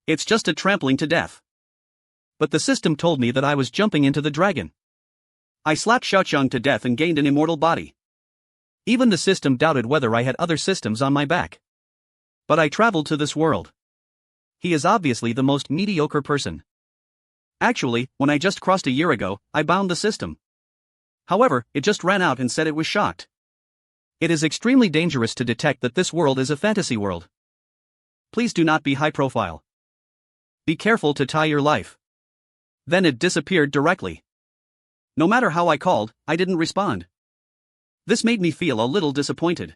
It's just a trampling to death. But the system told me that I was jumping into the dragon. I slapped Xiaoqiang to death and gained an immortal body. Even the system doubted whether I had other systems on my back. But I traveled to this world. He is obviously the most mediocre person. Actually, when I just crossed a year ago, I bound the system. However, it just ran out and said it was shocked. It is extremely dangerous to detect that this world is a fantasy world. Please do not be high profile. Be careful to tie your life. Then it disappeared directly. No matter how I called, I didn't respond. This made me feel a little disappointed.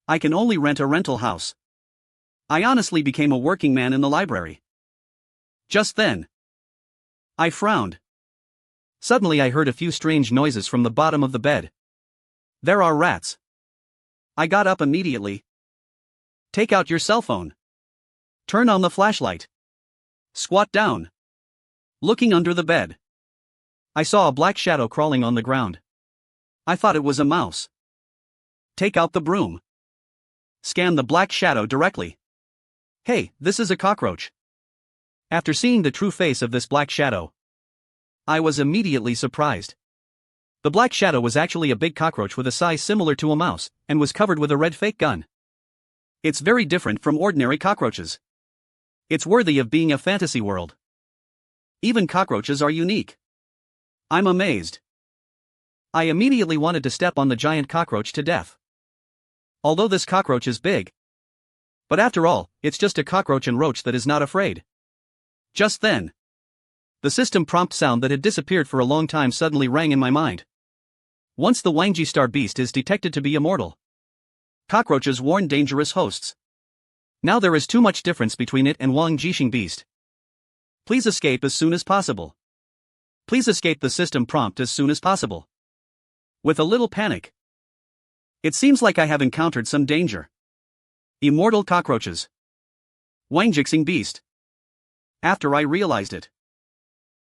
I can only rent a rental house. I honestly became a working man in the library. Just then, I frowned. Suddenly I heard a few strange noises from the bottom of the bed. There are rats. I got up immediately. Take out your cell phone. Turn on the flashlight. Squat down. Looking under the bed, I saw a black shadow crawling on the ground. I thought it was a mouse. Take out the broom. Scan the black shadow directly. Hey, this is a cockroach. After seeing the true face of this black shadow, I was immediately surprised. The black shadow was actually a big cockroach with a size similar to a mouse, and was covered with a red fake gun. It's very different from ordinary cockroaches. It's worthy of being a fantasy world. Even cockroaches are unique. I'm amazed. I immediately wanted to step on the giant cockroach to death. Although this cockroach is big. But after all, it's just a cockroach and roach that is not afraid. Just then, the system prompt sound that had disappeared for a long time suddenly rang in my mind. Once the Wangji star beast is detected to be immortal, cockroaches warn dangerous hosts. Now there is too much difference between it and Wang Jixing beast. Please escape as soon as possible. Please escape the system prompt as soon as possible. With a little panic. It seems like I have encountered some danger. Immortal cockroaches. Wang Jixing beast. After I realized it.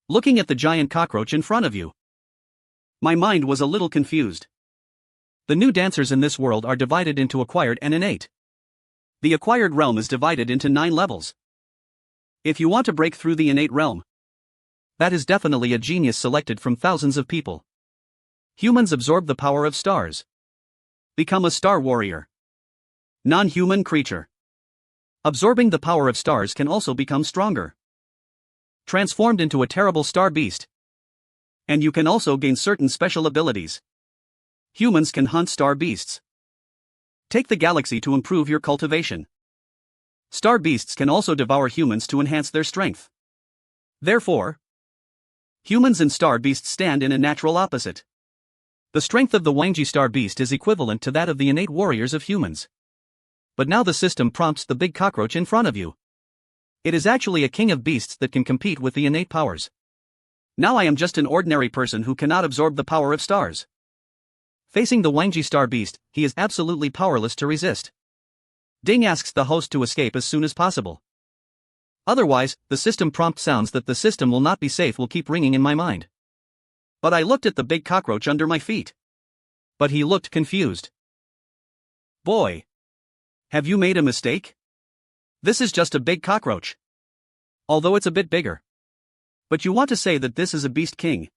Looking at the giant cockroach in front of you, my mind was a little confused. The new dancers in this world are divided into acquired and innate. The acquired realm is divided into 9 levels. If you want to break through the innate realm, that is definitely a genius selected from thousands of people. Humans absorb the power of stars. Become a star warrior. Non-human creature. Absorbing the power of stars can also become stronger. Transformed into a terrible star beast. And you can also gain certain special abilities. Humans can hunt star beasts. Take the galaxy to improve your cultivation. Star beasts can also devour humans to enhance their strength. Therefore, humans and star beasts stand in a natural opposite. The strength of the Wangji star beast is equivalent to that of the innate warriors of humans. But now the system prompts the big cockroach in front of you. It is actually a king of beasts that can compete with the innate powers. Now I am just an ordinary person who cannot absorb the power of stars. Facing the Wangji star beast, he is absolutely powerless to resist. Ding asks the host to escape as soon as possible. Otherwise, the system prompt sounds that the system will not be safe will keep ringing in my mind. But I looked at the big cockroach under my feet. But he looked confused. Boy. Have you made a mistake? This is just a big cockroach. Although it's a bit bigger. But you want to say that this is a beast king?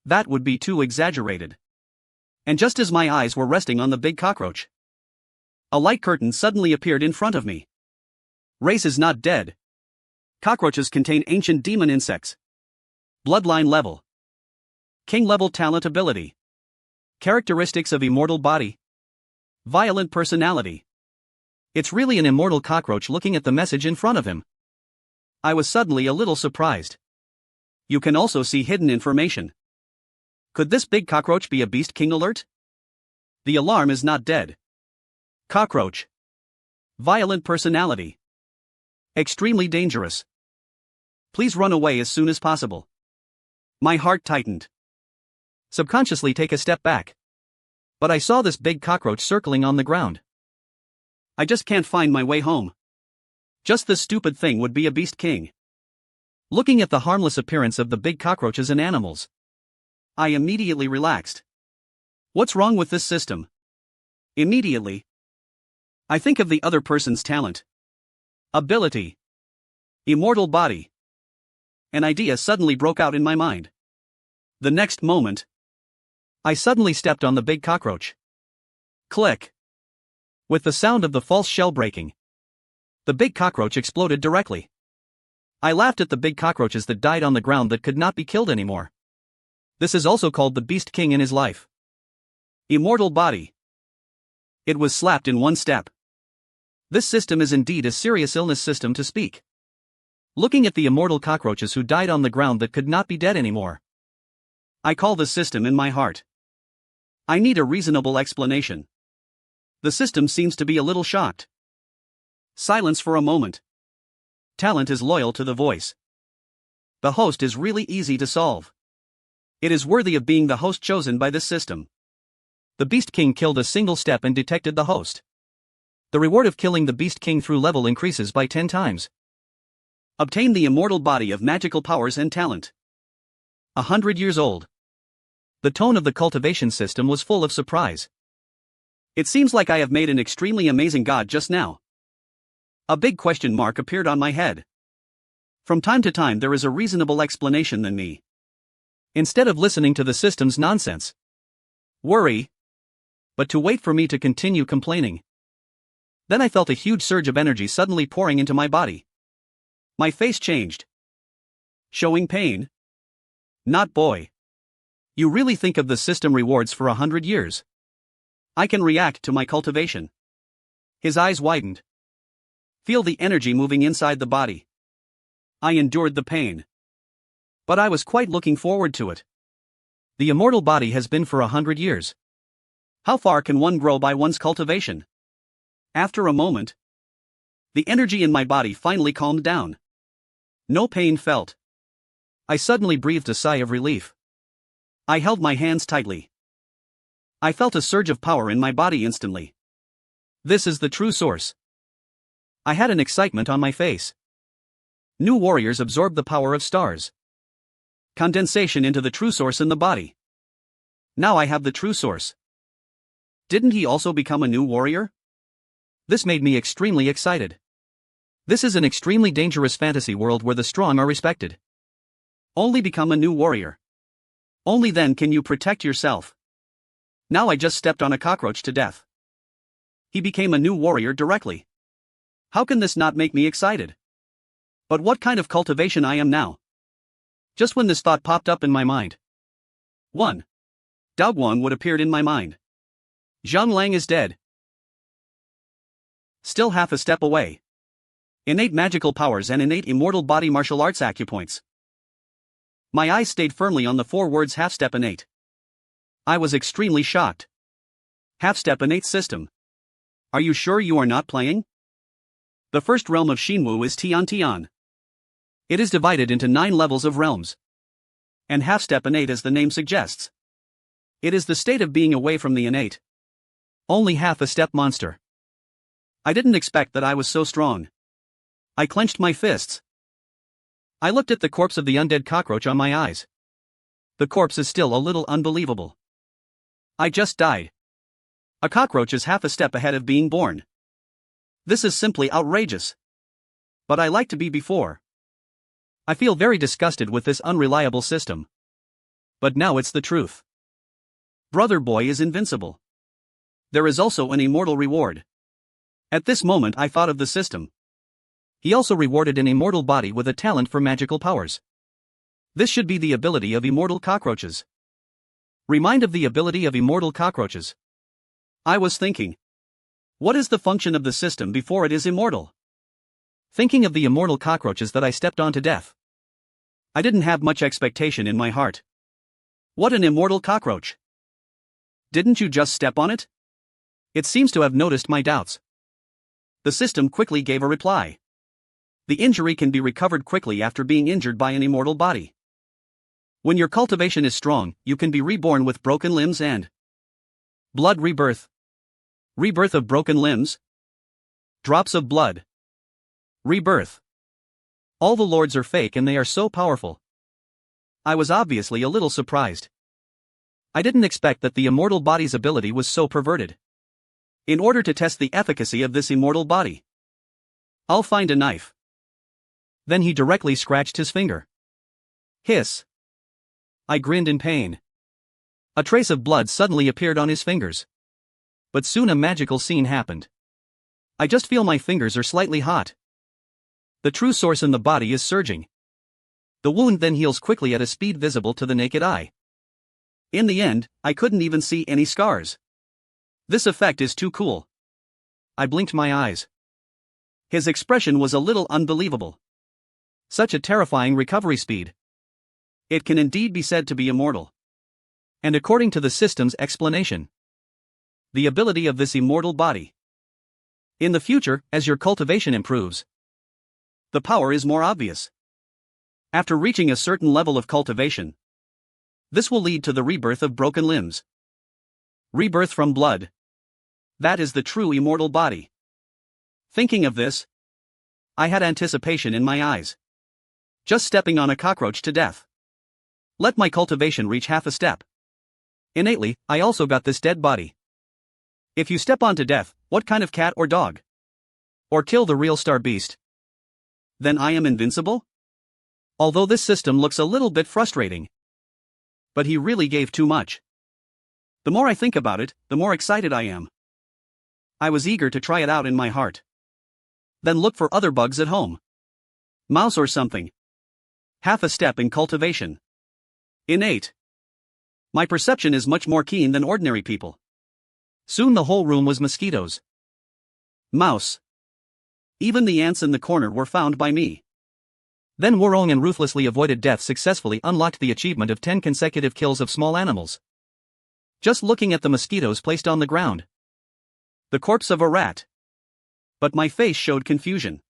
That would be too exaggerated. And just as my eyes were resting on the big cockroach, a light curtain suddenly appeared in front of me. Race is not dead. Cockroaches contain ancient demon insects. Bloodline level. King level talent ability. Characteristics of immortal body. Violent personality. It's really an immortal cockroach looking at the message in front of him. I was suddenly a little surprised. You can also see hidden information. Could this big cockroach be a beast king alert? The alarm is not dead. Cockroach. Violent personality. Extremely dangerous. Please run away as soon as possible. My heart tightened. Subconsciously take a step back. But I saw this big cockroach circling on the ground. I just can't find my way home. Just this stupid thing would be a beast king. Looking at the harmless appearance of the big cockroaches and animals, I immediately relaxed. What's wrong with this system? Immediately, I think of the other person's talent, ability, Immortal body. An idea suddenly broke out in my mind. The next moment, I suddenly stepped on the big cockroach. Click. With the sound of the false shell breaking, the big cockroach exploded directly. I laughed at the big cockroaches that died on the ground that could not be killed anymore. This is also called the Beast King in his life. Immortal body. It was slapped in one step. This system is indeed a serious illness system to speak. Looking at the immortal cockroaches who died on the ground that could not be dead anymore, I call the system in my heart. I need a reasonable explanation. The system seems to be a little shocked. Silence for a moment. Talent is loyal to the voice. The host is really easy to solve. It is worthy of being the host chosen by this system. The Beast King killed a single step and detected the host. The reward of killing the Beast King through level increases by 10 times. Obtain the immortal body of magical powers and talent. 100 years old. The tone of the cultivation system was full of surprise. It seems like I have made an extremely amazing god just now. A big question mark appeared on my head. From time to time there is a reasonable explanation than me. Instead of listening to the system's nonsense. Worry. But to wait for me to continue complaining. Then I felt a huge surge of energy suddenly pouring into my body. My face changed. Showing pain? Not boy. You really think of the system rewards for 100 years? I can react to my cultivation. His eyes widened. Feel the energy moving inside the body. I endured the pain. But I was quite looking forward to it. The immortal body has been for 100 years. How far can one grow by one's cultivation? After a moment, the energy in my body finally calmed down. No pain felt. I suddenly breathed a sigh of relief. I held my hands tightly. I felt a surge of power in my body instantly. This is the true source. I had an excitement on my face. New warriors absorb the power of stars. Condensation into the true source in the body. Now I have the true source. Didn't he also become a new warrior? This made me extremely excited. This is an extremely dangerous fantasy world where the strong are respected. Only become a new warrior. Only then can you protect yourself. Now I just stepped on a cockroach to death. He became a new warrior directly. How can this not make me excited? But what kind of cultivation I am now? Just when this thought popped up in my mind. 1. Daoguang would appeared in my mind. Zhang Lang is dead. Still half a step away. Innate magical powers and innate immortal body martial arts acupoints. My eyes stayed firmly on the 4 words half-step innate. I was extremely shocked. Half-step innate system. Are you sure you are not playing? The first realm of Xinwu is Tian Tian. It is divided into 9 levels of realms. And half-step innate as the name suggests. It is the state of being away from the innate. Only half a step monster. I didn't expect that I was so strong. I clenched my fists. I looked at the corpse of the undead cockroach on my eyes. The corpse is still a little unbelievable. I just died. A cockroach is half a step ahead of being born. This is simply outrageous. But I like to be before. I feel very disgusted with this unreliable system. But now it's the truth. Brother Boy is invincible. There is also an immortal reward. At this moment I thought of the system. He also rewarded an immortal body with a talent for magical powers. This should be the ability of immortal cockroaches. Remind of the ability of immortal cockroaches. I was thinking. What is the function of the system before it is immortal? Thinking of the immortal cockroaches that I stepped on to death. I didn't have much expectation in my heart. What an immortal cockroach! Didn't you just step on it? It seems to have noticed my doubts. The system quickly gave a reply. The injury can be recovered quickly after being injured by an immortal body. When your cultivation is strong, you can be reborn with broken limbs and blood rebirth. Rebirth of broken limbs? Drops of blood. Rebirth. All the lords are fake and they are so powerful. I was obviously a little surprised. I didn't expect that the immortal body's ability was so perverted. In order to test the efficacy of this immortal body, I'll find a knife. Then he directly scratched his finger. Hiss. I grinned in pain. A trace of blood suddenly appeared on his fingers. But soon a magical scene happened. I just feel my fingers are slightly hot. The true source in the body is surging. The wound then heals quickly at a speed visible to the naked eye. In the end, I couldn't even see any scars. This effect is too cool. I blinked my eyes. His expression was a little unbelievable. Such a terrifying recovery speed. It can indeed be said to be immortal. And according to the system's explanation, the ability of this immortal body. In the future, as your cultivation improves, the power is more obvious. After reaching a certain level of cultivation, this will lead to the rebirth of broken limbs. Rebirth from blood. That is the true immortal body. Thinking of this, I had anticipation in my eyes. Just stepping on a cockroach to death. Let my cultivation reach half a step. Innately, I also got this dead body. If you step onto death, what kind of cat or dog? Or kill the real star beast? Then I am invincible? Although this system looks a little bit frustrating. But he really gave too much. The more I think about it, the more excited I am. I was eager to try it out in my heart. Then look for other bugs at home. Mouse or something. Half a step in cultivation. Innate. My perception is much more keen than ordinary people. Soon the whole room was mosquitoes. Mouse. Even the ants in the corner were found by me. Then Warong and ruthlessly avoided death successfully unlocked the achievement of 10 consecutive kills of small animals. Just looking at the mosquitoes placed on the ground. The corpse of a rat. But my face showed confusion.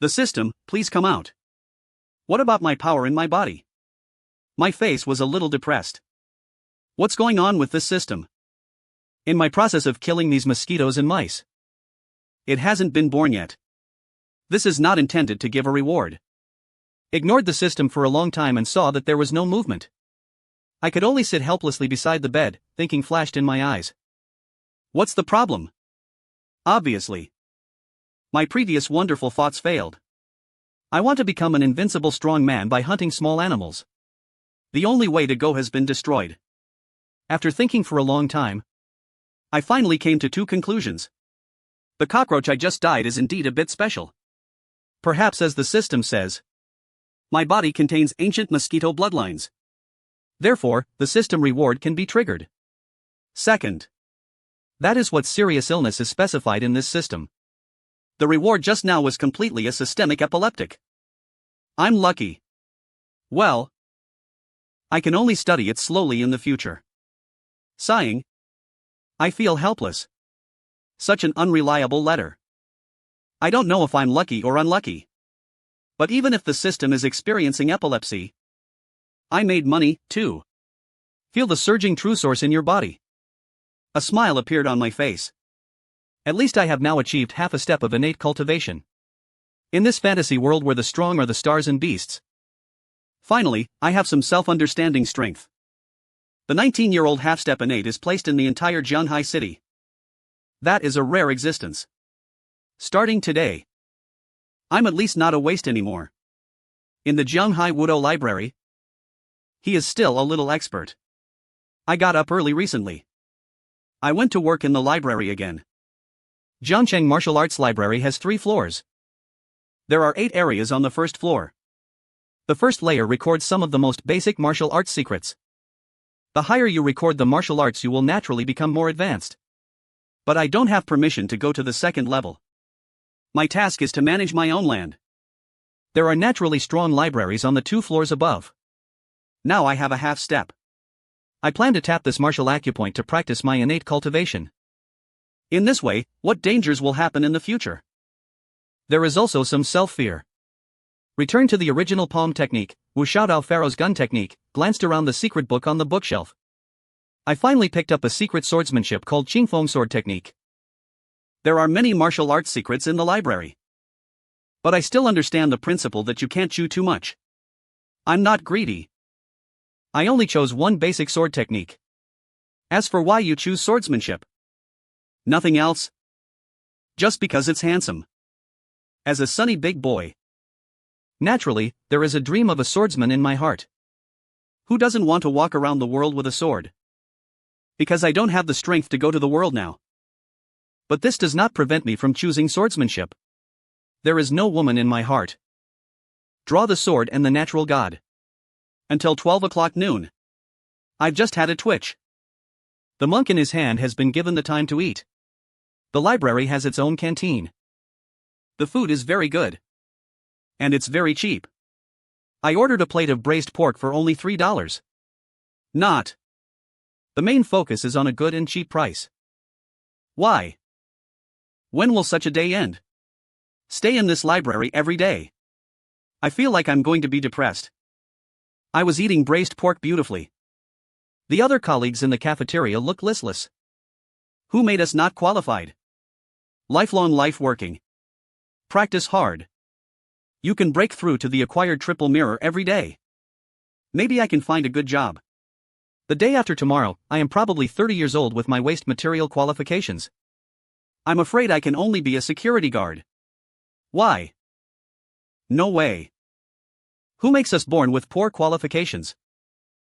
The system, please come out. What about my power in my body? My face was a little depressed. What's going on with this system? In my process of killing these mosquitoes and mice. It hasn't been born yet. This is not intended to give a reward. Ignored the system for a long time and saw that there was no movement. I could only sit helplessly beside the bed, thinking flashed in my eyes. What's the problem? Obviously. My previous wonderful thoughts failed. I want to become an invincible strong man by hunting small animals. The only way to go has been destroyed. After thinking for a long time, I finally came to two conclusions. The cockroach I just died is indeed a bit special. Perhaps as the system says, my body contains ancient mosquito bloodlines. Therefore, the system reward can be triggered. Second, that is what serious illness is specified in this system. The reward just now was completely a systemic epileptic. I'm lucky. Well, I can only study it slowly in the future. Sighing, I feel helpless. Such an unreliable letter. I don't know if I'm lucky or unlucky. But even if the system is experiencing epilepsy, I made money, too. Feel the surging true source in your body. A smile appeared on my face. At least I have now achieved half a step of innate cultivation. In this fantasy world where the strong are the stars and beasts. Finally, I have some self-understanding strength. The 19-year-old half-step innate is placed in the entire Jianhai city. That is a rare existence. Starting today, I'm at least not a waste anymore. In the Jianhai Wudo library, he is still a little expert. I got up early recently. I went to work in the library again. Jiangcheng Martial Arts Library has 3 floors. There are 8 areas on the first floor. The first layer records some of the most basic martial arts secrets. The higher you record the martial arts, you will naturally become more advanced. But I don't have permission to go to the second level. My task is to manage my own land. There are naturally strong libraries on the 2 floors above. Now I have a half step. I plan to tap this martial acupoint to practice my innate cultivation. In this way, what dangers will happen in the future? There is also some self-fear. Return to the original palm technique, Wu Shaodao Pharaoh's gun technique, glanced around the secret book on the bookshelf. I finally picked up a secret swordsmanship called Qingfeng sword technique. There are many martial arts secrets in the library. But I still understand the principle that you can't chew too much. I'm not greedy. I only chose one basic sword technique. As for why you choose swordsmanship? Nothing else? Just because it's handsome. As a sunny big boy. Naturally, there is a dream of a swordsman in my heart. Who doesn't want to walk around the world with a sword? Because I don't have the strength to go to the world now. But this does not prevent me from choosing swordsmanship. There is no woman in my heart. Draw the sword and the natural god. Until 12 o'clock noon. I've just had a twitch. The monk in his hand has been given the time to eat. The library has its own canteen. The food is very good. And it's very cheap. I ordered a plate of braised pork for only $3. Not. The main focus is on a good and cheap price. Why? When will such a day end? Stay in this library every day. I feel like I'm going to be depressed. I was eating braised pork beautifully. The other colleagues in the cafeteria look listless. Who made us not qualified? Lifelong life working. Practice hard. You can break through to the acquired triple mirror every day. Maybe I can find a good job. The day after tomorrow, I am probably 30 years old with my waste material qualifications. I'm afraid I can only be a security guard. Why? No way. Who makes us born with poor qualifications?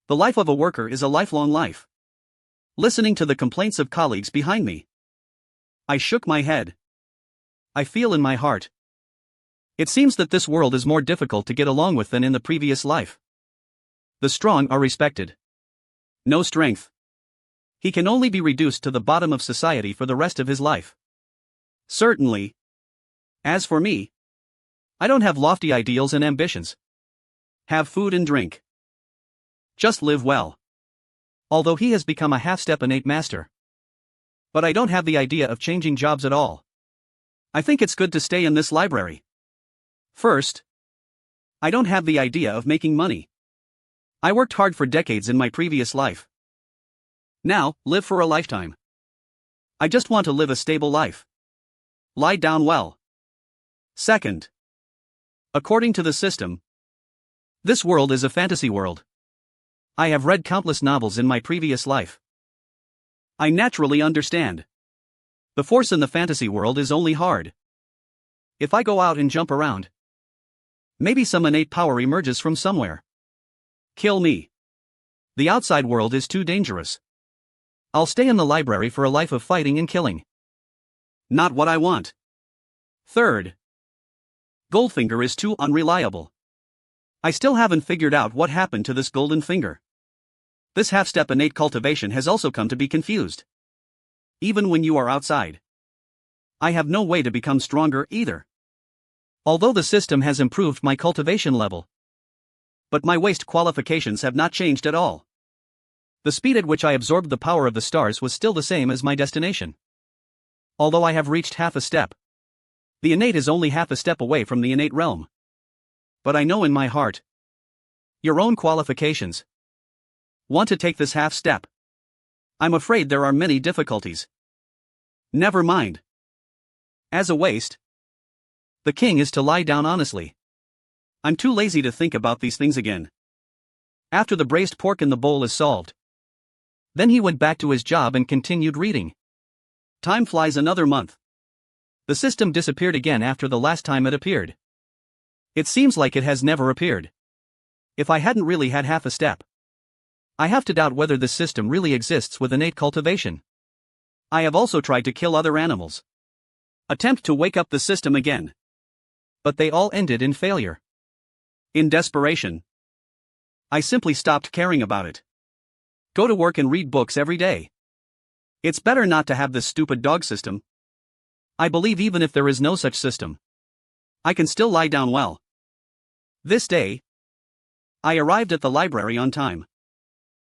The life of a worker is a lifelong life. Listening to the complaints of colleagues behind me, I shook my head. I feel in my heart. It seems that this world is more difficult to get along with than in the previous life. The strong are respected. No strength. He can only be reduced to the bottom of society for the rest of his life. Certainly. As for me, I don't have lofty ideals and ambitions. Have food and drink. Just live well. Although he has become a half-step innate master. But I don't have the idea of changing jobs at all. I think it's good to stay in this library. First, I don't have the idea of making money. I worked hard for decades in my previous life. Now, live for a lifetime. I just want to live a stable life. Lie down well. Second, according to the system, this world is a fantasy world. I have read countless novels in my previous life. I naturally understand. The force in the fantasy world is only hard. If I go out and jump around, maybe some innate power emerges from somewhere. Kill me. The outside world is too dangerous. I'll stay in the library for a life of fighting and killing. Not what I want. Third, Goldfinger is too unreliable. I still haven't figured out what happened to this golden finger. This half-step innate cultivation has also come to be confused. Even when you are outside, I have no way to become stronger either. Although the system has improved my cultivation level, but my waste qualifications have not changed at all. The speed at which I absorbed the power of the stars was still the same as my destination. Although I have reached half a step, the innate is only half a step away from the innate realm. But I know in my heart, your own qualifications want to take this half step. I'm afraid there are many difficulties. Never mind. As a waste, the king is to lie down honestly. I'm too lazy to think about these things again. After the braised pork in the bowl is solved, then he went back to his job and continued reading. Time flies another month. The system disappeared again after the last time it appeared. It seems like it has never appeared. If I hadn't really had half a step, I have to doubt whether this system really exists with innate cultivation. I have also tried to kill other animals. Attempt to wake up the system again. But they all ended in failure. In desperation, I simply stopped caring about it. Go to work and read books every day. It's better not to have this stupid dog system. I believe even if there is no such system, I can still lie down well. This day, I arrived at the library on time.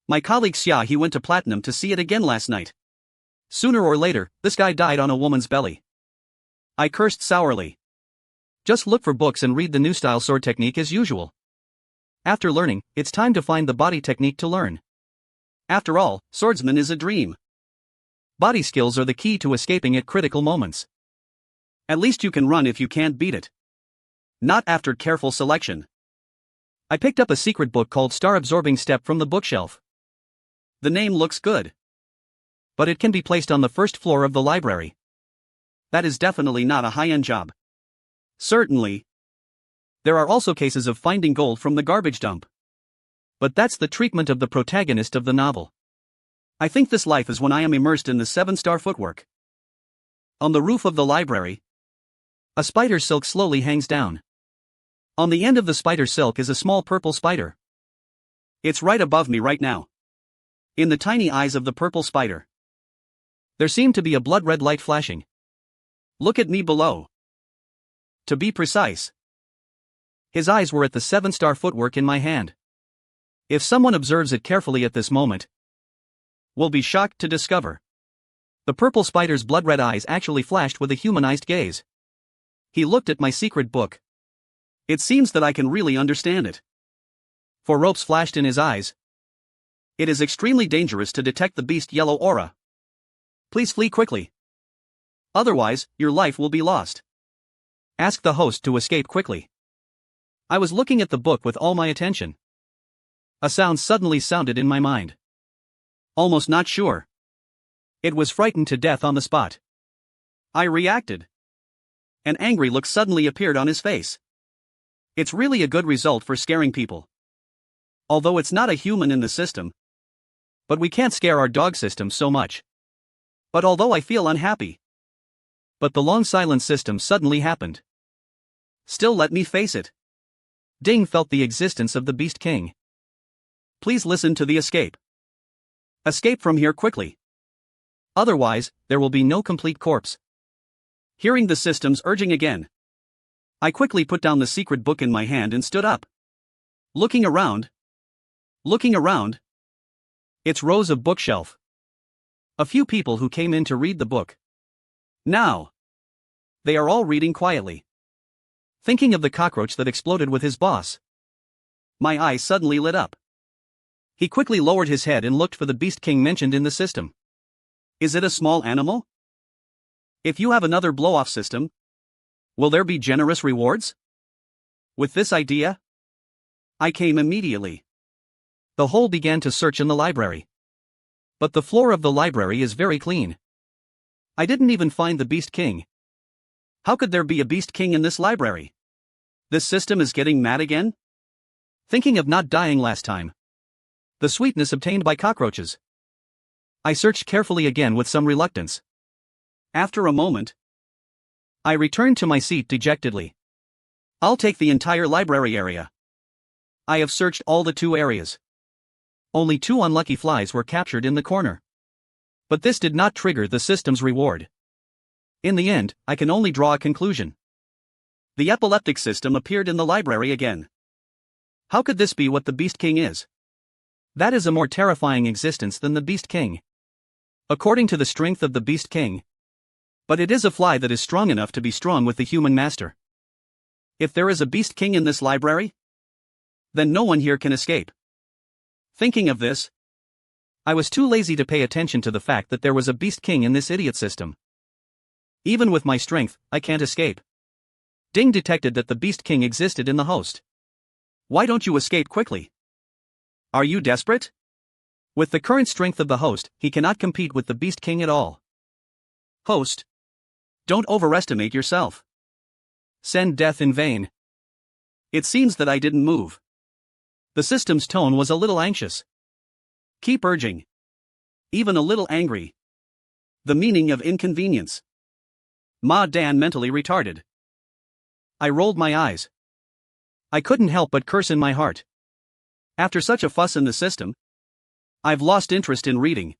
My colleague Xia he went to Platinum to see it again last night. Sooner or later, this guy died on a woman's belly. I cursed sourly. Just look for books and read the new style sword technique as usual. After learning, it's time to find the body technique to learn. After all, swordsman is a dream. Body skills are the key to escaping at critical moments. At least you can run if you can't beat it. Not after careful selection. I picked up a secret book called Star Absorbing Step from the bookshelf. The name looks good. But it can be placed on the first floor of the library. That is definitely not a high-end job. Certainly, There are also cases of finding gold from the garbage dump. But that's the treatment of the protagonist of the novel. I think this life is when I am immersed in the 7-star footwork. On the roof of the library, a spider silk slowly hangs down. On the end of the spider silk is a small purple spider. It's right above me right now. In the tiny eyes of the purple spider, there seemed to be a blood-red light flashing. Look at me below. To be precise, his eyes were at the 7-star footwork in my hand. If someone observes it carefully at this moment, will be shocked to discover the purple spider's blood-red eyes actually flashed with a humanized gaze. He looked at my secret book. It seems that I can really understand it. 4 ropes flashed in his eyes. It is extremely dangerous to detect the beast yellow aura. Please flee quickly. Otherwise, your life will be lost. Ask the host to escape quickly. I was looking at the book with all my attention. A sound suddenly sounded in my mind. Almost not sure. It was frightened to death on the spot. I reacted. An angry look suddenly appeared on his face. It's really a good result for scaring people. Although it's not a human in the system. But we can't scare our dog system so much. But although I feel unhappy. But the long silence system suddenly happened. Still let me face it. Ding felt the existence of the Beast King. Please listen to the escape. Escape from here quickly. Otherwise, there will be no complete corpse. Hearing the system's urging again, I quickly put down the secret book in my hand and stood up. Looking around. Its rows of bookshelf. A few people who came in to read the book. Now, they are all reading quietly. Thinking of the cockroach that exploded with his boss. My eyes suddenly lit up. He quickly lowered his head and looked for the Beast King mentioned in the system. Is it a small animal? If you have another blow-off system, will there be generous rewards? With this idea, I came immediately. The whole began to search in the library. But the floor of the library is very clean. I didn't even find the Beast King. How could there be a Beast King in this library? This system is getting mad again? Thinking of not dying last time. The sweetness obtained by cockroaches. I searched carefully again with some reluctance. After a moment, I returned to my seat dejectedly. I'll take the entire library area. I have searched all the 2 areas. Only 2 unlucky flies were captured in the corner. But this did not trigger the system's reward. In the end, I can only draw a conclusion. The epileptic system appeared in the library again. How could this be what the Beast King is? That is a more terrifying existence than the Beast King. According to the strength of the Beast King. But it is a fly that is strong enough to be strong with the human master. If there is a Beast King in this library, then no one here can escape. Thinking of this, I was too lazy to pay attention to the fact that there was a Beast King in this idiot system. Even with my strength, I can't escape. Ding detected that the Beast King existed in the host. Why don't you escape quickly? Are you desperate? With the current strength of the host, he cannot compete with the Beast King at all. Host, don't overestimate yourself. Send death in vain. It seems that I didn't move. The system's tone was a little anxious. Keep urging. Even a little angry. The meaning of inconvenience. Ma Dan mentally retarded. I rolled my eyes. I couldn't help but curse in my heart. After such a fuss in the system, I've lost interest in reading.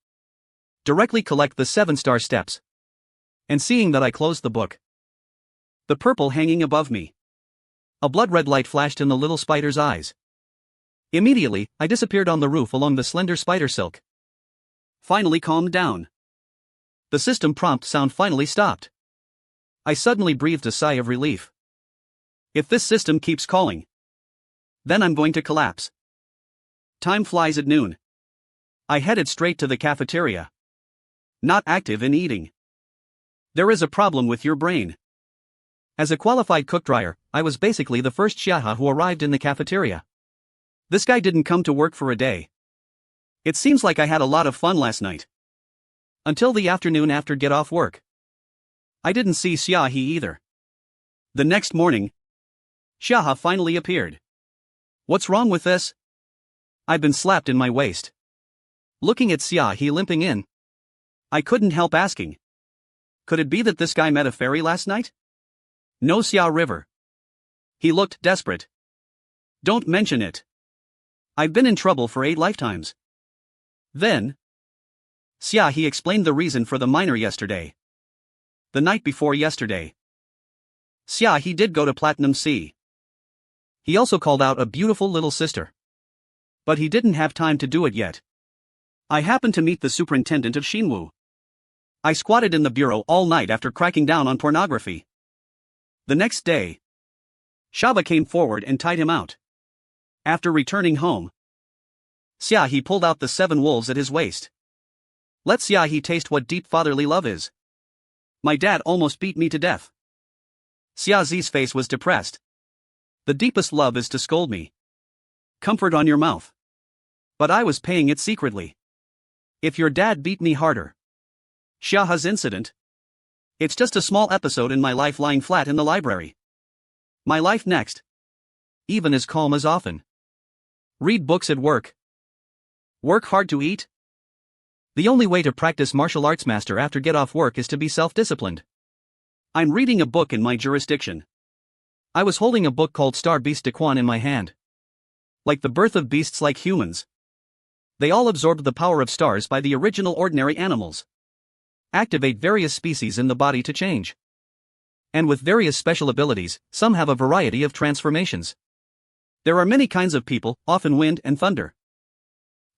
Directly collect the 7-star steps. And seeing that I closed the book. The purple hanging above me. A blood-red light flashed in the little spider's eyes. Immediately, I disappeared on the roof along the slender spider silk. Finally calmed down. The system prompt sound finally stopped. I suddenly breathed a sigh of relief. If this system keeps calling, then I'm going to collapse. Time flies at noon. I headed straight to the cafeteria. Not active in eating. There is a problem with your brain. As a qualified cook dryer, I was basically the first Xiaha who arrived in the cafeteria. This guy didn't come to work for a day. It seems like I had a lot of fun last night. Until the afternoon after get off work. I didn't see Xiahe either. The next morning, Xiahe finally appeared. What's wrong with this? I've been slapped in my waist. Looking at Xiahe limping in, I couldn't help asking. Could it be that this guy met a fairy last night? No, Xia River. He looked desperate. Don't mention it. I've been in trouble for 8 lifetimes. Then, Xiahe explained the reason for the minor yesterday. The night before yesterday, Xiahe did go to Platinum Sea. He also called out a beautiful little sister. But he didn't have time to do it yet. I happened to meet the superintendent of Xinwu. I squatted in the bureau all night after cracking down on pornography. The next day, Shaba came forward and tied him out. After returning home, Xiahe pulled out the 7 wolves at his waist. Let Xiahe taste what deep fatherly love is. My dad almost beat me to death. Xiaozi's face was depressed. The deepest love is to scold me. Comfort on your mouth. But I was paying it secretly. If your dad beat me harder. Xiahe's incident. It's just a small episode in my life lying flat in the library. My life next. Even as calm as often. Read books at work. Work hard to eat. The only way to practice martial arts master after get off work is to be self-disciplined. I'm reading a book in my jurisdiction. I was holding a book called Star Beast de Quan in my hand. Like the birth of beasts like humans. They all absorbed the power of stars by the original ordinary animals. Activate various species in the body to change. And with various special abilities, some have a variety of transformations. There are many kinds of people, often wind and thunder.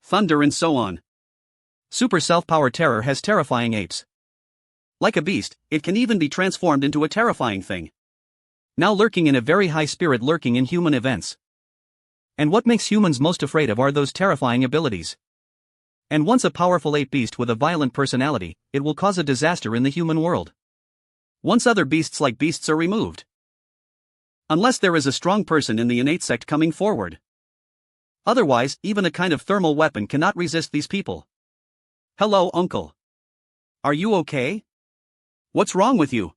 Thunder and so on. Super self-power terror has terrifying apes. Like a beast, it can even be transformed into a terrifying thing. Now lurking in a very high spirit lurking in human events. And what makes humans most afraid of are those terrifying abilities. And once a powerful ape beast with a violent personality, it will cause a disaster in the human world. Once other beasts like beasts are removed. Unless there is a strong person in the innate sect coming forward. Otherwise, even a kind of thermal weapon cannot resist these people. Hello, uncle. Are you okay? What's wrong with you?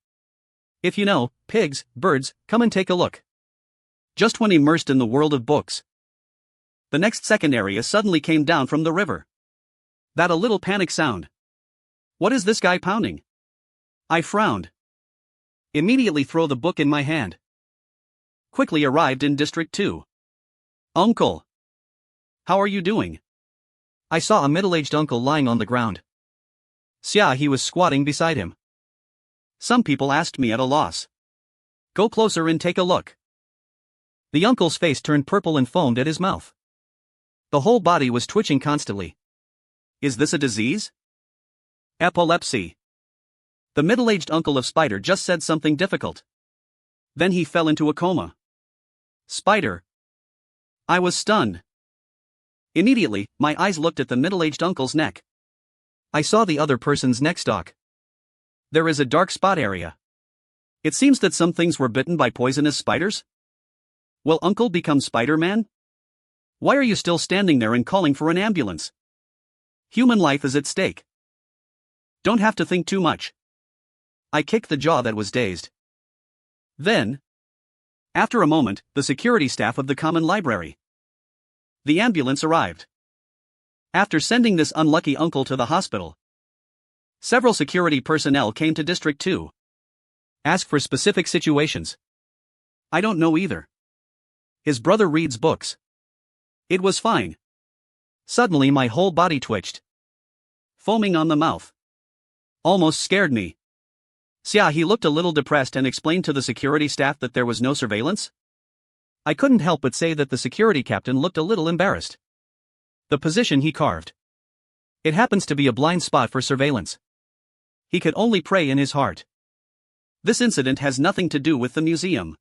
If you know, pigs, birds, come and take a look. Just when immersed in the world of books. The next second area suddenly came down from the river. That a little panic sound. What is this guy pounding? I frowned. Immediately throw the book in my hand. Quickly arrived in District 2. Uncle. How are you doing? I saw a middle-aged uncle lying on the ground. Xiahe was squatting beside him. Some people asked me at a loss. Go closer and take a look. The uncle's face turned purple and foamed at his mouth. The whole body was twitching constantly. Is this a disease? Epilepsy. The middle-aged uncle of Spider just said something difficult. Then he fell into a coma. Spider. I was stunned. Immediately, my eyes looked at the middle-aged uncle's neck. I saw the other person's neck stalk. There is a dark spot area. It seems that some things were bitten by poisonous spiders. Will Uncle become Spider-Man? Why are you still standing there and calling for an ambulance? Human life is at stake. Don't have to think too much. I kicked the jaw that was dazed. Then, after a moment, the security staff of the common library. The ambulance arrived. After sending this unlucky uncle to the hospital, several security personnel came to District 2. Ask for specific situations. I don't know either. His brother reads books. It was fine. Suddenly my whole body twitched. Foaming on the mouth. Almost scared me. Xiahe looked a little depressed and explained to the security staff that there was no surveillance. I couldn't help but say that the security captain looked a little embarrassed. The position he carved. It happens to be a blind spot for surveillance. He could only pray in his heart. This incident has nothing to do with the museum.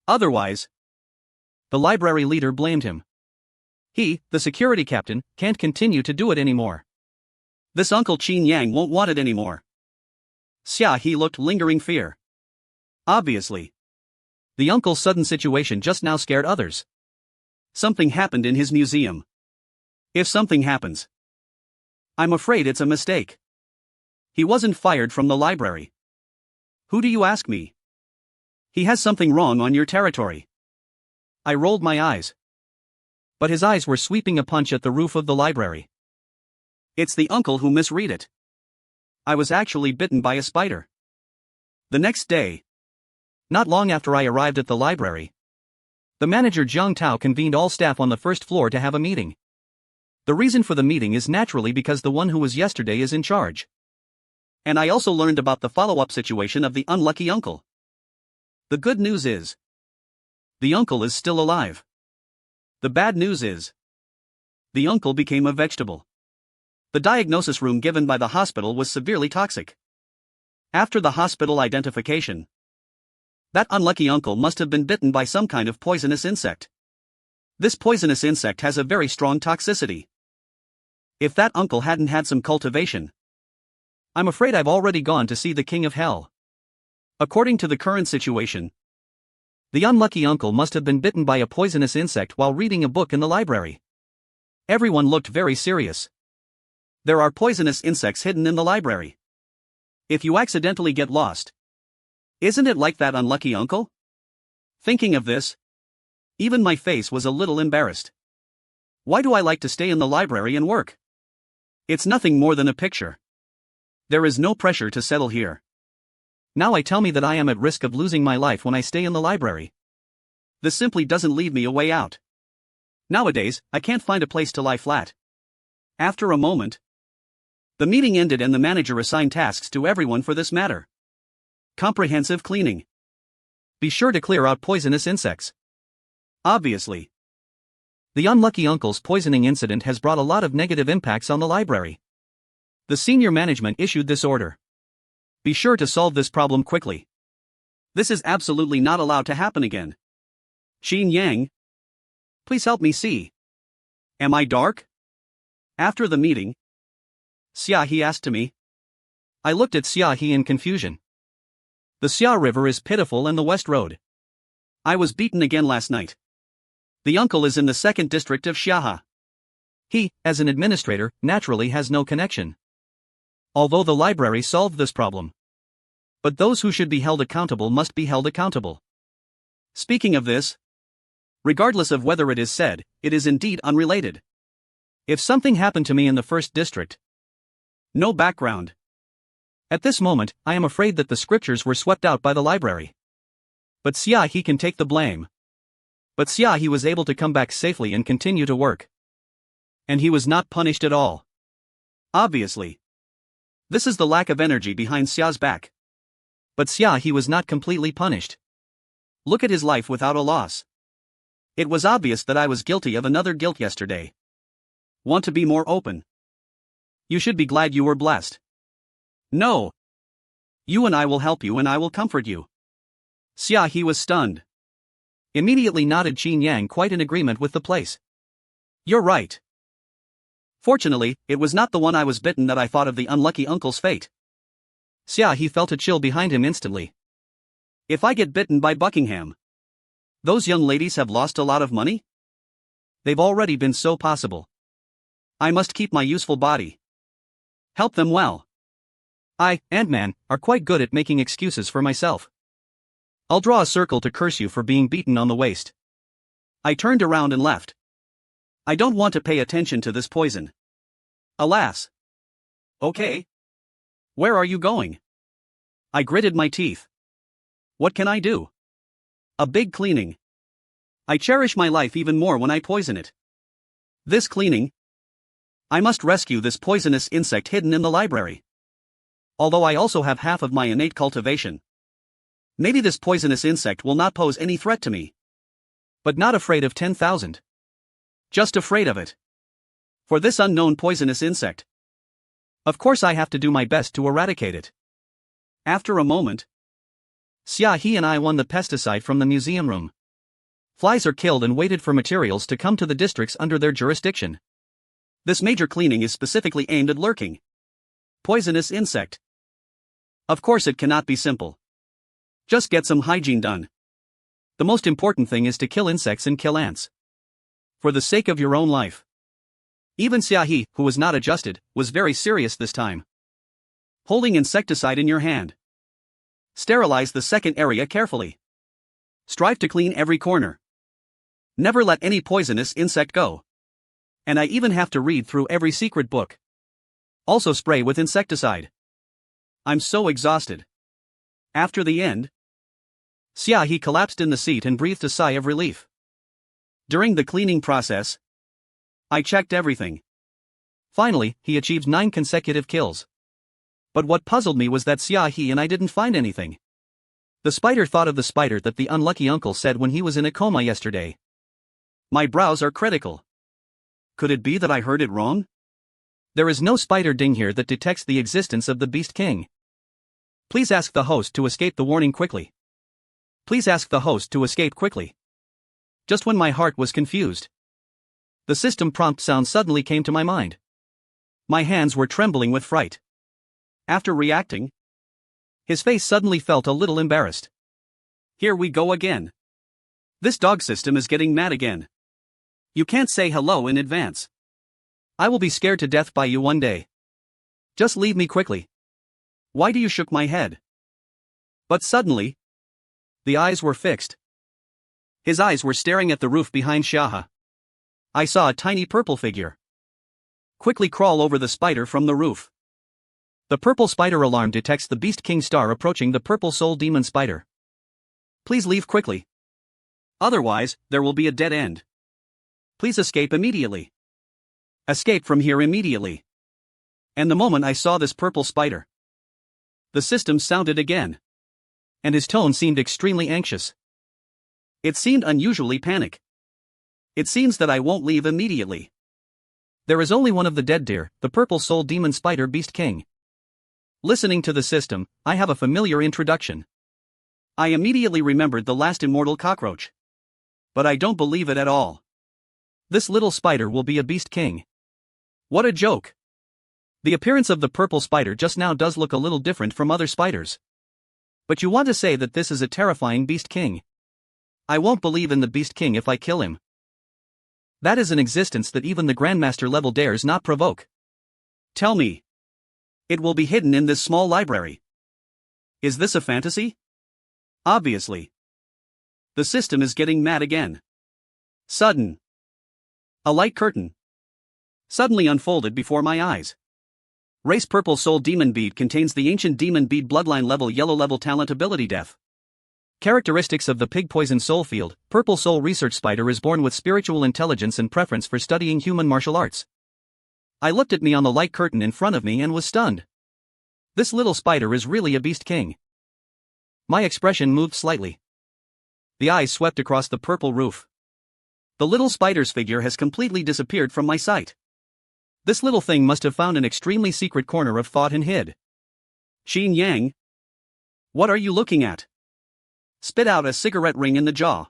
Otherwise, the library leader blamed him. He, the security captain, can't continue to do it anymore. This Uncle Qin Yang won't want it anymore. Xiahe looked lingering fear. Obviously. The uncle's sudden situation just now scared others. Something happened in his museum. If something happens, I'm afraid it's a mistake. He wasn't fired from the library. Who do you ask me? He has something wrong on your territory. I rolled my eyes. But his eyes were sweeping a punch at the roof of the library. It's the uncle who misread it. I was actually bitten by a spider. The next day, not long after I arrived at the library, the manager Jiang Tao convened all staff on the first floor to have a meeting. The reason for the meeting is naturally because the one who was yesterday is in charge. And I also learned about the follow-up situation of the unlucky uncle. The good news is, the uncle is still alive. The bad news is, the uncle became a vegetable. The diagnosis room given by the hospital was severely toxic. After the hospital identification, that unlucky uncle must have been bitten by some kind of poisonous insect. This poisonous insect has a very strong toxicity. If that uncle hadn't had some cultivation, I'm afraid I've already gone to see the king of hell. According to the current situation, the unlucky uncle must have been bitten by a poisonous insect while reading a book in the library. Everyone looked very serious. There are poisonous insects hidden in the library. If you accidentally get lost, isn't it like that unlucky uncle? Thinking of this, even my face was a little embarrassed. Why do I like to stay in the library and work? It's nothing more than a picture. There is no pressure to settle here. Now I tell me that I am at risk of losing my life when I stay in the library. This simply doesn't leave me a way out. Nowadays, I can't find a place to lie flat. After a moment, the meeting ended and the manager assigned tasks to everyone for this matter. Comprehensive cleaning. Be sure to clear out poisonous insects. Obviously, the unlucky uncle's poisoning incident has brought a lot of negative impacts on the library. The senior management issued this order. Be sure to solve this problem quickly. This is absolutely not allowed to happen again. Xin Yang, please help me see. Am I dark? After the meeting, Xia He asked to me. I looked at Xia He in confusion. The Xia River is pitiful and the West Road. I was beaten again last night. The uncle is in the 2nd district of Xiaha. He, as an administrator, naturally has no connection. Although the library solved this problem. But those who should be held accountable must be held accountable. Speaking of this, regardless of whether it is said, it is indeed unrelated. If something happened to me in the 1st district, no background. At this moment, I am afraid that the scriptures were swept out by the library. But Xia He can take the blame. But Xia He was able to come back safely and continue to work. And he was not punished at all. Obviously. This is the lack of energy behind Xia's back. But Xia He was not completely punished. Look at his life without a loss. It was obvious that I was guilty of another guilt yesterday. Want to be more open? You should be glad you were blessed. No. You and I will help you and I will comfort you. Xia He was stunned. Immediately nodded Qin Yang, quite in agreement with the place. You're right. Fortunately, it was not the one I was bitten that I thought of the unlucky uncle's fate. Xia He felt a chill behind him instantly. If I get bitten by Buckingham, those young ladies have lost a lot of money? They've already been so possible. I must keep my useful body. Help them well. I, Ant-Man, are quite good at making excuses for myself. I'll draw a circle to curse you for being beaten on the waist. I turned around and left. I don't want to pay attention to this poison. Alas. Okay. Where are you going? I gritted my teeth. What can I do? A big cleaning. I cherish my life even more when I poison it. This cleaning. I must rescue this poisonous insect hidden in the library. Although I also have half of my innate cultivation. Maybe this poisonous insect will not pose any threat to me. But not afraid of 10,000. Just afraid of it. For this unknown poisonous insect. Of course I have to do my best to eradicate it. After a moment, Xia He and I won the pesticide from the museum room. Flies are killed and waited for materials to come to the districts under their jurisdiction. This major cleaning is specifically aimed at lurking poisonous insect. Of course it cannot be simple. Just get some hygiene done. The most important thing is to kill insects and kill ants. For the sake of your own life. Even Xia He, who was not adjusted, was very serious this time. Holding insecticide in your hand. Sterilize the second area carefully. Strive to clean every corner. Never let any poisonous insect go. And I even have to read through every secret book. Also spray with insecticide. I'm so exhausted. After the end, Xiaohe collapsed in the seat and breathed a sigh of relief. During the cleaning process, I checked everything. Finally, he achieved 9 consecutive kills. But what puzzled me was that Xiaohe and I didn't find anything. The spider thought of the spider that the unlucky uncle said when he was in a coma yesterday. My brows are critical. Could it be that I heard it wrong? There is no spider ding here that detects the existence of the Beast King. Please ask the host to escape the warning quickly. Please ask the host to escape quickly. Just when my heart was confused, the system prompt sound suddenly came to my mind. My hands were trembling with fright. After reacting, his face suddenly felt a little embarrassed. Here we go again. This dog system is getting mad again. You can't say hello in advance. I will be scared to death by you one day. Just leave me quickly. Why do you shook my head? But suddenly, the eyes were fixed. His eyes were staring at the roof behind Xiaohe. I saw a tiny purple figure quickly crawl over the spider from the roof. The purple spider alarm detects the Beast King star approaching the purple soul demon spider. Please leave quickly. Otherwise, there will be a dead end. Please escape immediately. Escape from here immediately. And the moment I saw this purple spider, the system sounded again. And his tone seemed extremely anxious. It seemed unusually panic. It seems that I won't leave immediately. There is only one of the dead deer, the purple soul demon spider Beast King. Listening to the system, I have a familiar introduction. I immediately remembered the last immortal cockroach. But I don't believe it at all. This little spider will be a Beast King. What a joke. The appearance of the purple spider just now does look a little different from other spiders. But you want to say that this is a terrifying Beast King. I won't believe in the Beast King if I kill him. That is an existence that even the Grandmaster level dares not provoke. Tell me. It will be hidden in this small library. Is this a fantasy? Obviously. The system is getting mad again. Sudden. A light curtain suddenly unfolded before my eyes. Race Purple Soul Demon Bead contains the ancient demon bead bloodline level yellow level talent ability death. Characteristics of the pig poison soul field. Purple Soul Research Spider is born with spiritual intelligence and preference for studying human martial arts. I looked at me on the light curtain in front of me and was stunned. This little spider is really a Beast King. My expression moved slightly. The eyes swept across the purple roof. The little spider's figure has completely disappeared from my sight. This little thing must have found an extremely secret corner of thought and hid. Xin Yang? What are you looking at? Spit out a cigarette ring in the jaw.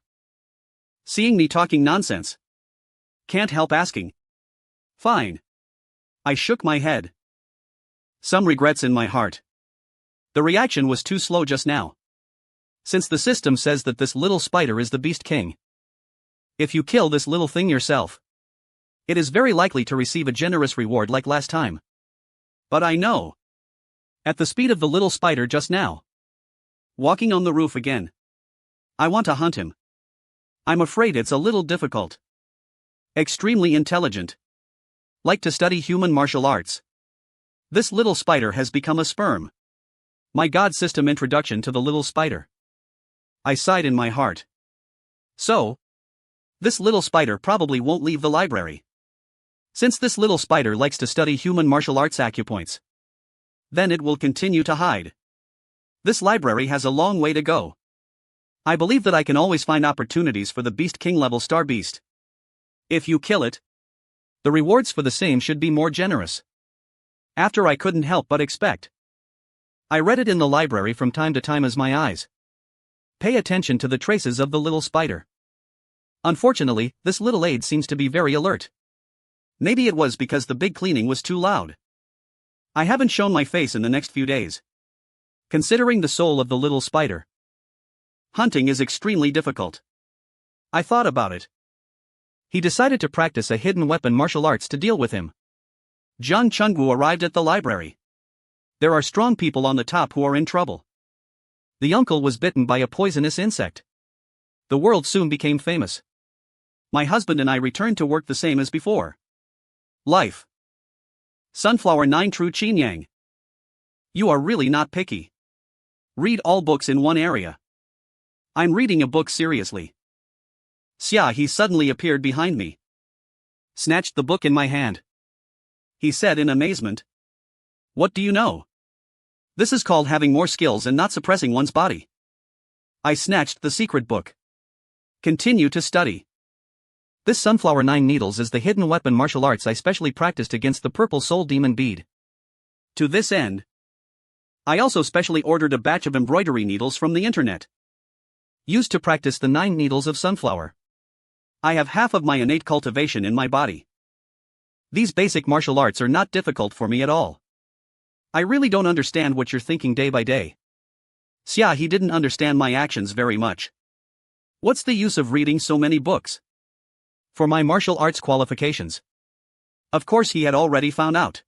Seeing me talking nonsense? Can't help asking. Fine. I shook my head. Some regrets in my heart. The reaction was too slow just now. Since the system says that this little spider is the Beast King. If you kill this little thing yourself, it is very likely to receive a generous reward like last time. But I know. At the speed of the little spider just now. Walking on the roof again. I want to hunt him. I'm afraid it's a little difficult. Extremely intelligent. Like to study human martial arts. This little spider has become a sperm. My God system introduction to the little spider. I sighed in my heart. So, this little spider probably won't leave the library. Since this little spider likes to study human martial arts acupoints, then it will continue to hide. This library has a long way to go. I believe that I can always find opportunities for the Beast King level star beast. If you kill it, the rewards for the same should be more generous. After I couldn't help but expect. I read it in the library from time to time as my eyes pay attention to the traces of the little spider. Unfortunately, this little aide seems to be very alert. Maybe it was because the big cleaning was too loud. I haven't shown my face in the next few days. Considering the soul of the little spider, hunting is extremely difficult. I thought about it. He decided to practice a hidden weapon martial arts to deal with him. Zhang Chengwu arrived at the library. There are strong people on the top who are in trouble. The uncle was bitten by a poisonous insect. The world soon became famous. My husband and I returned to work the same as before. Life. Sunflower 9 True Qin Yang. You are really not picky. Read all books in one area. I'm reading a book seriously. Xia He suddenly appeared behind me. Snatched the book in my hand. He said in amazement. What do you know? This is called having more skills and not suppressing one's body. I snatched the secret book. Continue to study. This Sunflower 9 Needles is the hidden weapon martial arts I specially practiced against the purple soul demon bead. To this end, I also specially ordered a batch of embroidery needles from the internet. Used to practice the 9 needles of sunflower. I have half of my innate cultivation in my body. These basic martial arts are not difficult for me at all. I really don't understand what you're thinking day by day. Xia He didn't understand my actions very much. What's the use of reading so many books? For my martial arts qualifications. Of course he had already found out.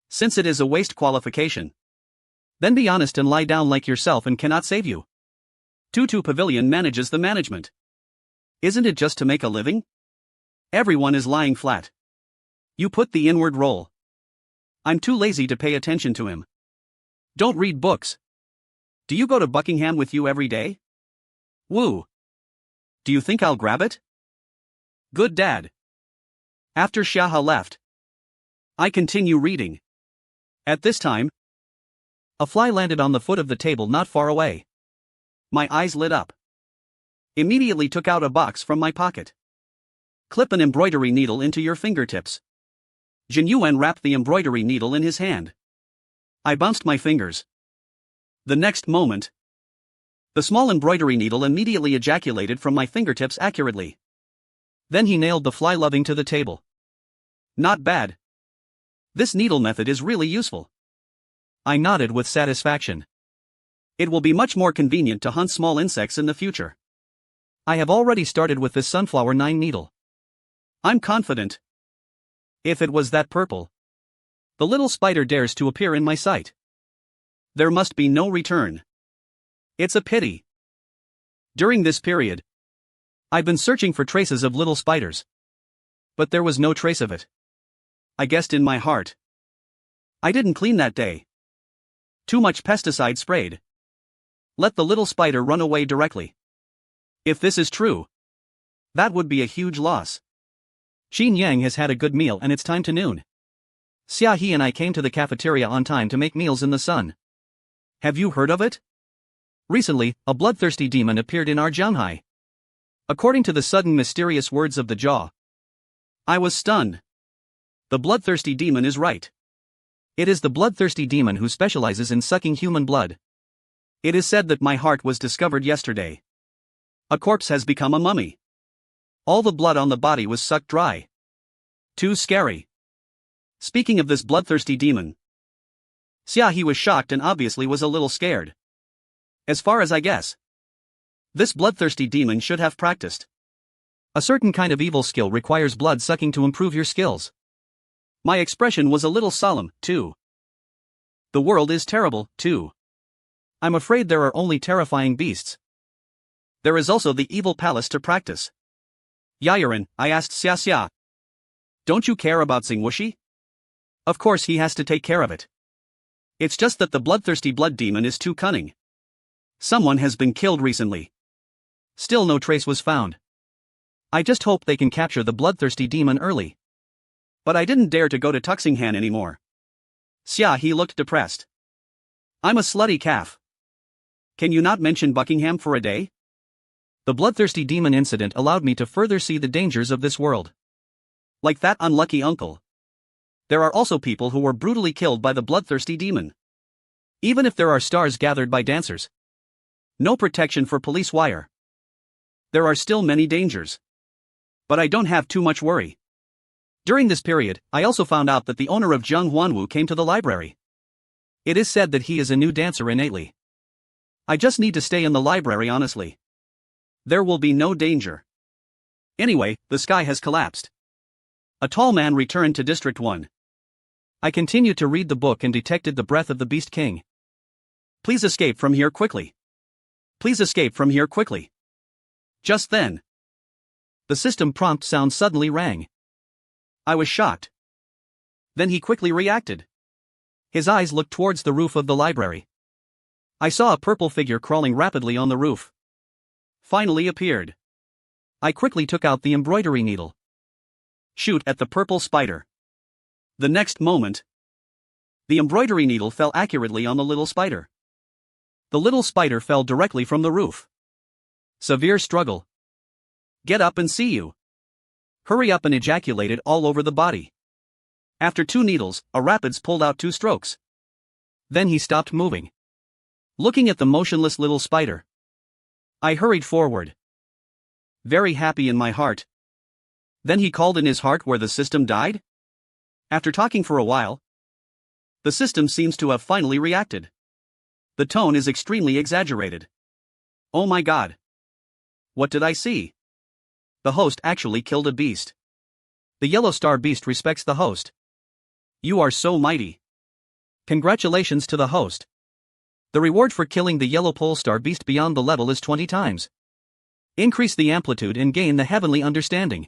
Since it is a waste qualification, then be honest and lie down like yourself and cannot save you. Tutu Pavilion manages the management. Isn't it just to make a living? Everyone is lying flat. You put the inward role. I'm too lazy to pay attention to him. Don't read books. Do you go to Buckingham with you every day? Woo. Do you think I'll grab it? Good dad. After Xiaohe left, I continue reading. At this time, a fly landed on the foot of the table not far away. My eyes lit up. Immediately took out a box from my pocket. Clip an embroidery needle into your fingertips. Jin Yuan wrapped the embroidery needle in his hand. I bounced my fingers. The next moment, the small embroidery needle immediately ejaculated from my fingertips accurately. Then he nailed the fly loving to the table. Not bad. This needle method is really useful. I nodded with satisfaction. It will be much more convenient to hunt small insects in the future. I have already started with this Sunflower 9 needle. I'm confident. If it was that purple, the little spider dares to appear in my sight. There must be no return. It's a pity. During this period, I've been searching for traces of little spiders. But there was no trace of it. I guessed in my heart. I didn't clean that day. Too much pesticide sprayed. Let the little spider run away directly. If this is true, that would be a huge loss. Qin Yang has had a good meal and it's time to noon. Xia He and I came to the cafeteria on time to make meals in the sun. Have you heard of it? Recently, a bloodthirsty demon appeared in our Jianghai. According to the sudden mysterious words of the jaw, I was stunned. The bloodthirsty demon is right. It is the bloodthirsty demon who specializes in sucking human blood. It is said that my heart was discovered yesterday. A corpse has become a mummy. All the blood on the body was sucked dry. Too scary. Speaking of this bloodthirsty demon, Xia He was shocked and obviously was a little scared. As far as I guess, this bloodthirsty demon should have practiced. A certain kind of evil skill requires blood sucking to improve your skills. My expression was a little solemn, too. The world is terrible, too. I'm afraid there are only terrifying beasts. There is also the evil palace to practice. Yayaran, I asked Xia. Don't you care about Xingwushi? Of course he has to take care of it. It's just that the bloodthirsty blood demon is too cunning. Someone has been killed recently. Still no trace was found. I just hope they can capture the bloodthirsty demon early. But I didn't dare to go to Tuxinghan anymore. Xia He looked depressed. I'm a slutty calf. Can you not mention Buckingham for a day? The bloodthirsty demon incident allowed me to further see the dangers of this world. Like that unlucky uncle. There are also people who were brutally killed by the bloodthirsty demon. Even if there are stars gathered by dancers. No protection for police wire. There are still many dangers. But I don't have too much worry. During this period, I also found out that the owner of Zheng Huanwu came to the library. It is said that he is a new dancer innately. I just need to stay in the library honestly. There will be no danger. Anyway, the sky has collapsed. A tall man returned to District 1. I continued to read the book and detected the breath of the Beast King. Please escape from here quickly. Please escape from here quickly. Just then, The system prompt sound suddenly rang. I was shocked. Then he quickly reacted. His eyes looked towards the roof of the library. I saw a purple figure crawling rapidly on the roof. Finally appeared. I quickly took out the embroidery needle. Shoot at the purple spider. The next moment, the embroidery needle fell accurately on the little spider. The little spider fell directly from the roof. Severe struggle. Get up and see you. Hurry up and ejaculated all over the body. After 2 needles, a rapids pulled out 2 strokes. Then he stopped moving. Looking at the motionless little spider, I hurried forward. Very happy in my heart. Then he called in his heart where the system died? After talking for a while, the system seems to have finally reacted. The tone is extremely exaggerated. Oh my god. What did I see? The host actually killed a beast. The yellow star beast respects the host. You are so mighty. Congratulations to the host. The reward for killing the yellow pole star beast beyond the level is 20 times. Increase the amplitude and gain the heavenly understanding.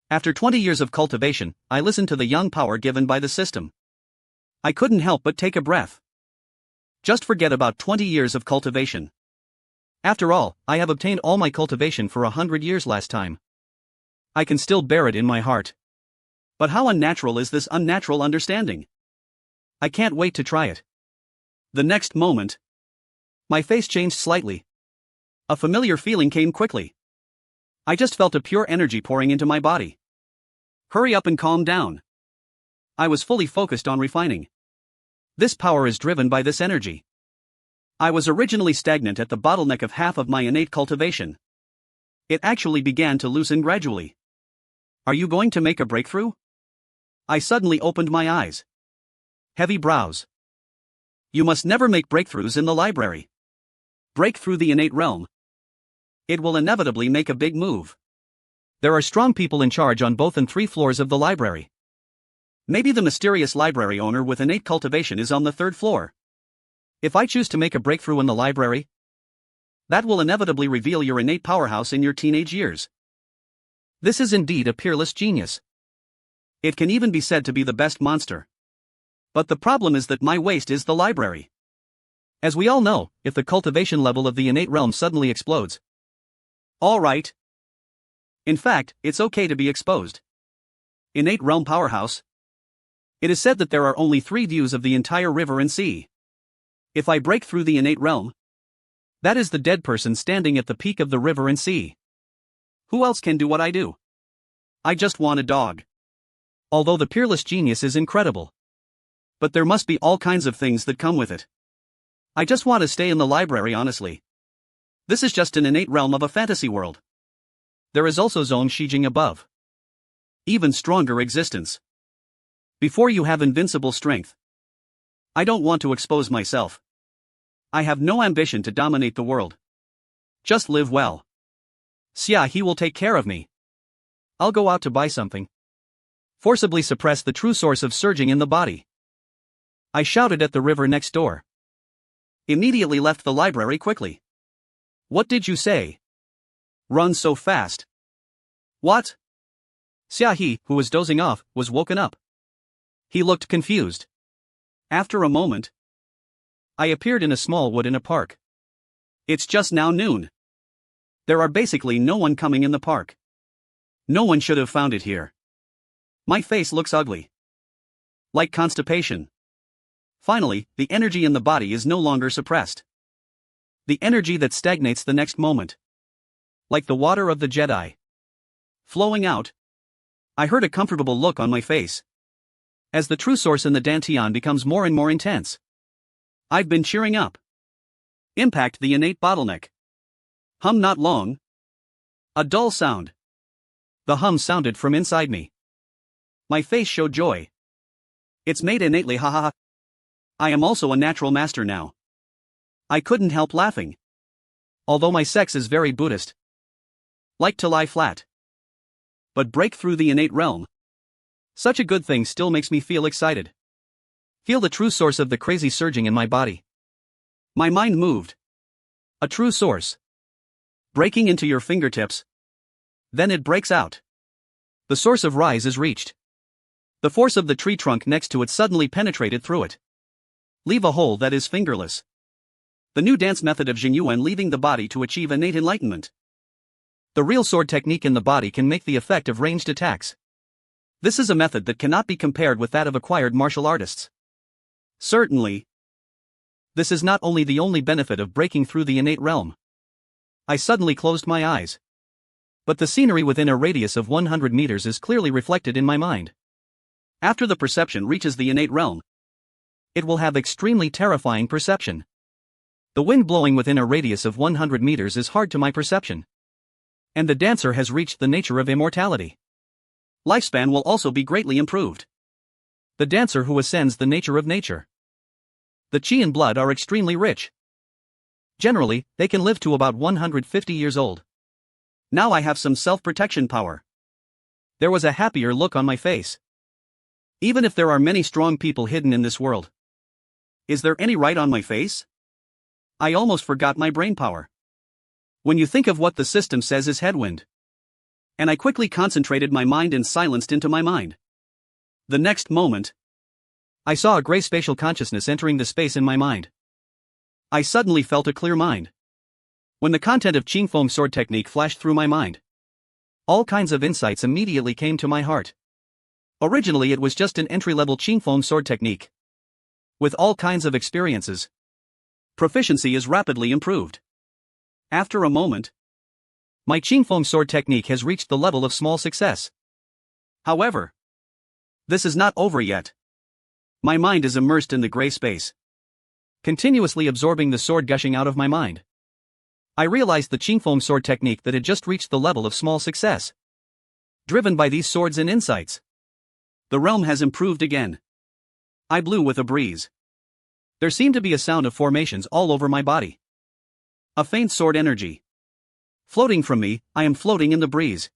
After 20 years of cultivation, I listened to the young power given by the system. I couldn't help but take a breath. Just forget about 20 years of cultivation. After all, I have obtained all my cultivation for 100 years last time. I can still bear it in my heart. But how unnatural is this unnatural understanding? I can't wait to try it. The next moment, my face changed slightly. A familiar feeling came quickly. I just felt a pure energy pouring into my body. Hurry up and calm down. I was fully focused on refining. This power is driven by this energy. I was originally stagnant at the bottleneck of half of my innate cultivation. It actually began to loosen gradually. Are you going to make a breakthrough? I suddenly opened my eyes. Heavy brows. You must never make breakthroughs in the library. Break through the innate realm. It will inevitably make a big move. There are strong people in charge on both and 3 floors of the library. Maybe the mysterious library owner with innate cultivation is on the 3rd floor. If I choose to make a breakthrough in the library, that will inevitably reveal your innate powerhouse in your teenage years. This is indeed a peerless genius. It can even be said to be the best monster. But the problem is that my waste is the library. As we all know, if the cultivation level of the innate realm suddenly explodes. Alright. In fact, it's okay to be exposed. Innate realm powerhouse. It is said that there are only 3 views of the entire river and sea. If I break through the innate realm, that is the dead person standing at the peak of the river and sea. Who else can do what I do? I just want a dog. Although the peerless genius is incredible. But there must be all kinds of things that come with it. I just want to stay in the library honestly. This is just an innate realm of a fantasy world. There is also Zone Shijing above. Even stronger existence. Before you have invincible strength. I don't want to expose myself. I have no ambition to dominate the world. Just live well. Xia he will take care of me. I'll go out to buy something. Forcibly suppress the true source of surging in the body. I shouted at the river next door. Immediately left the library quickly. What did you say? Run so fast. What? Xia he, who was dozing off, was woken up. He looked confused. After a moment, I appeared in a small wood in a park. It's just now noon. There are basically no one coming in the park. No one should have found it here. My face looks ugly. Like constipation. Finally, the energy in the body is no longer suppressed. The energy that stagnates the next moment. Like the water of the Jedi. Flowing out. I heard a comfortable look on my face. As the true source in the Dantian becomes more and more intense. I've been cheering up. Impact the innate bottleneck. Hum not long. A dull sound. The hum sounded from inside me. My face showed joy. It's made innately ha. I am also a natural master now. I couldn't help laughing. Although my sex is very Buddhist. Like to lie flat. But break through the innate realm. Such a good thing still makes me feel excited. Feel the true source of the crazy surging in my body. My mind moved. A true source. Breaking into your fingertips. Then it breaks out. The source of rise is reached. The force of the tree trunk next to it suddenly penetrated through it. Leave a hole that is fingerless. The new dance method of Jingyuan, leaving the body to achieve innate enlightenment. The real sword technique in the body can make the effect of ranged attacks. This is a method that cannot be compared with that of acquired martial artists. Certainly, this is not only the only benefit of breaking through the innate realm. I suddenly closed my eyes. But the scenery within a radius of 100 meters is clearly reflected in my mind. After the perception reaches the innate realm, it will have extremely terrifying perception. The wind blowing within a radius of 100 meters is hard to my perception. And the dancer has reached the nature of immortality. Lifespan will also be greatly improved. The dancer who ascends the nature of nature. The qi and blood are extremely rich. Generally, they can live to about 150 years old. Now I have some self-protection power. There was a happier look on my face. Even if there are many strong people hidden in this world, is there any right on my face? I almost forgot my brain power. When you think of what the system says is headwind. And I quickly concentrated my mind and silenced into my mind. The next moment, I saw a gray spatial consciousness entering the space in my mind. I suddenly felt a clear mind. When the content of Qing Foam sword technique flashed through my mind, all kinds of insights immediately came to my heart. Originally it was just an entry-level Qing Foam sword technique. With all kinds of experiences, proficiency is rapidly improved. After a moment, my Qing Foam sword technique has reached the level of small success. However, this is not over yet. My mind is immersed in the gray space, continuously absorbing the sword gushing out of my mind. I realized the Qing Foam sword technique that had just reached the level of small success. Driven by these swords and insights, the realm has improved again. I blew with a breeze. There seemed to be a sound of formations all over my body. A faint sword energy. Floating from me, I am floating in the breeze.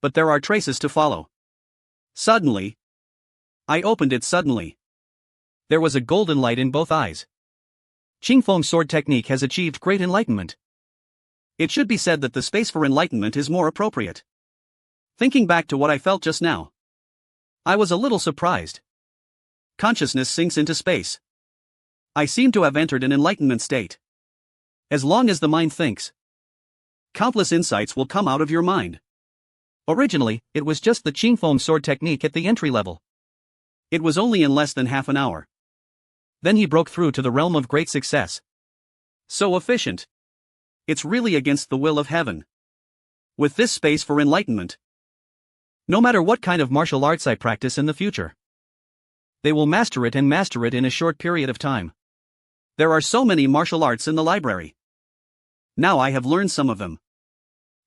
But there are traces to follow. Suddenly, I opened it suddenly. There was a golden light in both eyes. Qing Foam sword technique has achieved great enlightenment. It should be said that the space for enlightenment is more appropriate. Thinking back to what I felt just now, I was a little surprised. Consciousness sinks into space. I seem to have entered an enlightenment state. As long as the mind thinks, countless insights will come out of your mind. Originally, it was just the Qing Foam sword technique at the entry level. It was only in less than half an hour. Then he broke through to the realm of great success. So efficient. It's really against the will of heaven. With this space for enlightenment, no matter what kind of martial arts I practice in the future, they will master it and master it in a short period of time. There are so many martial arts in the library. Now I have learned some of them.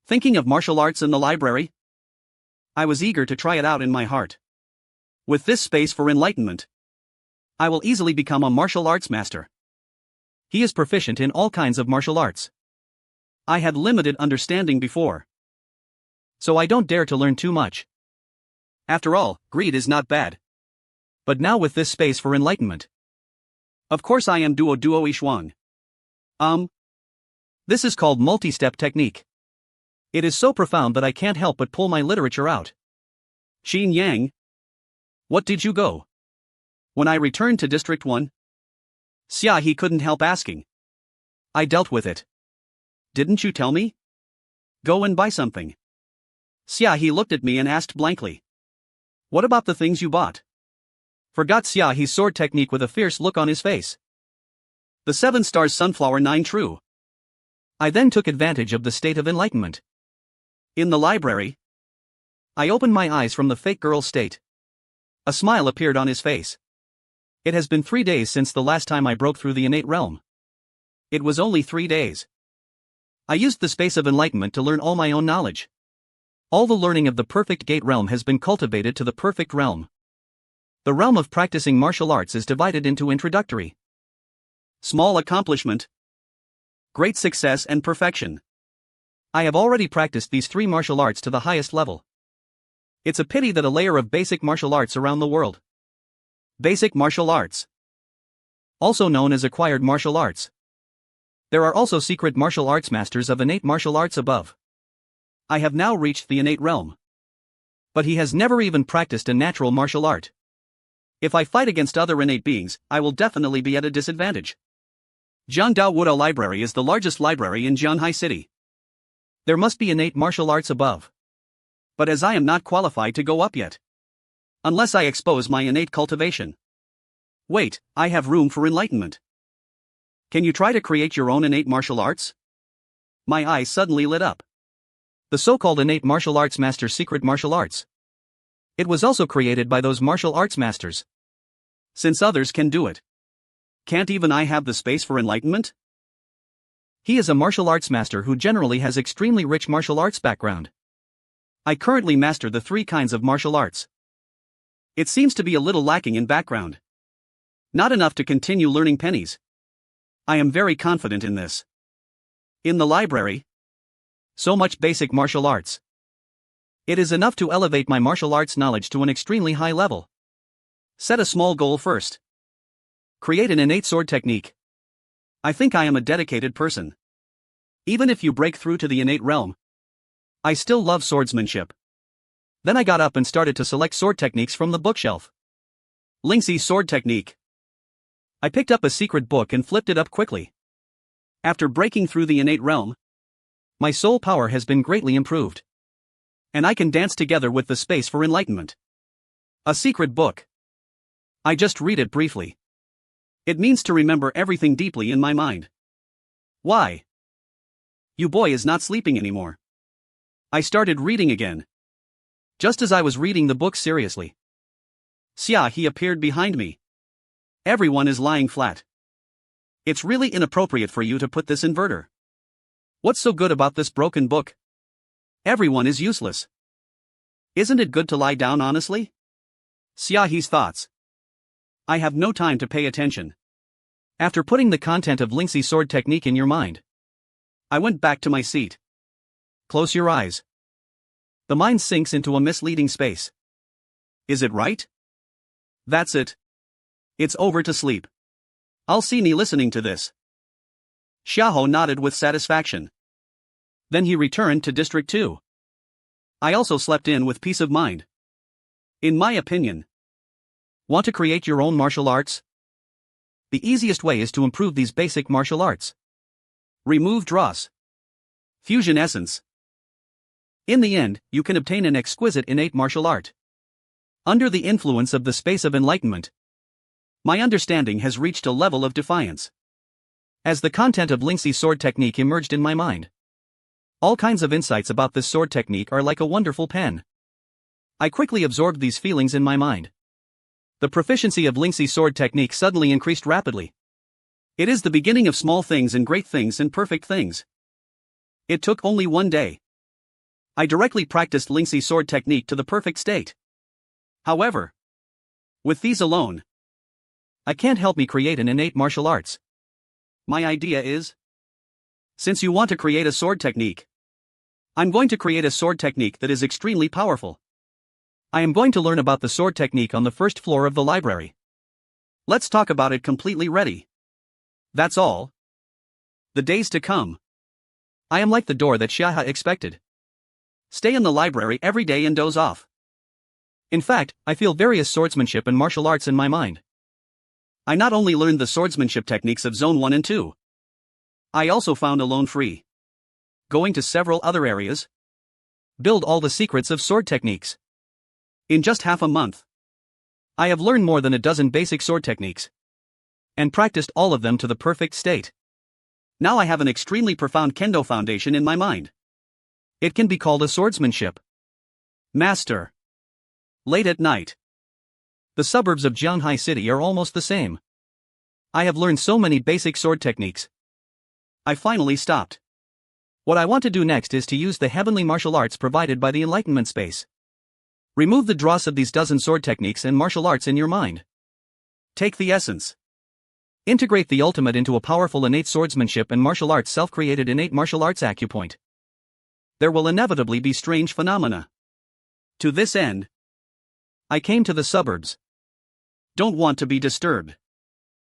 Thinking of martial arts in the library, I was eager to try it out in my heart. With this space for enlightenment, I will easily become a martial arts master. He is proficient in all kinds of martial arts. I had limited understanding before, so I don't dare to learn too much. After all, greed is not bad. But now with this space for enlightenment, of course I am duo Ishuang. This is called multi-step technique. It is so profound that I can't help but pull my literature out. Xin Yang, what did you go? When I returned to District 1? Xia He couldn't help asking. I dealt with it. Didn't you tell me? Go and buy something. Xia He looked at me and asked blankly. What about the things you bought? Forgot Xia He's sword technique with a fierce look on his face. The 7 stars sunflower 9 true. I then took advantage of the state of enlightenment. In the library, I opened my eyes from the fake girl state. A smile appeared on his face. It has been 3 days since the last time I broke through the innate realm. It was only 3 days. I used the space of enlightenment to learn all my own knowledge. All the learning of the perfect gate realm has been cultivated to the perfect realm. The realm of practicing martial arts is divided into introductory, small accomplishment, great success and perfection. I have already practiced these 3 martial arts to the highest level. It's a pity that a layer of basic martial arts around the world. Basic martial arts, also known as acquired martial arts. There are also secret martial arts masters of innate martial arts above. I have now reached the innate realm. But he has never even practiced a natural martial art. If I fight against other innate beings, I will definitely be at a disadvantage. Jiangdao Wuda Library is the largest library in Jianhai City. There must be innate martial arts above. But as I am not qualified to go up yet. Unless I expose my innate cultivation. Wait, I have room for enlightenment. Can you try to create your own innate martial arts? My eyes suddenly lit up. The so-called innate martial arts master's secret martial arts. It was also created by those martial arts masters. Since others can do it, can't even I have the space for enlightenment? He is a martial arts master who generally has extremely rich martial arts background. I currently master the 3 kinds of martial arts. It seems to be a little lacking in background. Not enough to continue learning pennies. I am very confident in this. In the library, so much basic martial arts. It is enough to elevate my martial arts knowledge to an extremely high level. Set a small goal first. Create an innate sword technique. I think I am a dedicated person. Even if you break through to the innate realm, I still love swordsmanship. Then I got up and started to select sword techniques from the bookshelf. Lingxi's sword technique. I picked up a secret book and flipped it up quickly. After breaking through the innate realm, my soul power has been greatly improved. And I can dance together with the space for enlightenment. A secret book. I just read it briefly. It means to remember everything deeply in my mind. Why? You boy is not sleeping anymore. I started reading again. Just as I was reading the book seriously, Xia he appeared behind me. Everyone is lying flat. It's really inappropriate for you to put this inverter. What's so good about this broken book? Everyone is useless. Isn't it good to lie down honestly? Xia he's thoughts. I have no time to pay attention. After putting the content of Lingxi's sword technique in your mind, I went back to my seat. Close your eyes. The mind sinks into a misleading space. Is it right? That's it. It's over to sleep. I'll see me listening to this. Xiaohou nodded with satisfaction. Then he returned to District 2. I also slept in with peace of mind. In my opinion, want to create your own martial arts? The easiest way is to improve these basic martial arts. Remove dross. Fusion essence. In the end, you can obtain an exquisite innate martial art. Under the influence of the space of enlightenment, my understanding has reached a level of defiance. As the content of Lingxi's sword technique emerged in my mind, all kinds of insights about this sword technique are like a wonderful pen. I quickly absorbed these feelings in my mind. The proficiency of Lingxi's sword technique suddenly increased rapidly. It is the beginning of small things and great things and perfect things. It took only 1 day. I directly practiced Lingxi's sword technique to the perfect state. However, with these alone, I can't help me create an innate martial arts. My idea is, since you want to create a sword technique, I'm going to create a sword technique that is extremely powerful. I am going to learn about the sword technique on the first floor of the library. Let's talk about it completely ready. That's all. The days to come. I am like the door that Xiaohou expected. Stay in the library every day and doze off. In fact, I feel various swordsmanship and martial arts in my mind. I not only learned the swordsmanship techniques of Zone 1 and 2, I also found alone free. Going to several other areas. Build all the secrets of sword techniques. In just half a month, I have learned more than a dozen basic sword techniques. And practiced all of them to the perfect state. Now I have an extremely profound kendo foundation in my mind. It can be called a swordsmanship. Master. Late at night. The suburbs of Jianhai City are almost the same. I have learned so many basic sword techniques. I finally stopped. What I want to do next is to use the heavenly martial arts provided by the enlightenment space. Remove the dross of these dozen sword techniques and martial arts in your mind. Take the essence. Integrate the ultimate into a powerful innate swordsmanship and martial arts self-created innate martial arts acupoint. There will inevitably be strange phenomena. To this end, I came to the suburbs. Don't want to be disturbed.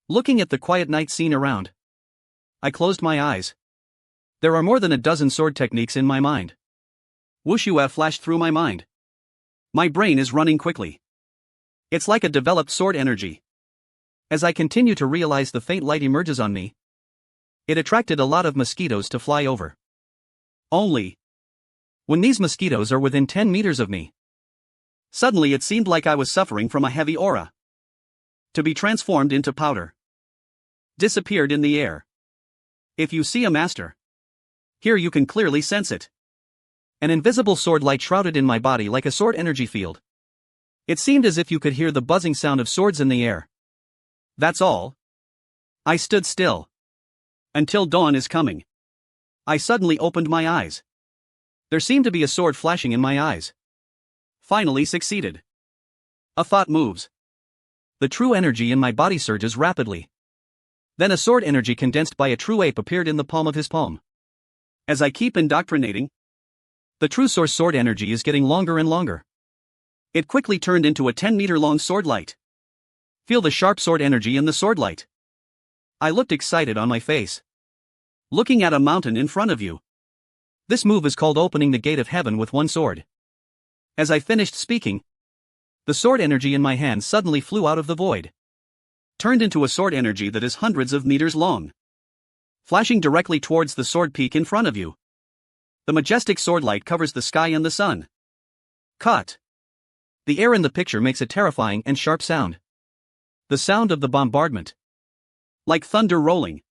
Looking at the quiet night scene around, I closed my eyes. There are more than a dozen sword techniques in my mind. Wushue flashed through my mind. My brain is running quickly. It's like a developed sword energy. As I continue to realize the faint light emerges on me, it attracted a lot of mosquitoes to fly over. Only when these mosquitoes are within 10 meters of me, suddenly it seemed like I was suffering from a heavy aura. To be transformed into powder. Disappeared in the air. If you see a master, here you can clearly sense it. An invisible sword light shrouded in my body like a sword energy field. It seemed as if you could hear the buzzing sound of swords in the air. That's all. I stood still. Until dawn is coming. I suddenly opened my eyes. There seemed to be a sword flashing in my eyes. Finally succeeded. A thought moves. The true energy in my body surges rapidly. Then a sword energy condensed by a true ape appeared in the palm of his palm. As I keep indoctrinating, the true source sword energy is getting longer and longer. It quickly turned into a 10-meter-long sword light. Feel the sharp sword energy in the sword light. I looked excited on my face. Looking at a mountain in front of you. This move is called opening the gate of heaven with one sword. As I finished speaking, the sword energy in my hand suddenly flew out of the void. Turned into a sword energy that is hundreds of meters long. Flashing directly towards the sword peak in front of you. The majestic sword light covers the sky and the sun. Cut. The air in the picture makes a terrifying and sharp sound. The sound of the bombardment. Like thunder rolling.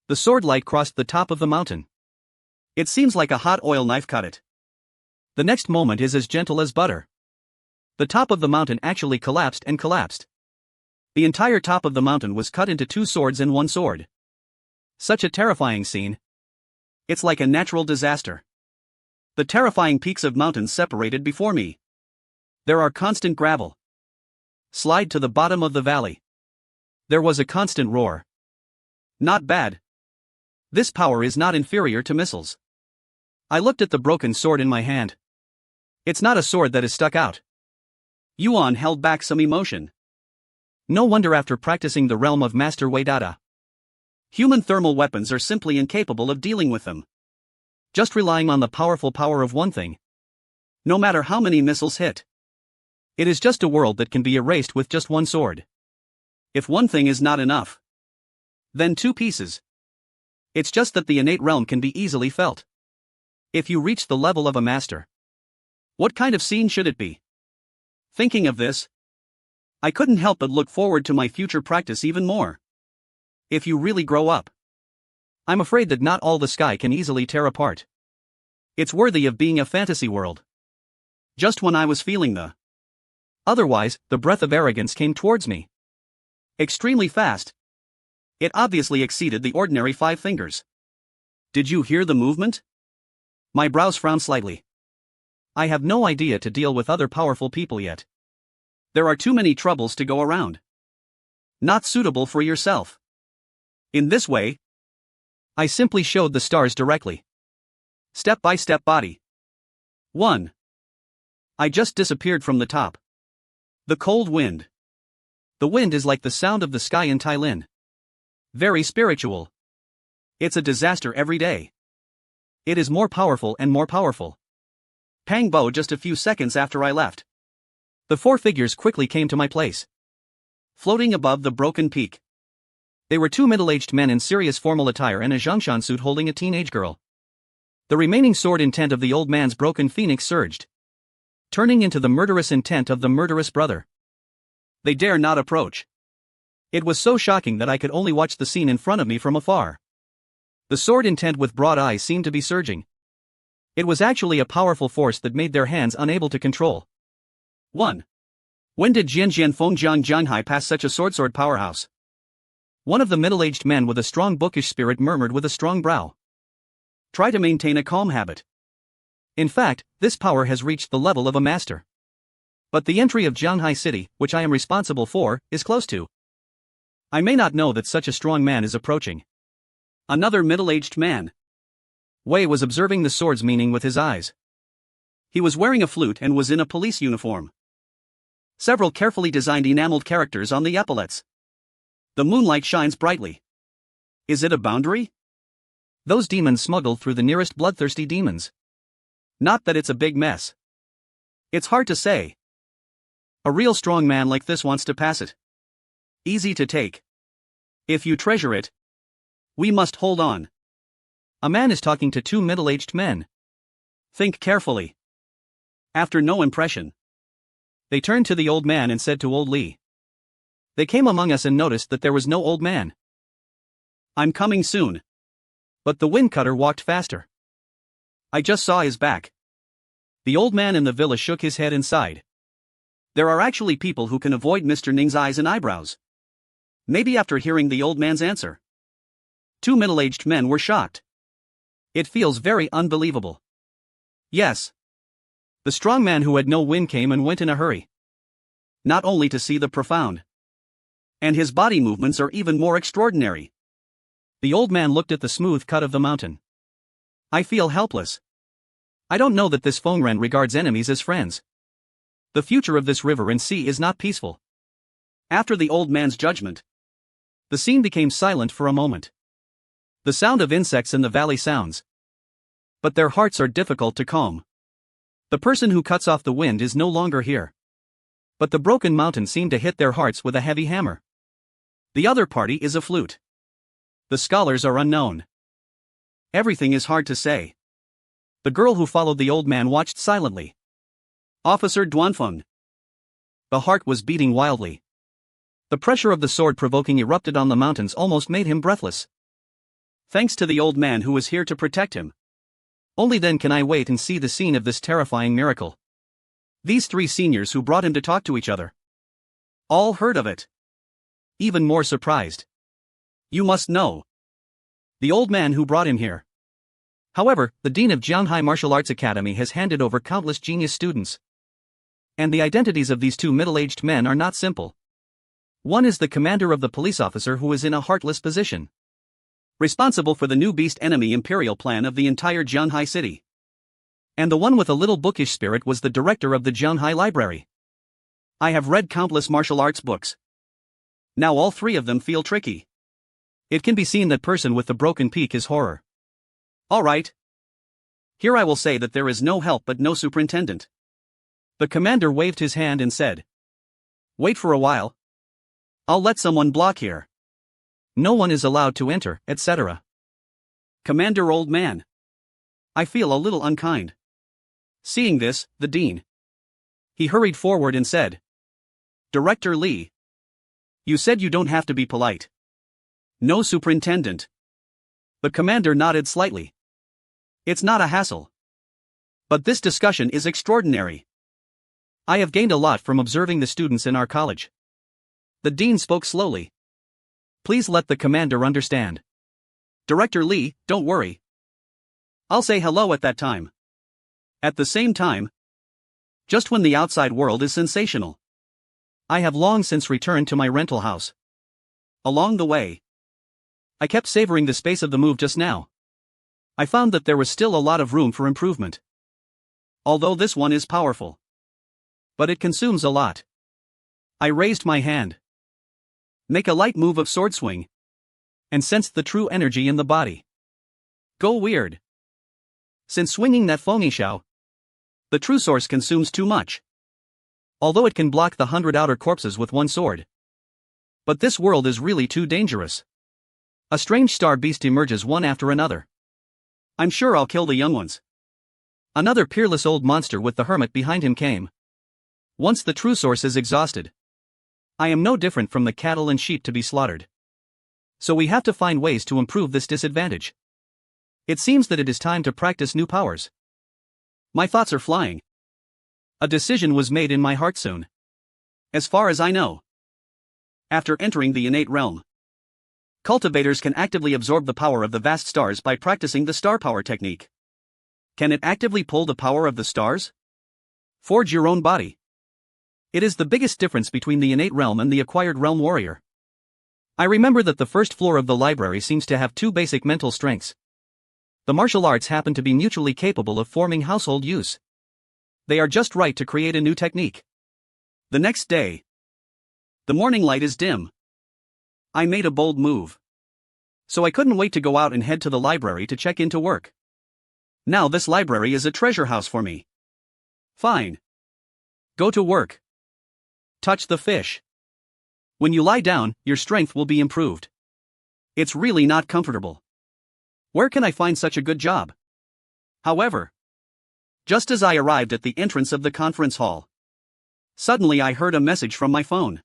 The sword light crossed the top of the mountain. It seems like a hot oil knife cut it. The next moment is as gentle as butter. The top of the mountain actually collapsed and collapsed. The entire top of the mountain was cut into two swords and one sword. Such a terrifying scene. It's like a natural disaster. The terrifying peaks of mountains separated before me. There are constant gravel. Slide to the bottom of the valley. There was a constant roar. Not bad. This power is not inferior to missiles. I looked at the broken sword in my hand. It's not a sword that is stuck out. Yuan held back some emotion. No wonder after practicing the realm of Master Wadada. Human thermal weapons are simply incapable of dealing with them. Just relying on the powerful power of one thing. No matter how many missiles hit. It is just a world that can be erased with just one sword. If one thing is not enough, then two pieces. It's just that the innate realm can be easily felt. If you reach the level of a master, what kind of scene should it be? Thinking of this, I couldn't help but look forward to my future practice even more. If you really grow up, I'm afraid that not all the sky can easily tear apart. It's worthy of being a fantasy world. Just when I was feeling the otherwise, the breath of arrogance came towards me. Extremely fast. It obviously exceeded the ordinary 5 fingers. Did you hear the movement? My brows frowned slightly. I have no idea to deal with other powerful people yet. There are too many troubles to go around. Not suitable for yourself. In this way, I simply showed the stars directly. Step-by-step body. 1. I just disappeared from the top. The cold wind. The wind is like the sound of the sky in Thailand. Very spiritual. It's a disaster every day. It is more powerful and more powerful. Pang Bo just a few seconds after I left. The 4 figures quickly came to my place. Floating above the broken peak. They were 2 middle-aged men in serious formal attire and a Zhongshan suit holding a teenage girl. The remaining sword intent of the old man's broken phoenix surged, turning into the murderous intent of the murderous brother. They dare not approach. It was so shocking that I could only watch the scene in front of me from afar. The sword intent with broad eyes seemed to be surging. It was actually a powerful force that made their hands unable to control. 1. When did Jianjian Fengjiang Jianhai pass such a sword powerhouse? One of the middle-aged men with a strong bookish spirit murmured with a strong brow. Try to maintain a calm habit. In fact, this power has reached the level of a master. But the entry of Jianhai City, which I am responsible for, is close to. I may not know that such a strong man is approaching. Another middle-aged man. Wei was observing the sword's meaning with his eyes. He was wearing a flute and was in a police uniform. Several carefully designed enameled characters on the epaulets. The moonlight shines brightly. Is it a boundary? Those demons smuggled through the nearest bloodthirsty demons. Not that it's a big mess. It's hard to say. A real strong man like this wants to pass it. Easy to take. If you treasure it, we must hold on. A man is talking to two middle-aged men. Think carefully. After no impression, they turned to the old man and said to old Lee. They came among us and noticed that there was no old man. I'm coming soon. But the wind cutter walked faster. I just saw his back. The old man in the villa shook his head and sighed. There are actually people who can avoid Mr. Ning's eyes and eyebrows. Maybe after hearing the old man's answer. Two middle-aged men were shocked. It feels very unbelievable. Yes. The strong man who had no wind came and went in a hurry. Not only to see the profound. And his body movements are even more extraordinary. The old man looked at the smooth cut of the mountain. I feel helpless. I don't know that this Fongren regards enemies as friends. The future of this river and sea is not peaceful. After the old man's judgment, the scene became silent for a moment. The sound of insects in the valley sounds. But their hearts are difficult to calm. The person who cuts off the wind is no longer here. But the broken mountain seemed to hit their hearts with a heavy hammer. The other party is a flute. The scholars are unknown. Everything is hard to say. The girl who followed the old man watched silently. Officer Duanfeng. The heart was beating wildly. The pressure of the sword-provoking erupted on the mountains almost made him breathless. Thanks to the old man who was here to protect him. Only then can I wait and see the scene of this terrifying miracle. These three seniors who brought him to talk to each other. All heard of it. Even more surprised. You must know. The old man who brought him here. However, the dean of Jianghai Martial Arts Academy has handed over countless genius students. And the identities of these two middle-aged men are not simple. One is the commander of the police officer who is in a heartless position. Responsible for the new beast enemy imperial plan of the entire Jianghai city. And the one with a little bookish spirit was the director of the Jianghai library. I have read countless martial arts books. Now all three of them feel tricky. It can be seen that person with the broken peak is horror. Alright. Here I will say that there is no help but no superintendent. The commander waved his hand and said. Wait for a while. I'll let someone block here. No one is allowed to enter, etc. Commander old man. I feel a little unkind. Seeing this, the dean. He hurried forward and said. Director Lee. You said you don't have to be polite. No superintendent. The commander nodded slightly. It's not a hassle. But this discussion is extraordinary. I have gained a lot from observing the students in our college. The dean spoke slowly. Please let the commander understand. Director Lee, don't worry. I'll say hello at that time. At the same time, just when the outside world is sensational. I have long since returned to my rental house. Along the way, I kept savoring the space of the move just now. I found that there was still a lot of room for improvement. Although this one is powerful. But it consumes a lot. I raised my hand. Make a light move of sword swing. And sensed the true energy in the body. Go weird. Since swinging that Feng Shao, the true source consumes too much. Although it can block the 100 outer corpses with one sword. But this world is really too dangerous. A strange star beast emerges one after another. I'm sure I'll kill the young ones. Another peerless old monster with the hermit behind him came. Once the true source is exhausted, I am no different from the cattle and sheep to be slaughtered. So we have to find ways to improve this disadvantage. It seems that it is time to practice new powers. My thoughts are flying. A decision was made in my heart soon. As far as I know. After entering the innate realm, cultivators can actively absorb the power of the vast stars by practicing the star power technique. Can it actively pull the power of the stars? Forge your own body. It is the biggest difference between the innate realm and the acquired realm warrior. I remember that the first floor of the library seems to have two basic mental strengths. The martial arts happen to be mutually capable of forming household use. They are just right to create a new technique. The next day, the morning light is dim. I made a bold move. So I couldn't wait to go out and head to the library to check into work. Now this library is a treasure house for me. Fine. Go to work. Touch the fish. When you lie down, your strength will be improved. It's really not comfortable. Where can I find such a good job? However, just as I arrived at the entrance of the conference hall, suddenly I heard a message from my phone.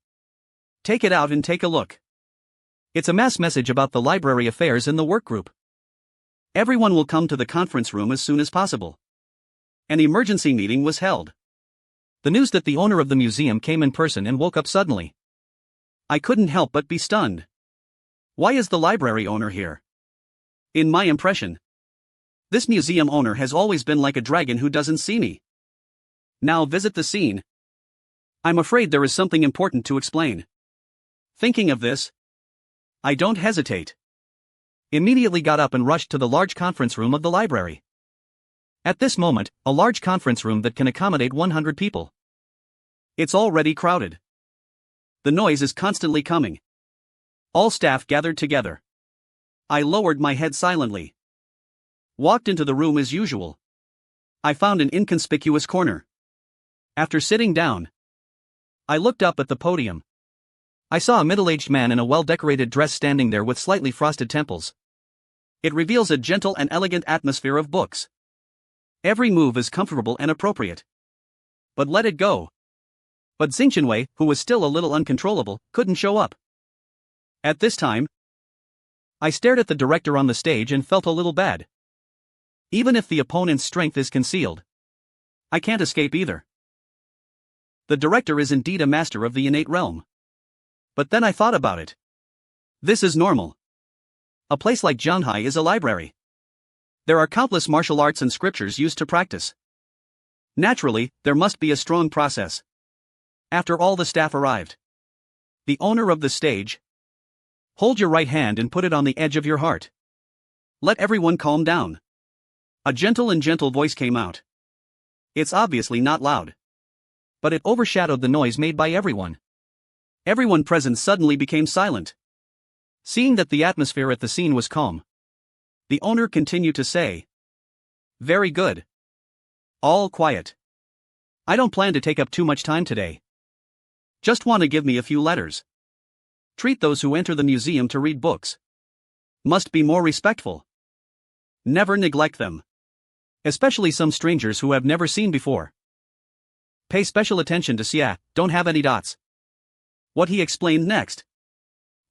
Take it out and take a look. It's a mass message about the library affairs in the work group. Everyone will come to the conference room as soon as possible. An emergency meeting was held. The news that the owner of the museum came in person and woke up suddenly. I couldn't help but be stunned. Why is the library owner here? In my impression, this museum owner has always been like a dragon who doesn't see me. Now visit the scene. I'm afraid there is something important to explain. Thinking of this, I don't hesitate. Immediately got up and rushed to the large conference room of the library. At this moment, a large conference room that can accommodate 100 people. It's already crowded. The noise is constantly coming. All staff gathered together. I lowered my head silently. Walked into the room as usual. I found an inconspicuous corner. After sitting down, I looked up at the podium. I saw a middle-aged man in a well-decorated dress standing there with slightly frosted temples. It reveals a gentle and elegant atmosphere of books. Every move is comfortable and appropriate. But let it go. But Xingqianwei, who was still a little uncontrollable, couldn't show up. At this time, I stared at the director on the stage and felt a little bad. Even if the opponent's strength is concealed, I can't escape either. The director is indeed a master of the innate realm. But then I thought about it. This is normal. A place like Zhanghai is a library. There are countless martial arts and scriptures used to practice. Naturally, there must be a strong process. After all the staff arrived, the owner of the stage, hold your right hand and put it on the edge of your heart. Let everyone calm down. A gentle voice came out. It's obviously not loud, but it overshadowed the noise made by everyone. Everyone present suddenly became silent. Seeing that the atmosphere at the scene was calm, the owner continued to say, "Very good. All quiet. I don't plan to take up too much time today. Just want to give me a few letters. Treat those who enter the museum to read books. Must be more respectful. Never neglect them. Especially some strangers who have never seen before. Pay special attention to Xia, don't have any dots." What he explained next.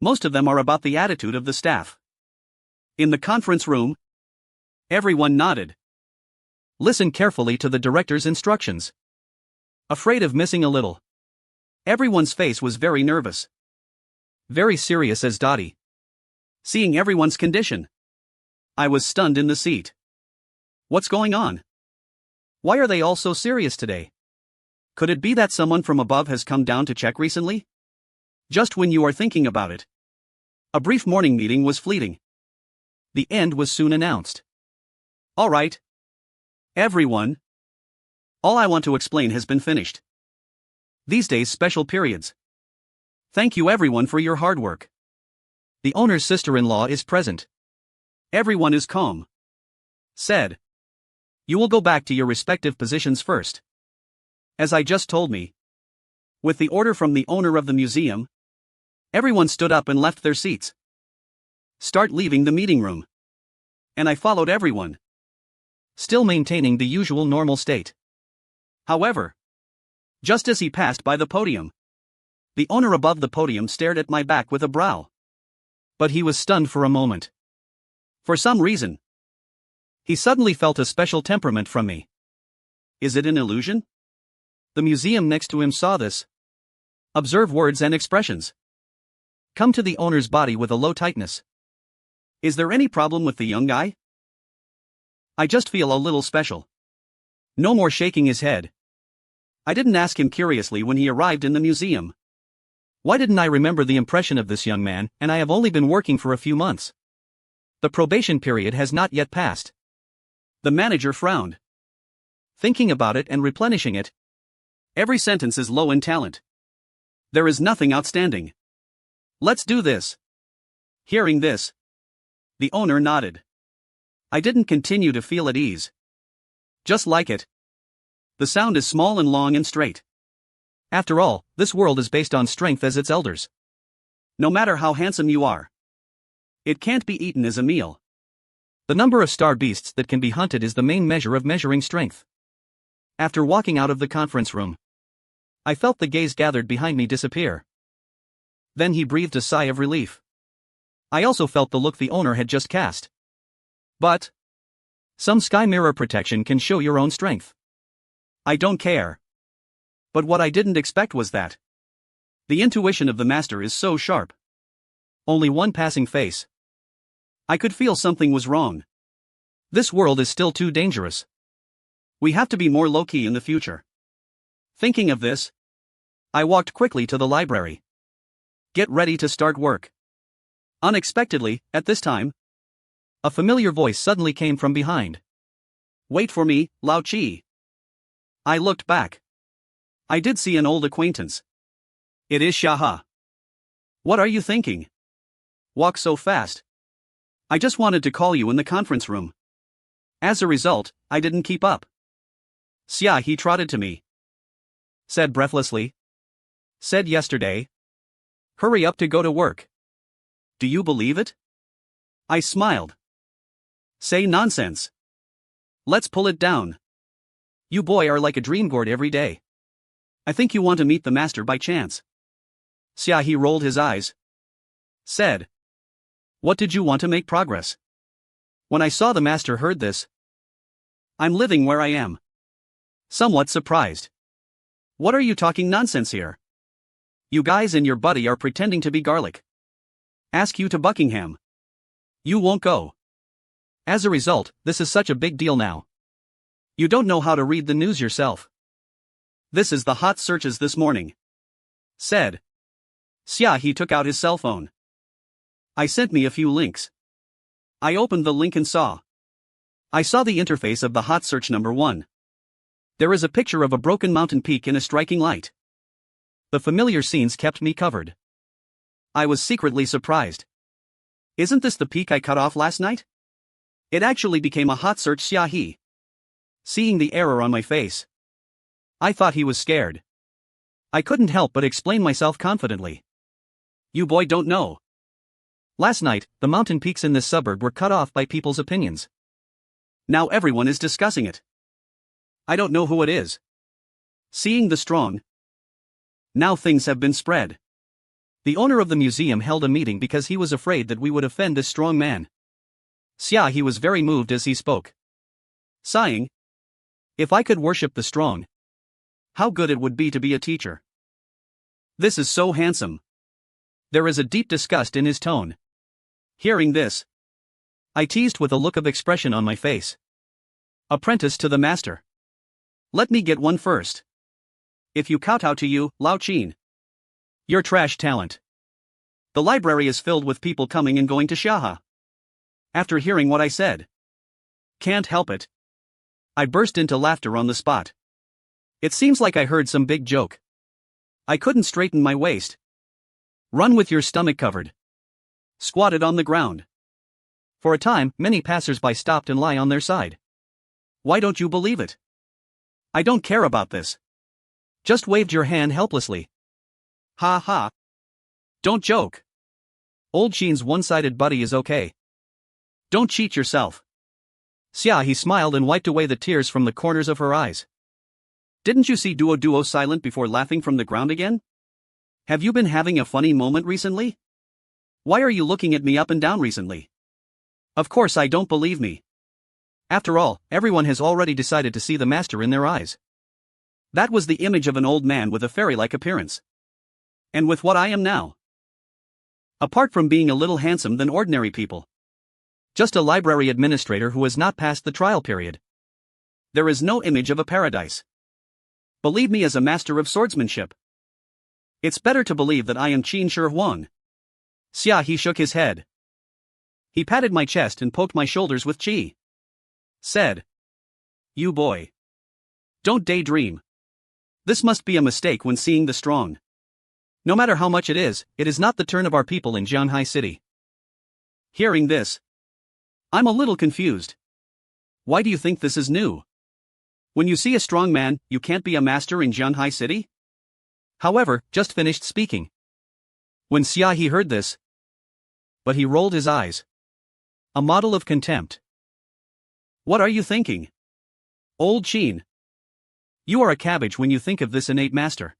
Most of them are about the attitude of the staff. In the conference room, everyone nodded. Listen carefully to the director's instructions. Afraid of missing a little. Everyone's face was very nervous. Very serious as Dottie. Seeing everyone's condition, I was stunned in the seat. What's going on? Why are they all so serious today? Could it be that someone from above has come down to check recently? Just when you are thinking about it. A brief morning meeting was fleeting. The end was soon announced. All right. Everyone. All I want to explain has been finished. These days special periods. Thank you everyone for your hard work. The owner's sister-in-law is present. Everyone is calm. Said. You will go back to your respective positions first. As I just told me. With the order from the owner of the museum, everyone stood up and left their seats. Start leaving the meeting room. And I followed everyone. Still maintaining the usual normal state. However, just as he passed by the podium, the owner above the podium stared at my back with a brow. But he was stunned for a moment. For some reason, he suddenly felt a special temperament from me. Is it an illusion? The museum next to him saw this. Observe words and expressions. Come to the owner's body with a low tightness. Is there any problem with the young guy? I just feel a little special. No more shaking his head. I didn't ask him curiously when he arrived in the museum. Why didn't I remember the impression of this young man, and I have only been working for a few months. The probation period has not yet passed. The manager frowned. Thinking about it and replenishing it. Every sentence is low in talent. There is nothing outstanding. Let's do this. Hearing this, the owner nodded. I didn't continue to feel at ease. Just like it. The sound is small and long and straight. After all, this world is based on strength as its elders. No matter how handsome you are, it can't be eaten as a meal. The number of star beasts that can be hunted is the main measure of measuring strength. After walking out of the conference room, I felt the gaze gathered behind me disappear. Then he breathed a sigh of relief. I also felt the look the owner had just cast. But some sky mirror protection can show your own strength. I don't care. But what I didn't expect was that the intuition of the master is so sharp. Only one passing face. I could feel something was wrong. This world is still too dangerous. We have to be more low-key in the future. Thinking of this, I walked quickly to the library. Get ready to start work. Unexpectedly, at this time, a familiar voice suddenly came from behind. Wait for me, Lao Chi. I looked back. I did see an old acquaintance. It is Shaha. What are you thinking? Walk so fast. I just wanted to call you in the conference room. As a result, I didn't keep up. Xia he trotted to me. Said breathlessly. Said yesterday. Hurry up to go to work. Do you believe it? I smiled. Say nonsense. Let's pull it down. You boy are like a dream gourd every day. I think you want to meet the master by chance. Xia he rolled his eyes. Said. What did you want to make progress? When I saw the master heard this. I'm living where I am. Somewhat surprised. What are you talking nonsense here? You guys and your buddy are pretending to be garlic. Ask you to Buckingham. You won't go. As a result, this is such a big deal now. You don't know how to read the news yourself. This is the hot searches this morning. Said. Xia he took out his cell phone. I sent me a few links. I opened the link and saw. I saw the interface of the hot search number 1. There is a picture of a broken mountain peak in a striking light. The familiar scenes kept me covered. I was secretly surprised. Isn't this the peak I cut off last night? It actually became a hot search. Xia he. Seeing the error on my face, I thought he was scared. I couldn't help but explain myself confidently. You boy don't know. Last night, the mountain peaks in this suburb were cut off by people's opinions. Now everyone is discussing it. I don't know who it is. Seeing the strong. Now things have been spread. The owner of the museum held a meeting because he was afraid that we would offend this strong man. Xia he was very moved as he spoke. Sighing. If I could worship the strong, how good it would be to be a teacher. This is so handsome. There is a deep disgust in his tone. Hearing this, I teased with a look of expression on my face. Apprentice to the master. Let me get one first. If you kowtow to you, Lao Qin. You're trash talent. The library is filled with people coming and going to Shaha. After hearing what I said. Can't help it. I burst into laughter on the spot. It seems like I heard some big joke. I couldn't straighten my waist. Run with your stomach covered. Squatted on the ground. For a time, many passers-by stopped and lie on their side. Why don't you believe it? I don't care about this. Just waved your hand helplessly. Ha ha. Don't joke. Old Sheen's one-sided buddy is okay. Don't cheat yourself. Xia he smiled and wiped away the tears from the corners of her eyes. Didn't you see Duo silent before laughing from the ground again? Have you been having a funny moment recently? Why are you looking at me up and down recently? Of course I don't believe me. After all, everyone has already decided to see the master in their eyes. That was the image of an old man with a fairy-like appearance. And with what I am now. Apart from being a little handsome than ordinary people. Just a library administrator who has not passed the trial period. There is no image of a paradise. Believe me as a master of swordsmanship. It's better to believe that I am Qin Shi Huang. Xia he shook his head. He patted my chest and poked my shoulders with chi. Said. You boy. Don't daydream. This must be a mistake when seeing the strong. No matter how much it is not the turn of our people in Jianhai City. Hearing this, I'm a little confused. Why do you think this is new? When you see a strong man, you can't be a master in Jianhai City? However, just finished speaking. When Xiaohe heard this, but he rolled his eyes. A model of contempt. What are you thinking? Old Qin. You are a cabbage when you think of this innate master.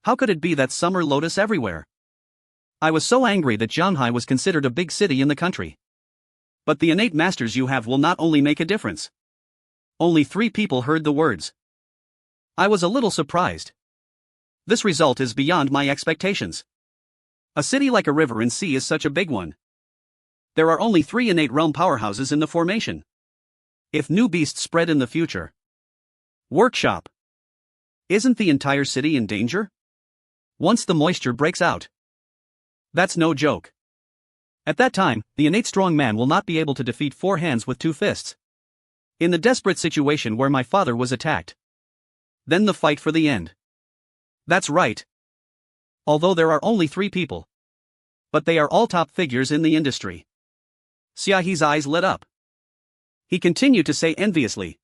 How could it be that summer lotus everywhere? I was so angry that Jianhai was considered a big city in the country. But the innate masters you have will not only make a difference. Only 3 people heard the words. I was a little surprised. This result is beyond my expectations. A city like a river and sea is such a big one. There are only 3 innate realm powerhouses in the formation. If new beasts spread in the future. Workshop. Isn't the entire city in danger? Once the moisture breaks out. That's no joke. At that time, the innate strong man will not be able to defeat 4 hands with 2 fists. In the desperate situation where my father was attacked. Then the fight for the end. That's right. Although there are only 3 people. But they are all top figures in the industry. Xiaohe's eyes lit up. He continued to say enviously.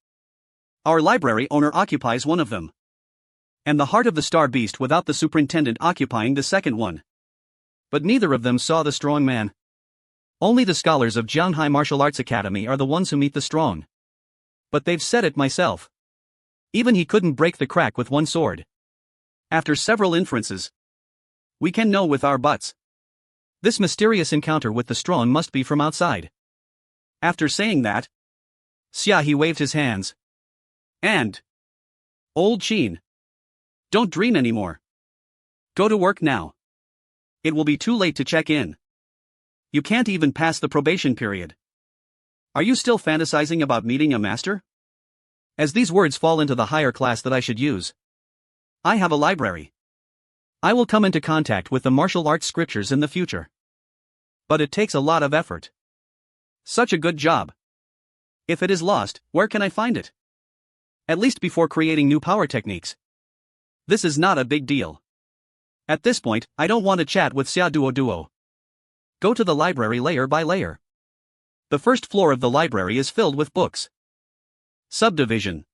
Our library owner occupies one of them. And the heart of the star beast without the superintendent occupying the second one. But neither of them saw the strong man. Only the scholars of Jianhai Martial Arts Academy are the ones who meet the strong. But they've said it myself. Even he couldn't break the crack with one sword. After several inferences, we can know with our butts. This mysterious encounter with the strong must be from outside. After saying that, Xiaohe waved his hands. And, Old Qin, don't dream anymore. Go to work now. It will be too late to check in. You can't even pass the probation period. Are you still fantasizing about meeting a master? As these words fall into the higher class that I should use. I have a library. I will come into contact with the martial arts scriptures in the future. But it takes a lot of effort. Such a good job. If it is lost, where can I find it? At least before creating new power techniques. This is not a big deal. At this point, I don't want to chat with Xia Duo. Go to the library layer by layer. The first floor of the library is filled with books. Subdivision.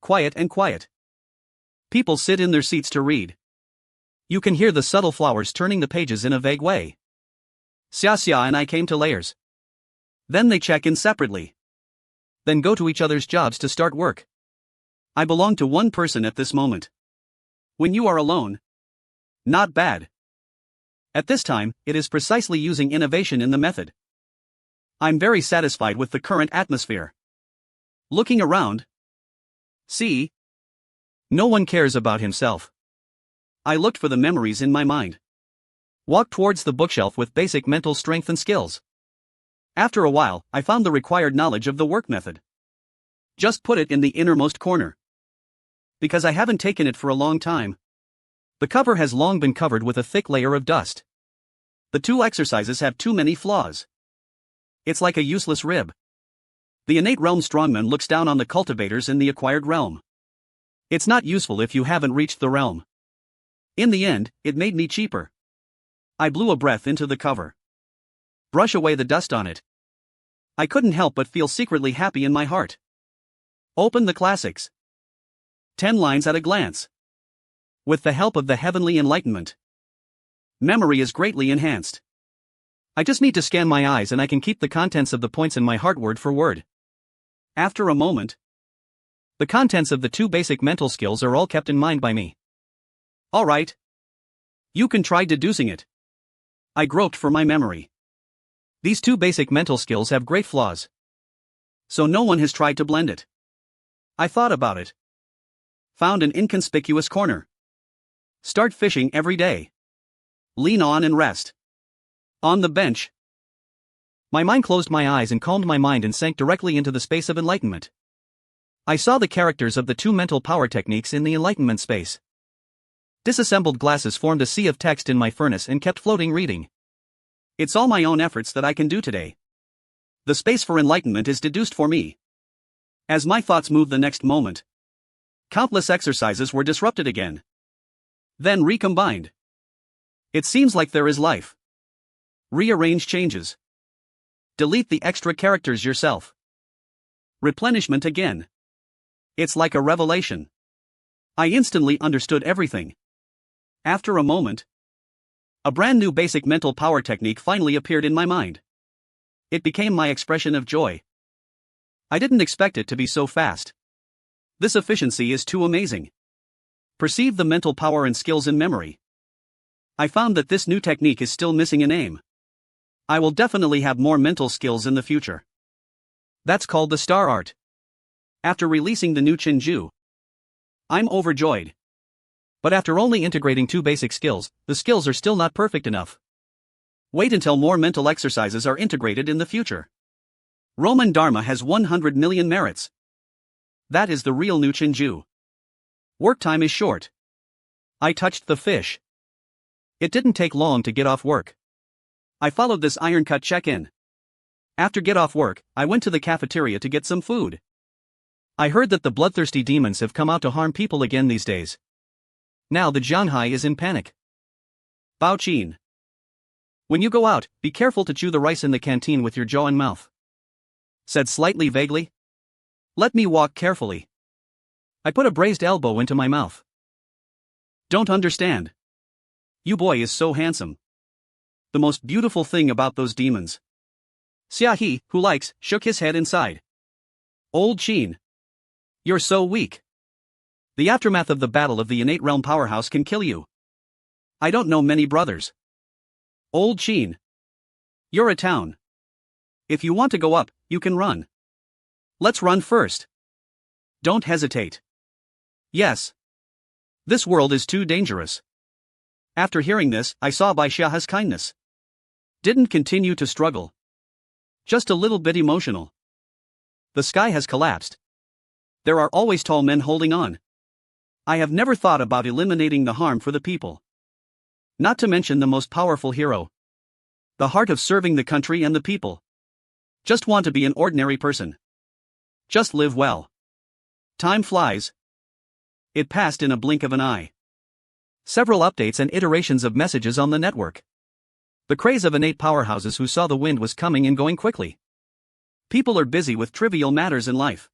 Quiet and quiet. People sit in their seats to read. You can hear the subtle flowers turning the pages in a vague way. Xia and I came to layers. Then they check in separately. Then go to each other's jobs to start work. I belong to one person at this moment. When you are alone. Not bad. At this time, it is precisely using innovation in the method. I'm very satisfied with the current atmosphere. Looking around. See? No one cares about himself. I looked for the memories in my mind. Walked towards the bookshelf with basic mental strength and skills. After a while, I found the required knowledge of the work method. Just put it in the innermost corner. Because I haven't taken it for a long time. The cover has long been covered with a thick layer of dust. The 2 exercises have too many flaws. It's like a useless rib. The innate realm strongman looks down on the cultivators in the acquired realm. It's not useful if you haven't reached the realm. In the end, it made me cheaper. I blew a breath into the cover. Brush away the dust on it. I couldn't help but feel secretly happy in my heart. Open the classics. 10 lines at a glance. With the help of the heavenly enlightenment. Memory is greatly enhanced. I just need to scan my eyes and I can keep the contents of the points in my heart word for word. After a moment, the contents of the 2 basic mental skills are all kept in mind by me. Alright. You can try deducing it. I groped for my memory. These 2 basic mental skills have great flaws. So no one has tried to blend it. I thought about it. Found an inconspicuous corner. Start fishing every day. Lean on and rest. On the bench. My mind closed my eyes and calmed my mind and sank directly into the space of enlightenment. I saw the characters of the 2 mental power techniques in the enlightenment space. Disassembled glasses formed a sea of text in my furnace and kept floating reading. It's all my own efforts that I can do today. The space for enlightenment is deduced for me. As my thoughts moved the next moment, countless exercises were disrupted again. Then recombined. It seems like there is life. Rearrange changes. Delete the extra characters yourself. Replenishment again. It's like a revelation. I instantly understood everything. After a moment, a brand new basic mental power technique finally appeared in my mind. It became my expression of joy. I didn't expect it to be so fast. This efficiency is too amazing. Perceive the mental power and skills in memory. I found that this new technique is still missing an aim. I will definitely have more mental skills in the future. That's called the star art. After releasing the new Chinju, I'm overjoyed. But after only integrating 2 basic skills, the skills are still not perfect enough. Wait until more mental exercises are integrated in the future. Roman Dharma has 100 million merits. That is the real new Chinju. Work time is short. I touched the fish. It didn't take long to get off work. I followed this iron-cut check-in. After get off work, I went to the cafeteria to get some food. I heard that the bloodthirsty demons have come out to harm people again these days. Now the Jianghai is in panic. Bao Qin. When you go out, be careful to chew the rice in the canteen with your jaw and mouth. Said slightly vaguely. Let me walk carefully. I put a braised elbow into my mouth. Don't understand. You boy is so handsome. The most beautiful thing about those demons. Xia He, who likes, shook his head inside. Old Qin. You're so weak. The aftermath of the battle of the innate realm powerhouse can kill you. I don't know many brothers. Old Qin. You're a town. If you want to go up, you can run. Let's run first. Don't hesitate. Yes. This world is too dangerous. After hearing this, I saw Bai Xia's kindness. Didn't continue to struggle. Just a little bit emotional. The sky has collapsed. There are always tall men holding on. I have never thought about eliminating the harm for the people. Not to mention the most powerful hero. The heart of serving the country and the people. Just want to be an ordinary person. Just live well. Time flies. It passed in a blink of an eye. Several updates and iterations of messages on the network. The craze of innate powerhouses who saw the wind was coming and going quickly. People are busy with trivial matters in life.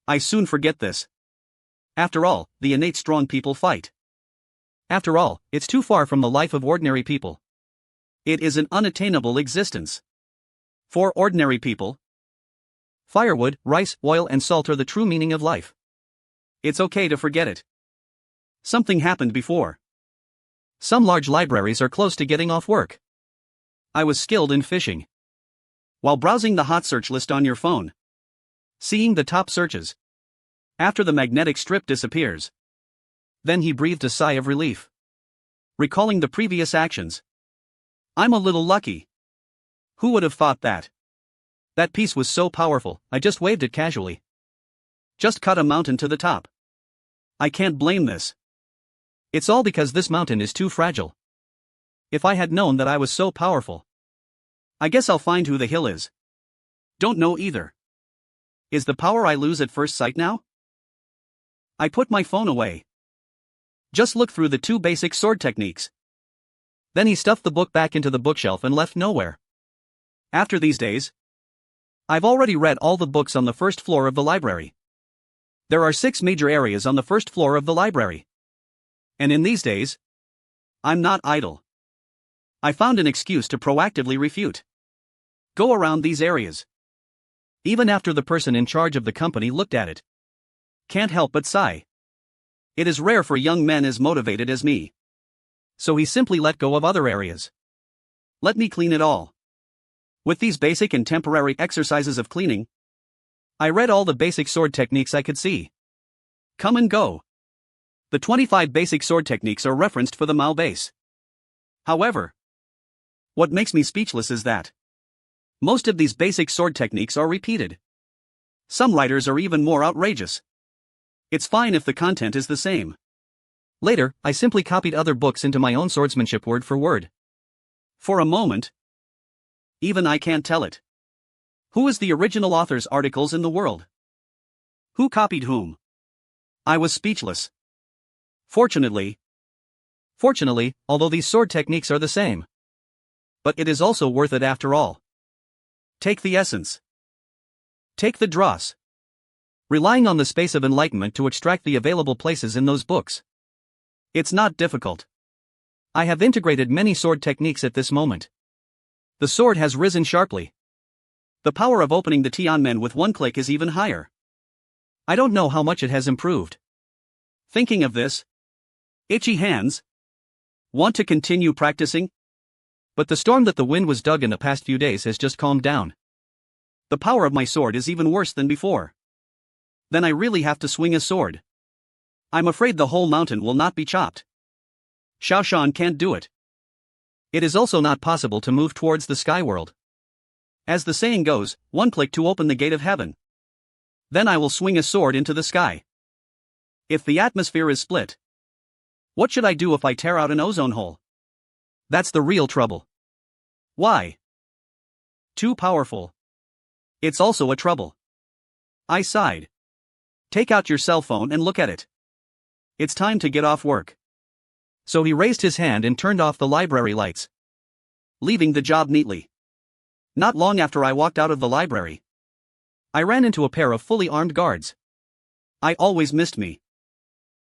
I soon forget this. After all, the innate strong people fight. After all, it's too far from the life of ordinary people. It is an unattainable existence. For ordinary people, firewood, rice, oil, and salt are the true meaning of life. It's okay to forget it. Something happened before. Some large libraries are close to getting off work. I was skilled in fishing. While browsing the hot search list on your phone, seeing the top searches. After the magnetic strip disappears. Then he breathed a sigh of relief. Recalling the previous actions. I'm a little lucky. Who would have thought that? That piece was so powerful, I just waved it casually. Just cut a mountain to the top. I can't blame this. It's all because this mountain is too fragile. If I had known that I was so powerful. I guess I'll find who the hill is. Don't know either. Is the power I lose at first sight now? I put my phone away. Just look through the 2 basic sword techniques. Then he stuffed the book back into the bookshelf and left nowhere. After these days, I've already read all the books on the first floor of the library. There are 6 major areas on the first floor of the library. And in these days, I'm not idle. I found an excuse to proactively refute. Go around these areas. Even after the person in charge of the company looked at it. Can't help but sigh. It is rare for young men as motivated as me. So he simply let go of other areas. Let me clean it all. With these basic and temporary exercises of cleaning, I read all the basic sword techniques I could see. Come and go. The 25 basic sword techniques are referenced for the Mao base. However, what makes me speechless is that most of these basic sword techniques are repeated. Some writers are even more outrageous. It's fine if the content is the same. Later, I simply copied other books into my own swordsmanship word for word. For a moment, even I can't tell it. Who is the original author's articles in the world? Who copied whom? I was speechless. Fortunately, although these sword techniques are the same. But it is also worth it after all. Take the essence. Take the dross. relying on the space of enlightenment to extract the available places in those books. It's not difficult. I have integrated many sword techniques at this moment. The sword has risen sharply. The power of opening the Tianmen with one click is even higher. I don't know how much it has improved. Thinking of this. Itchy hands. Want to continue practicing? But the storm that the wind was dug in the past few days has just calmed down. The power of my sword is even worse than before. Then I really have to swing a sword. I'm afraid the whole mountain will not be chopped. Xiaoshan can't do it. It is also not possible to move towards the sky world. As the saying goes, one click to open the gate of heaven. Then I will swing a sword into the sky. If the atmosphere is split, what should I do if I tear out an ozone hole? That's the real trouble. Why? Too powerful. It's also a trouble. I sighed. Take out your cell phone and look at it. It's time to get off work. So he raised his hand and turned off the library lights, leaving the job neatly. Not long after I walked out of the library, I ran into a pair of fully armed guards. I always missed me.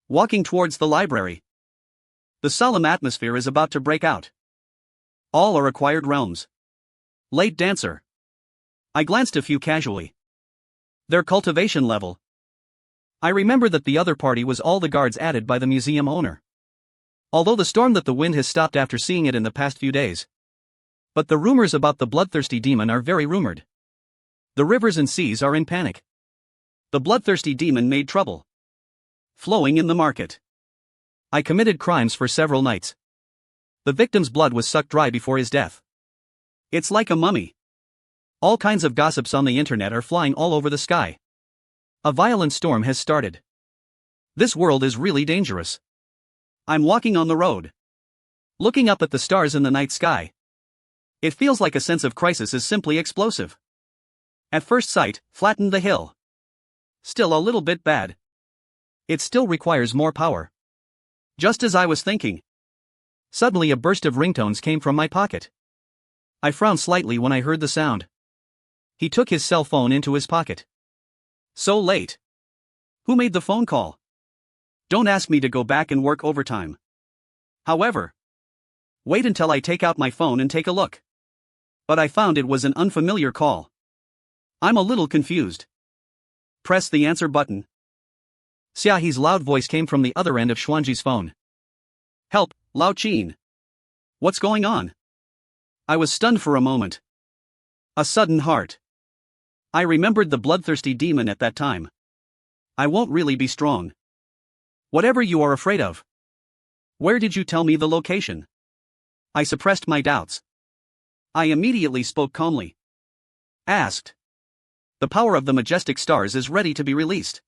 Walking towards the library. The solemn atmosphere is about to break out. All are acquired realms. Late dancer. I glanced a few casually. Their cultivation level. I remember that the other party was all the guards added by the museum owner. Although the storm that the wind has stopped after seeing it in the past few days. But the rumors about the bloodthirsty demon are very rumored. The rivers and seas are in panic. The bloodthirsty demon made trouble. Flowing in the market. I committed crimes for several nights. The victim's blood was sucked dry before his death. It's like a mummy. All kinds of gossips on the internet are flying all over the sky. A violent storm has started. This world is really dangerous. I'm walking on the road, looking up at the stars in the night sky. It feels like a sense of crisis is simply explosive. At first sight, flattened the hill. Still a little bit bad. It still requires more power. Just as I was thinking. Suddenly a burst of ringtones came from my pocket. I frowned slightly when I heard the sound. He took his cell phone into his pocket. So late. Who made the phone call? Don't ask me to go back and work overtime. However, wait until I take out my phone and take a look. But I found it was an unfamiliar call. I'm a little confused. Press the answer button. Xiaohi's loud voice came from the other end of Xuanji's phone. Help, Lao Qin. What's going on? I was stunned for a moment. A sudden heart. I remembered the bloodthirsty demon at that time. I won't really be strong. Whatever you are afraid of. Where did you tell me the location? I suppressed my doubts. I immediately spoke calmly. Asked. The power of the majestic stars is ready to be released.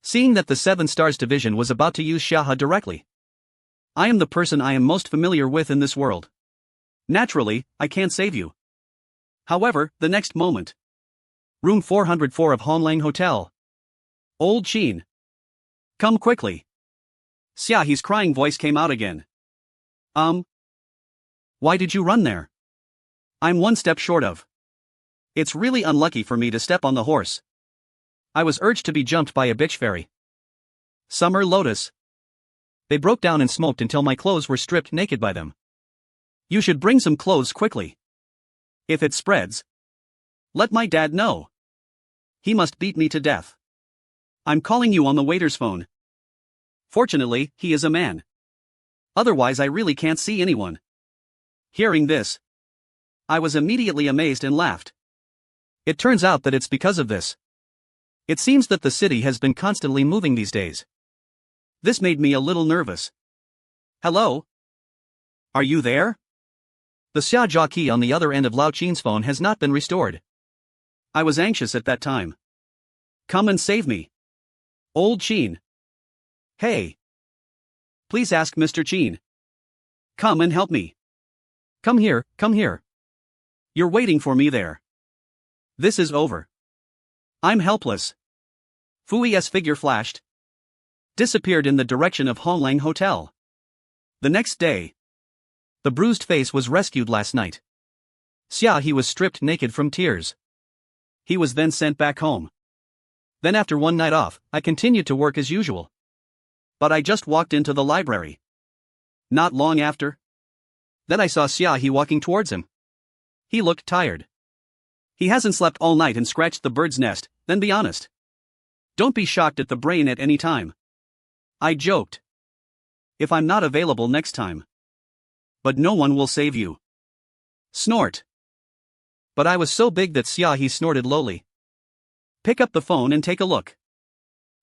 Seeing that the 7 Stars Division was about to use Xiaohe directly. I am the person I am most familiar with in this world. Naturally, I can't save you. However, the next moment. Room 404 of Honlang Hotel. Old Qin. Come quickly. Xiaohi's crying voice came out again. Why did you run there? I'm one step short of. It's really unlucky for me to step on the horse. I was urged to be jumped by a bitch fairy. Summer Lotus. They broke down and smoked until my clothes were stripped naked by them. You should bring some clothes quickly. If it spreads, let my dad know. He must beat me to death. I'm calling you on the waiter's phone. Fortunately, he is a man. Otherwise I really can't see anyone. Hearing this, I was immediately amazed and laughed. It turns out that it's because of this. It seems that the city has been constantly moving these days. This made me a little nervous. Hello? Are you there? The Xiaojia key on the other end of Lao Qin's phone has not been restored. I was anxious at that time. Come and save me. Old Qin. Hey. Please ask Mr. Qin. Come and help me. Come here, come here. You're waiting for me there. This is over. I'm helpless. Fui's figure flashed. Disappeared in the direction of Honlang Hotel. The next day. The bruised face was rescued last night. Xiaohe was stripped naked from tears. He was then sent back home. Then after one night off, I continued to work as usual. But I just walked into the library. Not long after. Then I saw Xiaohe walking towards him. He looked tired. He hasn't slept all night and scratched the bird's nest, then be honest. Don't be shocked at the brain at any time. I joked. If I'm not available next time. But no one will save you. Snort. But I was so big that Xiaohe snorted lowly. Pick up the phone and take a look.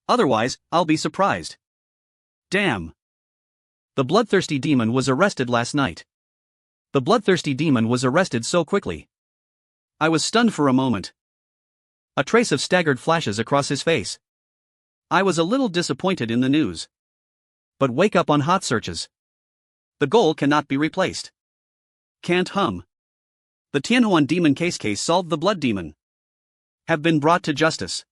Otherwise, I'll be surprised. Damn. The bloodthirsty demon was arrested last night. The bloodthirsty demon was arrested so quickly. I was stunned for a moment. A trace of staggered flashes across his face. I was a little disappointed in the news. But wake up on hot searches. The goal cannot be replaced. Can't hum. The Tianhuan demon case solved. The blood demon have been brought to justice.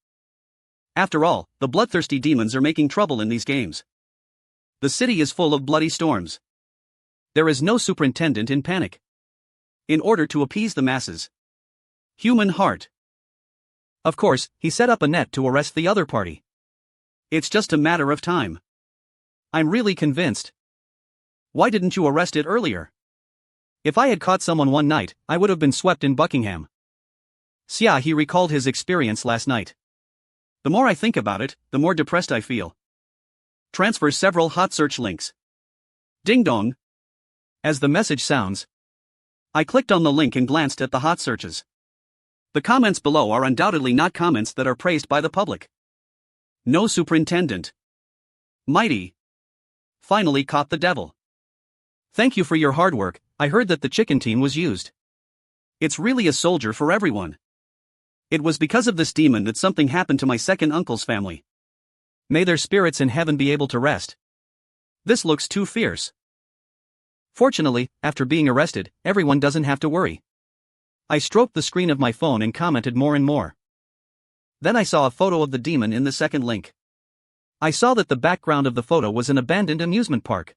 After all, the bloodthirsty demons are making trouble in these games. The city is full of bloody storms. There is no superintendent in panic. In order to appease the masses. Human heart. Of course, he set up a net to arrest the other party. It's just a matter of time. I'm really convinced. Why didn't you arrest it earlier? If I had caught someone one night, I would have been swept in Buckingham. Xiaohe recalled his experience last night. The more I think about it, the more depressed I feel. Transfer several hot search links. Ding dong. As the message sounds, I clicked on the link and glanced at the hot searches. The comments below are undoubtedly not comments that are praised by the public. No superintendent. Mighty. Finally caught the devil. Thank you for your hard work. I heard that the chicken team was used. It's really a soldier for everyone. It was because of this demon that something happened to my second uncle's family. May their spirits in heaven be able to rest. This looks too fierce. Fortunately, after being arrested, everyone doesn't have to worry. I stroked the screen of my phone and commented more and more. Then I saw a photo of the demon in the second link. I saw that the background of the photo was an abandoned amusement park.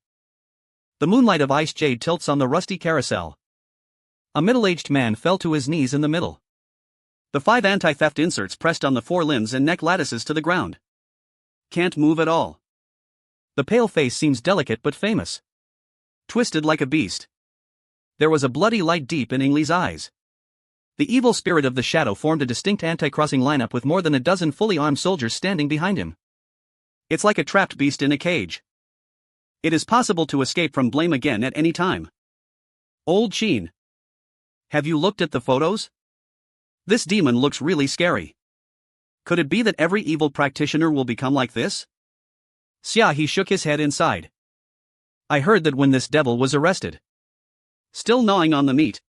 The moonlight of ice jade tilts on the rusty carousel. A middle-aged man fell to his knees in the middle. The 5 anti-theft inserts pressed on the 4 limbs and neck lattices to the ground. Can't move at all. The pale face seems delicate but famous. Twisted like a beast. There was a bloody light deep in Ingli's eyes. The evil spirit of the shadow formed a distinct anti-crossing lineup with more than a dozen fully armed soldiers standing behind him. It's like a trapped beast in a cage. It is possible to escape from blame again at any time. Old Sheen. Have you looked at the photos? This demon looks really scary. Could it be that every evil practitioner will become like this? Xiaohe shook his head inside. I heard that when this devil was arrested. Still gnawing on the meat.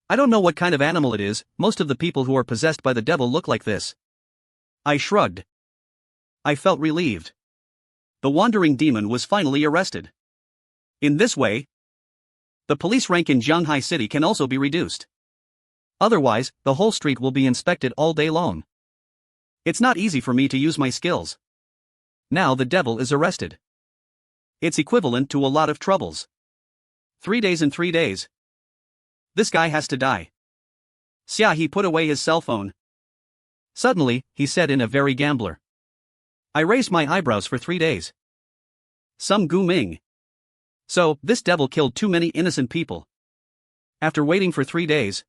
I don't know what kind of animal it is, most of the people who are possessed by the devil look like this. I shrugged. I felt relieved. The wandering demon was finally arrested. In this way, the police rank in Jianghai City can also be reduced. Otherwise, the whole street will be inspected all day long. It's not easy for me to use my skills. Now the devil is arrested. It's equivalent to a lot of troubles. 3 days and 3 days. This guy has to die. Xiaohe put away his cell phone. Suddenly, he said in a very gambler. I raised my eyebrows for 3 days. Some Gu Ming. So, this devil killed too many innocent people. After waiting for 3 days,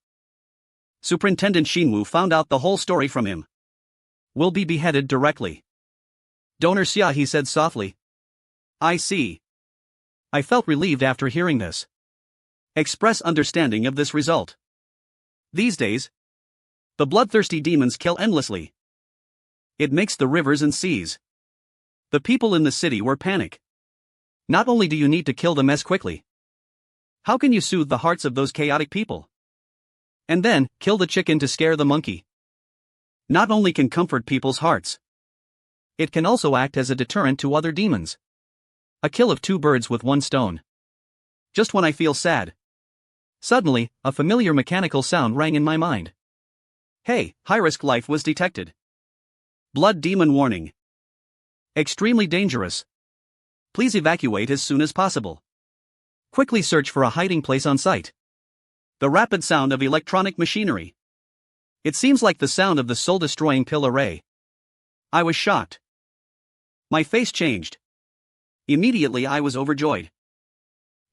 Superintendent Xinwu found out the whole story from him. Will be beheaded directly. Donor Xiaohe said softly. I see. I felt relieved after hearing this. Express understanding of this result. These days, the bloodthirsty demons kill endlessly. It makes the rivers and seas. The people in the city were panic. Not only do you need to kill them as quickly, how can you soothe the hearts of those chaotic people? And then, kill the chicken to scare the monkey. Not only can comfort people's hearts, it can also act as a deterrent to other demons. A kill of 2 birds with 1 stone. Just when I feel sad. Suddenly, a familiar mechanical sound rang in my mind. Hey, high-risk life was detected. Blood demon warning. Extremely dangerous. Please evacuate as soon as possible. Quickly search for a hiding place on site. The rapid sound of electronic machinery. It seems like the sound of the soul-destroying pill array. I was shocked. My face changed. Immediately I was overjoyed.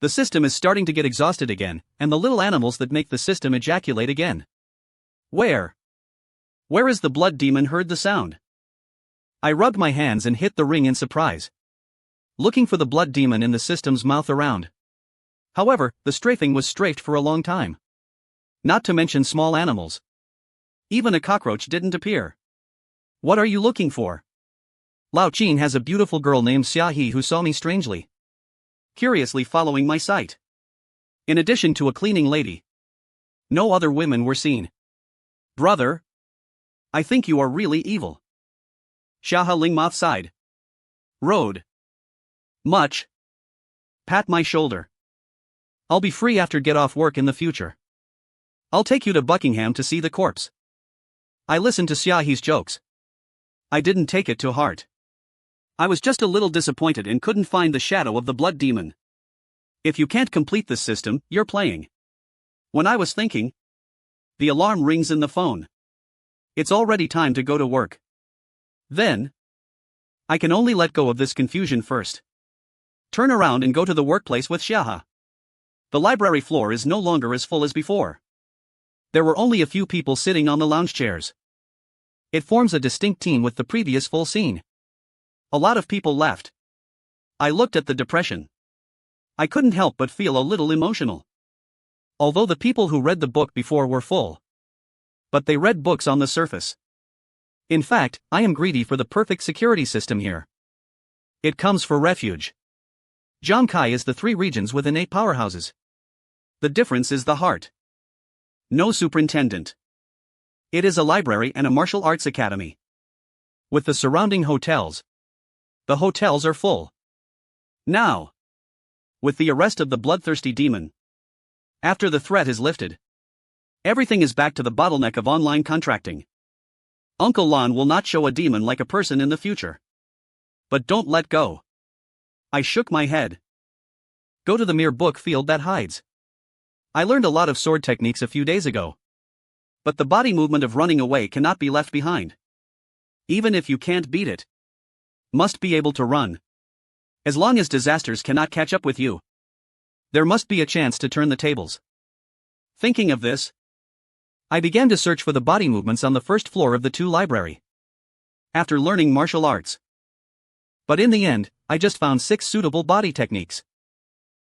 The system is starting to get exhausted again, and the little animals that make the system ejaculate again. Where? Where is the blood demon? Heard the sound. I rubbed my hands and hit the ring in surprise, looking for the blood demon in the system's mouth around. However, the strafing was strafed for a long time. Not to mention small animals. Even a cockroach didn't appear. What are you looking for? Lao Qin has a beautiful girl named Xia He who saw me strangely, curiously following my sight. In addition to a cleaning lady, no other women were seen. Brother, I think you are really evil. Xia Lingmoth sighed. Road. Much. Pat my shoulder. I'll be free after get off work in the future. I'll take you to Buckingham to see the corpse. I listened to Xia He's jokes. I didn't take it to heart. I was just a little disappointed and couldn't find the shadow of the blood demon. If you can't complete this system, you're playing. When I was thinking, the alarm rings in the phone. It's already time to go to work. Then, I can only let go of this confusion first. Turn around and go to the workplace with Xia. The library floor is no longer as full as before. There were only a few people sitting on the lounge chairs. It forms a distinct team with the previous full scene. A lot of people left. I looked at the depression. I couldn't help but feel a little emotional. Although the people who read the book before were full. But they read books on the surface. In fact, I am greedy for the perfect security system here. It comes for refuge. Zhangkai is the 3 regions with innate powerhouses. The difference is the heart. No superintendent. It is a library and a martial arts academy. With the surrounding hotels. The hotels are full. Now, with the arrest of the bloodthirsty demon, after the threat is lifted, everything is back to the bottleneck of online contracting. Uncle Lon will not show a demon like a person in the future. But don't let go. I shook my head. Go to the mere book field that hides. I learned a lot of sword techniques a few days ago. But the body movement of running away cannot be left behind. Even if you can't beat it, must be able to run. As long as disasters cannot catch up with you, there must be a chance to turn the tables. Thinking of this, I began to search for the body movements on the first floor of the 2 library. After learning martial arts. But in the end, I just found 6 suitable body techniques.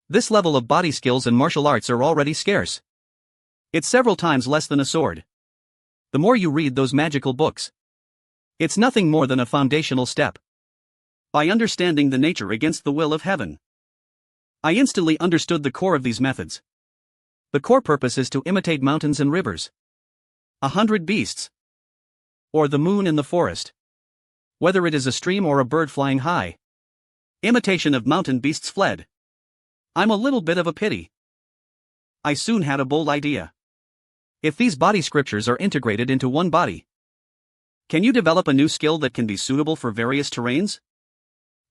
This level of body skills and martial arts are already scarce. It's several times less than a sword. The more you read those magical books, it's nothing more than a foundational step. By understanding the nature against the will of heaven, I instantly understood the core of these methods. The core purpose is to imitate mountains and rivers, 100 beasts, or the moon in the forest. Whether it is a stream or a bird flying high, imitation of mountain beasts fled. I'm a little bit of a pity. I soon had a bold idea. If these body scriptures are integrated into one body, can you develop a new skill that can be suitable for various terrains?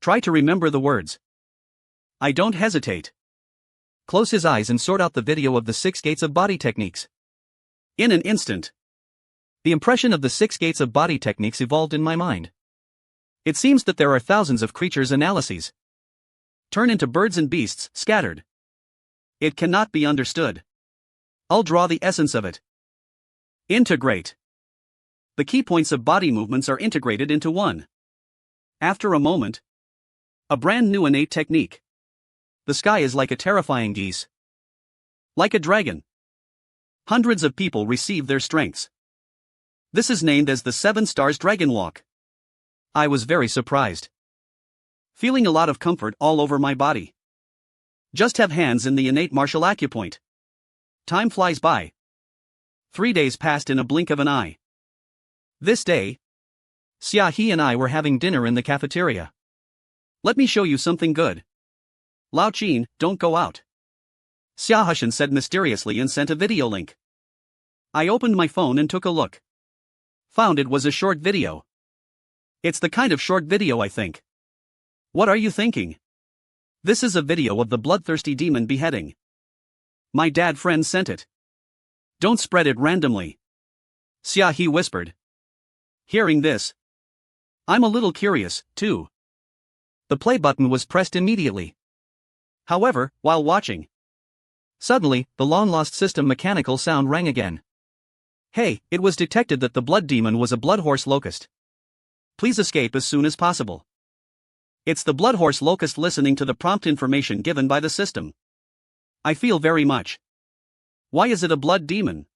Try to remember the words. I don't hesitate. Close his eyes and sort out the video of the 6 gates of body techniques. In an instant, the impression of the 6 gates of body techniques evolved in my mind. It seems that there are thousands of creatures' analyses. Turn into birds and beasts, scattered. It cannot be understood. I'll draw the essence of it. Integrate. The key points of body movements are integrated into one. After a moment, a brand new innate technique. The sky is like a terrifying geese. Like a dragon. Hundreds of people receive their strengths. This is named as the 7 Stars Dragon Walk. I was very surprised. Feeling a lot of comfort all over my body. Just have hands in the innate martial acupoint. Time flies by. 3 days passed in a blink of an eye. This day, Xia He and I were having dinner in the cafeteria. Let me show you something good. Lao Qin, don't go out. Xia Hushan said mysteriously and sent a video link. I opened my phone and took a look. Found it was a short video. It's the kind of short video I think. What are you thinking? This is a video of the bloodthirsty demon beheading. My dad friend sent it. Don't spread it randomly. Xia He whispered. Hearing this, I'm a little curious, too. The play button was pressed immediately. However, while watching, suddenly, the long-lost system mechanical sound rang again. Hey, it was detected that the blood demon was a bloodhorse locust. Please escape as soon as possible. It's the bloodhorse locust listening to the prompt information given by the system. I feel very much. Why is it a blood demon?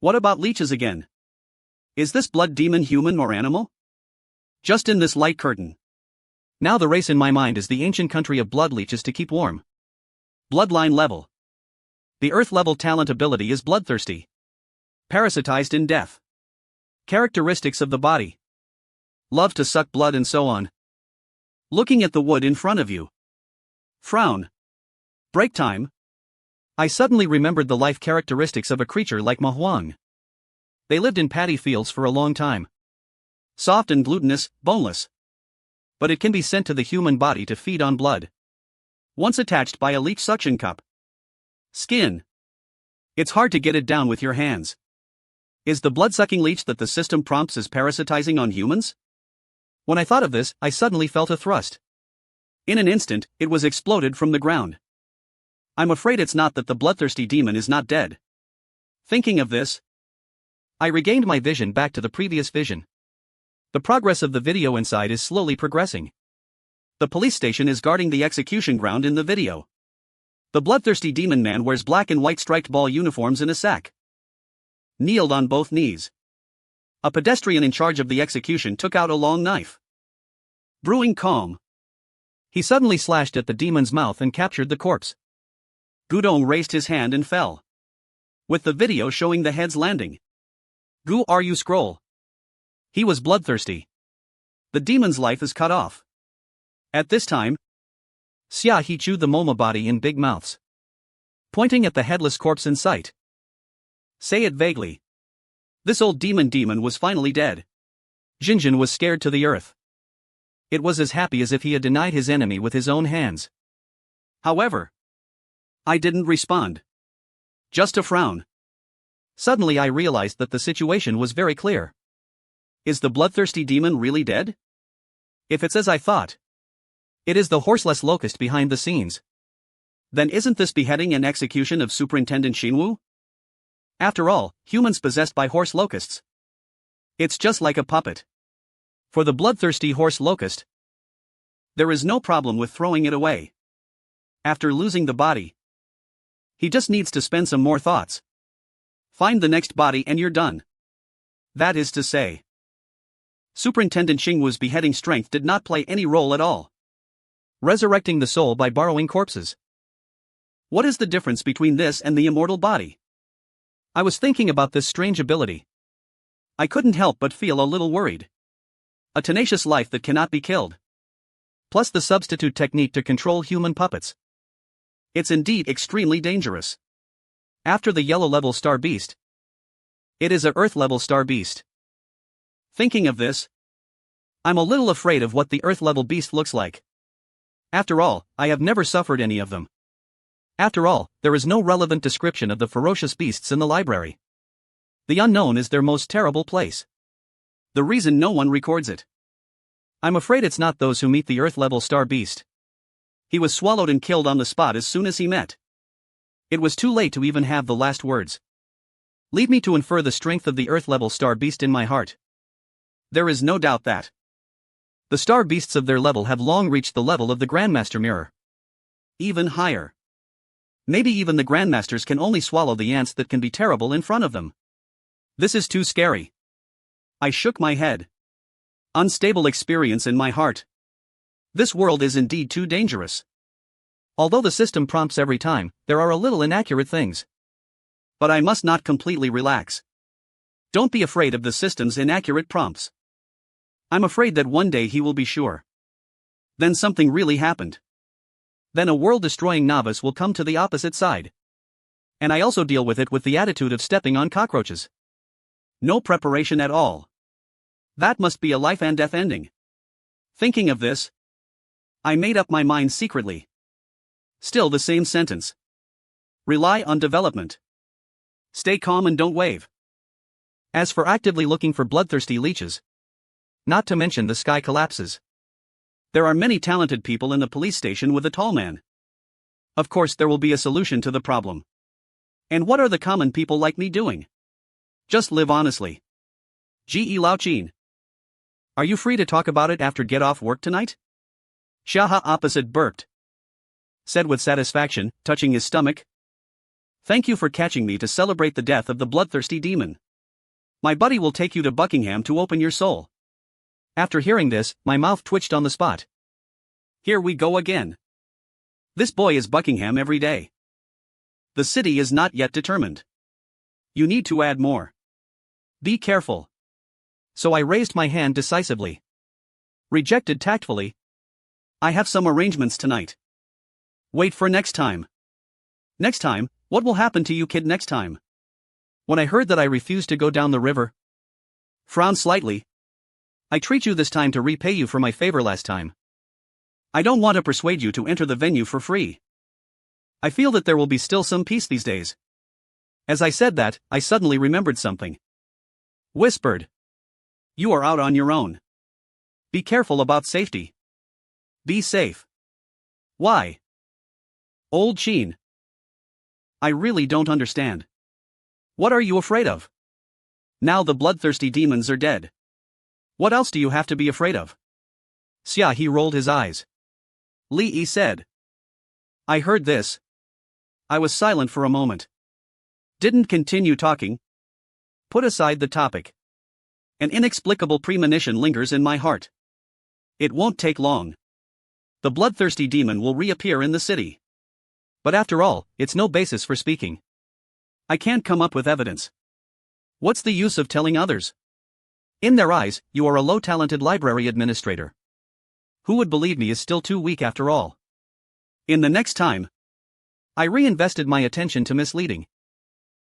What about leeches again? Is this blood demon human or animal? Just in this light curtain. Now the race in my mind is the ancient country of blood leeches to keep warm. Bloodline level. The earth level talent ability is bloodthirsty. Parasitized in death. Characteristics of the body. Love to suck blood and so on. Looking at the wood in front of you. Frown. Break time. I suddenly remembered the life characteristics of a creature like Mahuang. They lived in paddy fields for a long time. Soft and glutinous, boneless. But it can be sent to the human body to feed on blood. Once attached by a leech suction cup. Skin. It's hard to get it down with your hands. Is the blood-sucking leech that the system prompts as parasitizing on humans? When I thought of this, I suddenly felt a thrust. In an instant, it was exploded from the ground. I'm afraid it's not that the bloodthirsty demon is not dead. Thinking of this, I regained my vision back to the previous vision. The progress of the video inside is slowly progressing. The police station is guarding the execution ground in the video. The bloodthirsty demon man wears black and white striped ball uniforms in a sack. Kneeled on both knees. A pedestrian in charge of the execution took out a long knife. Brewing calm. He suddenly slashed at the demon's mouth and captured the corpse. Gudong raised his hand and fell. With the video showing the head's landing. Gu Ru scroll. He was bloodthirsty. The demon's life is cut off. At this time, Xia he chewed the Moma body in big mouths. Pointing at the headless corpse in sight. Say it vaguely. This old demon was finally dead. Jinjin was scared to the earth. It was as happy as if he had denied his enemy with his own hands. However, I didn't respond. Just a frown. Suddenly I realized that the situation was very clear. Is the bloodthirsty demon really dead? If it's as I thought, it is the horseless locust behind the scenes. Then isn't this beheading and execution of Superintendent Xinwu? After all, humans possessed by horse locusts. It's just like a puppet. For the bloodthirsty horse locust, there is no problem with throwing it away. After losing the body, he just needs to spend some more thoughts. Find the next body and you're done. That is to say, Superintendent Xinwu's beheading strength did not play any role at all. Resurrecting the soul by borrowing corpses. What is the difference between this and the immortal body? I was thinking about this strange ability. I couldn't help but feel a little worried. A tenacious life that cannot be killed. Plus the substitute technique to control human puppets. It's indeed extremely dangerous. After the yellow level star beast, it is a earth level star beast. Thinking of this, I'm a little afraid of what the earth level beast looks like. After all, I have never suffered any of them. After all, there is no relevant description of the ferocious beasts in the library. The unknown is their most terrible place. The reason no one records it. I'm afraid it's not those who meet the earth-level star beast. He was swallowed and killed on the spot as soon as he met. It was too late to even have the last words. Lead me to infer the strength of the earth-level star beast in my heart. There is no doubt that the star beasts of their level have long reached the level of the Grandmaster Mirror. Even higher. Maybe even the Grandmasters can only swallow the ants that can be terrible in front of them. This is too scary. I shook my head. Unstable experience in my heart. This world is indeed too dangerous. Although the system prompts every time, there are a little inaccurate things. But I must not completely relax. Don't be afraid of the system's inaccurate prompts. I'm afraid that one day he will be sure. Then something really happened. Then a world-destroying novice will come to the opposite side. And I also deal with it with the attitude of stepping on cockroaches. No preparation at all. That must be a life and death ending. Thinking of this, I made up my mind secretly. Still the same sentence. Rely on development. Stay calm and don't wave. As for actively looking for bloodthirsty leeches, not to mention the sky collapses. There are many talented people in the police station with a tall man. Of course, there will be a solution to the problem. And what are the common people like me doing? Just live honestly. Ge Lao Chin. Are you free to talk about it after get off work tonight? Shaha opposite burped. Said with satisfaction, touching his stomach. Thank you for catching me to celebrate the death of the bloodthirsty demon. My buddy will take you to Buckingham to open your soul. After hearing this, my mouth twitched on the spot. Here we go again. This boy is Buckingham every day. The city is not yet determined. You need to add more. Be careful. So I raised my hand decisively. Rejected tactfully. I have some arrangements tonight. Wait for next time. Next time, what will happen to you kid next time? When I heard that I refused to go down the river. Frowned slightly. I treat you this time to repay you for my favor last time. I don't want to persuade you to enter the venue for free. I feel that there will be still some peace these days. As I said that, I suddenly remembered something. Whispered. You are out on your own. Be careful about safety. Be safe. Why? Old Sheen. I really don't understand. What are you afraid of? Now the bloodthirsty demons are dead. What else do you have to be afraid of? Xia he rolled his eyes. Li Yi said. I heard this. I was silent for a moment. Didn't continue talking. Put aside the topic. An inexplicable premonition lingers in my heart. It won't take long. The bloodthirsty demon will reappear in the city. But after all, it's no basis for speaking. I can't come up with evidence. What's the use of telling others? In their eyes, you are a low-talented library administrator. Who would believe me is still too weak after all. In the next time, I reinvested my attention to misleading.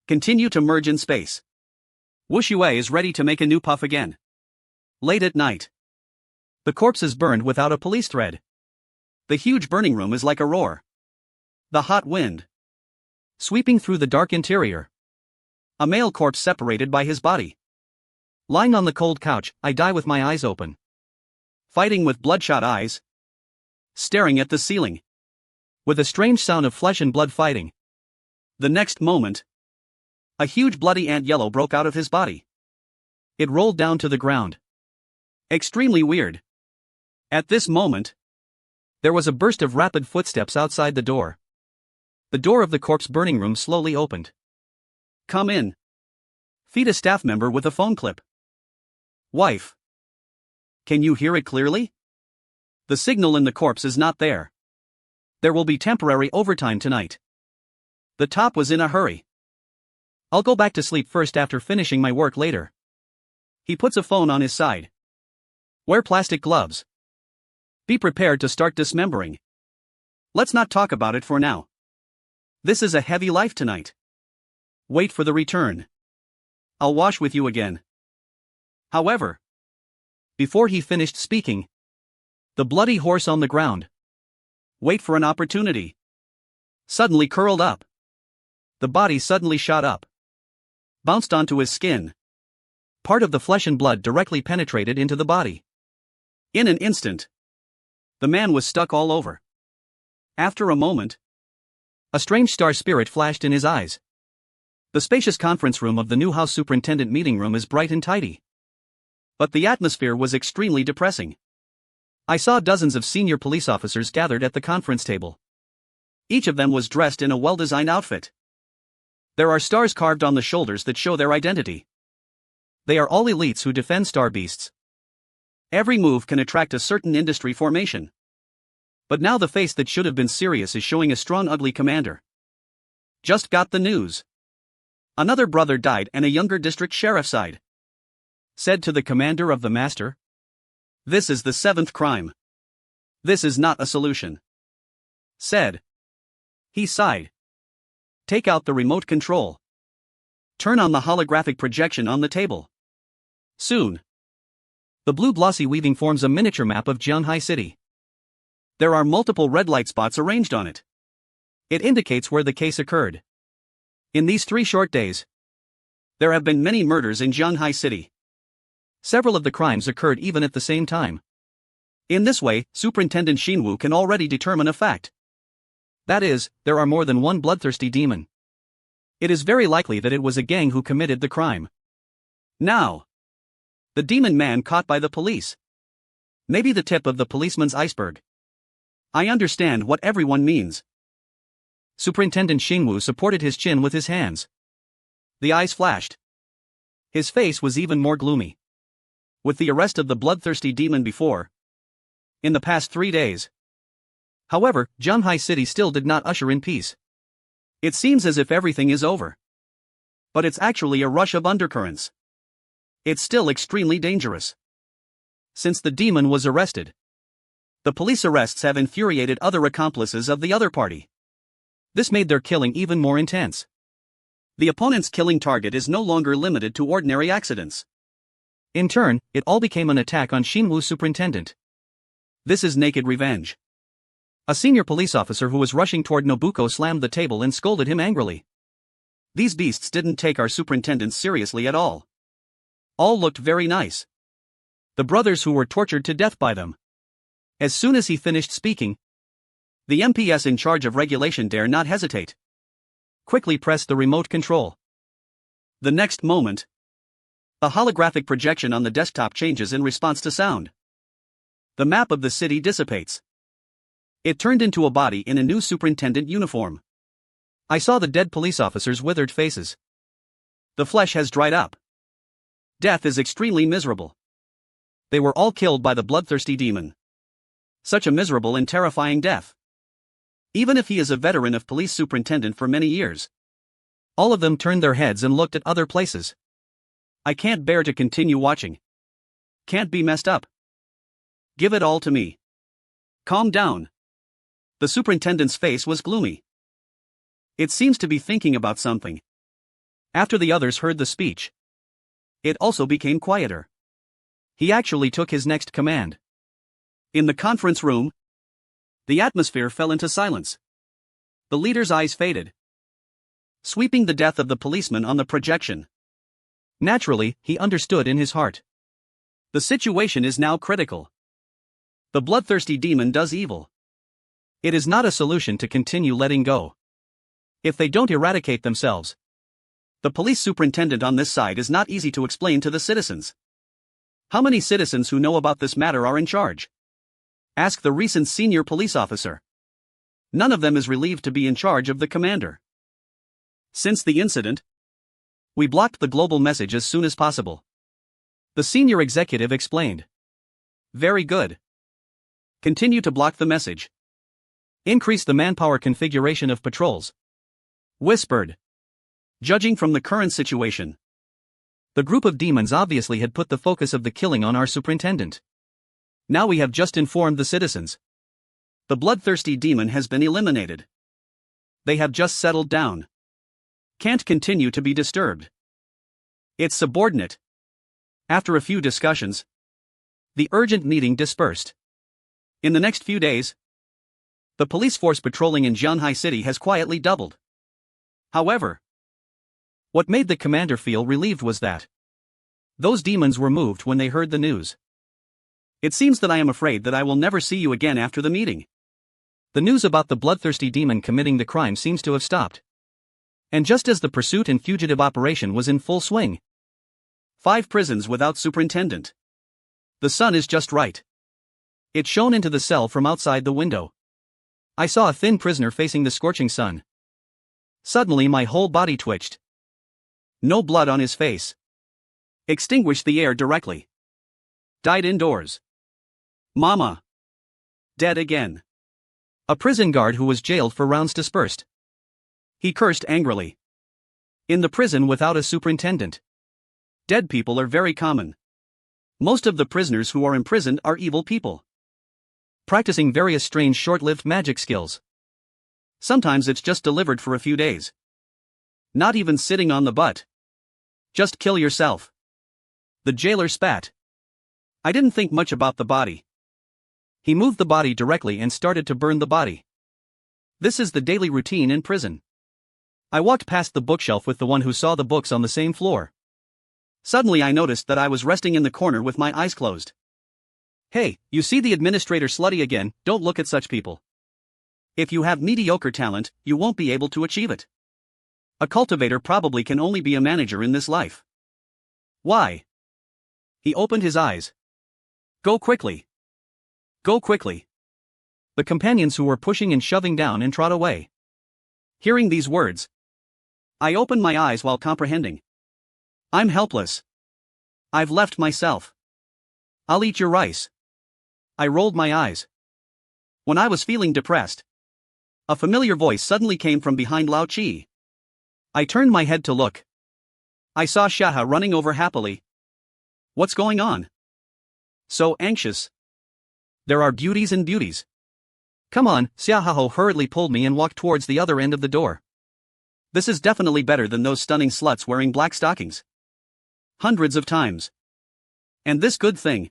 Continue to merge in space. Wuxue is ready to make a new puff again. Late at night. The corpse is burned without a police thread. The huge burning room is like a roar. The hot wind. Sweeping through the dark interior. A male corpse separated by his body. Lying on the cold couch, I die with my eyes open. Fighting with bloodshot eyes. Staring at the ceiling. With a strange sound of flesh and blood fighting. The next moment. A huge bloody ant yellow broke out of his body. It rolled down to the ground. Extremely weird. At this moment, there was a burst of rapid footsteps outside the door. The door of the corpse burning room slowly opened. Come in. Feed a staff member with a phone clip. Wife. Can you hear it clearly? The signal in the corpse is not there. There will be temporary overtime tonight. The top was in a hurry. I'll go back to sleep first after finishing my work later. He puts a phone on his side. Wear plastic gloves. Be prepared to start dismembering. Let's not talk about it for now. This is a heavy life tonight. Wait for the return. I'll wash with you again. However, before he finished speaking, the bloody horse on the ground. Wait for an opportunity. Suddenly curled up. The body suddenly shot up. Bounced onto his skin. Part of the flesh and blood directly penetrated into the body. In an instant, the man was stuck all over. After a moment, a strange star spirit flashed in his eyes. The spacious conference room of the new house superintendent meeting room is bright and tidy. But the atmosphere was extremely depressing. I saw dozens of senior police officers gathered at the conference table. Each of them was dressed in a well-designed outfit. There are stars carved on the shoulders that show their identity. They are all elites who defend star beasts. Every move can attract a certain industry formation. But now the face that should have been serious is showing a strong ugly commander. Just got the news. Another brother died and a younger district sheriff sighed. Said to the commander of the master. This is the 7th crime. This is not a solution. Said. He sighed. Take out the remote control. Turn on the holographic projection on the table. Soon. The blue glossy weaving forms a miniature map of Jianghai City. There are multiple red light spots arranged on it. It indicates where the case occurred. In these 3 short days, there have been many murders in Jianghai City. Several of the crimes occurred even at the same time. In this way, Superintendent Shinwoo can already determine a fact. That is, there are more than one bloodthirsty demon. It is very likely that it was a gang who committed the crime. Now, the demon man caught by the police. Maybe the tip of the policeman's iceberg. I understand what everyone means. Superintendent Shinwoo supported his chin with his hands. The eyes flashed. His face was even more gloomy. With the arrest of the bloodthirsty demon before, in the past 3 days. However, Zhanghai City still did not usher in peace. It seems as if everything is over. But it's actually a rush of undercurrents. It's still extremely dangerous. Since the demon was arrested, the police arrests have infuriated other accomplices of the other party. This made their killing even more intense. The opponent's killing target is no longer limited to ordinary accidents. In turn, it all became an attack on Shinwoo's superintendent. This is naked revenge. A senior police officer who was rushing toward Nobuko slammed the table and scolded him angrily. These beasts didn't take our superintendent seriously at all. All looked very nice. The brothers who were tortured to death by them. As soon as he finished speaking, the MPS in charge of regulation dare not hesitate. Quickly pressed the remote control. The next moment, a holographic projection on the desktop changes in response to sound. The map of the city dissipates. It turned into a body in a new superintendent uniform. I saw the dead police officers' withered faces. The flesh has dried up. Death is extremely miserable. They were all killed by the bloodthirsty demon. Such a miserable and terrifying death. Even if he is a veteran of police superintendent for many years. All of them turned their heads and looked at other places. I can't bear to continue watching. Can't be messed up. Give it all to me. Calm down. The superintendent's face was gloomy. It seems to be thinking about something. After the others heard the speech, it also became quieter. He actually took his next command. In the conference room, the atmosphere fell into silence. The leader's eyes faded, sweeping the death of the policeman on the projection. Naturally, he understood in his heart. The situation is now critical. The bloodthirsty demon does evil. It is not a solution to continue letting go. If they don't eradicate themselves, the police superintendent on this side is not easy to explain to the citizens. How many citizens who know about this matter are in charge? Ask the recent senior police officer. None of them is relieved to be in charge of the commander. Since the incident, we blocked the global message as soon as possible. The senior executive explained. Very good. Continue to block the message. Increase the manpower configuration of patrols. Whispered. Judging from the current situation, the group of demons obviously had put the focus of the killing on our superintendent. Now we have just informed the citizens. The bloodthirsty demon has been eliminated. They have just settled down. Can't continue to be disturbed. It's subordinate. After a few discussions, the urgent meeting dispersed. In the next few days, the police force patrolling in Zhanghai City has quietly doubled. However, what made the commander feel relieved was that those demons were moved when they heard the news. It seems that I am afraid that I will never see you again after the meeting. The news about the bloodthirsty demon committing the crime seems to have stopped. And just as the pursuit and fugitive operation was in full swing. 5 prisons without superintendent. The sun is just right. It shone into the cell from outside the window. I saw a thin prisoner facing the scorching sun. Suddenly my whole body twitched. No blood on his face. Extinguished the air directly. Died indoors. Mama. Dead again. A prison guard who was jailed for rounds dispersed. He cursed angrily. In the prison without a superintendent. Dead people are very common. Most of the prisoners who are imprisoned are evil people. Practicing various strange short-lived magic skills. Sometimes it's just delivered for a few days. Not even sitting on the butt. Just kill yourself. The jailer spat. I didn't think much about the body. He moved the body directly and started to burn the body. This is the daily routine in prison. I walked past the bookshelf with the one who saw the books on the same floor. Suddenly I noticed that I was resting in the corner with my eyes closed. Hey, you see the administrator slutty again, don't look at such people. If you have mediocre talent, you won't be able to achieve it. A cultivator probably can only be a manager in this life. Why? He opened his eyes. Go quickly. Go quickly. The companions who were pushing and shoving down and trot away. Hearing these words, I opened my eyes while comprehending. I'm helpless. I've left myself. I'll eat your rice. I rolled my eyes. When I was feeling depressed, a familiar voice suddenly came from behind Lao Chi. I turned my head to look. I saw Xiahe running over happily. What's going on? So anxious. There are beauties and beauties. Come on, Xiahe hurriedly pulled me and walked towards the other end of the door. This is definitely better than those stunning sluts wearing black stockings. Hundreds of times. And this good thing.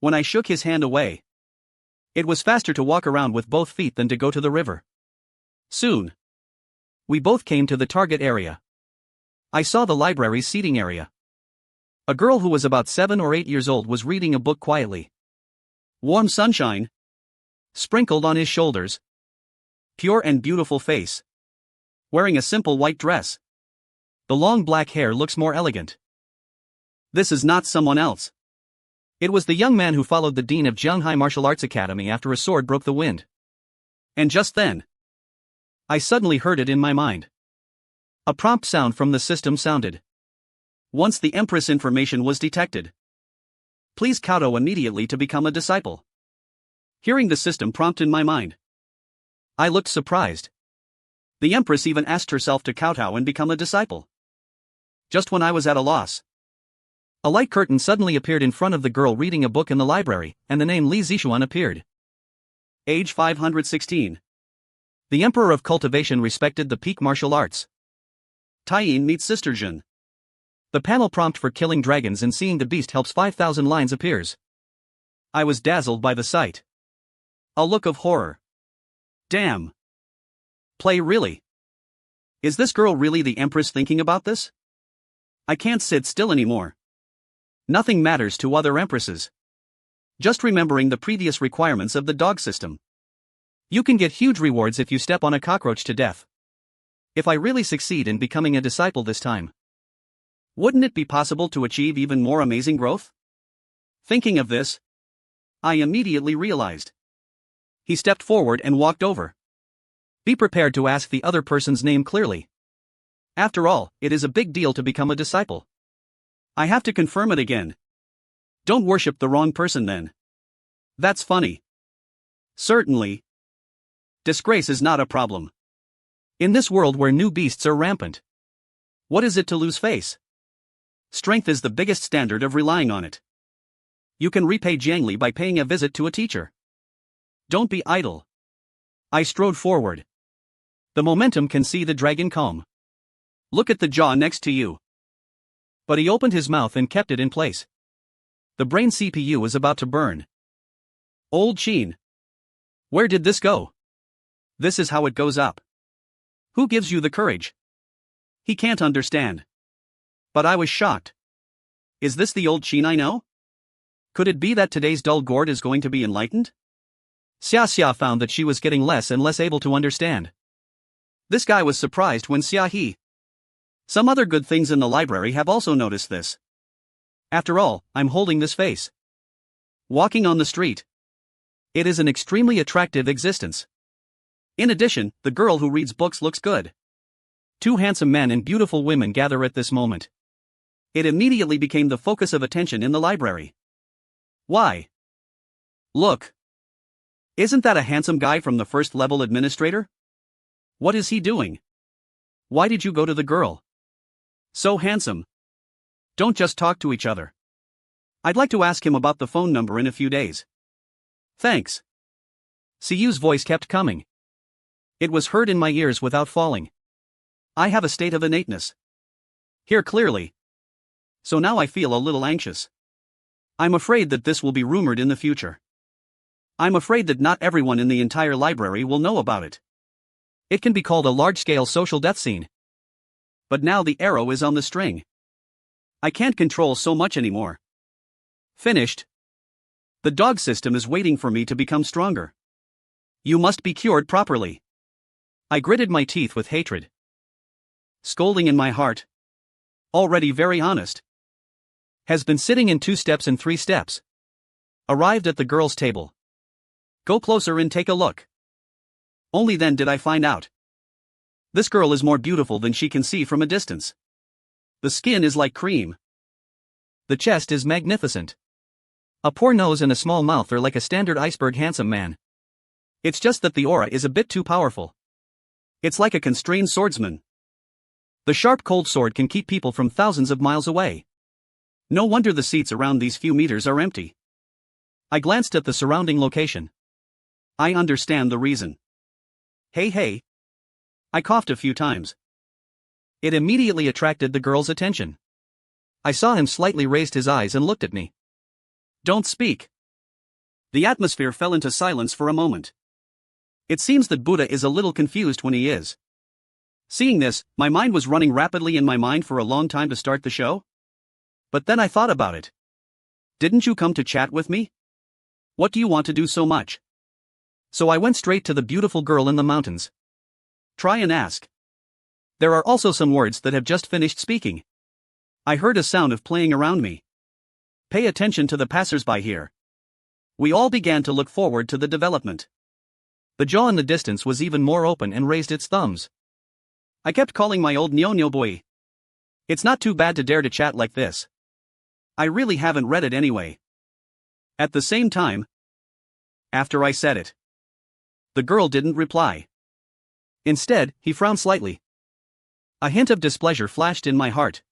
When I shook his hand away, it was faster to walk around with both feet than to go to the river. Soon, we both came to the target area. I saw the library's seating area. A girl who was about 7 or 8 years old was reading a book quietly. Warm sunshine sprinkled on his shoulders. Pure and beautiful face. Wearing a simple white dress. The long black hair looks more elegant. This is not someone else. It was the young man who followed the dean of Jianghai Martial Arts Academy after a sword broke the wind. And just then, I suddenly heard it in my mind. A prompt sound from the system sounded. Once the Empress information was detected, please kowtow immediately to become a disciple. Hearing the system prompt in my mind, I looked surprised. The Empress even asked herself to kowtow and become a disciple. Just when I was at a loss, a light curtain suddenly appeared in front of the girl reading a book in the library, and the name Li Zixuan appeared. Age 516. The Emperor of Cultivation respected the peak martial arts. Taiyin meets Sister Jun. The panel prompt for killing dragons and seeing the beast helps 5,000 lines appears. I was dazzled by the sight. A look of horror. Damn. Play really? Is this girl really the Empress thinking about this? I can't sit still anymore. Nothing matters to other empresses. Just remembering the previous requirements of the dog system. You can get huge rewards if you step on a cockroach to death. If I really succeed in becoming a disciple this time, wouldn't it be possible to achieve even more amazing growth? Thinking of this, I immediately realized. He stepped forward and walked over. Be prepared to ask the other person's name clearly. After all, it is a big deal to become a disciple. I have to confirm it again. Don't worship the wrong person then. That's funny. Certainly. Disgrace is not a problem. In this world where new beasts are rampant, what is it to lose face? Strength is the biggest standard of relying on it. You can repay Jiang Li by paying a visit to a teacher. Don't be idle. I strode forward. The momentum can see the dragon calm. Look at the jaw next to you. But he opened his mouth and kept it in place. The brain CPU was about to burn. Old Qin. Where did this go? This is how it goes up. Who gives you the courage? He can't understand. But I was shocked. Is this the old Qin I know? Could it be that today's dull gourd is going to be enlightened? Xia found that she was getting less and less able to understand. This guy was surprised when Xia He. Some other good things in the library have also noticed this. After all, I'm holding this face. Walking on the street. It is an extremely attractive existence. In addition, the girl who reads books looks good. 2 handsome men and beautiful women gather at this moment. It immediately became the focus of attention in the library. Why? Look. Isn't that a handsome guy from the first level administrator? What is he doing? Why did you go to the girl? So handsome. Don't just talk to each other. I'd like to ask him about the phone number in a few days. Thanks. Siyu's voice kept coming. It was heard in my ears without falling. I have a state of innateness. Hear clearly. So now I feel a little anxious. I'm afraid that this will be rumored in the future. I'm afraid that not everyone in the entire library will know about it. It can be called a large-scale social death scene. But now the arrow is on the string. I can't control so much anymore. Finished. The dog system is waiting for me to become stronger. You must be cured properly. I gritted my teeth with hatred. Scolding in my heart. Already very honest. Has been sitting in 2 steps and 3 steps. Arrived at the girl's table. Go closer and take a look. Only then did I find out. This girl is more beautiful than she can see from a distance. The skin is like cream. The chest is magnificent. A poor nose and a small mouth are like a standard iceberg handsome man. It's just that the aura is a bit too powerful. It's like a constrained swordsman. The sharp cold sword can keep people from thousands of miles away. No wonder the seats around these few meters are empty. I glanced at the surrounding location. I understand the reason. Hey. I coughed a few times. It immediately attracted the girl's attention. I saw him slightly raised his eyes and looked at me. Don't speak. The atmosphere fell into silence for a moment. It seems that Buddha is a little confused when he is. Seeing this, my mind was running rapidly in my mind for a long time to start the show. But then I thought about it. Didn't you come to chat with me? What do you want to do so much? So I went straight to the beautiful girl in the mountains. Try and ask. There are also some words that have just finished speaking. I heard a sound of playing around me. Pay attention to the passers-by here. We all began to look forward to the development. The jaw in the distance was even more open and raised its thumbs. I kept calling my old Nyo boy. It's not too bad to dare to chat like this. I really haven't read it anyway. At the same time, after I said it, the girl didn't reply. Instead, he frowned slightly. A hint of displeasure flashed in my heart.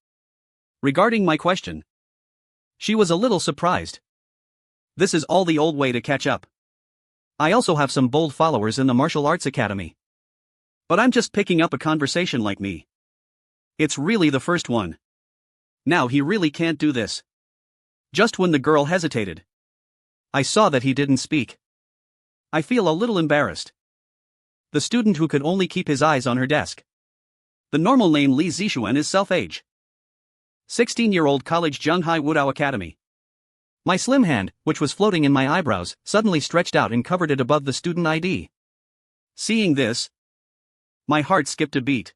Regarding my question, she was a little surprised. This is all the old way to catch up. I also have some bold followers in the martial arts academy. But I'm just picking up a conversation like me. It's really the first one. Now he really can't do this. Just when the girl hesitated, I saw that he didn't speak. I feel a little embarrassed. The student who could only keep his eyes on her desk. The normal name Li Zixuan is self-age. 16-year-old college Zhenghai Wudao Academy. My slim hand, which was floating in my eyebrows, suddenly stretched out and covered it above the student ID. Seeing this, my heart skipped a beat.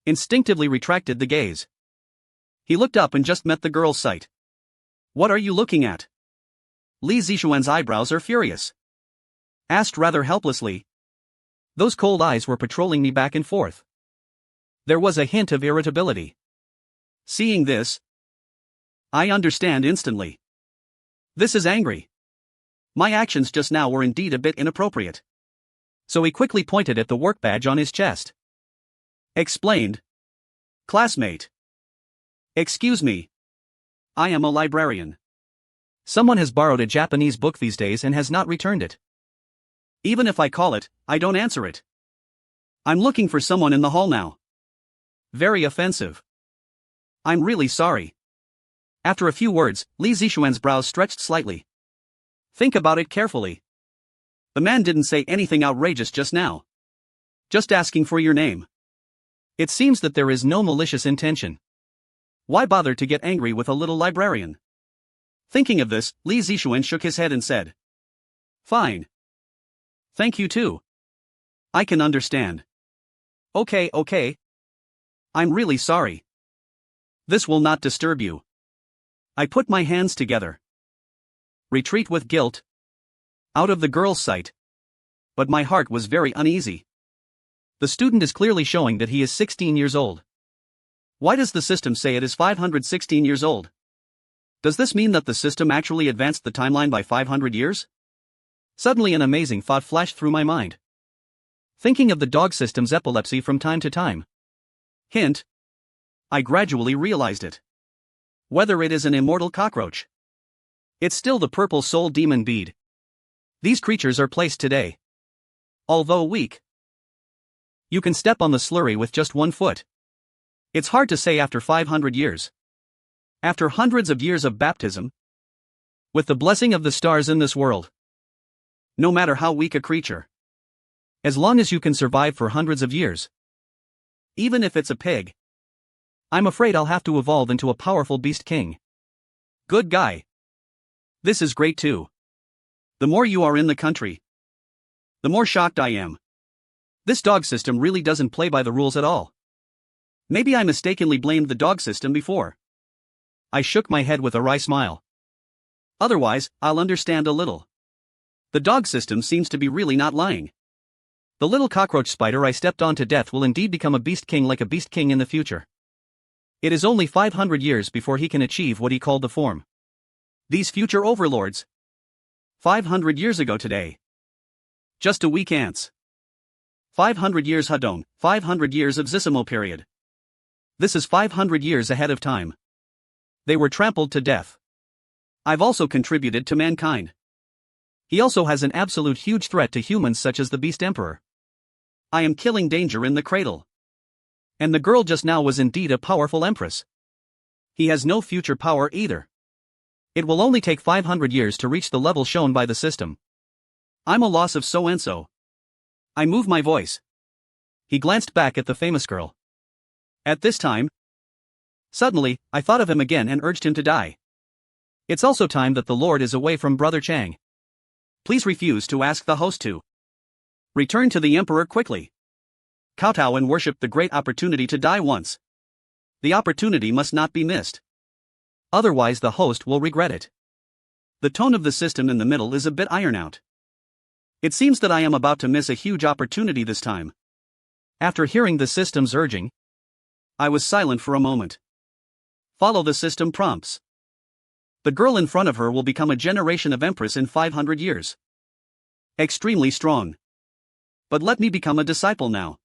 Instinctively retracted the gaze. He looked up and just met the girl's sight. What are you looking at? Li Zixuan's eyebrows are furious. Asked rather helplessly. Those cold eyes were patrolling me back and forth. There was a hint of irritability. Seeing this, I understand instantly. This is angry. My actions just now were indeed a bit inappropriate. So he quickly pointed at the work badge on his chest. Explained. Classmate. Excuse me. I am a librarian. Someone has borrowed a Japanese book these days and has not returned it. Even if I call it, I don't answer it. I'm looking for someone in the hall now. Very offensive. I'm really sorry. After a few words, Li Zixuan's brows stretched slightly. Think about it carefully. The man didn't say anything outrageous just now. Just asking for your name. It seems that there is no malicious intention. Why bother to get angry with a little librarian? Thinking of this, Li Zixuan shook his head and said, Fine. Thank you too. I can understand. Okay. I'm really sorry. This will not disturb you. I put my hands together. Retreat with guilt. Out of the girl's sight. But my heart was very uneasy. The student is clearly showing that he is 16 years old. Why does the system say it is 516 years old? Does this mean that the system actually advanced the timeline by 500 years? Suddenly an amazing thought flashed through my mind. Thinking of the dog system's epilepsy from time to time. Hint. I gradually realized it. Whether it is an immortal cockroach. It's still the purple soul demon bead. These creatures are placed today. Although weak. You can step on the slurry with just 1 foot. It's hard to say after 500 years. After hundreds of years of baptism. With the blessing of the stars in this world. No matter how weak a creature. As long as you can survive for hundreds of years. Even if it's a pig. I'm afraid I'll have to evolve into a powerful beast king. Good guy. This is great too. The more you are in the country, the more shocked I am. This dog system really doesn't play by the rules at all. Maybe I mistakenly blamed the dog system before. I shook my head with a wry smile. Otherwise, I'll understand a little. The dog system seems to be really not lying. The little cockroach spider I stepped on to death will indeed become a beast king like a beast king in the future. It is only 500 years before he can achieve what he called the form. These future overlords. 500 years ago today. Just a week ants. 500 years Hadong, 500 years of Zisimo period. This is 500 years ahead of time. They were trampled to death. I've also contributed to mankind. He also has an absolute huge threat to humans such as the Beast Emperor. I am killing danger in the cradle. And the girl just now was indeed a powerful empress. He has no future power either. It will only take 500 years to reach the level shown by the system. I'm a loss of so-and-so. I move my voice. He glanced back at the famous girl. At this time, suddenly, I thought of him again and urged him to die. It's also time that the Lord is away from Brother Chang. Please refuse to ask the host to return to the Emperor quickly. Kowtow and worship the great opportunity to die once. The opportunity must not be missed. Otherwise the host will regret it. The tone of the system in the middle is a bit iron out. It seems that I am about to miss a huge opportunity this time. After hearing the system's urging, I was silent for a moment. Follow the system prompts. The girl in front of her will become a generation of empress in 500 years. Extremely strong. But let me become a disciple now.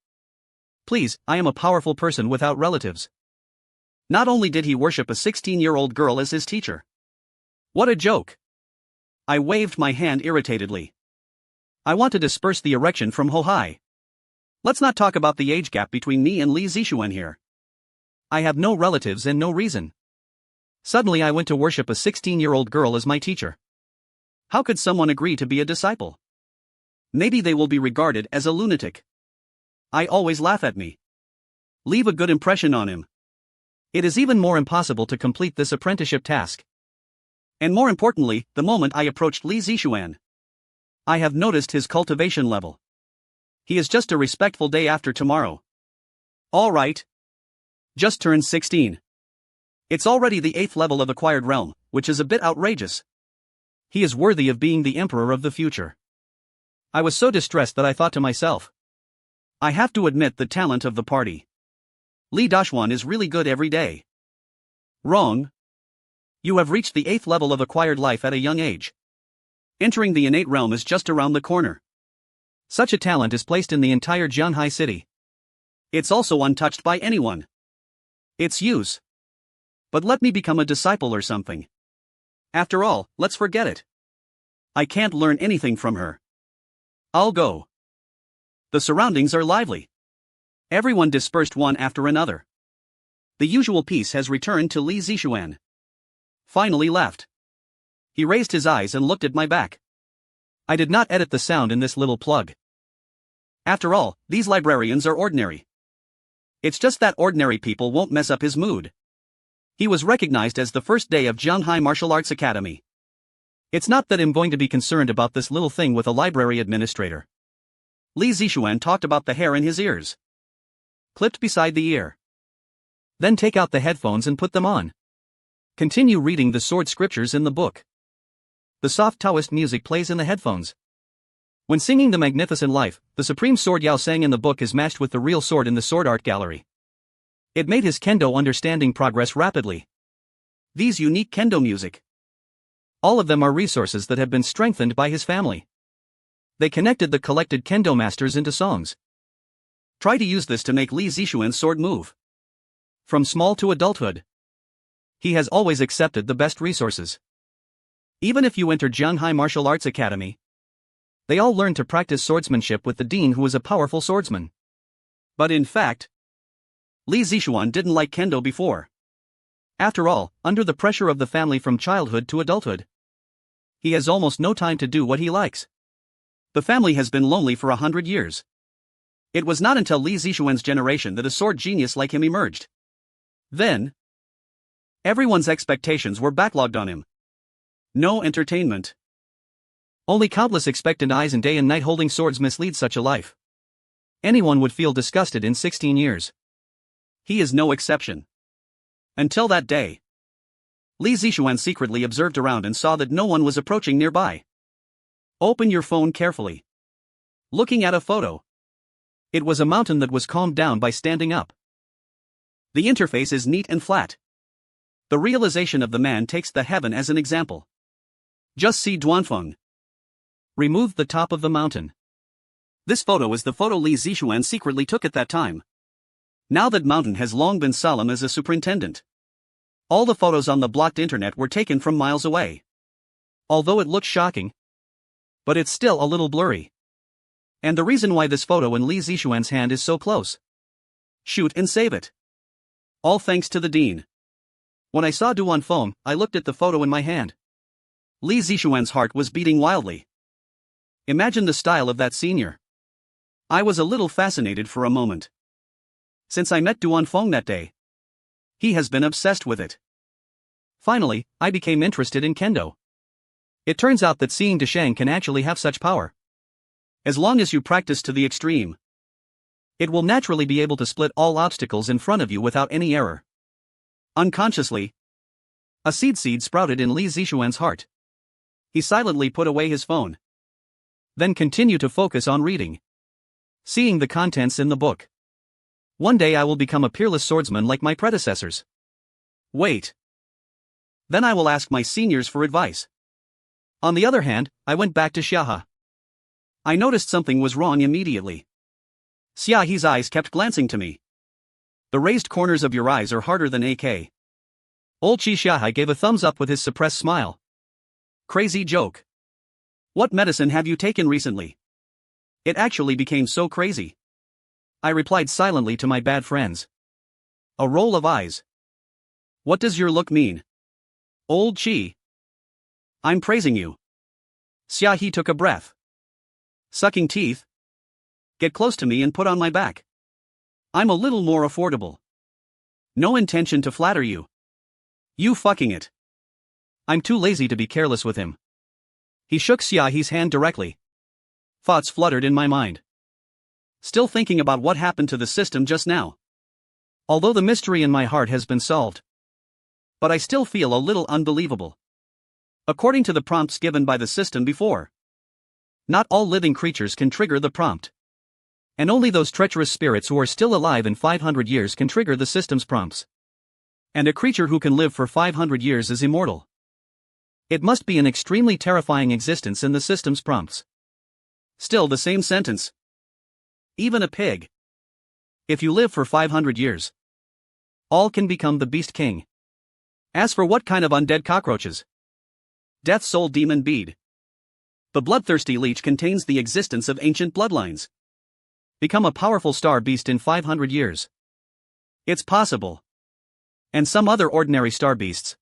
Please, I am a powerful person without relatives. Not only did he worship a 16-year-old girl as his teacher. What a joke. I waved my hand irritatedly. I want to disperse the erection from Hohai. Let's not talk about the age gap between me and Li Zishuan here. I have no relatives and no reason. Suddenly I went to worship a 16-year-old girl as my teacher. How could someone agree to be a disciple? Maybe they will be regarded as a lunatic. I always laugh at me. Leave a good impression on him. It is even more impossible to complete this apprenticeship task. And more importantly, the moment I approached Li Zishuan, I have noticed his cultivation level. He is just a respectful day after tomorrow. All right. Just turned 16. It's already the 8th level of acquired realm, which is a bit outrageous. He is worthy of being the emperor of the future. I was so distressed that I thought to myself, I have to admit the talent of the party. Li Dashuan is really good every day. Wrong. You have reached the 8th level of acquired life at a young age. Entering the innate realm is just around the corner. Such a talent is placed in the entire Jianhai city. It's also untouched by anyone. It's use. But let me become a disciple or something. After all, let's forget it. I can't learn anything from her. I'll go. The surroundings are lively. Everyone dispersed one after another. The usual peace has returned to Li Zishuan. Finally left. He raised his eyes and looked at my back. I did not edit the sound in this little plug. After all, these librarians are ordinary. It's just that ordinary people won't mess up his mood. He was recognized as the first day of Jianhai Martial Arts Academy. It's not that I'm going to be concerned about this little thing with a library administrator. Li Zishuan talked about the hair in his ears. Clipped beside the ear. Then take out the headphones and put them on. Continue reading the sword scriptures in the book. The soft Taoist music plays in the headphones. When singing The Magnificent Life, the supreme sword Yao sang in the book is matched with the real sword in the sword art gallery. It made his kendo understanding progress rapidly. These unique kendo music. All of them are resources that have been strengthened by his family. They connected the collected kendo masters into songs. Try to use this to make Li Zishuan's sword move. From small to adulthood. He has always accepted the best resources. Even if you enter Jianhai Martial Arts Academy, they all learn to practice swordsmanship with the dean who is a powerful swordsman. But in fact, Li Zishuan didn't like kendo before. After all, under the pressure of the family from childhood to adulthood, he has almost no time to do what he likes. The family has been lonely for 100 years. It was not until Li Zishuan's generation that a sword genius like him emerged. Then, everyone's expectations were backlogged on him. No entertainment. Only countless expectant eyes and day and night holding swords mislead such a life. Anyone would feel disgusted in 16 years. He is no exception. Until that day. Li Zixuan secretly observed around and saw that no one was approaching nearby. Open your phone carefully. Looking at a photo. It was a mountain that was calmed down by standing up. The interface is neat and flat. The realization of the man takes the heaven as an example. Just see Duanfeng. Remove the top of the mountain. This photo is the photo Li Zixuan secretly took at that time. Now that mountain has long been solemn as a superintendent. All the photos on the blocked internet were taken from miles away. Although it looks shocking, but it's still a little blurry. And the reason why this photo in Li Zixuan's hand is so close. Shoot and save it. All thanks to the dean. When I saw Duanfeng, I looked at the photo in my hand. Li Zixuan's heart was beating wildly. Imagine the style of that senior. I was a little fascinated for a moment. Since I met Duanfeng that day, he has been obsessed with it. Finally, I became interested in kendo. It turns out that seeing Deshang can actually have such power. As long as you practice to the extreme, it will naturally be able to split all obstacles in front of you without any error. Unconsciously, a seed sprouted in Li Zixuan's heart. He silently put away his phone. Then continue to focus on reading. Seeing the contents in the book. One day I will become a peerless swordsman like my predecessors. Wait. Then I will ask my seniors for advice. On the other hand, I went back to Xiahe. I noticed something was wrong immediately. Xiahe's eyes kept glancing to me. The raised corners of your eyes are harder than AK. Old Qi Xiahe gave a thumbs up with his suppressed smile. Crazy joke. What medicine have you taken recently? It actually became so crazy. I replied silently to my bad friends. A roll of eyes. What does your look mean? Old Qi. I'm praising you. Xiahe took a breath. Sucking teeth. Get close to me and put on my back. I'm a little more affordable. No intention to flatter you. You fucking it. I'm too lazy to be careless with him. He shook Xiahe's hand directly. Thoughts fluttered in my mind. Still thinking about what happened to the system just now. Although the mystery in my heart has been solved. But I still feel a little unbelievable. According to the prompts given by the system before, not all living creatures can trigger the prompt. And only those treacherous spirits who are still alive in 500 years can trigger the system's prompts. And a creature who can live for 500 years is immortal. It must be an extremely terrifying existence in the system's prompts. Still the same sentence. Even a pig. If you live for 500 years, all can become the Beast King. As for what kind of undead cockroaches? Death Soul Demon Bead. The bloodthirsty leech contains the existence of ancient bloodlines. Become a powerful star beast in 500 years. It's possible. And some other ordinary star beasts.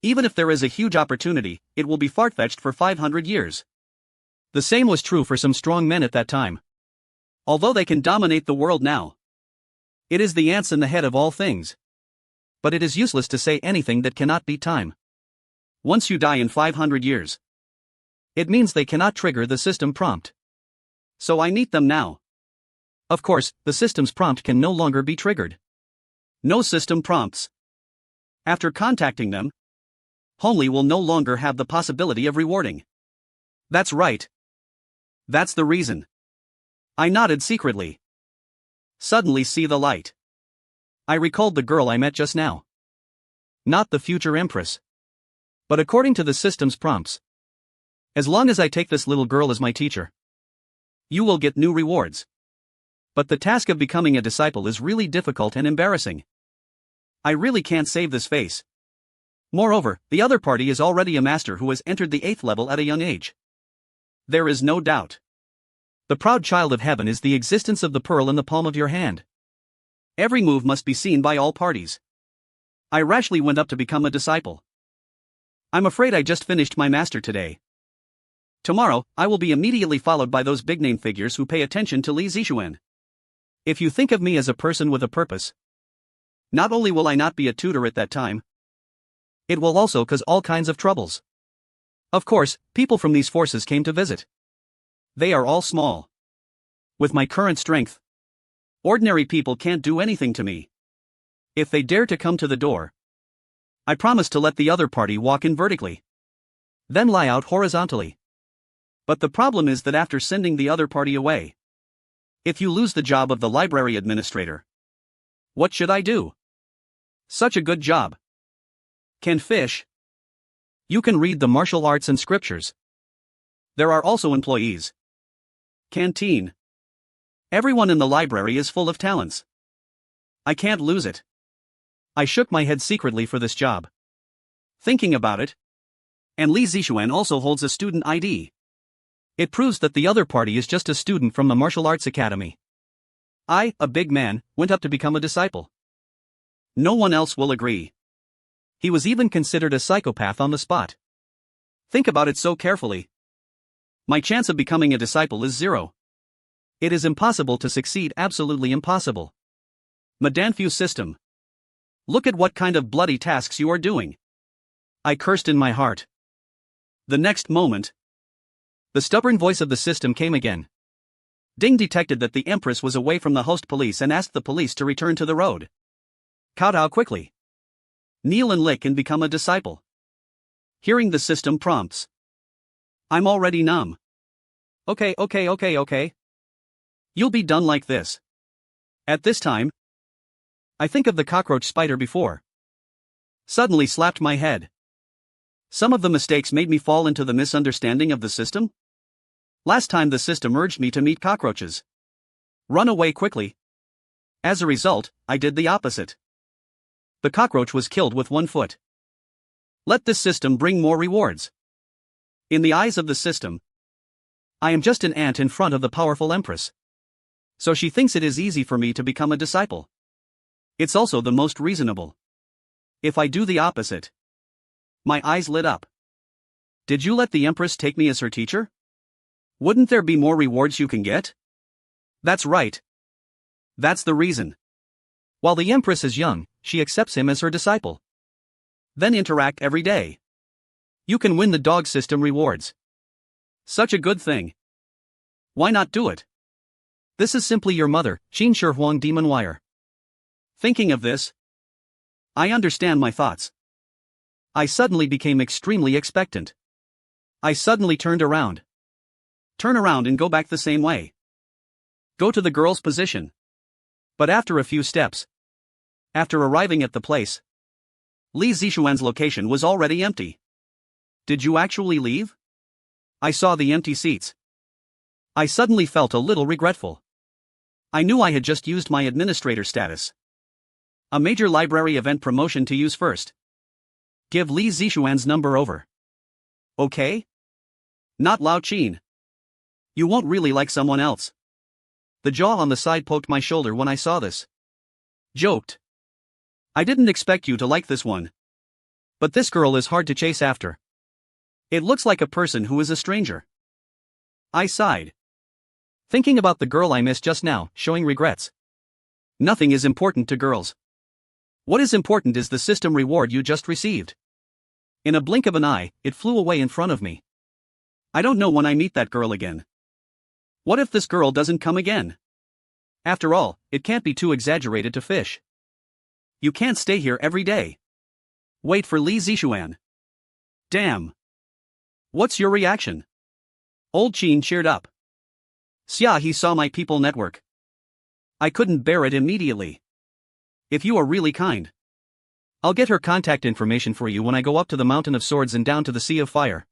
Even if there is a huge opportunity, it will be far-fetched for 500 years. The same was true for some strong men at that time. Although they can dominate the world now. It is the ants in the head of all things. But it is useless to say anything that cannot beat time. Once you die in 500 years, it means they cannot trigger the system prompt. So I need them now. Of course, the system's prompt can no longer be triggered. No system prompts. After contacting them, Homely will no longer have the possibility of rewarding. That's right. That's the reason. I nodded secretly. Suddenly see the light. I recalled the girl I met just now. Not the future empress. But according to the system's prompts. As long as I take this little girl as my teacher, you will get new rewards. But the task of becoming a disciple is really difficult and embarrassing. I really can't save this face. Moreover, the other party is already a master who has entered the 8th level at a young age. There is no doubt. The proud child of heaven is the existence of the pearl in the palm of your hand. Every move must be seen by all parties. I rashly went up to become a disciple. I'm afraid I just finished my master today. Tomorrow, I will be immediately followed by those big-name figures who pay attention to Li Zixuan. If you think of me as a person with a purpose, Not only will I not be a tutor at that time, it will also cause all kinds of troubles. Of course, people from these forces came to visit. They are all small. With my current strength, ordinary people can't do anything to me. If they dare to come to the door, I promise to let the other party walk in vertically, then lie out horizontally. But the problem is that after sending the other party away, if you lose the job of the library administrator, what should I do? Such a good job. Can fish. You can read the martial arts and scriptures. There are also employees. Canteen. Everyone in the library is full of talents. I can't lose it. I shook my head secretly for this job. Thinking about it. And Li Zixuan also holds a student ID. It proves that the other party is just a student from the martial arts academy. I, a big man, went up to become a disciple. No one else will agree. He was even considered a psychopath on the spot. Think about it so carefully. My chance of becoming a disciple is 0. It is impossible to succeed, absolutely impossible. Madanfu system. Look at what kind of bloody tasks you are doing. I cursed in my heart. The next moment, the stubborn voice of the system came again. Ding detected that the Empress was away from the host police and asked the police to return to the road. Kowtow quickly. Kneel and lick and become a disciple. Hearing the system prompts. I'm already numb. Okay. You'll be done like this. At this time, I think of the cockroach spider before. Suddenly slapped my head. Some of the mistakes made me fall into the misunderstanding of the system. Last time the system urged me to meet cockroaches. Run away quickly. As a result, I did the opposite. The cockroach was killed with 1 foot. Let this system bring more rewards. In the eyes of the system, I am just an ant in front of the powerful Empress. So she thinks it is easy for me to become a disciple. It's also the most reasonable. If I do the opposite. My eyes lit up. Did you let the Empress take me as her teacher? Wouldn't there be more rewards you can get? That's right. That's the reason. While the Empress is young, she accepts him as her disciple. Then interact every day. You can win the dog system rewards. Such a good thing. Why not do it? This is simply your mother, Qin Shi Huang Demon Wire. Thinking of this, I understand my thoughts. I suddenly became extremely expectant. I suddenly turned around. Turn around and go back the same way. Go to the girl's position. But after a few steps, after arriving at the place, Li Zixuan's location was already empty. Did you actually leave? I saw the empty seats. I suddenly felt a little regretful. I knew I had just used my administrator status. A major library event promotion to use first. Give Li Zixuan's number over. Okay? Not Lao Qin. You won't really like someone else. The jaw on the side poked my shoulder when I saw this. Joked. I didn't expect you to like this one. But this girl is hard to chase after. It looks like a person who is a stranger. I sighed. Thinking about the girl I missed just now, showing regrets. Nothing is important to girls. What is important is the system reward you just received. In a blink of an eye, it flew away in front of me. I don't know when I meet that girl again. What if this girl doesn't come again? After all, it can't be too exaggerated to fish. You can't stay here every day. Wait for Li Zixuan. Damn. What's your reaction? Old Qin cheered up. Xia, he saw my people network. I couldn't bear it immediately. If you are really kind, I'll get her contact information for you when I go up to the Mountain of Swords and down to the Sea of Fire.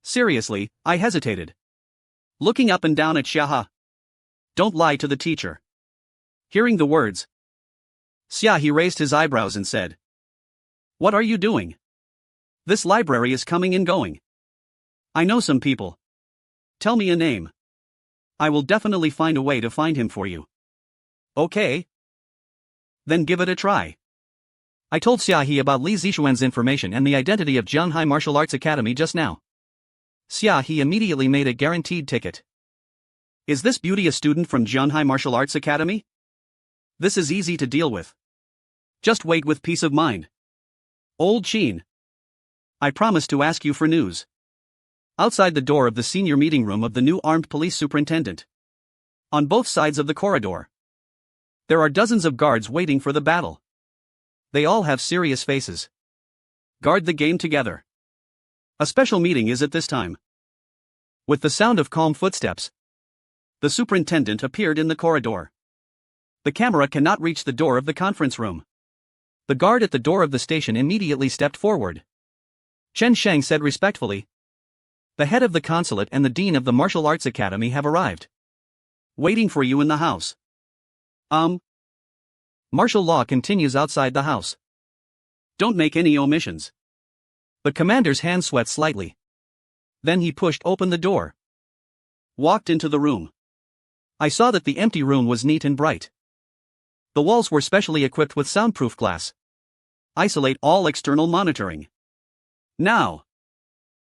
Seriously, I hesitated. Looking up and down at Xia. Don't lie to the teacher. Hearing the words, Xia, he raised his eyebrows and said, What are you doing? This library is coming and going. I know some people. Tell me a name. I will definitely find a way to find him for you. Okay. Then give it a try. I told Xia about Li Zixuan's information and the identity of Jianhai Martial Arts Academy just now. Xia immediately made a guaranteed ticket. Is this beauty a student from Jianhai Martial Arts Academy? This is easy to deal with. Just wait with peace of mind. Old Sheen. I promise to ask you for news. Outside the door of the senior meeting room of the new armed police superintendent. On both sides of the corridor. There are dozens of guards waiting for the battle. They all have serious faces. Guard the game together. A special meeting is at this time. With the sound of calm footsteps, the superintendent appeared in the corridor. The camera cannot reach the door of the conference room. The guard at the door of the station immediately stepped forward. Chen Sheng said respectfully, "The head of the consulate and the dean of the martial arts academy have arrived. Waiting for you in the house." Martial law continues outside the house. Don't make any omissions. The commander's hand sweat slightly. Then he pushed open the door. Walked into the room. I saw that the empty room was neat and bright. The walls were specially equipped with soundproof glass. Isolate all external monitoring. Now.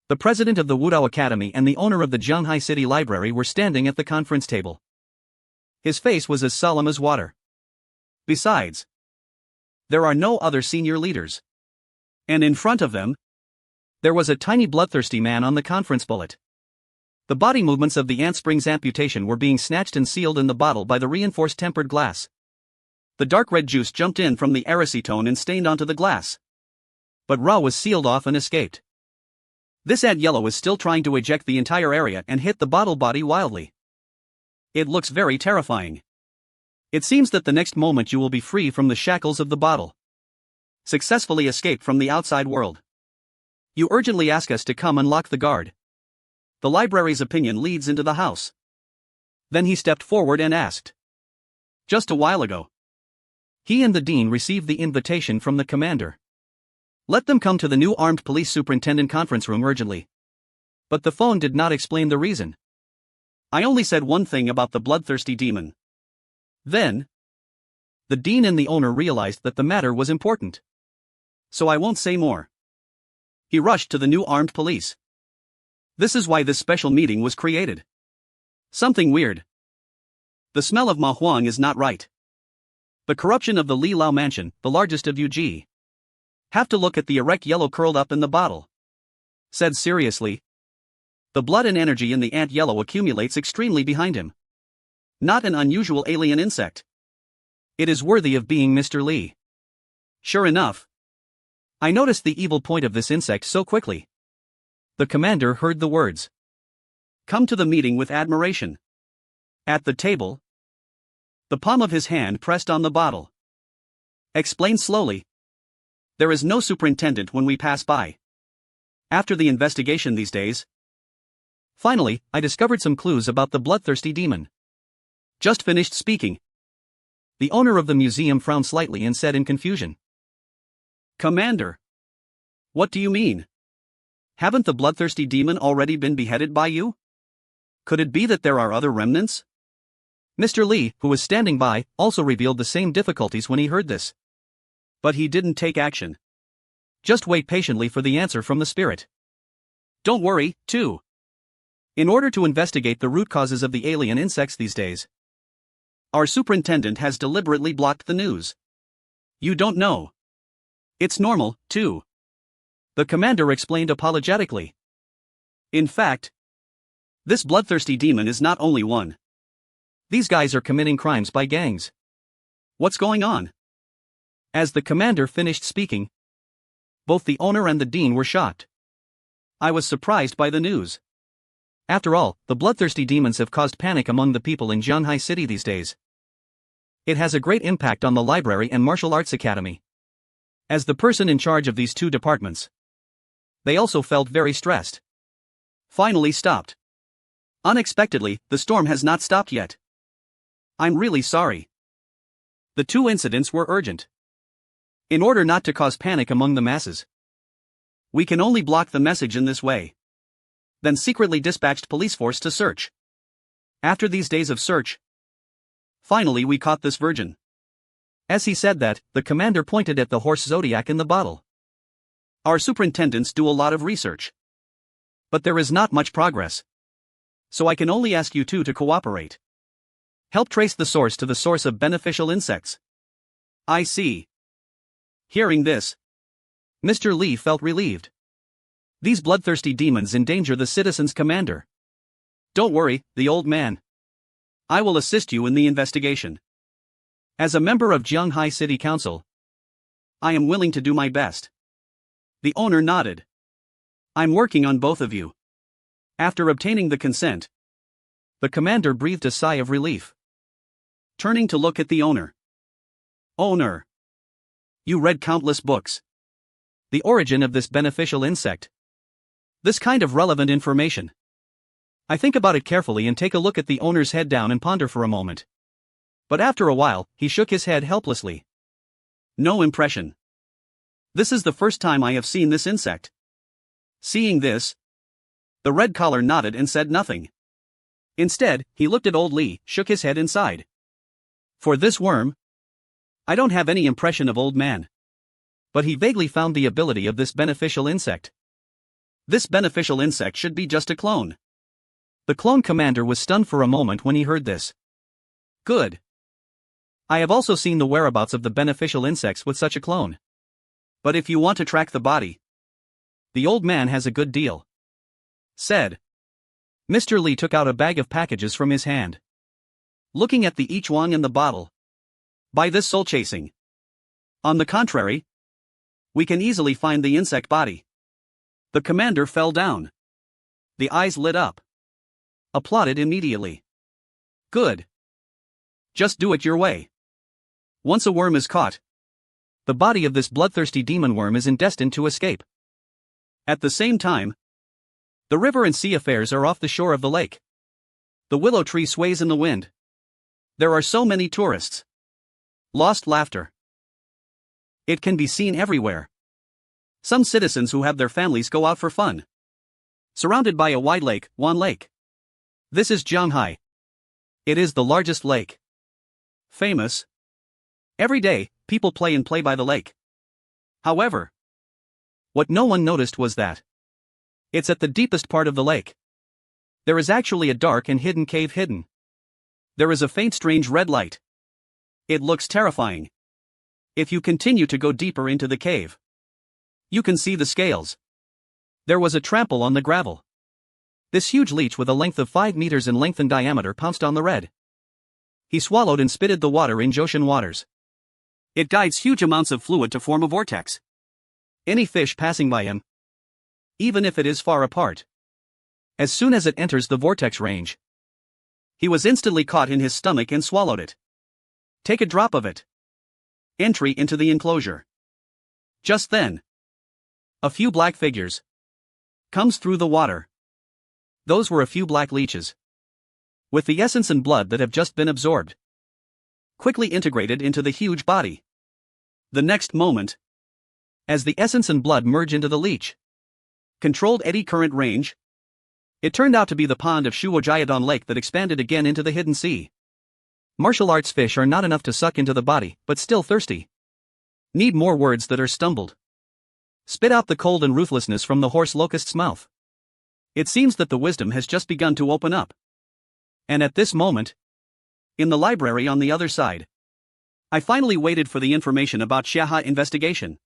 The president of the Wudao Academy and the owner of the Jianghai City Library were standing at the conference table. His face was as solemn as water. Besides, there are no other senior leaders. And in front of them, there was a tiny bloodthirsty man on the conference bullet. The body movements of the ant spring's amputation were being snatched and sealed in the bottle by the reinforced tempered glass. The dark red juice jumped in from the acetone and stained onto the glass. But Ra was sealed off and escaped. This ant yellow is still trying to eject the entire area and hit the bottle body wildly. It looks very terrifying. It seems that the next moment you will be free from the shackles of the bottle. Successfully escaped from the outside world. You urgently ask us to come unlock the guard. The library's opinion leads into the house. Then he stepped forward and asked. Just a while ago. He and the dean received the invitation from the commander. Let them come to the new armed police superintendent conference room urgently. But the phone did not explain the reason. I only said one thing about the bloodthirsty demon. Then, the dean and the owner realized that the matter was important. So I won't say more. He rushed to the new armed police. This is why this special meeting was created. Something weird. The smell of Ma Huang is not right. The corruption of the Li Lao mansion, the largest of UG. Have to look at the erect yellow curled up in the bottle. Said seriously. The blood and energy in the ant yellow accumulates extremely behind him. Not an unusual alien insect. It is worthy of being Mr. Li. Sure enough. I noticed the evil point of this insect so quickly. The commander heard the words. Come to the meeting with admiration. At the table. The palm of his hand pressed on the bottle. Explain slowly. There is no superintendent when we pass by. After the investigation these days. Finally, I discovered some clues about the bloodthirsty demon. Just finished speaking. The owner of the museum frowned slightly and said in confusion. Commander. What do you mean? Haven't the bloodthirsty demon already been beheaded by you? Could it be that there are other remnants? Mr. Li, who was standing by, also revealed the same difficulties when he heard this. But he didn't take action. Just wait patiently for the answer from the spirit. Don't worry, too. In order to investigate the root causes of the alien insects these days, our superintendent has deliberately blocked the news. You don't know. It's normal, too. The commander explained apologetically. In fact, this bloodthirsty demon is not only one. These guys are committing crimes by gangs. What's going on? As the commander finished speaking, both the owner and the dean were shocked. I was surprised by the news. After all, the bloodthirsty demons have caused panic among the people in Jianghai City these days. It has a great impact on the library and martial arts academy. As the person in charge of these two departments, they also felt very stressed. Finally stopped. Unexpectedly, the storm has not stopped yet. I'm really sorry. The two incidents were urgent. In order not to cause panic among the masses, we can only block the message in this way. Then secretly dispatched police force to search. After these days of search, finally we caught this virgin. As he said that, the commander pointed at the horse zodiac in the bottle. Our superintendents do a lot of research. But there is not much progress. So I can only ask you two to cooperate. Help trace the source to the source of beneficial insects. I see. Hearing this, Mr. Li felt relieved. These bloodthirsty demons endanger the citizen's commander. Don't worry, the old man. I will assist you in the investigation. As a member of Jianghai City Council, I am willing to do my best. The owner nodded. I'm working on both of you. After obtaining the consent, the commander breathed a sigh of relief. Turning to look at the owner. Owner. You read countless books. The origin of this beneficial insect. This kind of relevant information. I think about it carefully and take a look at the owner's head down and ponder for a moment. But after a while, he shook his head helplessly. No impression. This is the first time I have seen this insect. Seeing this, the red collar nodded and said nothing. Instead, he looked at old Li, shook his head and sighed. For this worm, I don't have any impression of old man. But he vaguely found the ability of this beneficial insect. This beneficial insect should be just a clone. The clone commander was stunned for a moment when he heard this. Good. I have also seen the whereabouts of the beneficial insects with such a clone. But if you want to track the body, the old man has a good deal. Said. Mr. Li took out a bag of packages from his hand. Looking at the Ichuang and the bottle. By this soul chasing. On the contrary, we can easily find the insect body. The commander fell down. The eyes lit up. Applauded immediately. Good. Just do it your way. Once a worm is caught, the body of this bloodthirsty demon worm is destined to escape. At the same time, the river and sea affairs are off the shore of the lake. The willow tree sways in the wind. There are so many tourists. Lost laughter. It can be seen everywhere. Some citizens who have their families go out for fun. Surrounded by a wide lake, Wan Lake. This is Jianghai. It is the largest lake. Famous. Every day, people play by the lake. However, what no one noticed was that it's at the deepest part of the lake. There is actually a dark and hidden cave hidden. There is a faint strange red light. It looks terrifying. If you continue to go deeper into the cave, you can see the scales. There was a trample on the gravel. This huge leech with a length of 5 meters in length and diameter pounced on the red. He swallowed and spitted the water in ocean waters. It guides huge amounts of fluid to form a vortex. Any fish passing by him, even if it is far apart, as soon as it enters the vortex range, he was instantly caught in his stomach and swallowed it. Take a drop of it. Entry into the enclosure. Just then, a few black figures comes through the water. Those were a few black leeches, with the essence and blood that have just been absorbed, quickly integrated into the huge body. The next moment, as the essence and blood merge into the leech, controlled eddy current range, it turned out to be the pond of Shuojayadon Lake that expanded again into the hidden sea. Martial arts fish are not enough to suck into the body, but still thirsty. Need more words that are stumbled. Spit out the cold and ruthlessness from the horse locust's mouth. It seems that the wisdom has just begun to open up. And at this moment, in the library on the other side, I finally waited for the information about Xiaha investigation.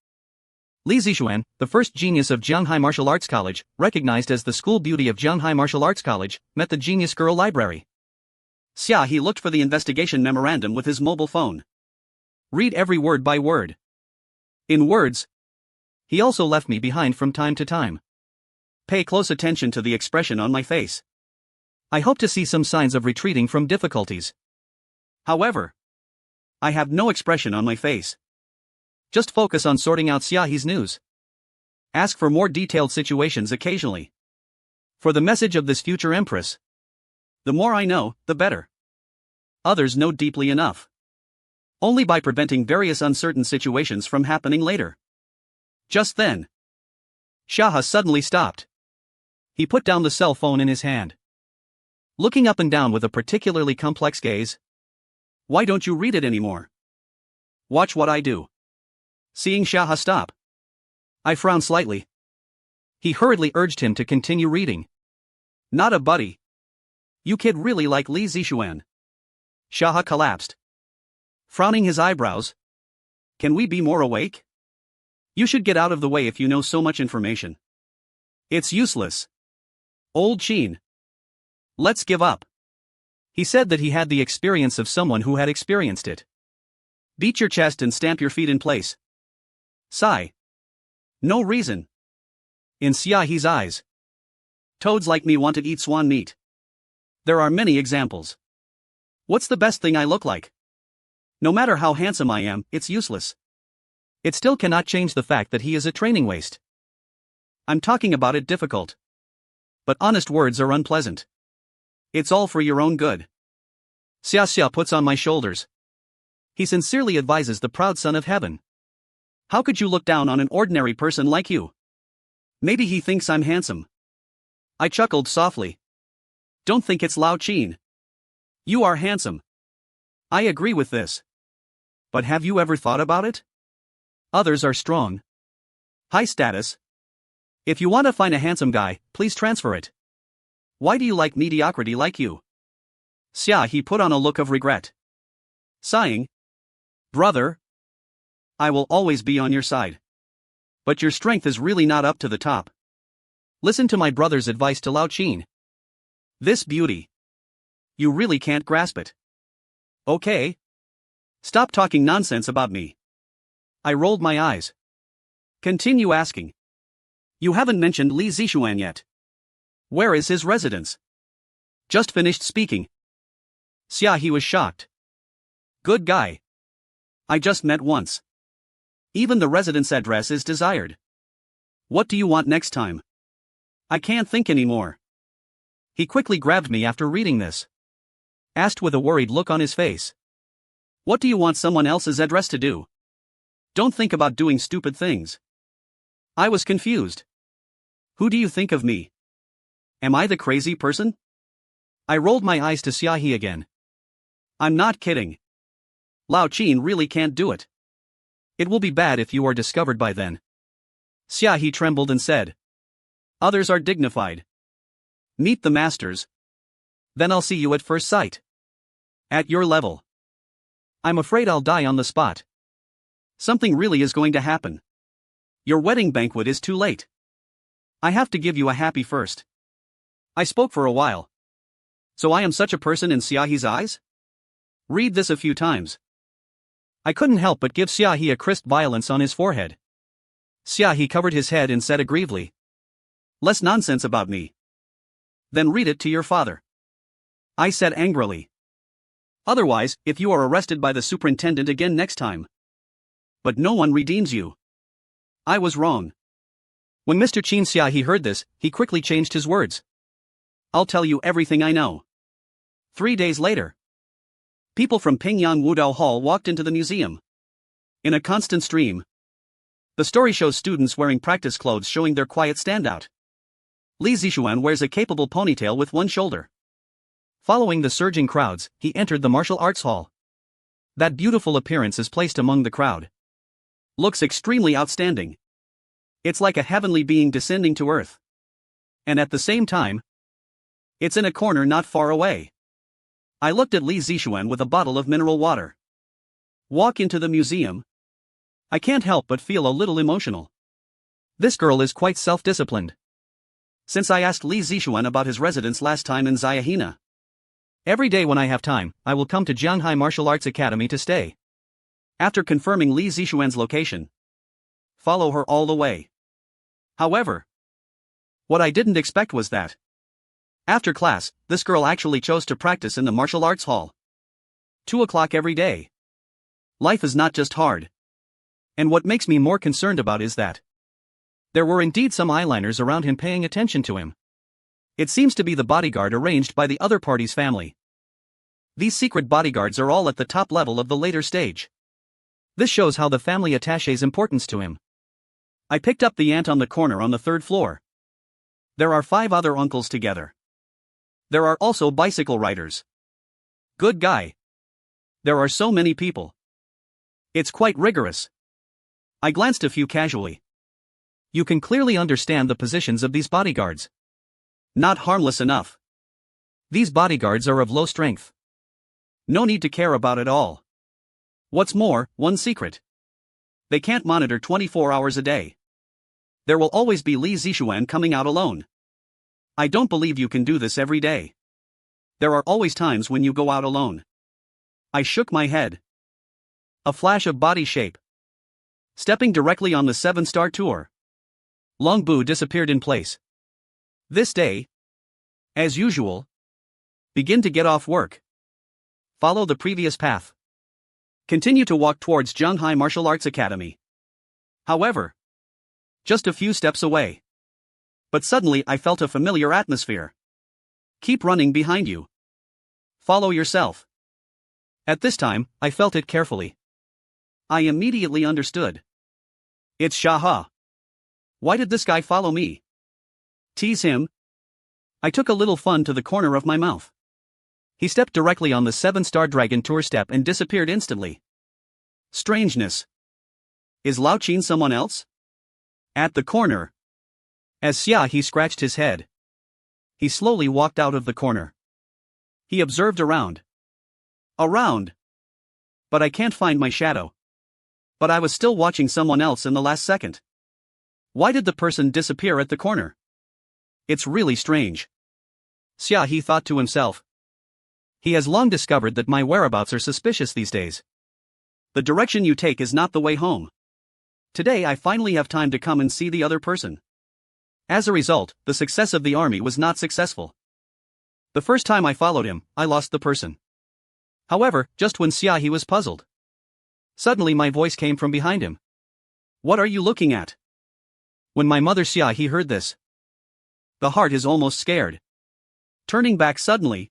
Li Zixuan, the first genius of Jianghai Martial Arts College, recognized as the school beauty of Jianghai Martial Arts College, met the genius girl library. He looked for the investigation memorandum with his mobile phone. Read every word by word. In words, he also left me behind from time to time. Pay close attention to the expression on my face. I hope to see some signs of retreating from difficulties. However, I have no expression on my face. Just focus on sorting out Xiahe's news. Ask for more detailed situations occasionally. For the message of this future empress, the more I know, the better. Others know deeply enough. Only by preventing various uncertain situations from happening later. Just then, Xiahe suddenly stopped. He put down the cell phone in his hand, looking up and down with a particularly complex gaze. Why don't you read it anymore? Watch what I do. Seeing Xiahe stop, I frowned slightly. He hurriedly urged him to continue reading. Not a buddy. You kid really like Li Zixuan. Xia collapsed, frowning his eyebrows. Can we be more awake? You should get out of the way if you know so much information. It's useless. Old Qin. Let's give up. He said that he had the experience of someone who had experienced it. Beat your chest and stamp your feet in place. Sigh. No reason. In Xiaohe's eyes, toads like me want to eat swan meat. There are many examples. What's the best thing I look like? No matter how handsome I am, it's useless. It still cannot change the fact that he is a training waste. I'm talking about it difficult. But honest words are unpleasant. It's all for your own good. Xia puts on my shoulders. He sincerely advises the proud son of heaven. How could you look down on an ordinary person like you? Maybe he thinks I'm handsome. I chuckled softly. Don't think it's Lao Qin. You are handsome. I agree with this. But have you ever thought about it? Others are strong. High status. If you want to find a handsome guy, please transfer it. Why do you like mediocrity like you? He put on a look of regret. Sighing. Brother. I will always be on your side. But your strength is really not up to the top. Listen to my brother's advice to Lao Qin. This beauty. You really can't grasp it. Okay. Stop talking nonsense about me. I rolled my eyes. Continue asking. You haven't mentioned Li Zixuan yet. Where is his residence? Just finished speaking. He was shocked. Good guy. I just met once. Even the residence address is desired. What do you want next time? I can't think anymore. He quickly grabbed me after reading this. Asked with a worried look on his face. What do you want someone else's address to do? Don't think about doing stupid things. I was confused. Who do you think of me? Am I the crazy person? I rolled my eyes to Xiaohe again. I'm not kidding. Lao Qin really can't do it. It will be bad if you are discovered by then. Xiaohe trembled and said. Others are dignified. Meet the masters. Then I'll see you at first sight. At your level. I'm afraid I'll die on the spot. Something really is going to happen. Your wedding banquet is too late. I have to give you a happy first. I spoke for a while. So I am such a person in Xiaohe's eyes? Read this a few times. I couldn't help but give Xiaohe a crisp violence on his forehead. Xiaohe covered his head and said aggrievely. Less nonsense about me. Then read it to your father. I said angrily. Otherwise, if you are arrested by the superintendent again next time. But no one redeems you. I was wrong. When Mr. Qin Xiaohe heard this, he quickly changed his words. I'll tell you everything I know. 3 days later. People from Pingyang Wudao Hall walked into the museum. In a constant stream. The story shows students wearing practice clothes showing their quiet standout. Li Zixuan wears a capable ponytail with one shoulder. Following the surging crowds, he entered the martial arts hall. That beautiful appearance is placed among the crowd. Looks extremely outstanding. It's like a heavenly being descending to earth. And at the same time, it's in a corner not far away. I looked at Li Zixuan with a bottle of mineral water. Walk into the museum. I can't help but feel a little emotional. This girl is quite self-disciplined. Since I asked Li Zixuan about his residence last time in Xiahina. Every day when I have time, I will come to Jianghai Martial Arts Academy to stay. After confirming Li Zixuan's location, follow her all the way. However, what I didn't expect was that after class, this girl actually chose to practice in the martial arts hall. 2 o'clock every day. Life is not just hard. And what makes me more concerned about is that there were indeed some eyeliners around him paying attention to him. It seems to be the bodyguard arranged by the other party's family. These secret bodyguards are all at the top level of the later stage. This shows how the family attaches importance to him. I picked up the ant on the corner on the 3rd floor. There are 5 other uncles together. There are also bicycle riders. Good guy. There are so many people. It's quite rigorous. I glanced a few casually. You can clearly understand the positions of these bodyguards. Not harmless enough. These bodyguards are of low strength. No need to care about it all. What's more, one secret. They can't monitor 24 hours a day. There will always be Li Zixuan coming out alone. I don't believe you can do this every day. There are always times when you go out alone. I shook my head. A flash of body shape. Stepping directly on the 7-star tour. Long Bu disappeared in place. This day, as usual, begin to get off work. Follow the previous path. Continue to walk towards Zhanghai Martial Arts Academy. However, just a few steps away. But suddenly I felt a familiar atmosphere. Keep running behind you. Follow yourself. At this time, I felt it carefully. I immediately understood. It's Shaha. Why did this guy follow me? Tease him? I took a little fun to the corner of my mouth. He stepped directly on the 7-star dragon tour step and disappeared instantly. Strangeness. Is Lao Qin someone else? At the corner. As Xia He scratched his head. He slowly walked out of the corner. He observed around. Around. But I can't find my shadow. But I was still watching someone else in the last second. Why did the person disappear at the corner? It's really strange. Xia He thought to himself. He has long discovered that my whereabouts are suspicious these days. The direction you take is not the way home. Today I finally have time to come and see the other person. As a result, the success of the army was not successful. The first time I followed him, I lost the person. However, just when Xia He was puzzled. Suddenly my voice came from behind him. What are you looking at? When my mother Xia He heard this. The heart is almost scared. Turning back suddenly.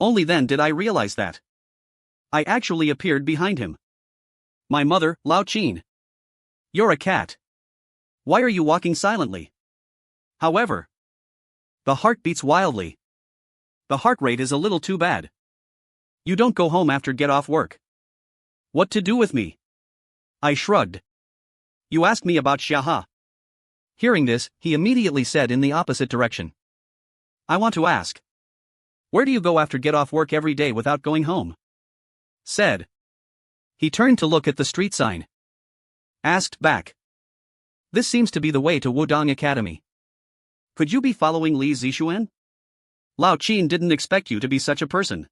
Only then did I realize that I actually appeared behind him. My mother, Lao Qin. You're a cat. Why are you walking silently? However, the heart beats wildly. The heart rate is a little too bad. You don't go home after get off work. What to do with me? I shrugged. You asked me about Shaha. Hearing this, he immediately said in the opposite direction. I want to ask. Where do you go after get off work every day without going home? Said. He turned to look at the street sign. Asked back. This seems to be the way to Wudong Academy. Could you be following Li Zixuan? Lao Qin didn't expect you to be such a person.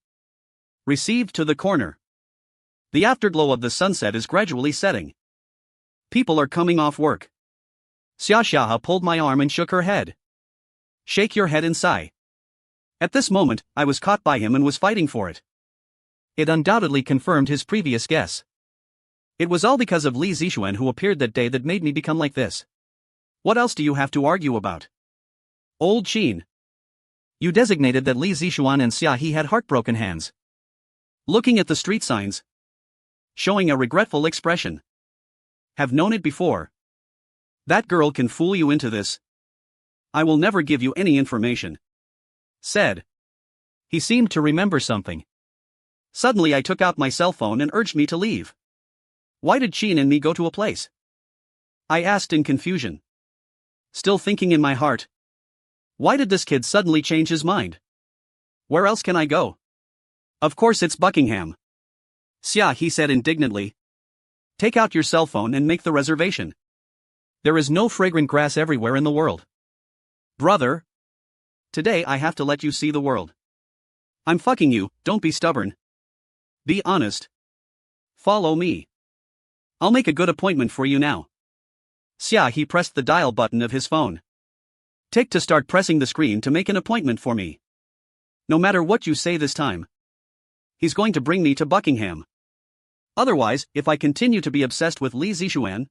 Received to the corner. The afterglow of the sunset is gradually setting. People are coming off work. Xia Xia pulled my arm and shook her head. Shake your head and sigh. At this moment, I was caught by him and was fighting for it. It undoubtedly confirmed his previous guess. It was all because of Li Zixuan who appeared that day that made me become like this. What else do you have to argue about? Old Qin. You designated that Li Zixuan and Xia He had heartbroken hands. Looking at the street signs. Showing a regretful expression. Have known it before. That girl can fool you into this. I will never give you any information. Said. He seemed to remember something. Suddenly I took out my cell phone and urged me to leave. Why did Qin and me go to a place? I asked in confusion. Still thinking in my heart. Why did this kid suddenly change his mind? Where else can I go? Of course it's Buckingham. Xia He said indignantly. Take out your cell phone and make the reservation. There is no fragrant grass everywhere in the world. Brother. Today I have to let you see the world. I'm fucking you, don't be stubborn. Be honest. Follow me. I'll make a good appointment for you now. Xia He pressed the dial button of his phone. Tick to start pressing the screen to make an appointment for me. No matter what you say this time. He's going to bring me to Buckingham. Otherwise, if I continue to be obsessed with Li Zixuan,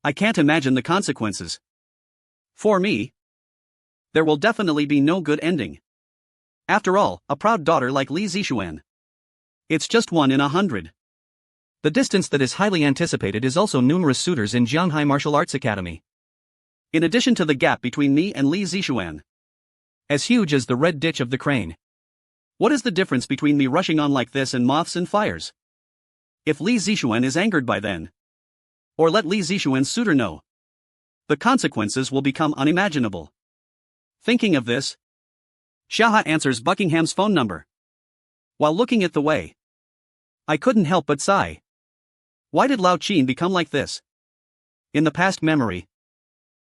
I can't imagine the consequences. For me, there will definitely be no good ending. After all, a proud daughter like Li Zixuan. It's just 1 in 100. The distance that is highly anticipated is also numerous suitors in Zhanghai Martial Arts Academy. In addition to the gap between me and Li Zixuan. As huge as the red ditch of the crane. What is the difference between me rushing on like this and moths and fires? If Li Zixuan is angered by then. Or let Li Zixuan's suitor know. The consequences will become unimaginable. Thinking of this, Shaha answers Buckingham's phone number. While looking at the way, I couldn't help but sigh. Why did Lao Qin become like this? In the past memory,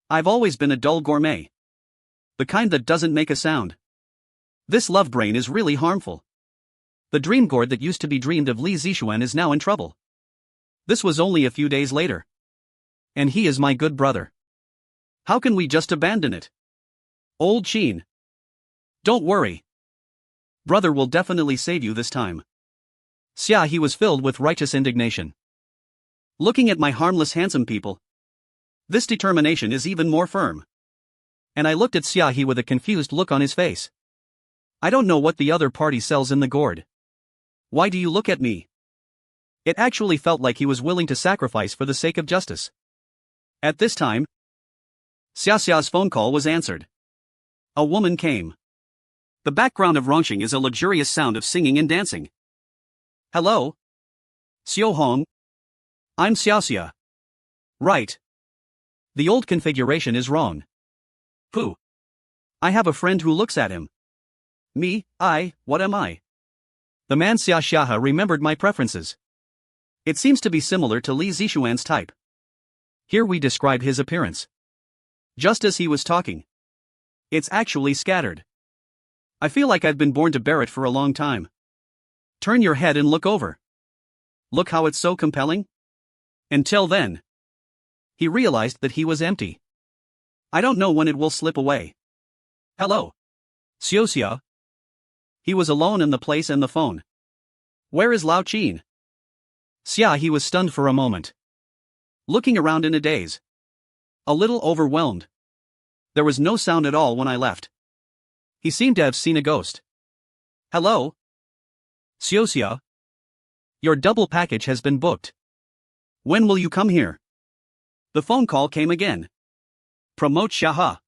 I've always been a dull gourmet. The kind that doesn't make a sound. This love brain is really harmful. The dream gourd that used to be dreamed of Li Zixuan is now in trouble. This was only a few days later. And he is my good brother. How can we just abandon it? Old Qin. Don't worry. Brother will definitely save you this time. Xia He was filled with righteous indignation. Looking at my harmless handsome people. This determination is even more firm. And I looked at Xia He with a confused look on his face. I don't know what the other party sells in the gourd. Why do you look at me? It actually felt like he was willing to sacrifice for the sake of justice. At this time, Xiaxia's phone call was answered. A woman came. The background of Rongxing is a luxurious sound of singing and dancing. Hello? Xiao Hong? I'm Xiaxia. Right. The old configuration is wrong. Who? I have a friend who looks at him. Me, what am I? The man Xiaxia remembered my preferences. It seems to be similar to Li Zixuan's type. Here we describe his appearance. Just as he was talking. It's actually scattered. I feel like I've been born to bear it for a long time. Turn your head and look over. Look how it's so compelling. Until then. He realized that he was empty. I don't know when it will slip away. Hello. Xiaxia. He was alone in the place and the phone. Where is Lao Qin? Xia He was stunned for a moment. Looking around in a daze. A little overwhelmed. There was no sound at all when I left. He seemed to have seen a ghost. Hello? Xiaxia? Your double package has been booked. When will you come here? The phone call came again. Promote Xia He.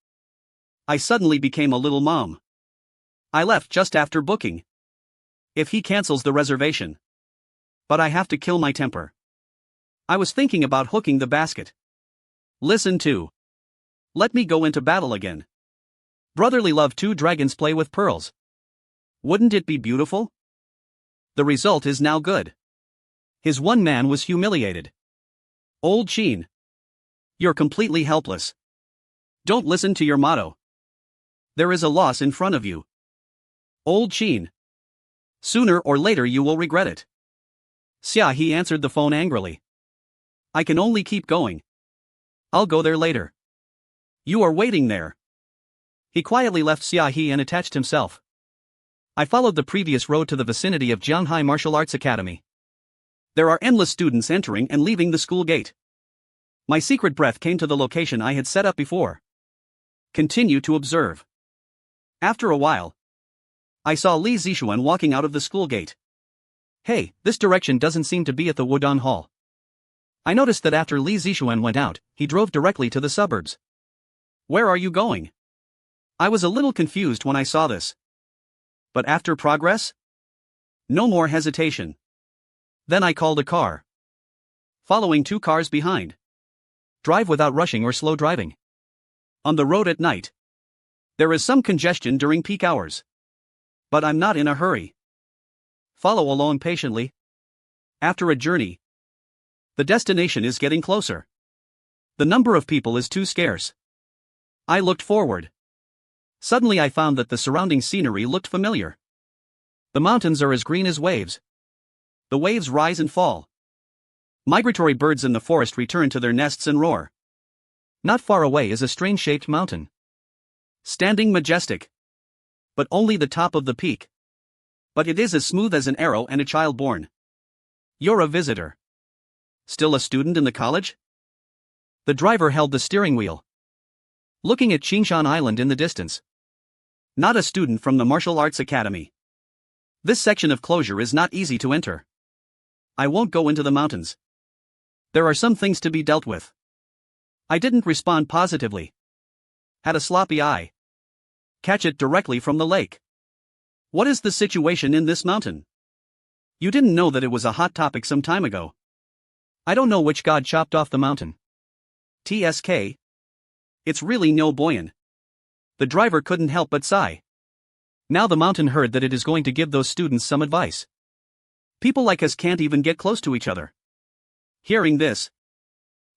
I suddenly became a little mom. I left just after booking. If he cancels the reservation. But I have to kill my temper. I was thinking about hooking the basket. Listen to. Let me go into battle again. Brotherly love, two dragons play with pearls. Wouldn't it be beautiful? The result is now good. His one man was humiliated. Old Qin. You're completely helpless. Don't listen to your motto. There is a loss in front of you. Old Qin. Sooner or later you will regret it. Xia He answered the phone angrily. I can only keep going. I'll go there later. You are waiting there. He quietly left Xia He and attached himself. I followed the previous road to the vicinity of Jianghai Martial Arts Academy. There are endless students entering and leaving the school gate. My secret breath came to the location I had set up before. Continue to observe. After a while, I saw Li Zixuan walking out of the school gate. Hey, this direction doesn't seem to be at the Wudong Hall. I noticed that after Li Zixuan went out, he drove directly to the suburbs. Where are you going? I was a little confused when I saw this. But after progress? No more hesitation. Then I called a car. Following two cars behind. Drive without rushing or slow driving. On the road at night. There is some congestion during peak hours. But I'm not in a hurry. Follow along patiently. After a journey, the destination is getting closer. The number of people is too scarce. I looked forward. Suddenly I found that the surrounding scenery looked familiar. The mountains are as green as waves. The waves rise and fall. Migratory birds in the forest return to their nests and roar. Not far away is a strange-shaped mountain. Standing majestic. But only the top of the peak. But it is as smooth as an arrow and a child born. You're a visitor. Still a student in the college? The driver held the steering wheel. Looking at Qingshan Island in the distance. Not a student from the Martial Arts Academy. This section of closure is not easy to enter. I won't go into the mountains. There are some things to be dealt with. I didn't respond positively. Had a sloppy eye. Catch it directly from the lake. What is the situation in this mountain? You didn't know that it was a hot topic some time ago. I don't know which god chopped off the mountain. TSK. It's really no Boyan. The driver couldn't help but sigh. Now the mountain heard that it is going to give those students some advice. People like us can't even get close to each other. Hearing this,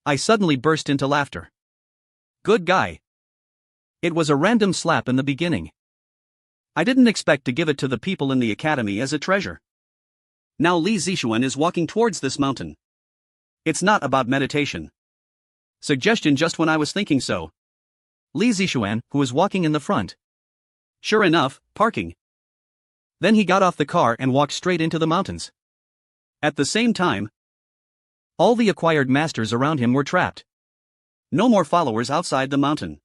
I suddenly burst into laughter. Good guy. It was a random slap in the beginning. I didn't expect to give it to the people in the academy as a treasure. Now Li Zixuan is walking towards this mountain. It's not about meditation. Suggestion just when I was thinking so. Li Zixuan, who was walking in the front. Sure enough, parking. Then he got off the car and walked straight into the mountains. At the same time, all the acquired masters around him were trapped. No more followers outside the mountain.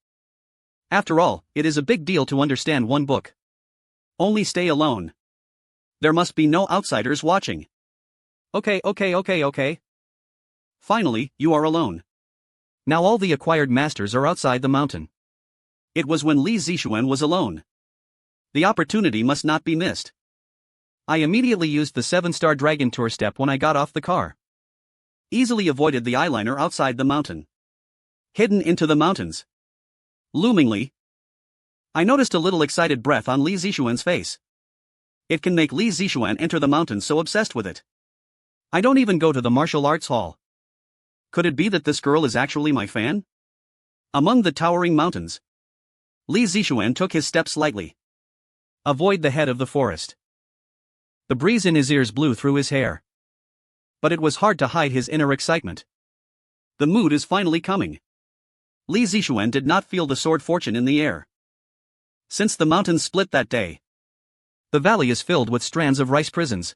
After all, it is a big deal to understand one book. Only stay alone. There must be no outsiders watching. Okay. Finally, you are alone. Now all the acquired masters are outside the mountain. It was when Li Zixuan was alone. The opportunity must not be missed. I immediately used the 7-star Dragon Tour step when I got off the car. Easily avoided the eyeliner outside the mountain. Hidden into the mountains. Loomingly, I noticed a little excited breath on Li Zixuan's face. It can make Li Zixuan enter the mountain so obsessed with it. I don't even go to the martial arts hall. Could it be that this girl is actually my fan? Among the towering mountains, Li Zixuan took his steps lightly. Avoid the head of the forest. The breeze in his ears blew through his hair. But it was hard to hide his inner excitement. The mood is finally coming. Li Zixuan did not feel the sword fortune in the air. Since the mountains split that day, the valley is filled with strands of rice prisons.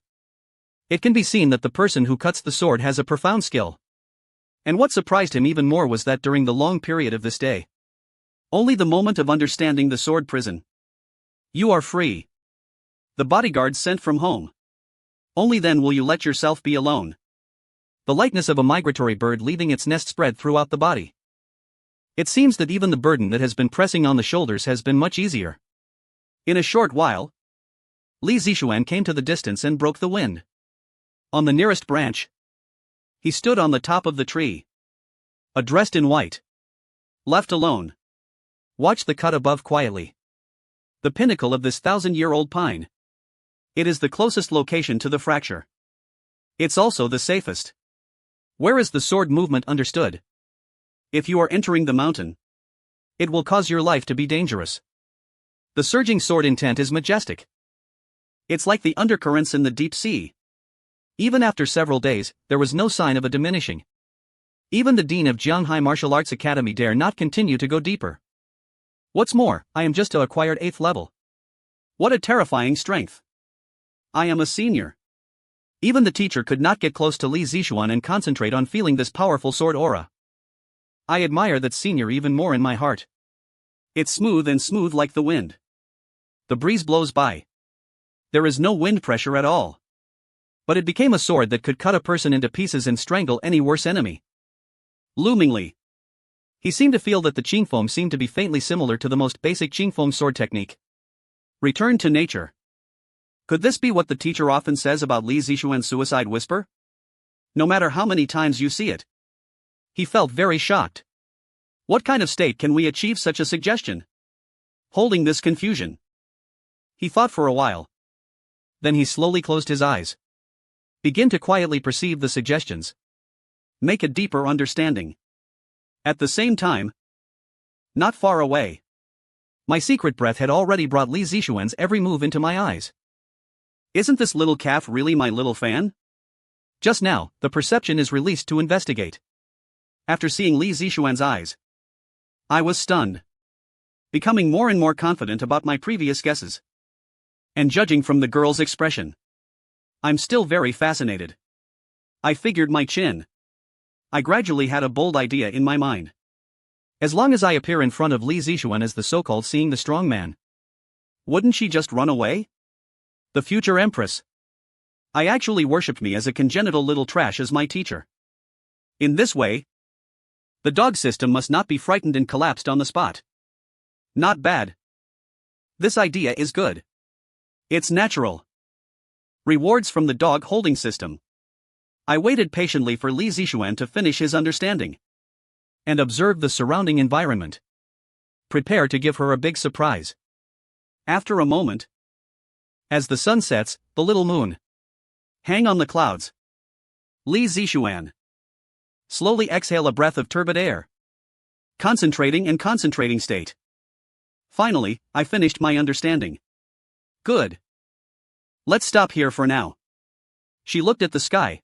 It can be seen that the person who cuts the sword has a profound skill. And what surprised him even more was that during the long period of this day, only the moment of understanding the sword prison. You are free. The bodyguards sent from home. Only then will you let yourself be alone. The lightness of a migratory bird leaving its nest spread throughout the body. It seems that even the burden that has been pressing on the shoulders has been much easier. In a short while, Li Zixuan came to the distance and broke the wind. On the nearest branch, he stood on the top of the tree. Dressed in white. Left alone. Watch the cut above quietly. The pinnacle of this 1,000-year-old pine. It is the closest location to the fracture. It's also the safest. Where is the sword movement understood? If you are entering the mountain, it will cause your life to be dangerous. The surging sword intent is majestic. It's like the undercurrents in the deep sea. Even after several days, there was no sign of a diminishing. Even the dean of Jianghai Martial Arts Academy dare not continue to go deeper. What's more, I am just to acquired 8th level. What a terrifying strength. I am a senior. Even the teacher could not get close to Li Zixuan and concentrate on feeling this powerful sword aura. I admire that senior even more in my heart. It's smooth and smooth like the wind. The breeze blows by. There is no wind pressure at all. But it became a sword that could cut a person into pieces and strangle any worse enemy. Loomingly, he seemed to feel that the Qingfeng seemed to be faintly similar to the most basic Qingfeng sword technique. Return to nature. Could this be what the teacher often says about Li Zixuan's suicide whisper? No matter how many times you see it. He felt very shocked. What kind of state can we achieve such a suggestion? Holding this confusion. He thought for a while. Then he slowly closed his eyes. Begin to quietly perceive the suggestions. Make a deeper understanding. At the same time, not far away, my secret breath had already brought Li Zixuan's every move into my eyes. Isn't this little calf really my little fan? Just now, the perception is released to investigate. After seeing Li Zixuan's eyes, I was stunned. Becoming more and more confident about my previous guesses. And judging from the girl's expression, I'm still very fascinated. I figured my chin. I gradually had a bold idea in my mind. As long as I appear in front of Li Zixuan as the so-called seeing the strong man, wouldn't she just run away? The future empress. I actually worshipped me as a congenital little trash as my teacher. In this way, the dog system must not be frightened and collapsed on the spot. Not bad. This idea is good. It's natural. Rewards from the dog holding system. I waited patiently for Li Zixuan to finish his understanding. And observed the surrounding environment. Prepare to give her a big surprise. After a moment, As the sun sets, the little moon hang on the clouds. Li Zixuan. Slowly exhale a breath of turbid air. Concentrating state. Finally, I finished my understanding. Good. Let's stop here for now. She looked at the sky.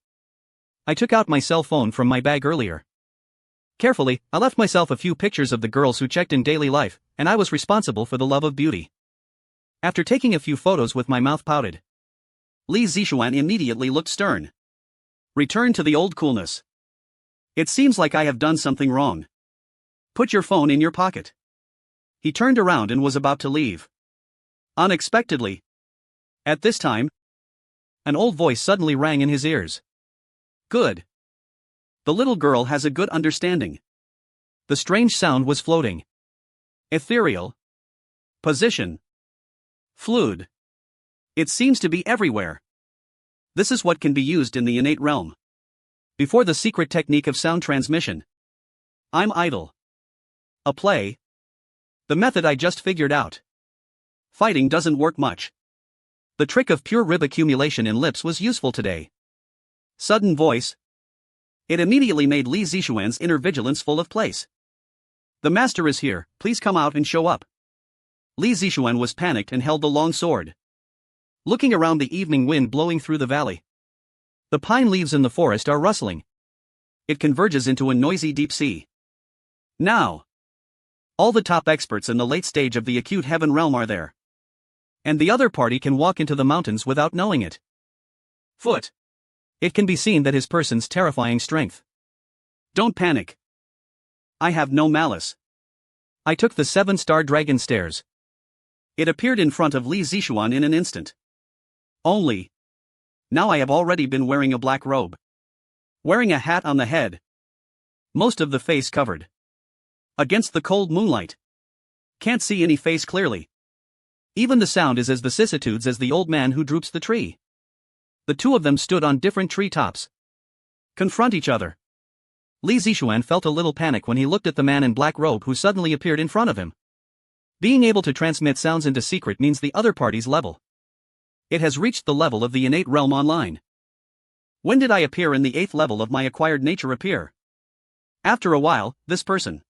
I took out my cell phone from my bag earlier. Carefully, I left myself a few pictures of the girls who checked in daily life, and I was responsible for the love of beauty. After taking a few photos with my mouth pouted, Li Zixuan immediately looked stern. Return to the old coolness. It seems like I have done something wrong. Put your phone in your pocket. He turned around and was about to leave. Unexpectedly. At this time, an old voice suddenly rang in his ears. Good. The little girl has a good understanding. The strange sound was floating. Ethereal. Position. Fluid. It seems to be everywhere. This is what can be used in the innate realm. Before the secret technique of sound transmission. I'm idle. A play. The method I just figured out. Fighting doesn't work much. The trick of pure rib accumulation in lips was useful today. Sudden voice. It immediately made Li Zixuan's inner vigilance full of place. The master is here, please come out and show up. Li Zixuan was panicked and held the long sword. Looking around, the evening wind blowing through the valley. The pine leaves in the forest are rustling. It converges into a noisy deep sea. Now, all the top experts in the late stage of the acute heaven realm are there. And the other party can walk into the mountains without knowing it. Foot. It can be seen that his person's terrifying strength. Don't panic. I have no malice. I took the 7-star dragon stairs. It appeared in front of Li Zixuan in an instant. Only. Now I have already been wearing a black robe. Wearing a hat on the head. Most of the face covered. Against the cold moonlight. Can't see any face clearly. Even the sound is as vicissitudes as the old man who droops the tree. The two of them stood on different tree tops. Confront each other. Li Zixuan felt a little panic when he looked at the man in black robe who suddenly appeared in front of him. Being able to transmit sounds into secret means the other party's level. It has reached the level of the innate realm online. When did I appear in the 8th level of my acquired nature appear? After a while, this person.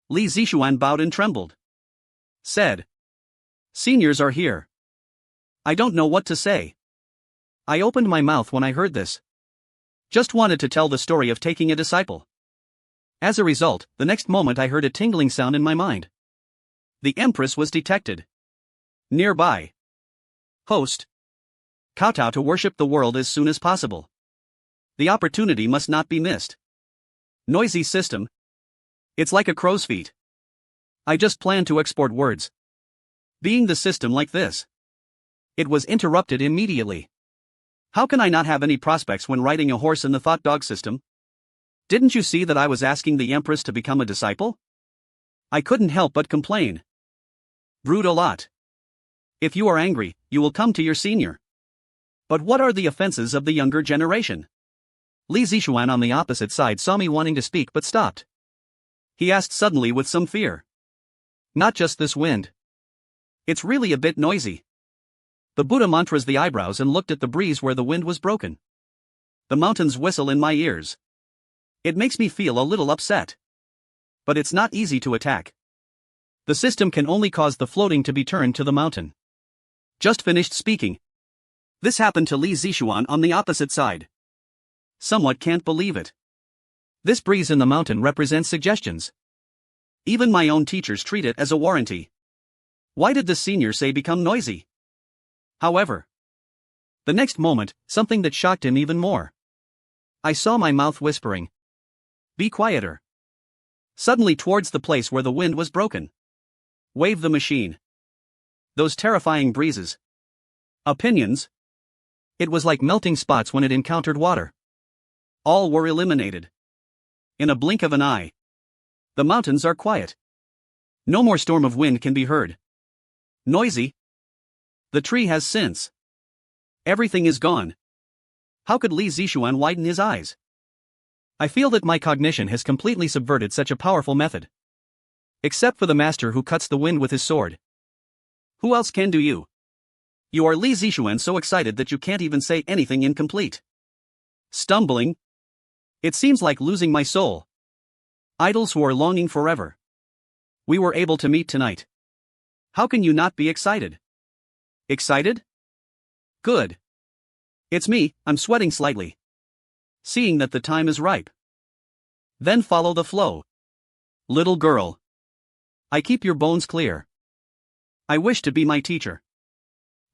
Li Zixuan bowed and trembled. Said. Seniors are here. I don't know what to say. I opened my mouth when I heard this. Just wanted to tell the story of taking a disciple. As a result, the next moment I heard a tingling sound in my mind. The Empress was detected. Nearby. Host. Kowtow to worship the world as soon as possible. The opportunity must not be missed. Noisy system. It's like a crow's feet. I just planned to export words. Being the system like this. It was interrupted immediately. How can I not have any prospects when riding a horse in the thought dog system? Didn't you see that I was asking the Empress to become a disciple? I couldn't help but complain. Brood a lot. If you are angry, you will come to your senior. But what are the offenses of the younger generation? Li Zixuan on the opposite side saw me wanting to speak but stopped. He asked suddenly with some fear. Not just this wind. It's really a bit noisy. The Buddha mantras the eyebrows and looked at the breeze where the wind was broken. The mountains whistle in my ears. It makes me feel a little upset. But it's not easy to attack. The system can only cause the floating to be turned to the mountain. Just finished speaking. This happened to Li Zixuan on the opposite side. Somewhat can't believe it. This breeze in the mountain represents suggestions. Even my own teachers treat it as a warranty. Why did the senior say become noisy? However, the next moment, something that shocked him even more. I saw my mouth whispering. Be quieter. Suddenly towards the place where the wind was broken. Wave the machine. Those terrifying breezes. Opinions. It was like melting spots when it encountered water. All were eliminated. In a blink of an eye. The mountains are quiet. No more storm of wind can be heard. Noisy. The tree has since. Everything is gone. How could Li Zixuan widen his eyes? I feel that my cognition has completely subverted such a powerful method. Except for the master who cuts the wind with his sword. Who else can do you? You are Li Zixuan, so excited that you can't even say anything incomplete. Stumbling. It seems like losing my soul. Idols who are longing forever. We were able to meet tonight. How can you not be excited? Excited? Good. It's me, I'm sweating slightly. Seeing that the time is ripe. Then follow the flow. Little girl. I keep your bones clear. I wish to be my teacher.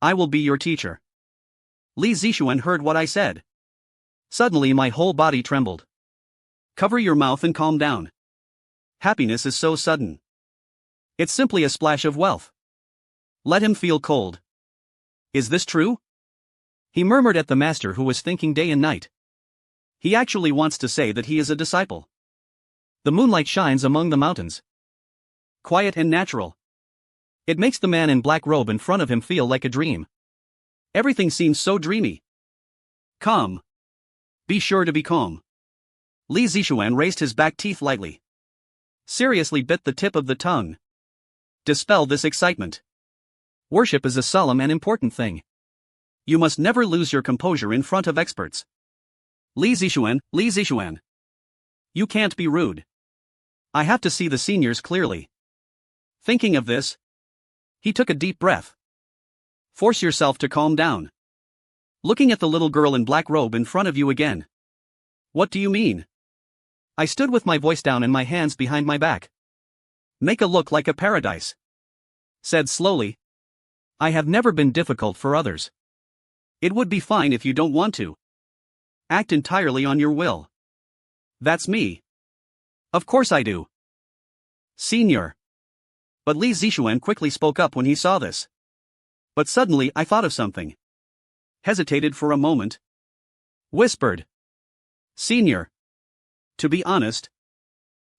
I will be your teacher. Li Zixuan heard what I said. Suddenly my whole body trembled. Cover your mouth and calm down. Happiness is so sudden. It's simply a splash of wealth. Let him feel cold. Is this true? He murmured at the master, who was thinking day and night. He actually wants to say that he is a disciple. The moonlight shines among the mountains. Quiet and natural. It makes the man in black robe in front of him feel like a dream. Everything seems so dreamy. Calm. Be sure to be calm. Li Zixuan raised his back teeth lightly. Seriously bit the tip of the tongue. Dispel this excitement. Worship is a solemn and important thing. You must never lose your composure in front of experts. Li Zixuan. You can't be rude. I have to see the seniors clearly. Thinking of this, he took a deep breath. Force yourself to calm down. Looking at the little girl in black robe in front of you again. What do you mean? I stood with my voice down and my hands behind my back. Make a look like a paradise. Said slowly. I have never been difficult for others. It would be fine if you don't want to. Act entirely on your will. That's me. Of course I do. Senior. But Li Zixuan quickly spoke up when he saw this. But suddenly I thought of something. Hesitated for a moment. Whispered. Senior. To be honest.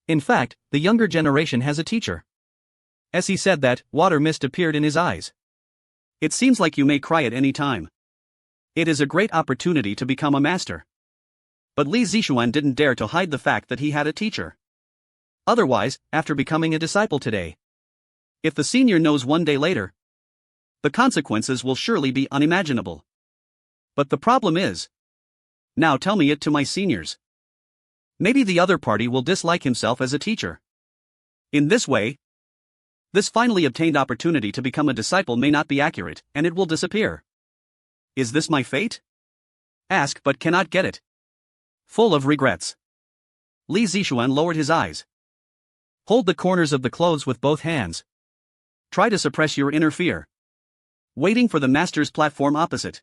In fact, the younger generation has a teacher. As he said that, water mist appeared in his eyes. It seems like you may cry at any time. It is a great opportunity to become a master. But Li Zixuan didn't dare to hide the fact that he had a teacher. Otherwise, after becoming a disciple today, if the senior knows one day later, the consequences will surely be unimaginable. But the problem is, now tell me it to my seniors. Maybe the other party will dislike himself as a teacher. In this way, this finally obtained opportunity to become a disciple may not be accurate, and it will disappear. Is this my fate? Ask but cannot get it. Full of regrets. Li Zixuan lowered his eyes. Hold the corners of the clothes with both hands. Try to suppress your inner fear. Waiting for the master's platform opposite.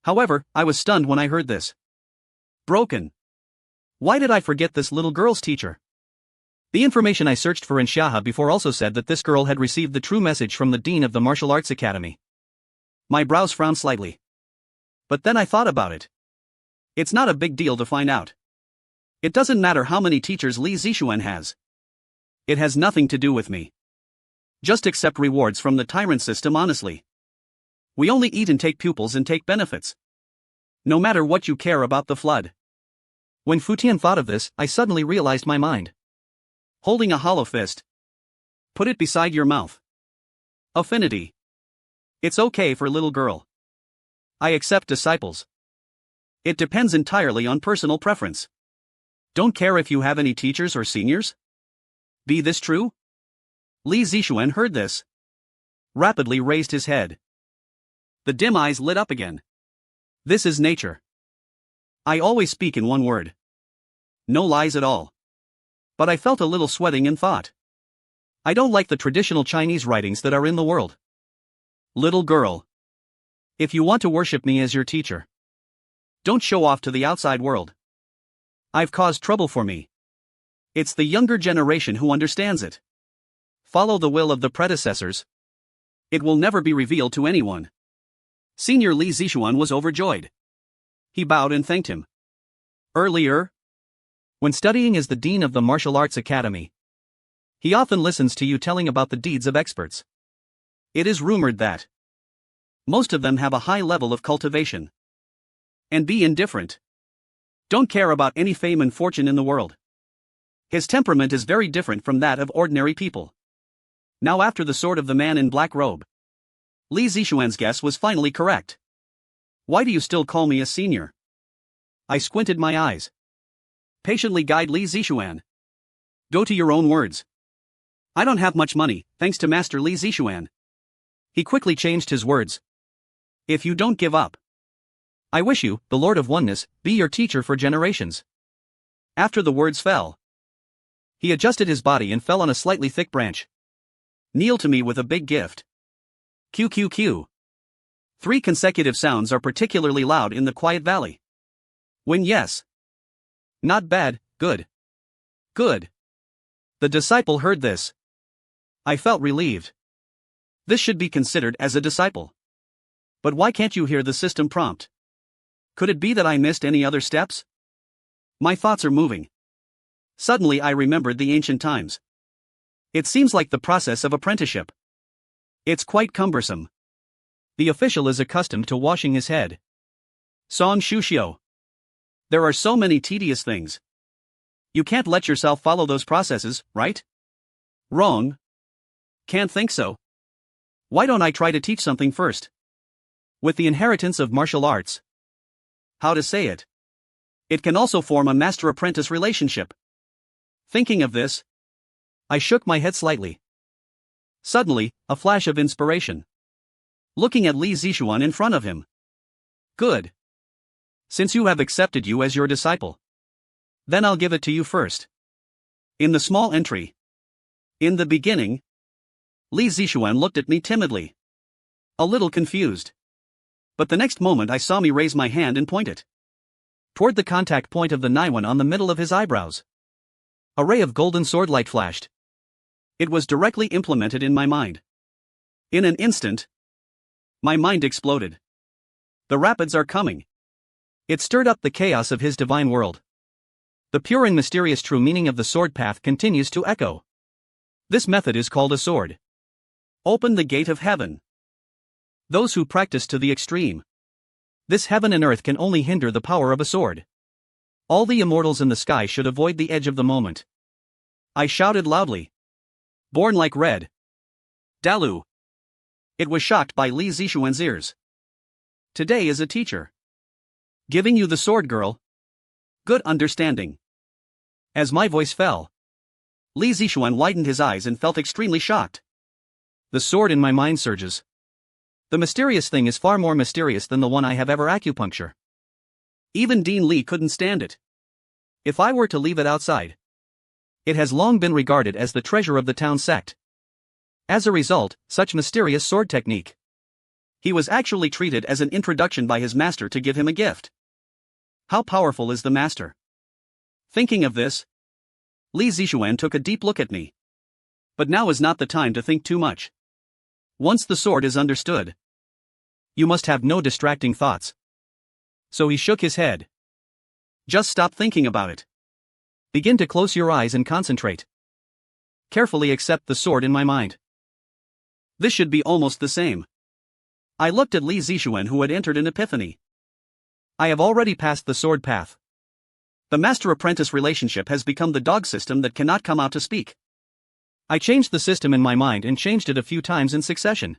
However, I was stunned when I heard this. Broken. Why did I forget this little girl's teacher? The information I searched for in Shaha before also said that this girl had received the true message from the dean of the martial arts academy. My brows frowned slightly. But then I thought about it. It's not a big deal to find out. It doesn't matter how many teachers Li Zixuan has. It has nothing to do with me. Just accept rewards from the tyrant system honestly. We only eat and take pupils and take benefits. No matter what you care about the flood. When Futian thought of this, I suddenly realized my mind. Holding a hollow fist. Put it beside your mouth. Affinity. It's okay for little girl. I accept disciples. It depends entirely on personal preference. Don't care if you have any teachers or seniors? Be this true? Li Zixuan heard this. Rapidly raised his head. The dim eyes lit up again. This is nature. I always speak in one word. No lies at all. But I felt a little sweating in thought. I don't like the traditional Chinese writings that are in the world. Little girl. If you want to worship me as your teacher, don't show off to the outside world. I've caused trouble for me. It's the younger generation who understands it. Follow the will of the predecessors. It will never be revealed to anyone. Senior Li Zixuan was overjoyed. He bowed and thanked him. Earlier, when studying as the dean of the martial arts academy, he often listens to you telling about the deeds of experts. It is rumored that most of them have a high level of cultivation. And be indifferent. Don't care about any fame and fortune in the world. His temperament is very different from that of ordinary people. Now after the sword of the man in black robe. Li Zixuan's guess was finally correct. Why do you still call me a senior? I squinted my eyes. Patiently guide Li Zixuan. Go to your own words. I don't have much money, thanks to Master Li Zixuan. He quickly changed his words. If you don't give up, I wish you, the Lord of Oneness, be your teacher for generations. After the words fell, he adjusted his body and fell on a slightly thick branch. Kneel to me with a big gift. QQQ. 3 consecutive sounds are particularly loud in the quiet valley. When yes. Not bad, good. Good. The disciple heard this. I felt relieved. This should be considered as a disciple. But why can't you hear the system prompt? Could it be that I missed any other steps? My thoughts are moving. Suddenly I remembered the ancient times. It seems like the process of apprenticeship. It's quite cumbersome. The official is accustomed to washing his head. Song Shushio. There are so many tedious things. You can't let yourself follow those processes, right? Wrong. Can't think so. Why don't I try to teach something first? With the inheritance of martial arts. How to say it? It can also form a master-apprentice relationship. Thinking of this, I shook my head slightly. Suddenly, a flash of inspiration. Looking at Li Zixuan in front of him. Good. Since you have accepted you as your disciple, then I'll give it to you first. In the small entry. In the beginning. Li Zixuan looked at me timidly. A little confused. But the next moment I saw me raise my hand and point it toward the contact point of the Naiwan on the middle of his eyebrows. A ray of golden sword light flashed. It was directly implemented in my mind. In an instant, my mind exploded. The rapids are coming. It stirred up the chaos of his divine world. The pure and mysterious true meaning of the sword path continues to echo. This method is called a sword. Open the gate of heaven. Those who practice to the extreme. This heaven and earth can only hinder the power of a sword. All the immortals in the sky should avoid the edge of the moment. I shouted loudly. Born like red. Dalu. It was shocked by Li Zixuan's ears. Today is a teacher. Giving you the sword, girl. Good understanding. As my voice fell, Li Zixuan widened his eyes and felt extremely shocked. The sword in my mind surges. The mysterious thing is far more mysterious than the one I have ever acupuncture. Even Dean Li couldn't stand it. If I were to leave it outside. It has long been regarded as the treasure of the town sect. As a result, such mysterious sword technique. He was actually treated as an introduction by his master to give him a gift. How powerful is the master? Thinking of this, Li Zixuan took a deep look at me. But now is not the time to think too much. Once the sword is understood, you must have no distracting thoughts. So he shook his head. Just stop thinking about it. Begin to close your eyes and concentrate. Carefully accept the sword in my mind. This should be almost the same. I looked at Li Zixuan, who had entered an epiphany. I have already passed the sword path. The master-apprentice relationship has become the dog system that cannot come out to speak. I changed the system in my mind and changed it a few times in succession.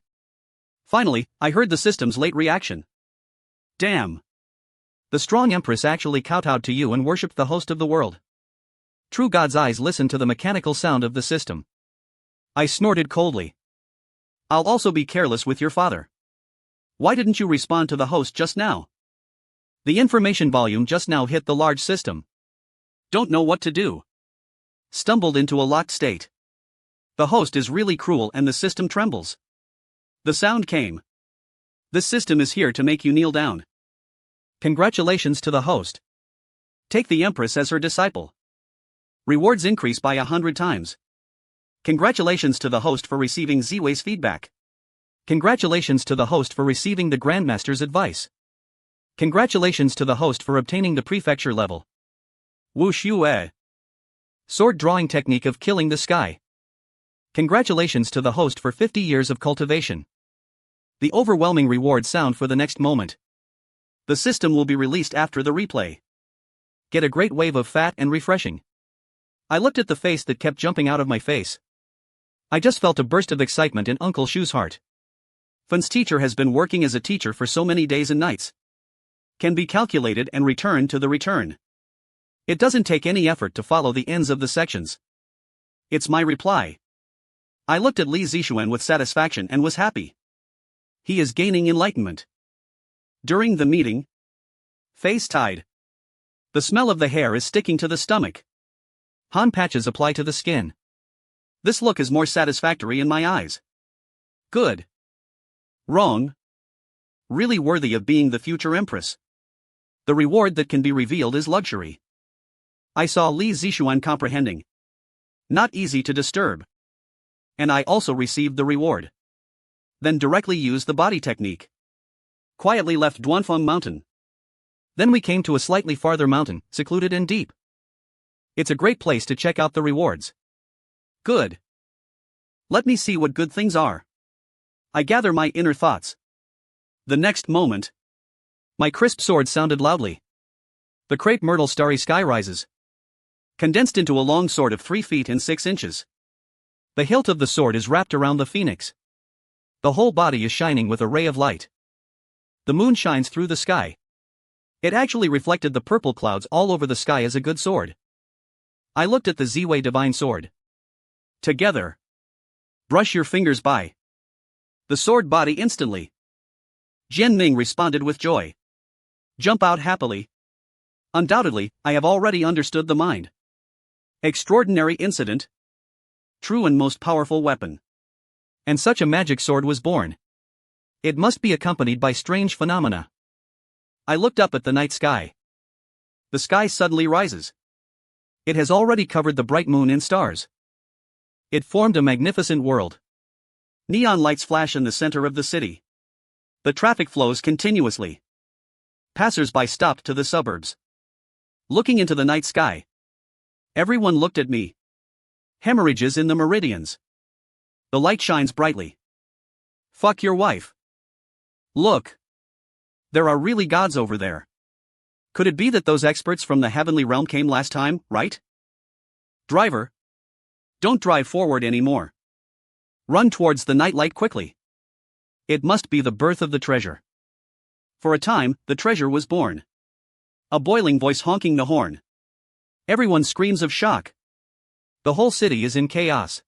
Finally, I heard the system's late reaction. Damn. The strong empress actually kowtowed to you and worshipped the host of the world. True God's eyes listened to the mechanical sound of the system. I snorted coldly. I'll also be careless with your father. Why didn't you respond to the host just now? The information volume just now hit the large system. Don't know what to do. Stumbled into a locked state. The host is really cruel and the system trembles. The sound came. This system is here to make you kneel down. Congratulations to the host. Take the Empress as her disciple. Rewards increase by 100 times. Congratulations to the host for receiving Ziwei's feedback. Congratulations to the host for receiving the Grandmaster's advice. Congratulations to the host for obtaining the prefecture level. Wushu Yue. Sword drawing technique of killing the sky. Congratulations to the host for 50 years of cultivation. The overwhelming reward sound for the next moment. The system will be released after the replay. Get a great wave of fat and refreshing. I looked at the face that kept jumping out of my face. I just felt a burst of excitement in Uncle Shu's heart. Fun's teacher has been working as a teacher for so many days and nights. Can be calculated and returned to the return. It doesn't take any effort to follow the ends of the sections. It's my reply. I looked at Li Zixuan with satisfaction and was happy. He is gaining enlightenment. During the meeting, face tied. The smell of the hair is sticking to the stomach. Han patches apply to the skin. This look is more satisfactory in my eyes. Good. Wrong. Really worthy of being the future empress. The reward that can be revealed is luxury. I saw Li Zixuan comprehending. Not easy to disturb. And I also received the reward. Then directly used the body technique. Quietly left Duanfeng Mountain. Then we came to a slightly farther mountain, secluded and deep. It's a great place to check out the rewards. Good. Let me see what good things are. I gather my inner thoughts. The next moment, my crisp sword sounded loudly. The crepe myrtle starry sky rises. Condensed into a long sword of 3 feet and 6 inches. The hilt of the sword is wrapped around the phoenix. The whole body is shining with a ray of light. The moon shines through the sky. It actually reflected the purple clouds all over the sky as a good sword. I looked at the Ziwei divine sword. Together. Brush your fingers by. The sword body instantly. Jian Ming responded with joy. Jump out happily. Undoubtedly, I have already understood the mind. Extraordinary incident. True and most powerful weapon. And such a magic sword was born. It must be accompanied by strange phenomena. I looked up at the night sky. The sky suddenly rises. It has already covered the bright moon in stars. It formed a magnificent world. Neon lights flash in the center of the city. The traffic flows continuously. Passers-by stopped to the suburbs. Looking into the night sky. Everyone looked at me. Hemorrhages in the meridians. The light shines brightly. Fuck your wife. Look. There are really gods over there. Could it be that those experts from the heavenly realm came last time, right? Driver. Don't drive forward anymore. Run towards the nightlight quickly. It must be the birth of the treasure. For a time, the treasure was born. A boiling voice honking the horn. Everyone screams of shock. The whole city is in chaos.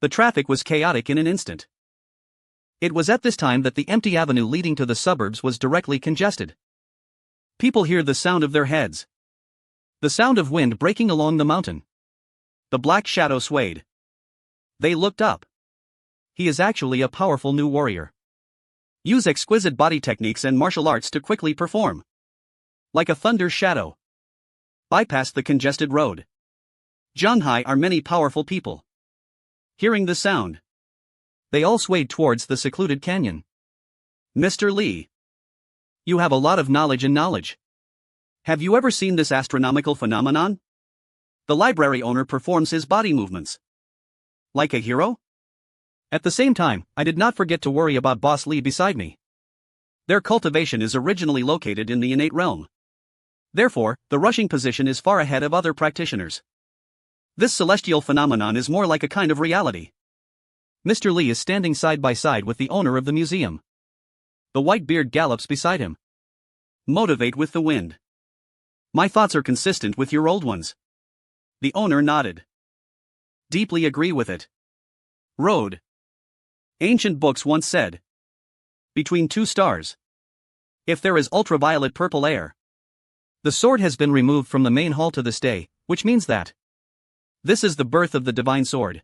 The traffic was chaotic in an instant. It was at this time that the empty avenue leading to the suburbs was directly congested. People hear the sound of their heads. The sound of wind breaking along the mountain. The black shadow swayed. They looked up. He is actually a powerful new warrior. Use exquisite body techniques and martial arts to quickly perform. Like a thunder shadow. Bypass the congested road. Zhanghai are many powerful people. Hearing the sound, they all swayed towards the secluded canyon. Mr. Li. You have a lot of knowledge and knowledge. Have you ever seen this astronomical phenomenon? The library owner performs his body movements. Like a hero? At the same time, I did not forget to worry about Boss Li beside me. Their cultivation is originally located in the innate realm. Therefore, the rushing position is far ahead of other practitioners. This celestial phenomenon is more like a kind of reality. Mr. Li is standing side by side with the owner of the museum. The white beard gallops beside him. Motivate with the wind. My thoughts are consistent with your old ones. The owner nodded. Deeply agree with it. Road. Ancient books once said. Between two stars. If there is ultraviolet purple air. The sword has been removed from the main hall to this day, which means that this is the birth of the divine sword.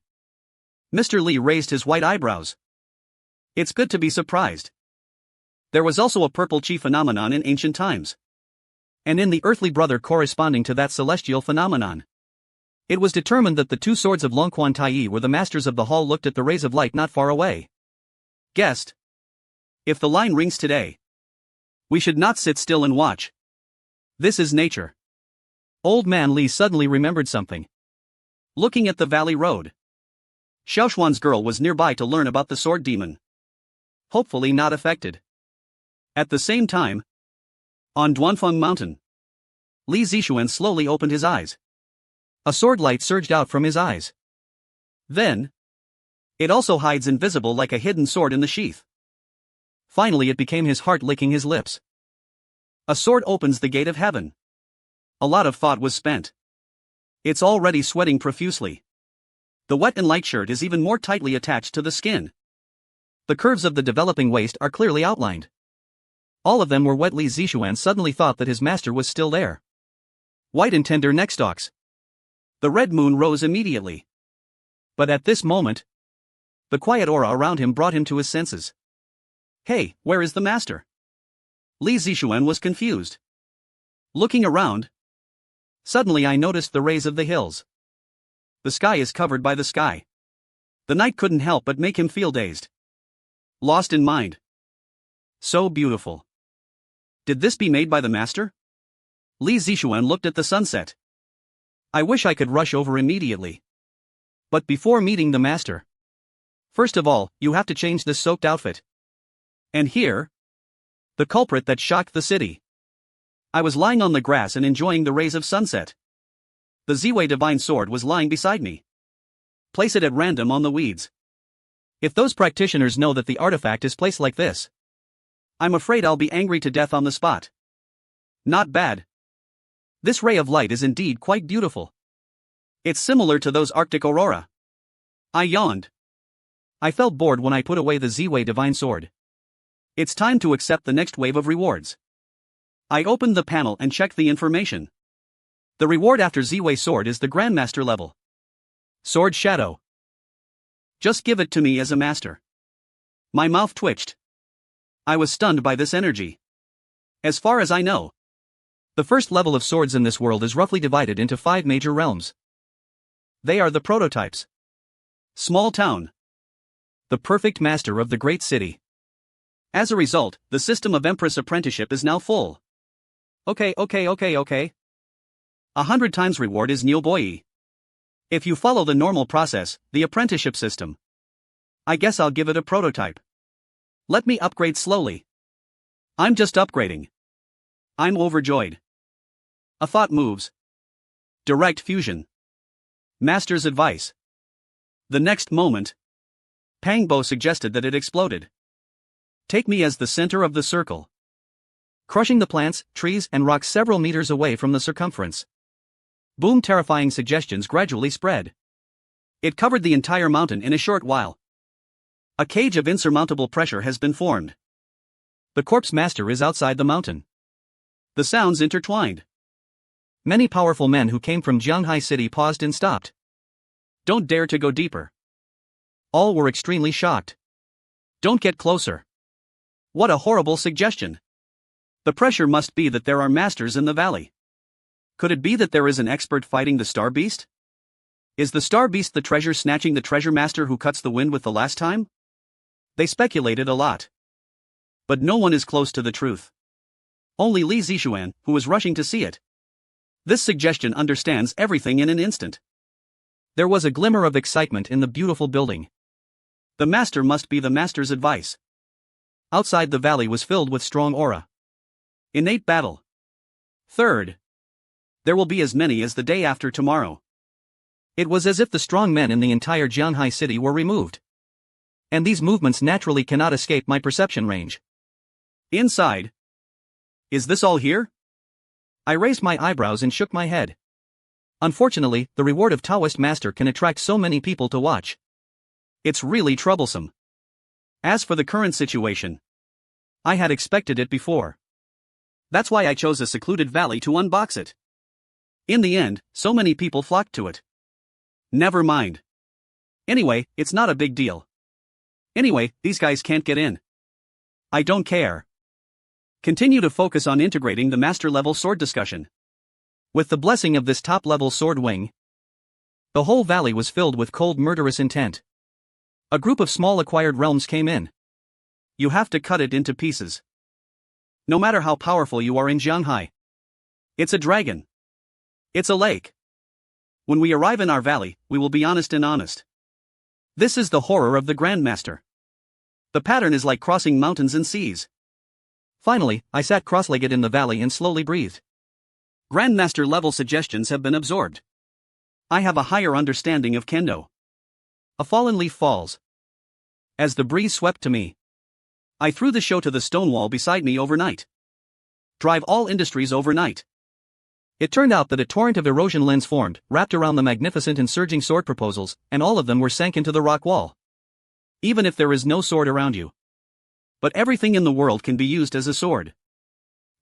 Mr. Li raised his white eyebrows. It's good to be surprised. There was also a purple chi phenomenon in ancient times. And in the earthly brother corresponding to that celestial phenomenon. It was determined that the two swords of Longquan Tai were the masters of the hall looked at the rays of light not far away. Guessed. If the line rings today, we should not sit still and watch. This is nature. Old man Li suddenly remembered something. Looking at the valley road. Xiaoshuan's girl was nearby to learn about the sword demon. Hopefully not affected. At the same time, on Duanfeng Mountain, Li Zixuan slowly opened his eyes. A sword light surged out from his eyes. Then, it also hides invisible like a hidden sword in the sheath. Finally it became his heart licking his lips. A sword opens the gate of heaven. A lot of thought was spent. It's already sweating profusely. The wet and light shirt is even more tightly attached to the skin. The curves of the developing waist are clearly outlined. All of them were wet. Li Zixuan suddenly thought that his master was still there. White and tender neck stalks. The red moon rose immediately. But at this moment, the quiet aura around him brought him to his senses. Hey, where is the master? Li Zixuan was confused. Looking around, suddenly I noticed the rays of the hills. The sky is covered by the sky. The night couldn't help but make him feel dazed. Lost in mind. So beautiful. Did this be made by the master? Li Zixuan looked at the sunset. I wish I could rush over immediately. But before meeting the master, first of all, you have to change this soaked outfit. And here, the culprit that shocked the city. I was lying on the grass and enjoying the rays of sunset. The Ziwei divine sword was lying beside me. Place it at random on the weeds. If those practitioners know that the artifact is placed like this, I'm afraid I'll be angry to death on the spot. Not bad. This ray of light is indeed quite beautiful. It's similar to those Arctic aurora. I yawned. I felt bored when I put away the Ziwei divine sword. It's time to accept the next wave of rewards. I opened the panel and checked the information. The reward after Ziwei sword is the Grandmaster level. Sword Shadow. Just give it to me as a master. My mouth twitched. I was stunned by this energy. As far as I know, the first level of swords in this world is roughly divided into 5 major realms. They are the prototypes. Small town. The perfect master of the great city. As a result, the system of Empress apprenticeship is now full. Okay. 100 times reward is Nioboi. If you follow the normal process, the apprenticeship system, I guess I'll give it a prototype. Let me upgrade slowly. I'm just upgrading. I'm overjoyed. A thought moves. Direct fusion. Master's advice. The next moment, Pangbo suggested that it exploded. Take me as the center of the circle. Crushing the plants, trees, and rocks several meters away from the circumference. Boom! Terrifying suggestions gradually spread. It covered the entire mountain in a short while. A cage of insurmountable pressure has been formed. The corpse master is outside the mountain. The sounds intertwined. Many powerful men who came from Jianghai City paused and stopped. Don't dare to go deeper. All were extremely shocked. Don't get closer. What a horrible suggestion. The pressure must be that there are masters in the valley. Could it be that there is an expert fighting the Star Beast? Is the Star Beast the treasure snatching the treasure master who cuts the wind with the last time? They speculated a lot. But no one is close to the truth. Only Li Zixuan, who was rushing to see it. This suggestion understands everything in an instant. There was a glimmer of excitement in the beautiful building. The master must be the master's advice. Outside the valley was filled with strong aura. Innate battle. Third. There will be as many as the day after tomorrow. It was as if the strong men in the entire Jianghai city were removed. And these movements naturally cannot escape my perception range. Inside. Is this all here? I raised my eyebrows and shook my head. Unfortunately, the reward of Taoist master can attract so many people to watch. It's really troublesome. As for the current situation, I had expected it before. That's why I chose a secluded valley to unbox it. In the end, so many people flocked to it. Never mind. Anyway, it's not a big deal. Anyway, these guys can't get in. I don't care. Continue to focus on integrating the master-level sword discussion. With the blessing of this top-level sword wing, the whole valley was filled with cold murderous intent. A group of small acquired realms came in. You have to cut it into pieces. No matter how powerful you are in Jianghai. It's a dragon. It's a lake. When we arrive in our valley, we will be honest and honest. This is the horror of the Grandmaster. The pattern is like crossing mountains and seas. Finally, I sat cross-legged in the valley and slowly breathed. Grandmaster level suggestions have been absorbed. I have a higher understanding of Kendo. A fallen leaf falls. As the breeze swept to me, I threw the show to the stone wall beside me overnight. Drive all industries overnight. It turned out that a torrent of erosion lens formed, wrapped around the magnificent and surging sword proposals, and all of them were sank into the rock wall. Even if there is no sword around you. But everything in the world can be used as a sword.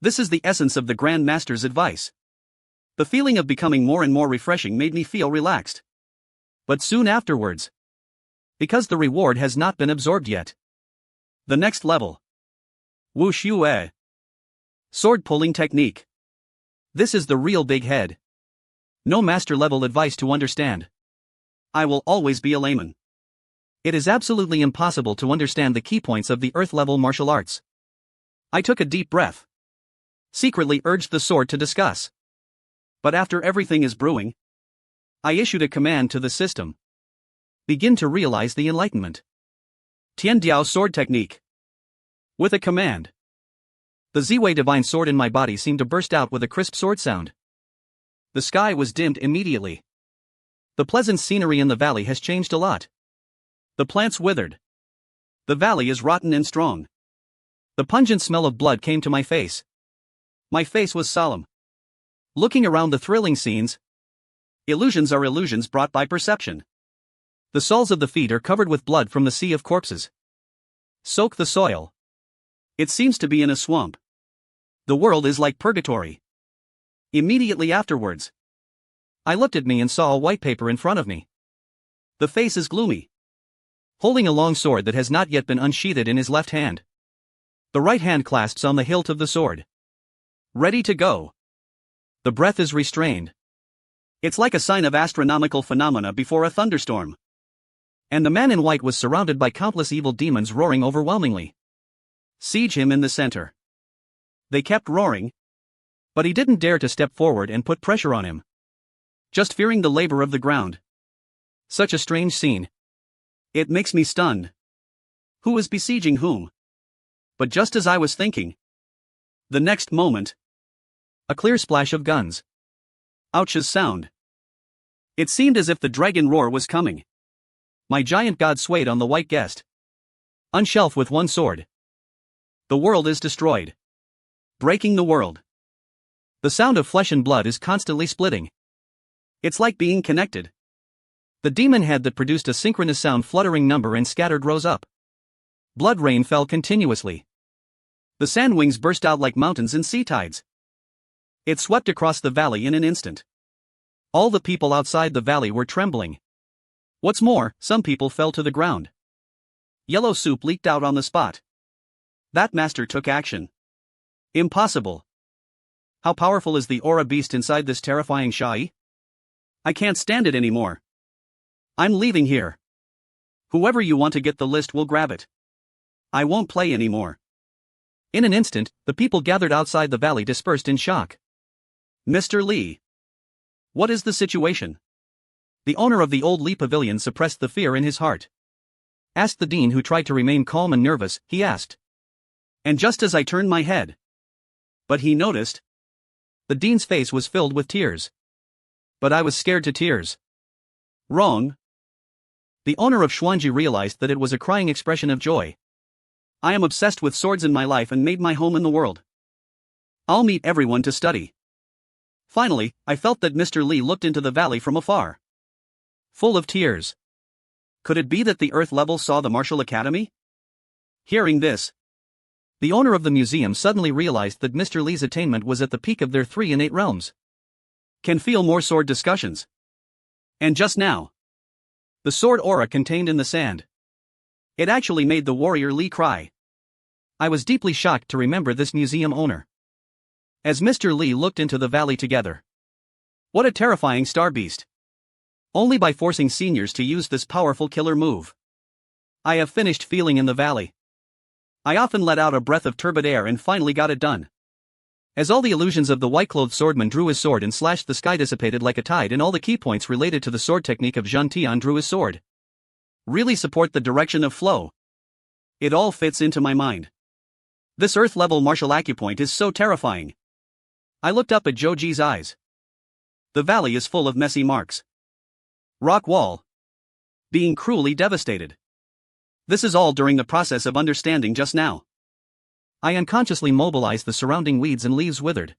This is the essence of the Grand Master's advice. The feeling of becoming more and more refreshing made me feel relaxed. But soon afterwards. Because the reward has not been absorbed yet. The next level. Wushu Yue. Sword pulling technique. This is the real big head. No master level advice to understand. I will always be a layman. It is absolutely impossible to understand the key points of the earth level martial arts. I took a deep breath. Secretly urged the sword to discuss. But after everything is brewing, I issued a command to the system. Begin to realize the enlightenment. Tian Diao sword technique. With a command. The Ziwei divine sword in my body seemed to burst out with a crisp sword sound. The sky was dimmed immediately. The pleasant scenery in the valley has changed a lot. The plants withered. The valley is rotten and strong. The pungent smell of blood came to my face. My face was solemn. Looking around the thrilling scenes. Illusions are illusions brought by perception. The soles of the feet are covered with blood from the sea of corpses. Soak the soil. It seems to be in a swamp. The world is like purgatory. Immediately afterwards, I looked at me and saw a white paper in front of me. The face is gloomy. Holding a long sword that has not yet been unsheathed in his left hand. The right hand clasps on the hilt of the sword. Ready to go. The breath is restrained. It's like a sign of astronomical phenomena before a thunderstorm. And the man in white was surrounded by countless evil demons roaring overwhelmingly. Siege him in the center. They kept roaring. But he didn't dare to step forward and put pressure on him. Just fearing the labor of the ground. Such a strange scene. It makes me stunned. Who is besieging whom? But just as I was thinking. The next moment. A clear splash of guns. Ouch's sound. It seemed as if the dragon roar was coming. My giant god swayed on the white guest. Unshelf with one sword. The world is destroyed. Breaking the world. The sound of flesh and blood is constantly splitting. It's like being connected. The demon head that produced a synchronous sound fluttering number and scattered rose up. Blood rain fell continuously. The sand wings burst out like mountains in sea tides. It swept across the valley in an instant. All the people outside the valley were trembling. What's more, some people fell to the ground. Yellow soup leaked out on the spot. That master took action. Impossible. How powerful is the aura beast inside this terrifying Shai? I can't stand it anymore. I'm leaving here. Whoever you want to get the list will grab it. I won't play anymore. In an instant, the people gathered outside the valley dispersed in shock. Mr. Li. What is the situation? The owner of the old Li Pavilion suppressed the fear in his heart. Asked the dean, who tried to remain calm and nervous, he asked. And just as I turned my head. But he noticed. The dean's face was filled with tears. But I was scared to tears. Wrong. The owner of Xuanji realized that it was a crying expression of joy. I am obsessed with swords in my life and made my home in the world. I'll meet everyone to study. Finally, I felt that Mr. Li looked into the valley from afar. Full of tears. Could it be that the Earth level saw the Martial Academy? Hearing this, the owner of the museum suddenly realized that Mr. Li's attainment was at the peak of their 3 innate realms. Can feel more sword discussions. And just now, the sword aura contained in the sand. It actually made the warrior Li cry. I was deeply shocked to remember this museum owner. As Mr. Li looked into the valley together. What a terrifying star beast. Only by forcing seniors to use this powerful killer move. I have finished feeling in the valley. I often let out a breath of turbid air and finally got it done. As all the illusions of the white-clothed swordman drew his sword and slashed, the sky dissipated like a tide, and all the key points related to the sword technique of Zhen Tian drew his sword. Really support the direction of flow. It all fits into my mind. This earth-level martial acupoint is so terrifying. I looked up at Zhou Ji's eyes. The valley is full of messy marks. Rock wall. Being cruelly devastated. This is all during the process of understanding just now. I unconsciously mobilized the surrounding weeds and leaves withered,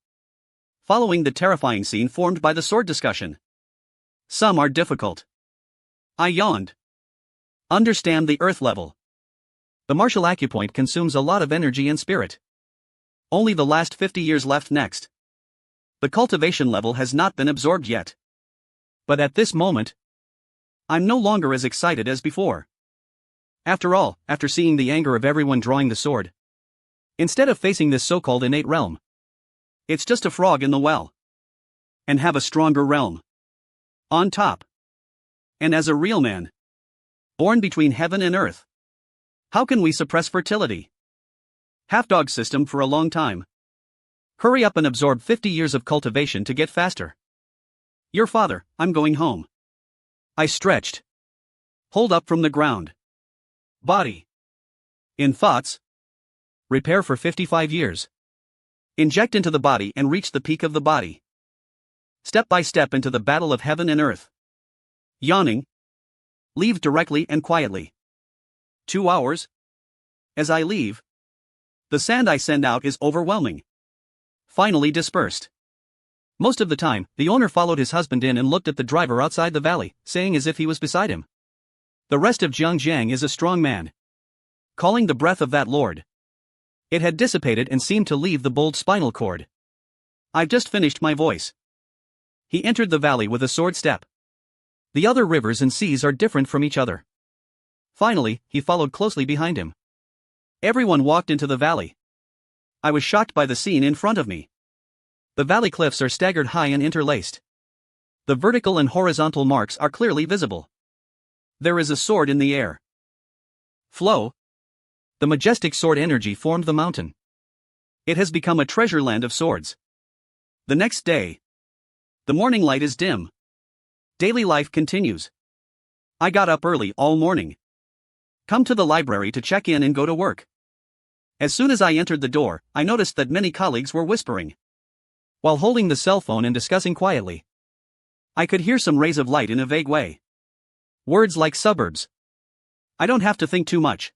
following the terrifying scene formed by the sword discussion. Some are difficult. I yawned. Understand the earth level. The martial acupoint consumes a lot of energy and spirit. Only the last 50 years left next. The cultivation level has not been absorbed yet. But at this moment, I'm no longer as excited as before. After all, after seeing the anger of everyone drawing the sword, instead of facing this so-called innate realm, it's just a frog in the well. And have a stronger realm on top. And as a real man, born between heaven and earth, how can we suppress fertility? Half-dog system for a long time. Hurry up and absorb 50 years of cultivation to get faster. Your father, I'm going home. I stretched. Hold up from the ground. Body. In thoughts. Repair for 55 years. Inject into the body and reach the peak of the body. Step by step into the battle of heaven and earth. Yawning. Leave directly and quietly. 2 hours. As I leave, the sand I send out is overwhelming. Finally dispersed. Most of the time, the owner followed his husband in and looked at the driver outside the valley, saying as if he was beside him, "The rest of Zhangjiang is a strong man." Calling the breath of that lord. It had dissipated and seemed to leave the bold spinal cord. I've just finished my voice. He entered the valley with a sword step. The other rivers and seas are different from each other. Finally, he followed closely behind him. Everyone walked into the valley. I was shocked by the scene in front of me. The valley cliffs are staggered high and interlaced. The vertical and horizontal marks are clearly visible. There is a sword in the air. Flow. The majestic sword energy formed the mountain. It has become a treasure land of swords. The next day. The morning light is dim. Daily life continues. I got up early all morning. Come to the library to check in and go to work. As soon as I entered the door, I noticed that many colleagues were whispering while holding the cell phone and discussing quietly. I could hear some rays of light in a vague way. Words like suburbs. I don't have to think too much.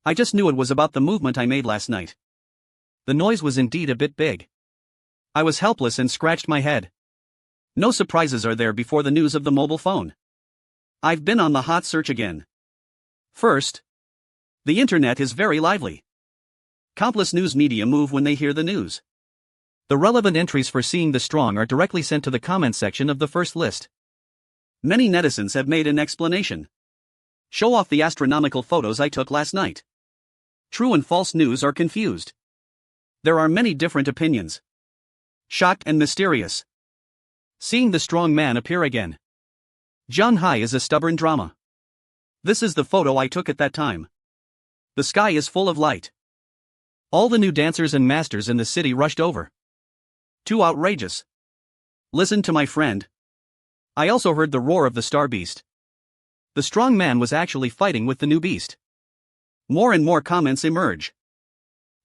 I just knew it was about the movement I made last night. The noise was indeed a bit big. I was helpless and scratched my head. No surprises are there before the news of the mobile phone. I've been on the hot search again. First, the internet is very lively. Countless news media move when they hear the news. The relevant entries for Seeing the Strong are directly sent to the comment section of the first list. Many netizens have made an explanation. Show off the astronomical photos I took last night. True and false news are confused. There are many different opinions. Shocked and mysterious. Seeing the strong man appear again. John Hai is a stubborn drama. This is the photo I took at that time. The sky is full of light. All the new dancers and masters in the city rushed over. Too outrageous. Listen to my friend. I also heard the roar of the star beast. The strong man was actually fighting with the new beast. More and more comments emerge.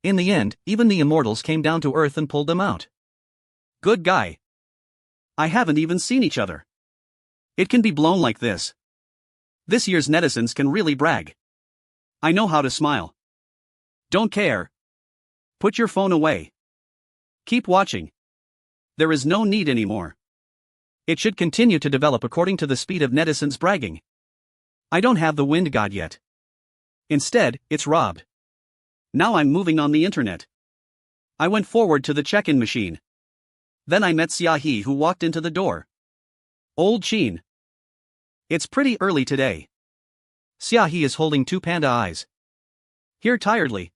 In the end, even the immortals came down to earth and pulled them out. Good guy. I haven't even seen each other. It can be blown like this. This year's netizens can really brag. I know how to smile. Don't care. Put your phone away. Keep watching. There is no need anymore. It should continue to develop according to the speed of netizens bragging. I don't have the wind god yet. Instead, it's robbed. Now I'm moving on the internet. I went forward to the check-in machine. Then I met Xiaohe, who walked into the door. Old Qin. It's pretty early today. Xiaohe is holding 2 panda eyes. Here tiredly.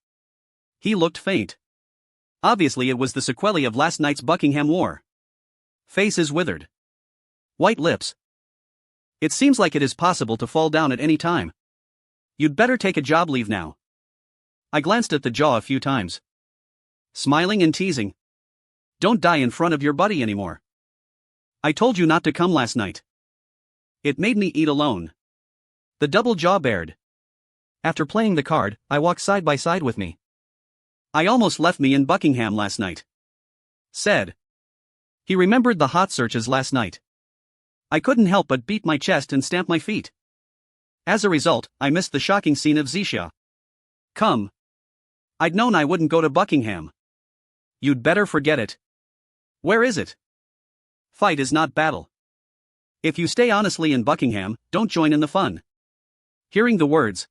He looked faint. Obviously it was the sequelae of last night's Buckingham War. Face is withered. White lips. It seems like it is possible to fall down at any time. You'd better take a job leave now. I glanced at the jaw a few times. Smiling and teasing. Don't die in front of your buddy anymore. I told you not to come last night. It made me eat alone. The double jaw bared. After playing the card, I walked side by side with me. I almost left me in Buckingham last night. Said. He remembered the hot searches last night. I couldn't help but beat my chest and stamp my feet. As a result, I missed the shocking scene of Xixia. Come. I'd known I wouldn't go to Buckingham. You'd better forget it. Where is it? Fight is not battle. If you stay honestly in Buckingham, don't join in the fun. Hearing the words,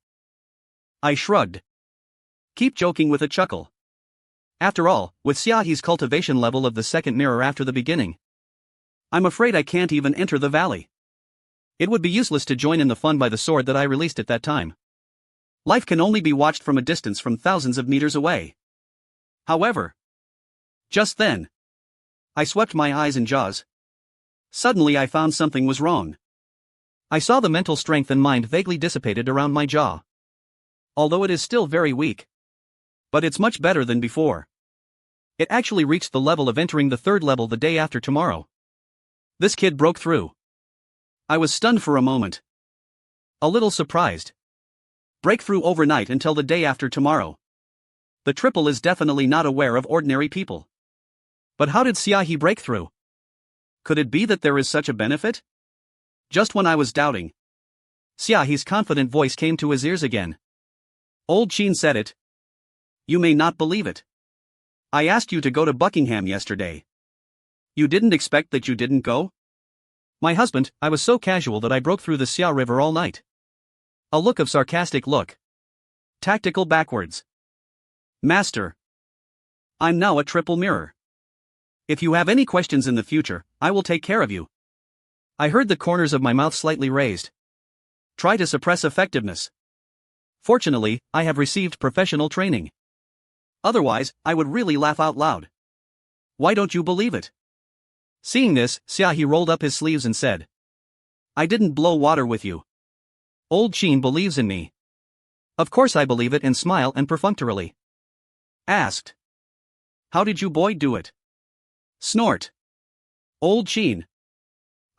I shrugged. Keep joking with a chuckle. After all, with Xiaohe's cultivation level of the second mirror after the beginning, I'm afraid I can't even enter the valley. It would be useless to join in the fun by the sword that I released at that time. Life can only be watched from a distance from thousands of meters away. However, just then, I swept my eyes and jaws. Suddenly I found something was wrong. I saw the mental strength and mind vaguely dissipated around my jaw. Although it is still very weak. But it's much better than before. It actually reached the level of entering the third level the day after tomorrow. This kid broke through. I was stunned for a moment. A little surprised. Breakthrough overnight until the day after tomorrow. The triple is definitely not aware of ordinary people. But how did Xiaohe break through? Could it be that there is such a benefit? Just when I was doubting, Xiaohe's confident voice came to his ears again. Old Qin said it. You may not believe it. I asked you to go to Buckingham yesterday. You didn't expect that you didn't go? My husband, I was so casual that I broke through the Xia River all night. A look of sarcastic look. Tactical backwards. Master. I'm now a triple mirror. If you have any questions in the future, I will take care of you. I heard the corners of my mouth slightly raised. Try to suppress effectiveness. Fortunately, I have received professional training. Otherwise, I would really laugh out loud. Why don't you believe it? Seeing this, Xiaohe rolled up his sleeves and said, I didn't blow water with you. Old Qin believes in me. Of course I believe it and smile and perfunctorily. Asked. How did you boy do it? Snort. Old Qin.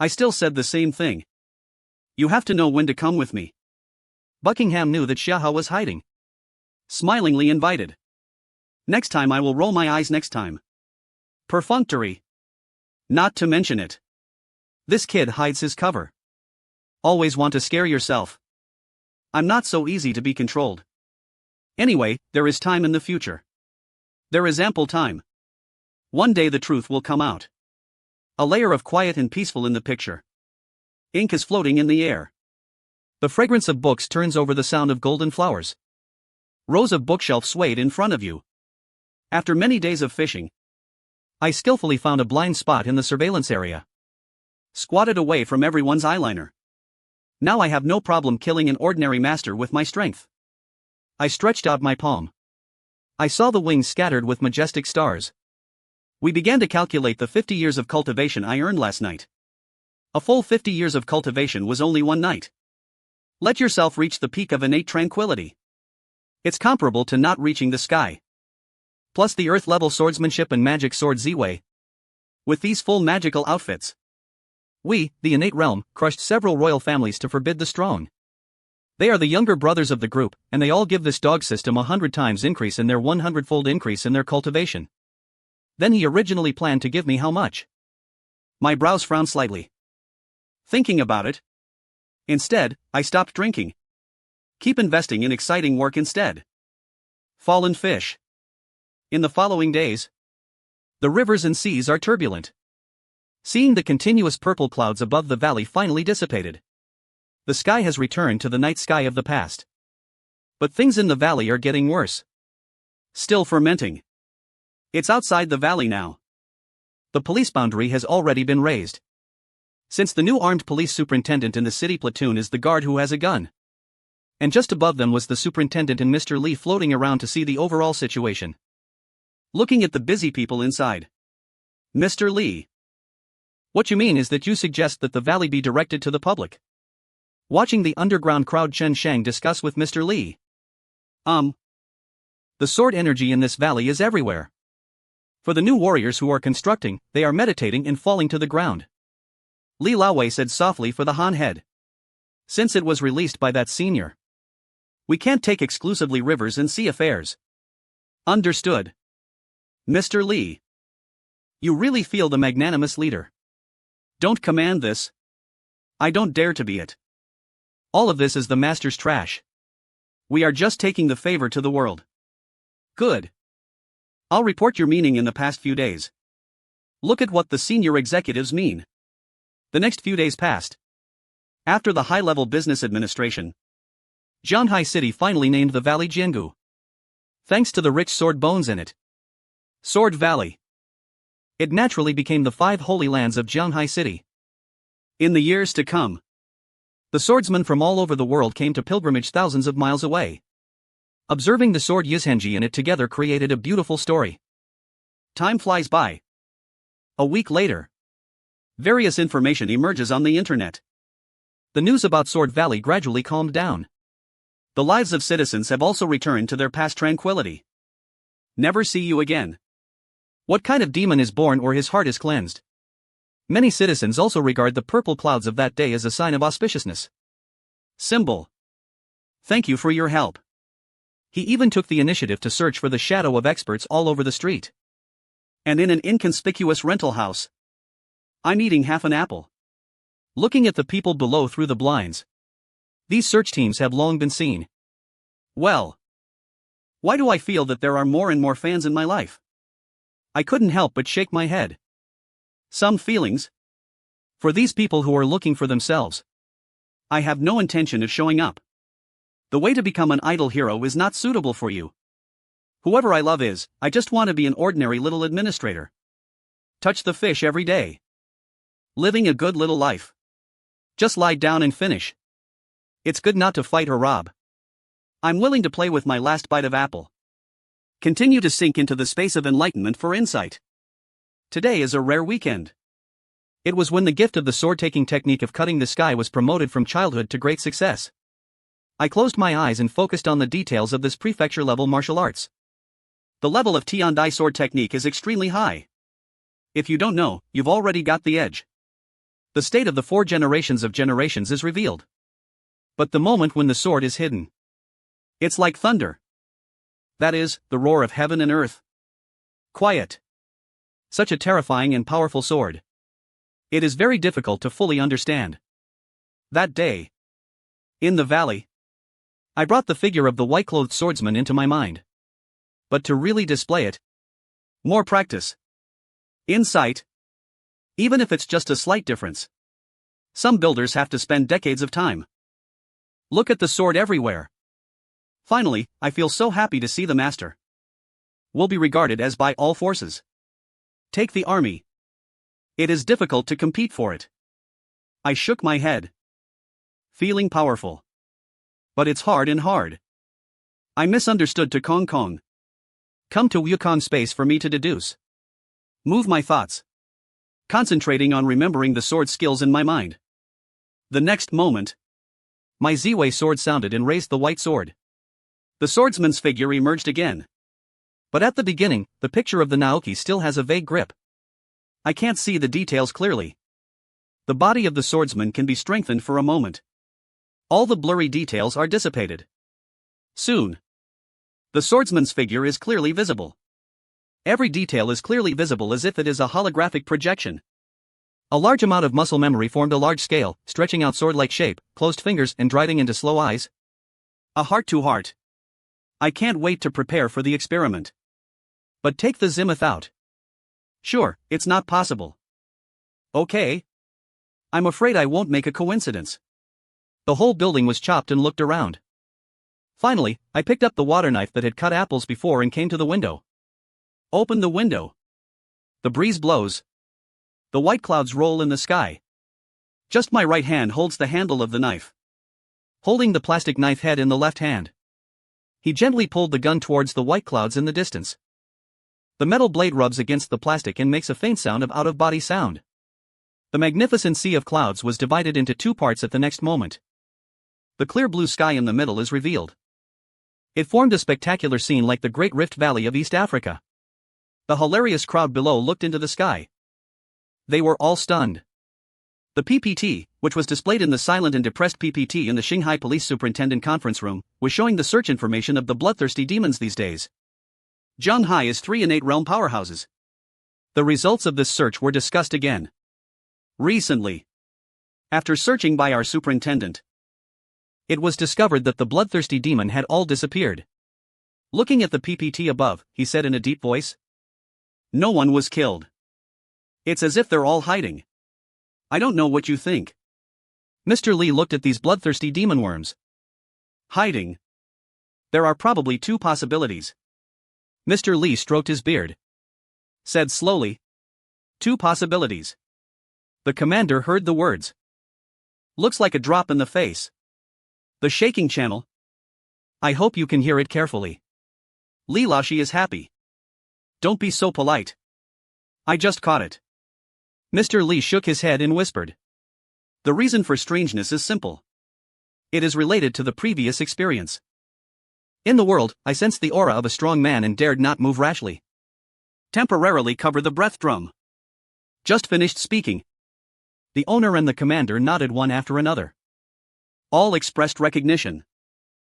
I still said the same thing. You have to know when to come with me. Buckingham knew that Xiaohe was hiding. Smilingly invited. Next time I will roll my eyes next time. Perfunctory. Not to mention it. This kid hides his cover. Always want to scare yourself. I'm not so easy to be controlled. Anyway, there is time in the future. There is ample time. One day the truth will come out. A layer of quiet and peaceful in the picture. Ink is floating in the air. The fragrance of books turns over the sound of golden flowers. Rows of bookshelves swayed in front of you. After many days of fishing, I skillfully found a blind spot in the surveillance area. Squatted away from everyone's eyeliner. Now I have no problem killing an ordinary master with my strength. I stretched out my palm. I saw the wings scattered with majestic stars. We began to calculate the 50 years of cultivation I earned last night. A full 50 years of cultivation was only one night. Let yourself reach the peak of innate tranquility. It's comparable to not reaching the sky. Plus the earth-level swordsmanship and magic sword Ziwei. With these full magical outfits, we, the innate realm, crushed several royal families to forbid the strong. They are the younger brothers of the group, and they all give this dog system 100 times increase in their 100-fold increase in their cultivation. Then he originally planned to give me how much? My brows frowned slightly. Thinking about it. Instead, I stopped drinking. Keep investing in exciting work instead. Fallen fish. In the following days, the rivers and seas are turbulent. Seeing the continuous purple clouds above the valley finally dissipated. The sky has returned to the night sky of the past. But things in the valley are getting worse. Still fermenting. It's outside the valley now. The police boundary has already been raised. Since the new armed police superintendent in the city platoon is the guard who has a gun. And just above them was the superintendent and Mr. Li floating around to see the overall situation. Looking at the busy people inside. Mr. Li. What you mean is that you suggest that the valley be directed to the public. Watching the underground crowd Chen Shang discuss with Mr. Li. The sword energy in this valley is everywhere. For the new warriors who are constructing, they are meditating and falling to the ground. Li Laowei said softly for the Han head. Since it was released by that senior. We can't take exclusively rivers and sea affairs. Understood. Mr. Li. You really feel the magnanimous leader. Don't command this. I don't dare to be it. All of this is the master's trash. We are just taking the favor to the world. Good. I'll report your meaning in the past few days. Look at what the senior executives mean. The next few days passed. After the high-level business administration, Zhanghai City finally named the valley Jiangu. Thanks to the rich sword bones in it. Sword Valley. It naturally became the 5 holy lands of Zhanghai City. In the years to come, the swordsmen from all over the world came to pilgrimage thousands of miles away. Observing the sword Yizhenji in it together created a beautiful story. Time flies by. A week later, various information emerges on the internet. The news about Sword Valley gradually calmed down. The lives of citizens have also returned to their past tranquility. Never see you again. What kind of demon is born or his heart is cleansed? Many citizens also regard the purple clouds of that day as a sign of auspiciousness. Symbol. Thank you for your help. He even took the initiative to search for the shadow of experts all over the street. And in an inconspicuous rental house. I'm eating half an apple. Looking at the people below through the blinds. These search teams have long been seen. Well, why do I feel that there are more and more fans in my life? I couldn't help but shake my head. Some feelings. For these people who are looking for themselves. I have no intention of showing up. The way to become an idol hero is not suitable for you. Whoever I love is, I just want to be an ordinary little administrator. Touch the fish every day. Living a good little life. Just lie down and finish. It's good not to fight or rob. I'm willing to play with my last bite of apple. Continue to sink into the space of enlightenment for insight. Today is a rare weekend. It was when the gift of the sword-taking technique of cutting the sky was promoted from childhood to great success. I closed my eyes and focused on the details of this prefecture-level martial arts. The level of Tiandai sword technique is extremely high. If you don't know, you've already got the edge. The state of the 4 generations of generations is revealed. But the moment when the sword is hidden, it's like thunder. That is, the roar of heaven and earth. Quiet. Such a terrifying and powerful sword. It is very difficult to fully understand. That day, in the valley, I brought the figure of the white-clothed swordsman into my mind. But to really display it, more practice. Insight. Even if it's just a slight difference. Some builders have to spend decades of time. Look at the sword everywhere. Finally, I feel so happy to see the master. Will be regarded as by all forces. Take the army. It is difficult to compete for it. I shook my head. Feeling powerful. But it's hard and hard. I misunderstood to Kong Kong. Come to Yukon space for me to deduce. Move my thoughts. Concentrating on remembering the sword skills in my mind. The next moment, my Ziwei sword sounded and raised the white sword. The swordsman's figure emerged again. But at the beginning, the picture of the Naoki still has a vague grip. I can't see the details clearly. The body of the swordsman can be strengthened for a moment. All the blurry details are dissipated. Soon, the swordsman's figure is clearly visible. Every detail is clearly visible as if it is a holographic projection. A large amount of muscle memory formed a large scale, stretching out sword-like shape, closed fingers and driving into slow eyes. A heart-to-heart. I can't wait to prepare for the experiment. But take the Zimuth out. Sure, it's not possible. Okay. I'm afraid I won't make a coincidence. The whole building was chopped and looked around. Finally, I picked up the water knife that had cut apples before and came to the window. Open the window. The breeze blows. The white clouds roll in the sky. Just my right hand holds the handle of the knife. Holding the plastic knife head in the left hand, he gently pulled the gun towards the white clouds in the distance. The metal blade rubs against the plastic and makes a faint sound of out-of-body sound. The magnificent sea of clouds was divided into 2 parts at the next moment. The clear blue sky in the middle is revealed. It formed a spectacular scene like the Great Rift Valley of East Africa. The hilarious crowd below looked into the sky. They were all stunned. The PPT, which was displayed in the silent and depressed PPT in the Shanghai Police Superintendent Conference Room, was showing the search information of the bloodthirsty demons these days. Zhanghai is 3 and 8 realm powerhouses. The results of this search were discussed again. Recently. After searching by our superintendent, It was discovered that the bloodthirsty demon had all disappeared. Looking at the PPT above, he said in a deep voice. No one was killed. It's as if they're all hiding. I don't know what you think. Mr. Lee looked at these bloodthirsty demon worms. Hiding. There are probably two possibilities. Mr. Lee stroked his beard. Said slowly. Two possibilities. The commander heard the words. Looks like a drop in the face. The shaking channel. I hope you can hear it carefully. Li Laoshi is happy. Don't be so polite. I just caught it. Mr. Lee shook his head and whispered. The reason for strangeness is simple. It is related to the previous experience. In the world, I sensed the aura of a strong man and dared not move rashly. Temporarily cover the breath drum. Just finished speaking. The owner and the commander nodded one after another. All expressed recognition.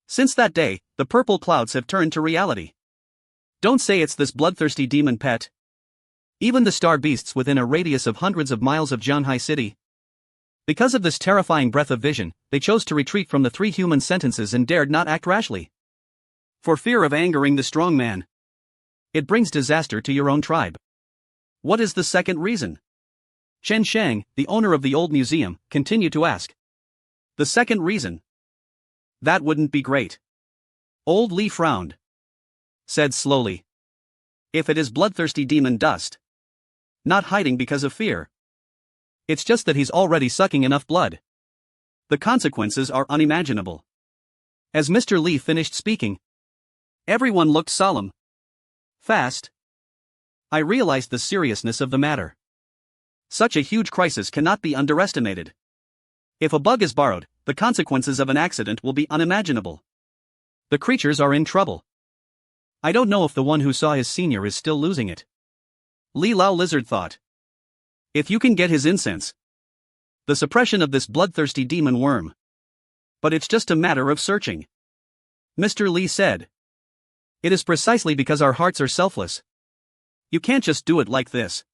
Since that day, the purple clouds have turned to reality. Don't say it's this bloodthirsty demon pet. Even the star beasts within a radius of hundreds of miles of Zhanghai City. Because of this terrifying breath of vision, they chose to retreat from the three human sentences and dared not act rashly. For fear of angering the strong man. It brings disaster to your own tribe. What is the second reason? Chen Shang, the owner of the old museum, continued to ask. The second reason? That wouldn't be great. Old Li frowned. Said slowly. If it is bloodthirsty demon dust. Not hiding because of fear. It's just that he's already sucking enough blood. The consequences are unimaginable. As Mr. Li finished speaking, everyone looked solemn. Fast. I realized the seriousness of the matter. Such a huge crisis cannot be underestimated. If a bug is borrowed, the consequences of an accident will be unimaginable. The creatures are in trouble. I don't know if the one who saw his senior is still losing it. Li Lao Lizard thought. If you can get his incense. The suppression of this bloodthirsty demon worm. But it's just a matter of searching. Mr. Li said. It is precisely because our hearts are selfless. You can't just do it like this.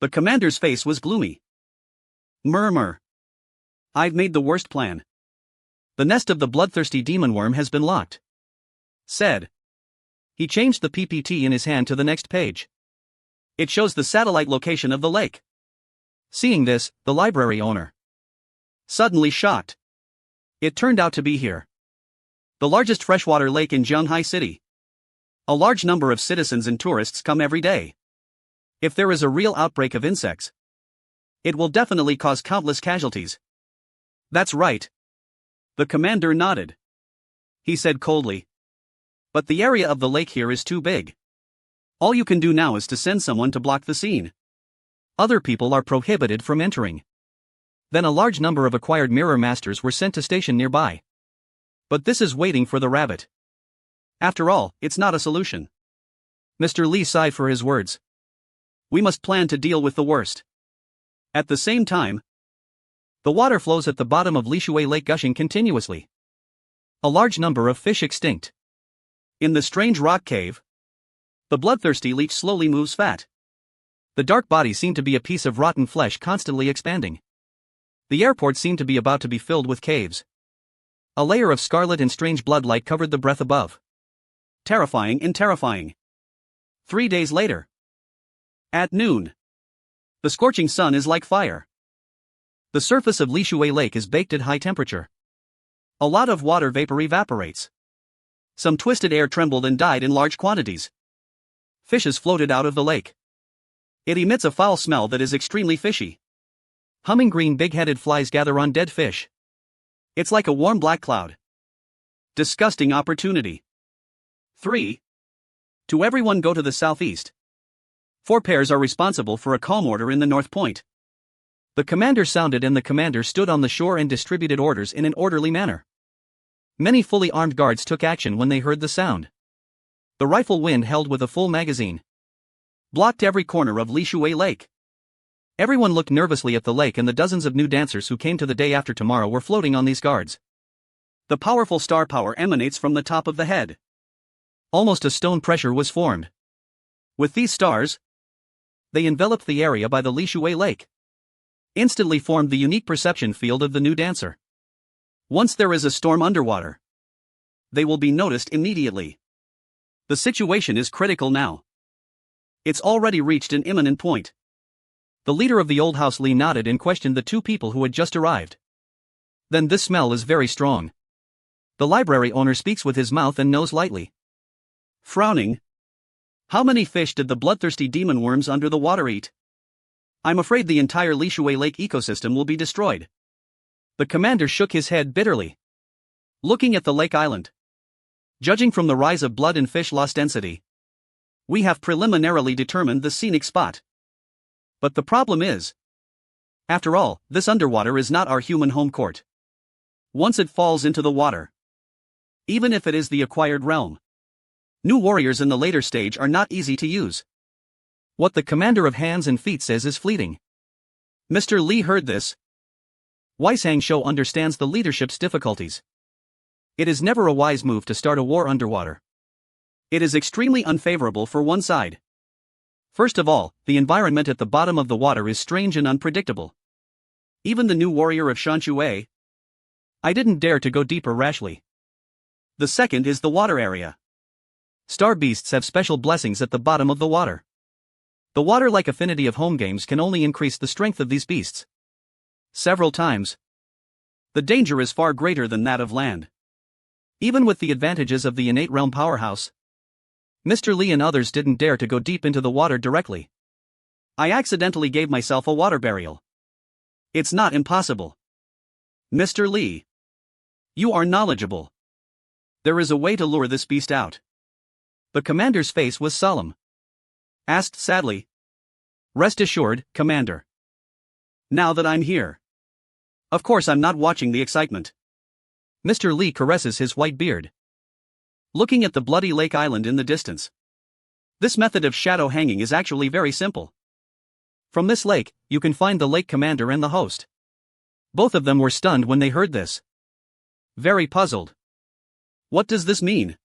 The commander's face was gloomy. Murmur. I've made the worst plan. The nest of the bloodthirsty demon worm has been locked. Said. He changed the PPT in his hand to the next page. It shows the satellite location of the lake. Seeing this, the library owner. Suddenly shocked. It turned out to be here. The largest freshwater lake in Zhanghai City. A large number of citizens and tourists come every day. If there is a real outbreak of insects, it will definitely cause countless casualties. That's right. The commander nodded. He said coldly. But the area of the lake here is too big. All you can do now is to send someone to block the scene. Other people are prohibited from entering. Then a large number of acquired mirror masters were sent to station nearby. But this is waiting for the rabbit. After all, it's not a solution. Mr. Li sighed for his words. We must plan to deal with the worst. At the same time, the water flows at the bottom of Lishui Lake gushing continuously. A large number of fish extinct. In the strange rock cave, the bloodthirsty leech slowly moves fat. The dark body seemed to be a piece of rotten flesh constantly expanding. The airport seemed to be about to be filled with caves. A layer of scarlet and strange bloodlight covered the breath above. Terrifying and terrifying. 3 days later. At noon. The scorching sun is like fire. The surface of Lishui Lake is baked at high temperature. A lot of water vapor evaporates. Some twisted air trembled and died in large quantities. Fishes floated out of the lake. It emits a foul smell that is extremely fishy. Humming green big-headed flies gather on dead fish. It's like a warm black cloud. Disgusting opportunity. 3. To everyone go to the southeast. 4 pairs are responsible for a calm order in the north point. The commander sounded and the commander stood on the shore and distributed orders in an orderly manner. Many fully armed guards took action when they heard the sound. The rifle wind held with a full magazine blocked every corner of Lishui Lake. Everyone looked nervously at the lake and the dozens of new dancers who came to the day after tomorrow were floating on these guards. The powerful star power emanates from the top of the head. Almost a stone pressure was formed. With these stars, they enveloped the area by the Lishui Lake. Instantly formed the unique perception field of the new dancer. Once there is a storm underwater, they will be noticed immediately. The situation is critical now. It's already reached an imminent point. The leader of the old house Lee nodded and questioned the two people who had just arrived. Then this smell is very strong. The library owner speaks with his mouth and nose lightly. Frowning. How many fish did the bloodthirsty demon worms under the water eat? I'm afraid the entire Lishui Lake ecosystem will be destroyed. The commander shook his head bitterly. Looking at the lake island. Judging from the rise of blood and fish loss density, we have preliminarily determined the scenic spot. But the problem is, after all, this underwater is not our human home court. Once it falls into the water, even if it is the acquired realm, new warriors in the later stage are not easy to use. What the commander of hands and feet says is fleeting. Mr. Lee heard this. Weishang Shou understands the leadership's difficulties. It is never a wise move to start a war underwater. It is extremely unfavorable for one side. First of all, the environment at the bottom of the water is strange and unpredictable. Even the new warrior of Shanshui, I didn't dare to go deeper rashly. The second is the water area. Star beasts have special blessings at the bottom of the water. The water-like affinity of home games can only increase the strength of these beasts several times. The danger is far greater than that of land. Even with the advantages of the innate realm powerhouse, Mr. Lee and others didn't dare to go deep into the water directly. I accidentally gave myself a water burial. It's not impossible. Mr. Lee, you are knowledgeable. There is a way to lure this beast out. The commander's face was solemn. Asked sadly. Rest assured, Commander. Now that I'm here. Of course I'm not watching the excitement. Mr. Lee caresses his white beard. Looking at the bloody lake island in the distance. This method of shadow hanging is actually very simple. From this lake, you can find the lake commander and the host. Both of them were stunned when they heard this. Very puzzled. What does this mean?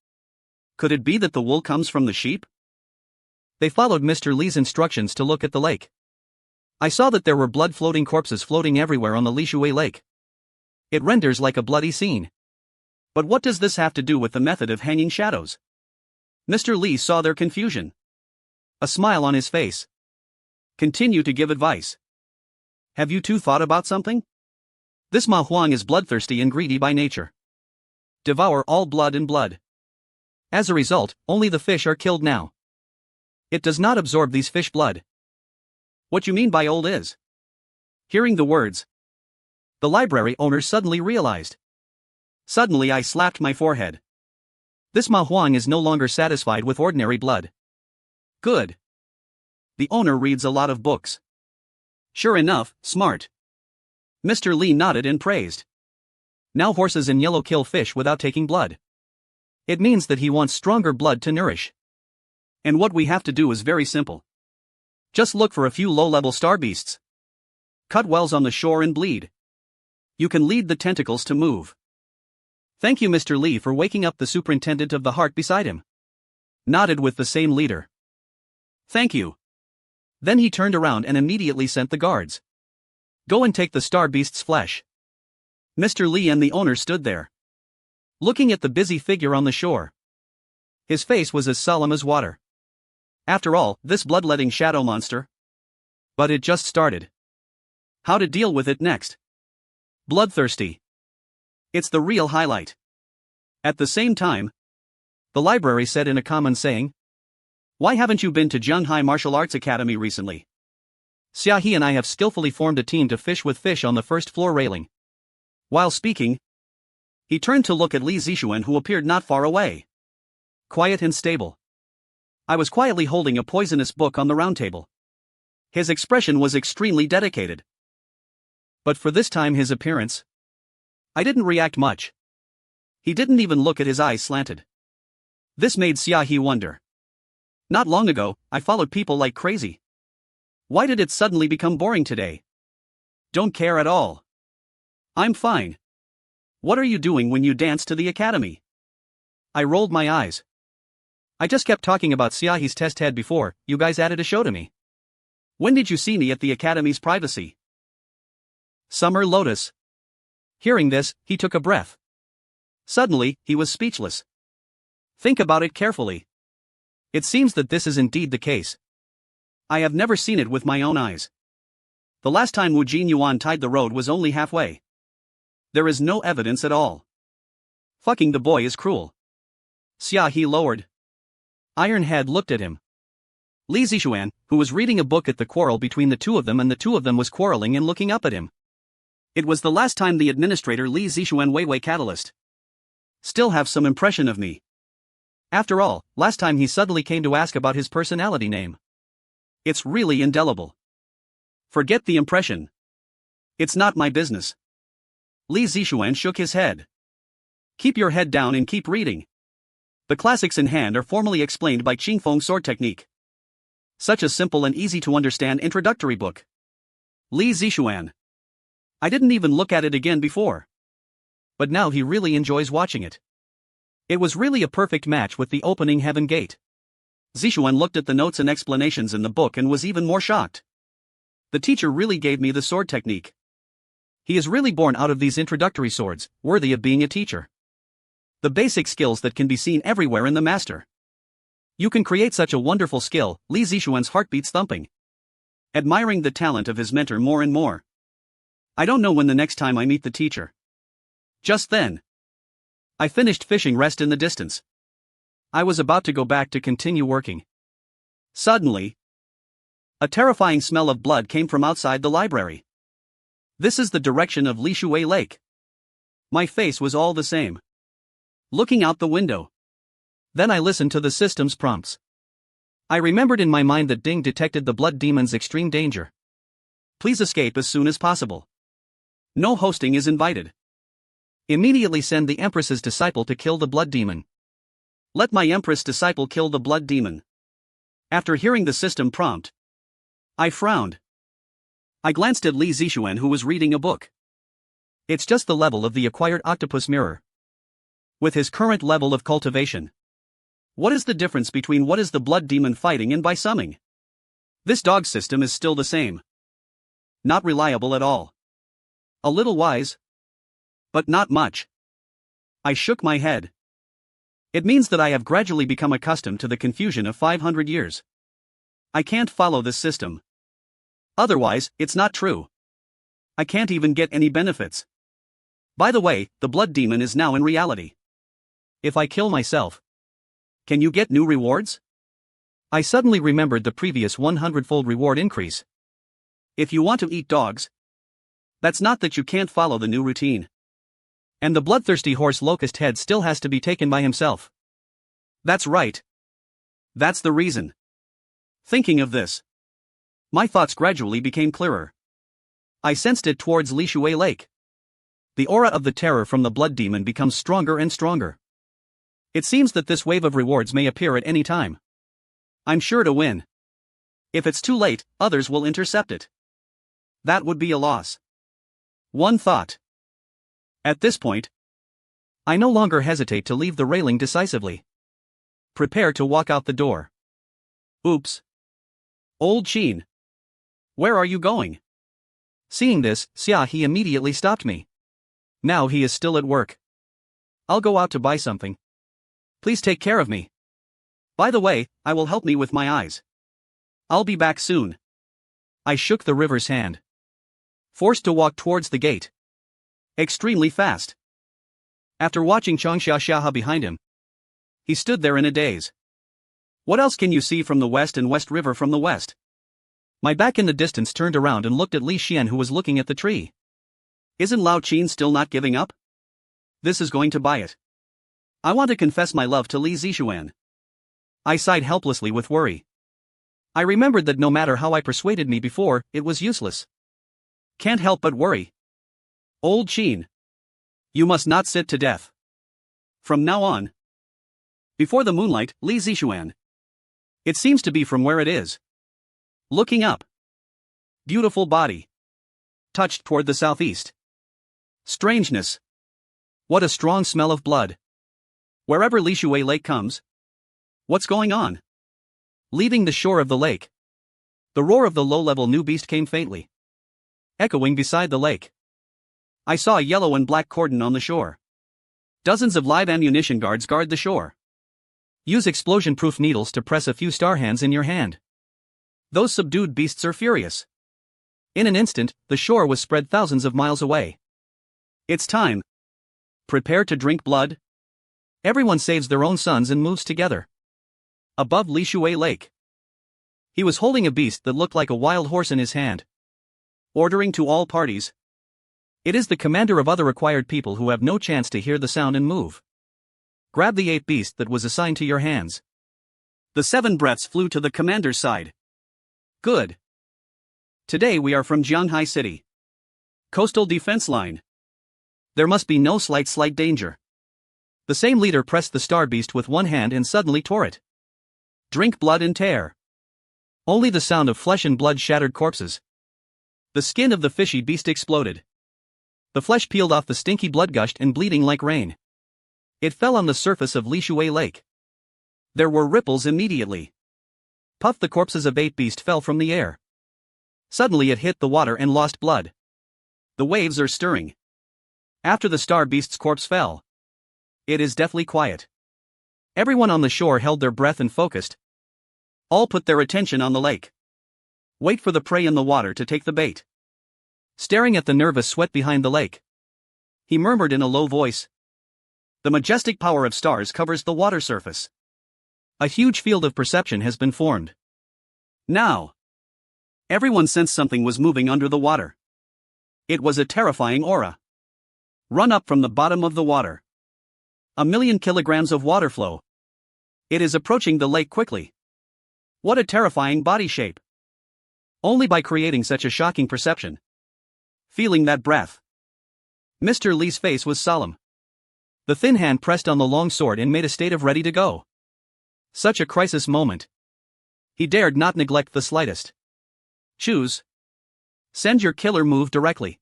Could it be that the wool comes from the sheep? They followed Mr. Lee's instructions to look at the lake. I saw that there were blood-floating corpses floating everywhere on the Lishui Lake. It renders like a bloody scene. But what does this have to do with the method of hanging shadows? Mr. Lee saw their confusion. A smile on his face. Continue to give advice. Have you two thought about something? This Ma Huang is bloodthirsty and greedy by nature. Devour all blood and blood. As a result, only the fish are killed now. It does not absorb these fish blood. What you mean by old is? Hearing the words, the library owner suddenly realized. Suddenly I slapped my forehead. This Ma Huang is no longer satisfied with ordinary blood. Good. The owner reads a lot of books. Sure enough, smart. Mr. Lee nodded and praised. Now horses in yellow kill fish without taking blood. It means that he wants stronger blood to nourish. And what we have to do is very simple. Just look for a few low-level star beasts. Cut wells on the shore and bleed. You can lead the tentacles to move. Thank you, Mr. Lee, for waking up the superintendent of the heart beside him. Nodded with the same leader. Thank you. Then he turned around and immediately sent the guards. Go and take the star beast's flesh. Mr. Lee and the owner stood there, looking at the busy figure on the shore. His face was as solemn as water. After all, this bloodletting shadow monster. But it just started. How to deal with it next? Bloodthirsty. It's the real highlight. At the same time, the library said in a common saying, why haven't you been to Zhenghai Martial Arts Academy recently? Xia He and I have skillfully formed a team to fish with fish on the first floor railing. While speaking, he turned to look at Li Zixuan, who appeared not far away. Quiet and stable. I was quietly holding a poisonous book on the round table. His expression was extremely dedicated. But for this time his appearance, I didn't react much. He didn't even look at his eyes slanted. This made Xia He wonder. Not long ago, I followed people like crazy. Why did it suddenly become boring today? Don't care at all. I'm fine. What are you doing when you dance to the academy? I rolled my eyes. I just kept talking about Xia He's test head before you guys added a show to me. When did you see me at the academy's privacy? Summer Lotus. Hearing this, he took a breath. Suddenly, he was speechless. Think about it carefully. It seems that this is indeed the case. I have never seen it with my own eyes. The last time Wu Jin Yuan tied the road was only halfway. There is no evidence at all. Fucking the boy is cruel. Xia He lowered. Ironhead looked at him. Li Zixuan, who was reading a book at the quarrel between the two of them, and the two of them was quarreling and looking up at him. It was the last time the administrator Li Zixuan Weiwei Catalyst still have some impression of me. After all, last time he suddenly came to ask about his personality name. It's really indelible. Forget the impression. It's not my business. Li Zixuan shook his head. Keep your head down and keep reading. The classics in hand are formally explained by Qingfeng sword technique. Such a simple and easy to understand introductory book. Li Zixuan. I didn't even look at it again before. But now he really enjoys watching it. It was really a perfect match with the opening heaven gate. Zixuan looked at the notes and explanations in the book and was even more shocked. The teacher really gave me the sword technique. He is really born out of these introductory swords, worthy of being a teacher. The basic skills that can be seen everywhere in the master. You can create such a wonderful skill. Li Zixuan's heart beats thumping. Admiring the talent of his mentor more and more. I don't know when the next time I meet the teacher. Just then, I finished fishing rest in the distance. I was about to go back to continue working. Suddenly, a terrifying smell of blood came from outside the library. This is the direction of Lishui Lake. My face was all the same. Looking out the window. Then I listened to the system's prompts. I remembered in my mind that Ding detected the blood demon's extreme danger. Please escape as soon as possible. No hosting is invited. Immediately send the Empress's disciple to kill the blood demon. Let my Empress disciple kill the blood demon. After hearing the system prompt, I frowned. I glanced at Li Zixuan, who was reading a book. It's just the level of the acquired octopus mirror. With his current level of cultivation. What is the difference between what is the blood demon fighting and by summing? This dog system is still the same. Not reliable at all. A little wise. But not much. I shook my head. It means that I have gradually become accustomed to the confusion of 500 years. I can't follow this system. Otherwise, it's not true. I can't even get any benefits. By the way, the blood demon is now in reality. If I kill myself, can you get new rewards? I suddenly remembered the previous 100-fold reward increase. If you want to eat dogs, that's not that you can't follow the new routine. And the bloodthirsty horse locust head still has to be taken by himself. That's right. That's the reason. Thinking of this, my thoughts gradually became clearer. I sensed it towards Lishui Lake. The aura of the terror from the blood demon becomes stronger and stronger. It seems that this wave of rewards may appear at any time. I'm sure to win. If it's too late, others will intercept it. That would be a loss. One thought. At this point, I no longer hesitate to leave the railing decisively. Prepare to walk out the door. Oops. Old Qin. Where are you going? Seeing this, Xia He immediately stopped me. Now he is still at work. I'll go out to buy something. Please take care of me. By the way, I will help me with my eyes. I'll be back soon. I shook the river's hand. Forced to walk towards the gate. Extremely fast. After watching Changxia Xiaha behind him, he stood there in a daze. What else can you see from the west and West River from the west? My back in the distance turned around and looked at Li Xian, who was looking at the tree. Isn't Lao Qin still not giving up? This is going to buy it. I want to confess my love to Li Zixuan. I sighed helplessly with worry. I remembered that no matter how I persuaded me before, it was useless. Can't help but worry. Old Qin. You must not sit to death. From now on. Before the moonlight, Li Zixuan. It seems to be from where it is. Looking up. Beautiful body. Touched toward the southeast. Strangeness. What a strong smell of blood. Wherever Lishui Lake comes. What's going on? Leaving the shore of the lake. The roar of the low-level new beast came faintly. Echoing beside the lake. I saw a yellow and black cordon on the shore. Dozens of live ammunition guards guard the shore. Use explosion-proof needles to press a few star hands in your hand. Those subdued beasts are furious. In an instant, the shore was spread thousands of miles away. It's time. Prepare to drink blood. Everyone saves their own sons and moves together. Above Li Shui Lake. He was holding a beast that looked like a wild horse in his hand. Ordering to all parties. It is the commander of other acquired people who have no chance to hear the sound and move. Grab the ape beast that was assigned to your hands. The 7 breaths flew to the commander's side. Good. Today we are from Jianghai City. Coastal defense line. There must be no slight danger. The same leader pressed the star beast with one hand and suddenly tore it. Drink blood and tear. Only the sound of flesh and blood shattered corpses. The skin of the fishy beast exploded. The flesh peeled off, the stinky blood gushed and bleeding like rain. It fell on the surface of Li Shui Lake. There were ripples immediately. Puff, the corpses of ape beast fell from the air. Suddenly it hit the water and lost blood. The waves are stirring. After the star beast's corpse fell, it is deathly quiet. Everyone on the shore held their breath and focused. All put their attention on the lake. Wait for the prey in the water to take the bait. Staring at the nervous sweat behind the lake, he murmured in a low voice. The majestic power of stars covers the water surface. A huge field of perception has been formed. Now, everyone sensed something was moving under the water. It was a terrifying aura. Run up from the bottom of the water. 1,000,000 kilograms of water flow. It is approaching the lake quickly. What a terrifying body shape. Only by creating such a shocking perception. Feeling that breath. Mr. Li's face was solemn. The thin hand pressed on the long sword and made a state of ready to go. Such a crisis moment. He dared not neglect the slightest. Choose. Send your killer move directly.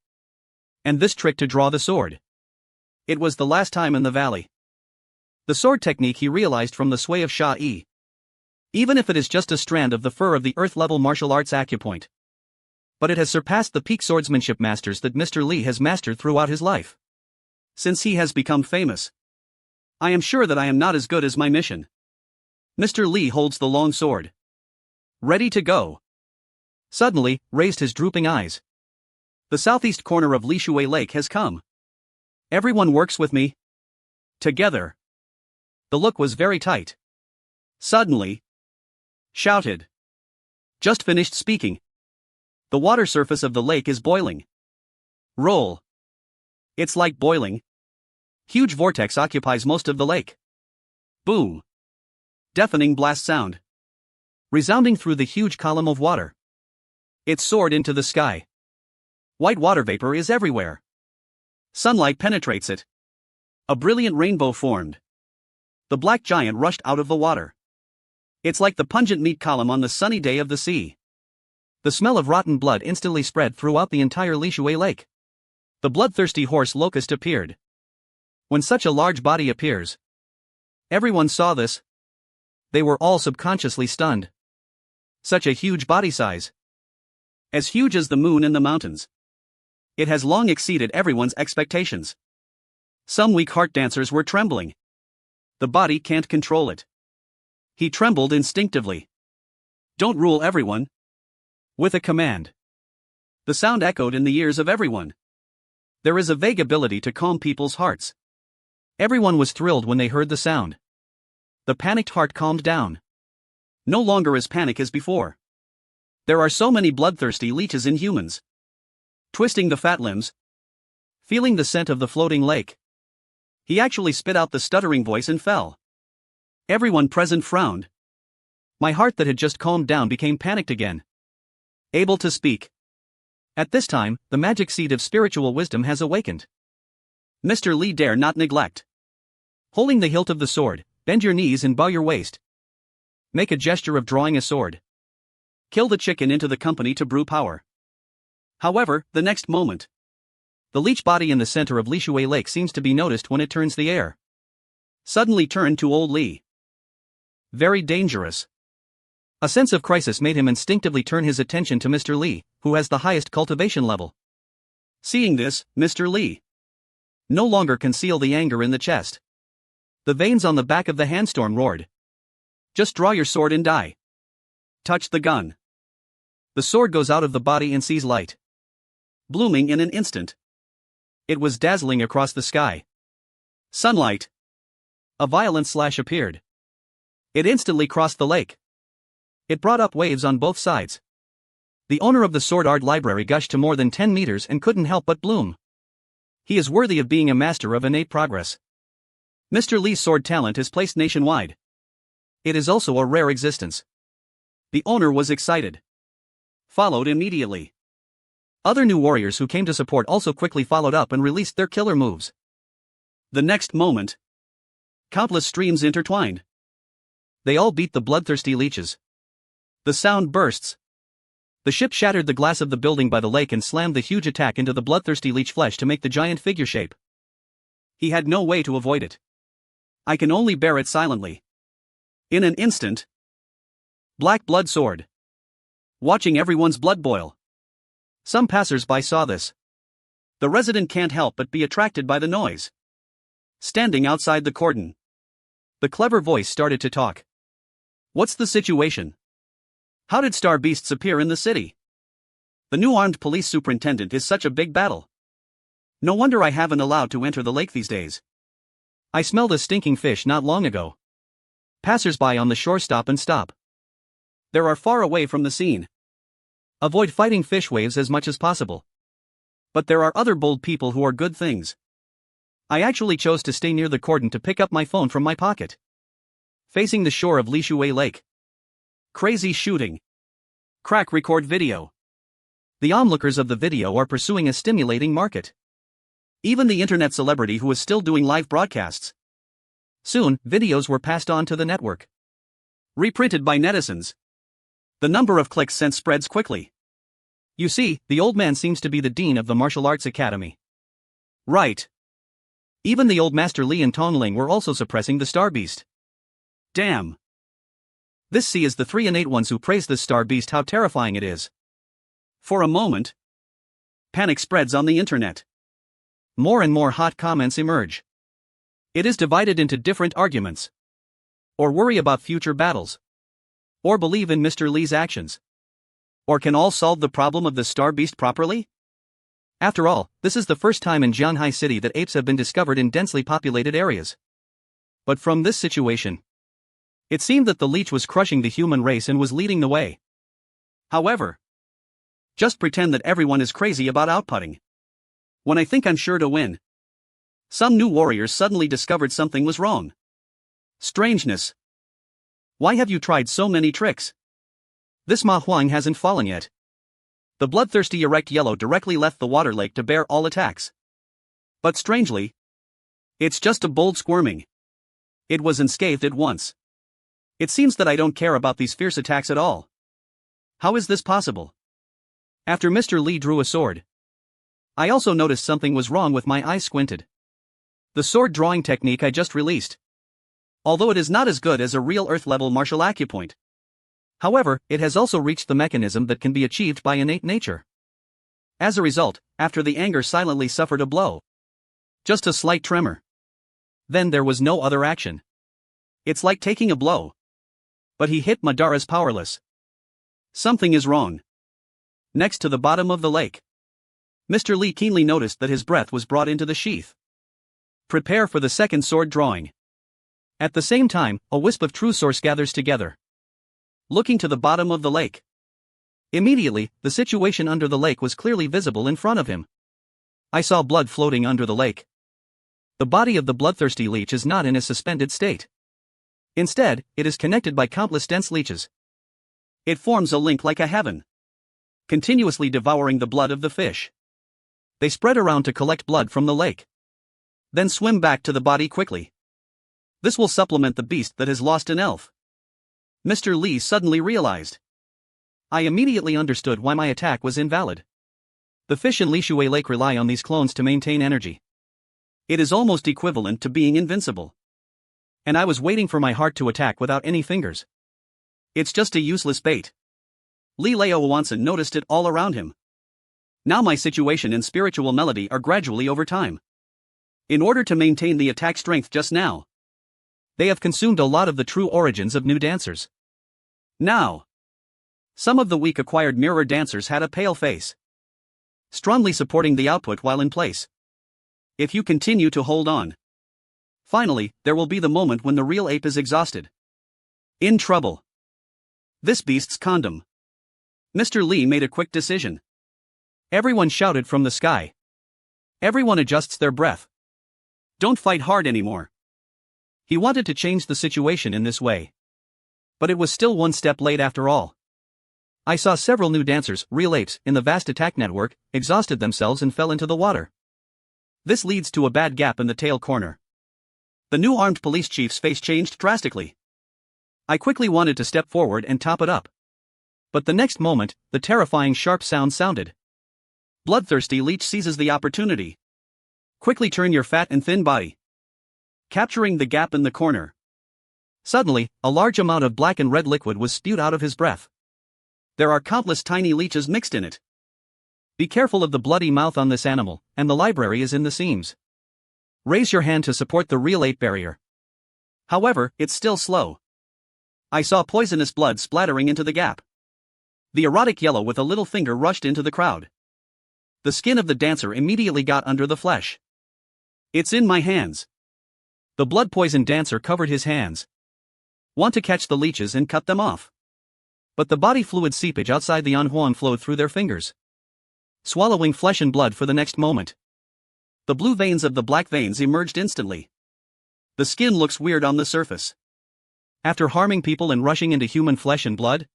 And this trick to draw the sword. It was the last time in the valley. The sword technique he realized from the sway of Sha-E. Even if it is just a strand of the fur of the earth-level martial arts acupoint. But it has surpassed the peak swordsmanship masters that Mr. Li has mastered throughout his life. Since he has become famous, I am sure that I am not as good as my mission. Mr. Li holds the long sword. Ready to go. Suddenly, raised his drooping eyes. The southeast corner of Li Shui Lake has come. Everyone works with me. Together. The look was very tight. Suddenly. Shouted. Just finished speaking. The water surface of the lake is boiling. Roll. It's like boiling. Huge vortex occupies most of the lake. Boom. Deafening blast sound. Resounding through the huge column of water. It soared into the sky. White water vapor is everywhere. Sunlight penetrates it. A brilliant rainbow formed. The black giant rushed out of the water. It's like the pungent meat column on the sunny day of the sea. The smell of rotten blood instantly spread throughout the entire Li Shui Lake. The bloodthirsty horse locust appeared. When such a large body appears, everyone saw this. They were all subconsciously stunned. Such a huge body size. As huge as the moon in the mountains. It has long exceeded everyone's expectations. Some weak heart dancers were trembling. The body can't control it. He trembled instinctively. Don't rule everyone. With a command. The sound echoed in the ears of everyone. There is a vague ability to calm people's hearts. Everyone was thrilled when they heard the sound. The panicked heart calmed down. No longer as panic as before. There are so many bloodthirsty leeches in humans. Twisting the fat limbs. Feeling the scent of the floating lake. He actually spit out the stuttering voice and fell. Everyone present frowned. My heart that had just calmed down became panicked again. Able to speak. At this time, the magic seed of spiritual wisdom has awakened. Mr. Li dare not neglect. Holding the hilt of the sword, bend your knees and bow your waist. Make a gesture of drawing a sword. Kill the chicken into the company to brew power. However, the next moment. The leech body in the center of Li Shui Lake seems to be noticed when it turns the air. Suddenly turned to old Li. Very dangerous. A sense of crisis made him instinctively turn his attention to Mr. Li, who has the highest cultivation level. Seeing this, Mr. Lee no longer conceal the anger in the chest. The veins on the back of the handstorm roared. Just draw your sword and die. Touch the gun. The sword goes out of the body and sees light. Blooming in an instant. It was dazzling across the sky. Sunlight. A violent slash appeared. It instantly crossed the lake. It brought up waves on both sides. The owner of the sword art library gushed to more than 10 meters and couldn't help but bloom. He is worthy of being a master of innate progress. Mr. Lee's sword talent is placed nationwide. It is also a rare existence. The owner was excited. Followed immediately. Other new warriors who came to support also quickly followed up and released their killer moves. The next moment, countless streams intertwined. They all beat the bloodthirsty leeches. The sound bursts. The ship shattered the glass of the building by the lake and slammed the huge attack into the bloodthirsty leech flesh to make the giant figure shape. He had no way to avoid it. I can only bear it silently. In an instant, black blood soared, watching everyone's blood boil. Some passers-by saw this. The resident can't help but be attracted by the noise. Standing outside the cordon, the clever voice started to talk. What's the situation? How did star beasts appear in the city? The new armed police superintendent is such a big battle. No wonder I haven't allowed to enter the lake these days. I smelled a stinking fish not long ago. Passers-by on the shore stop and stop. There are far away from the scene. Avoid fighting fish waves as much as possible. But there are other bold people who are good things. I actually chose to stay near the cordon to pick up my phone from my pocket. Facing the shore of Lishui Lake. Crazy shooting. Crack record video. The onlookers of the video are pursuing a stimulating market. Even the internet celebrity who is still doing live broadcasts. Soon, videos were passed on to the network. Reprinted by netizens. The number of clicks sent spreads quickly. You see, the old man seems to be the dean of the martial arts academy. Right. Even the old Master Li and Tongling were also suppressing the star beast. Damn. This sea is the 3 innate ones who praise this star beast how terrifying it is. For a moment, panic spreads on the internet. More and more hot comments emerge. It is divided into different arguments. Or worry about future battles. Or believe in Mr. Lee's actions. Or can all solve the problem of the star beast properly? After all, this is the first time in Jianhai City that apes have been discovered in densely populated areas. But from this situation, it seemed that the leech was crushing the human race and was leading the way. However, just pretend that everyone is crazy about outputting. When I think I'm sure to win, some new warriors suddenly discovered something was wrong. Strangeness. Why have you tried so many tricks? This Ma Huang hasn't fallen yet. The bloodthirsty erect yellow directly left the water lake to bear all attacks. But strangely, it's just a bold squirming. It was unscathed at once. It seems that I don't care about these fierce attacks at all. How is this possible? After Mr. Lee drew a sword, I also noticed something was wrong with my eyes squinted. The sword drawing technique I just released. Although it is not as good as a real earth-level martial acupoint. However, it has also reached the mechanism that can be achieved by innate nature. As a result, after the anger silently suffered a blow. Just a slight tremor. Then there was no other action. It's like taking a blow. But he hit Madara's powerless. Something is wrong. Next to the bottom of the lake, Mr. Lee keenly noticed that his breath was brought into the sheath. Prepare for the second sword drawing. At the same time, a wisp of true source gathers together. Looking to the bottom of the lake. Immediately, the situation under the lake was clearly visible in front of him. I saw blood floating under the lake. The body of the bloodthirsty leech is not in a suspended state. Instead, it is connected by countless dense leeches. It forms a link like a heaven, continuously devouring the blood of the fish. They spread around to collect blood from the lake. Then swim back to the body quickly. This will supplement the beast that has lost an elf. Mr. Lee suddenly realized. I immediately understood why my attack was invalid. The fish in Lishui Lake rely on these clones to maintain energy. It is almost equivalent to being invincible. And I was waiting for my heart to attack without any fingers. It's just a useless bait. Li Leo Wanson noticed it all around him. Now my situation and spiritual melody are gradually over time. In order to maintain the attack strength just now, they have consumed a lot of the true origins of new dancers. Now, some of the weak acquired mirror dancers had a pale face, strongly supporting the output while in place. If you continue to hold on, finally, there will be the moment when the real ape is exhausted. In trouble. This beast's condom. Mr. Lee made a quick decision. Everyone shouted from the sky. Everyone adjusts their breath. Don't fight hard anymore. He wanted to change the situation in this way. But it was still one step late after all. I saw several new dancers, real apes, in the vast attack network, exhausted themselves and fell into the water. This leads to a bad gap in the tail corner. The new armed police chief's face changed drastically. I quickly wanted to step forward and top it up. But the next moment, the terrifying sharp sound sounded. Bloodthirsty leech seizes the opportunity. Quickly turn your fat and thin body, capturing the gap in the corner. Suddenly, a large amount of black and red liquid was spewed out of his breath. There are countless tiny leeches mixed in it. Be careful of the bloody mouth on this animal, and the library is in the seams. Raise your hand to support the real ape barrier. However, it's still slow. I saw poisonous blood splattering into the gap. The erotic yellow with a little finger rushed into the crowd. The skin of the dancer immediately got under the flesh. It's in my hands. The blood-poisoned dancer covered his hands. Want to catch the leeches and cut them off. But the body fluid seepage outside the Anhuan flowed through their fingers, swallowing flesh and blood for the next moment. The blue veins of the black veins emerged instantly. The skin looks weird on the surface. After harming people and rushing into human flesh and blood,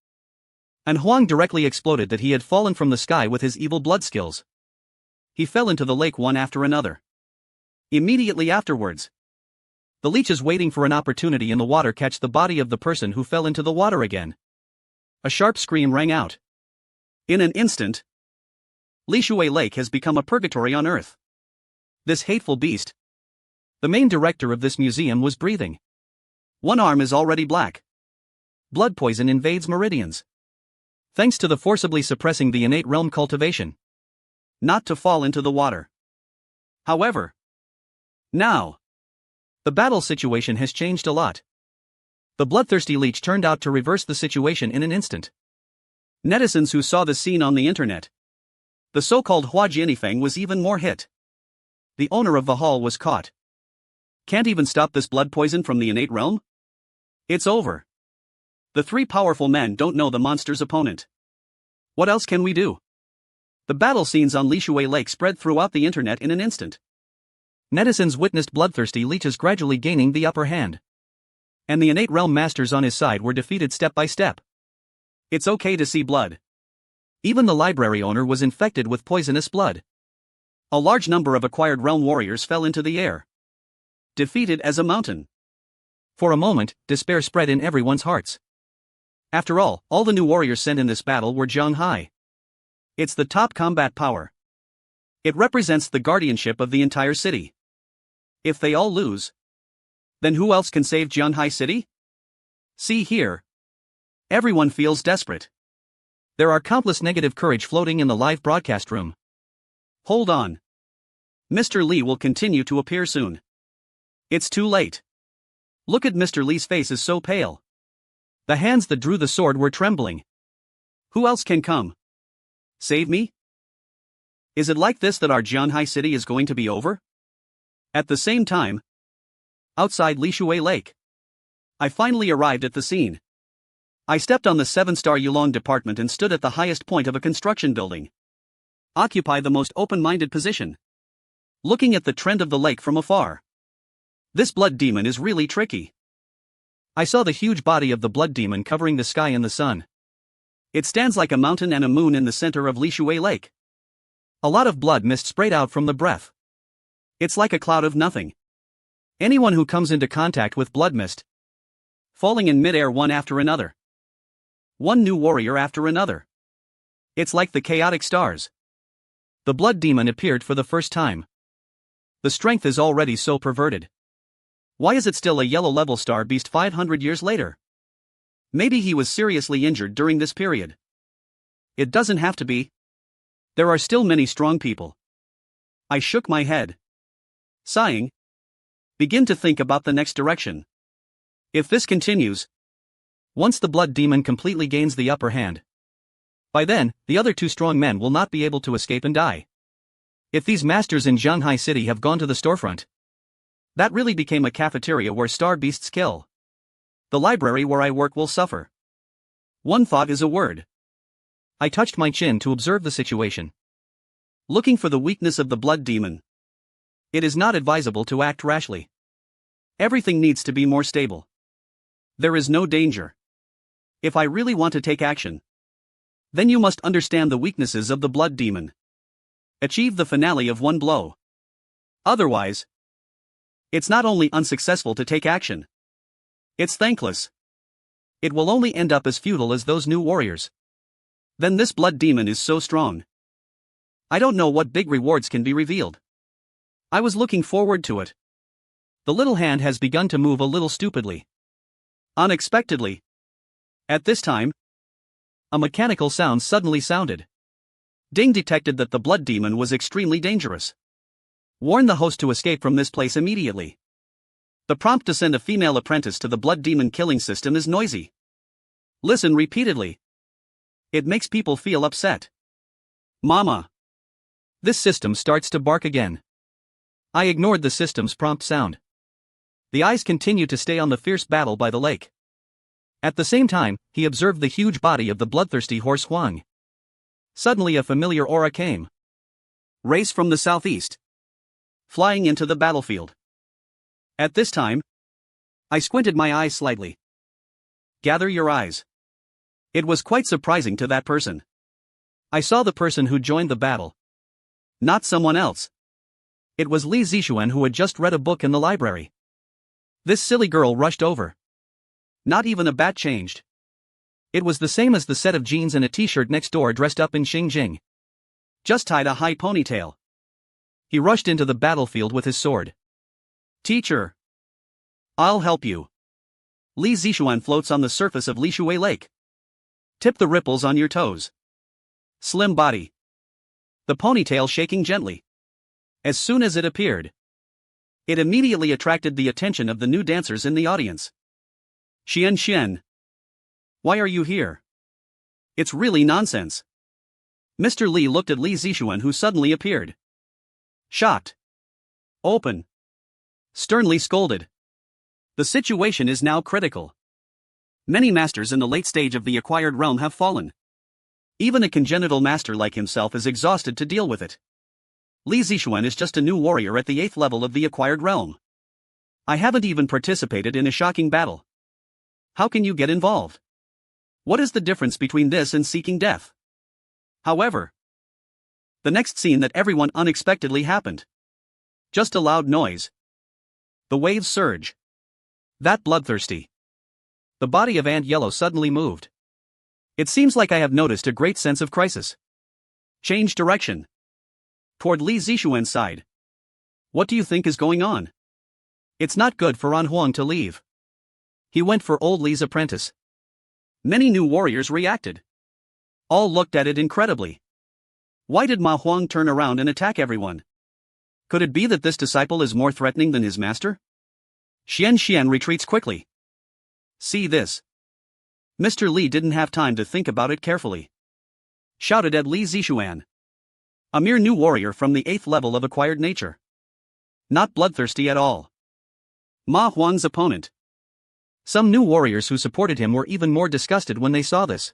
Anhuang directly exploded that he had fallen from the sky with his evil blood skills. He fell into the lake one after another. Immediately afterwards, the leeches waiting for an opportunity in the water catch the body of the person who fell into the water again. A sharp scream rang out. In an instant, Lishui Lake has become a purgatory on Earth. This hateful beast, the main director of this museum, was breathing. One arm is already black. Blood poison invades meridians. Thanks to the forcibly suppressing the innate realm cultivation. Not to fall into the water. However, now, the battle situation has changed a lot. The bloodthirsty leech turned out to reverse the situation in an instant. Netizens who saw the scene on the internet, the so-called Hua Jianifeng was even more hit. The owner of the hall was caught. Can't even stop this blood poison from the innate realm? It's over. The three powerful men don't know the monster's opponent. What else can we do? The battle scenes on Lishui Lake spread throughout the internet in an instant. Netizens witnessed bloodthirsty leeches gradually gaining the upper hand. And the innate realm masters on his side were defeated step by step. It's okay to see blood. Even the library owner was infected with poisonous blood. A large number of acquired realm warriors fell into the air, defeated as a mountain. For a moment, despair spread in everyone's hearts. After all the new warriors sent in this battle were Zhanghai. It's the top combat power. It represents the guardianship of the entire city. If they all lose, then who else can save Zhanghai City? See here. Everyone feels desperate. There are countless negative courage floating in the live broadcast room. Hold on. Mr. Lee will continue to appear soon. It's too late. Look at Mr. Lee's face is so pale. The hands that drew the sword were trembling. Who else can come? Save me? Is it like this that our Zhanghai City is going to be over? At the same time, outside Lishui Lake, I finally arrived at the scene. I stepped on the 7-star Yulong department and stood at the highest point of a construction building. Occupy the most open-minded position, looking at the trend of the lake from afar. This blood demon is really tricky. I saw the huge body of the blood demon covering the sky in the sun. It stands like a mountain and a moon in the center of Lishui Lake. A lot of blood mist sprayed out from the breath. It's like a cloud of nothing. Anyone who comes into contact with blood mist, falling in midair one after another. One new warrior after another. It's like the chaotic stars. The blood demon appeared for the first time. The strength is already so perverted. Why is it still a yellow level star beast 500 years later? Maybe he was seriously injured during this period. It doesn't have to be. There are still many strong people. I shook my head. Sighing. Begin to think about the next direction. If this continues, once the blood demon completely gains the upper hand, by then, the other two strong men will not be able to escape and die. If these masters in Shanghai City have gone to the storefront, that really became a cafeteria where star beasts kill. The library where I work will suffer. One thought is a word. I touched my chin to observe the situation. Looking for the weakness of the blood demon. It is not advisable to act rashly. Everything needs to be more stable. There is no danger. If I really want to take action, then you must understand the weaknesses of the blood demon. Achieve the finale of one blow. Otherwise, it's not only unsuccessful to take action, it's thankless. It will only end up as futile as those new warriors. Then this blood demon is so strong. I don't know what big rewards can be revealed. I was looking forward to it. The little hand has begun to move a little stupidly. Unexpectedly. At this time, a mechanical sound suddenly sounded. Ding detected that the blood demon was extremely dangerous. Warn the host to escape from this place immediately. The prompt to send a female apprentice to the blood demon killing system is noisy. Listen repeatedly. It makes people feel upset. Mama. This system starts to bark again. I ignored the system's prompt sound. The eyes continued to stay on the fierce battle by the lake. At the same time, he observed the huge body of the bloodthirsty horse Huang. Suddenly a familiar aura came. Race from the southeast. Flying into the battlefield. At this time, I squinted my eyes slightly. Gather your eyes. It was quite surprising to that person. I saw the person who joined the battle. Not someone else. It was Li Zixuan, who had just read a book in the library. This silly girl rushed over. Not even a bat changed. It was the same as the set of jeans and a t-shirt next door, dressed up in Xingjing. Just tied a high ponytail. He rushed into the battlefield with his sword. Teacher. I'll help you. Li Zixuan floats on the surface of Lishui Lake. Tip the ripples on your toes. Slim body. The ponytail shaking gently. As soon as it appeared, it immediately attracted the attention of the new dancers in the audience. Xian. Why are you here? It's really nonsense. Mr. Li looked at Li Zixuan, who suddenly appeared. Shocked. Open. Sternly scolded. The situation is now critical. Many masters in the late stage of the acquired realm have fallen. Even a congenital master like himself is exhausted to deal with it. Li Zixuan is just a new warrior at the 8th level of the acquired realm. I haven't even participated in a shocking battle. How can you get involved? What is the difference between this and seeking death? However, the next scene that everyone unexpectedly happened. Just a loud noise. The waves surge. That bloodthirsty. The body of Ant Yellow suddenly moved. It seems like I have noticed a great sense of crisis. Change direction. Toward Li Zixuan's side. What do you think is going on? It's not good for An Huang to leave. He went for old Li's apprentice. Many new warriors reacted. All looked at it incredibly. Why did Ma Huang turn around and attack everyone? Could it be that this disciple is more threatening than his master? Xian retreats quickly. See this. Mr. Li didn't have time to think about it carefully. Shouted at Li Zixuan. A mere new warrior from the 8th level of acquired nature. Not bloodthirsty at all. Ma Huang's opponent. Some new warriors who supported him were even more disgusted when they saw this.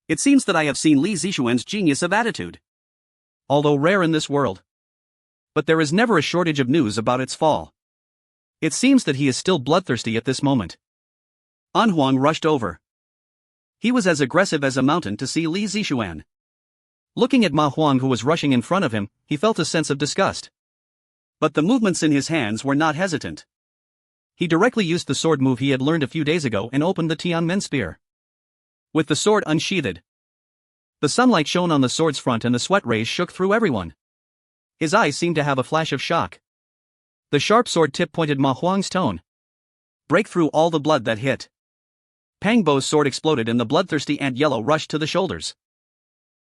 It seems that I have seen Li Zixuan's genius of attitude. Although rare in this world. But there is never a shortage of news about its fall. It seems that he is still bloodthirsty at this moment. An Huang rushed over. He was as aggressive as a mountain to see Li Zixuan. Looking at Ma Huang, who was rushing in front of him, he felt a sense of disgust. But the movements in his hands were not hesitant. He directly used the sword move he had learned a few days ago and opened the Tianmen spear. With the sword unsheathed, the sunlight shone on the sword's front and the sweat rays shook through everyone. His eyes seemed to have a flash of shock. The sharp sword tip pointed Ma Huang's tone. Break through all the blood that hit. Pang Bo's sword exploded and the bloodthirsty Ant Yellow rushed to the shoulders.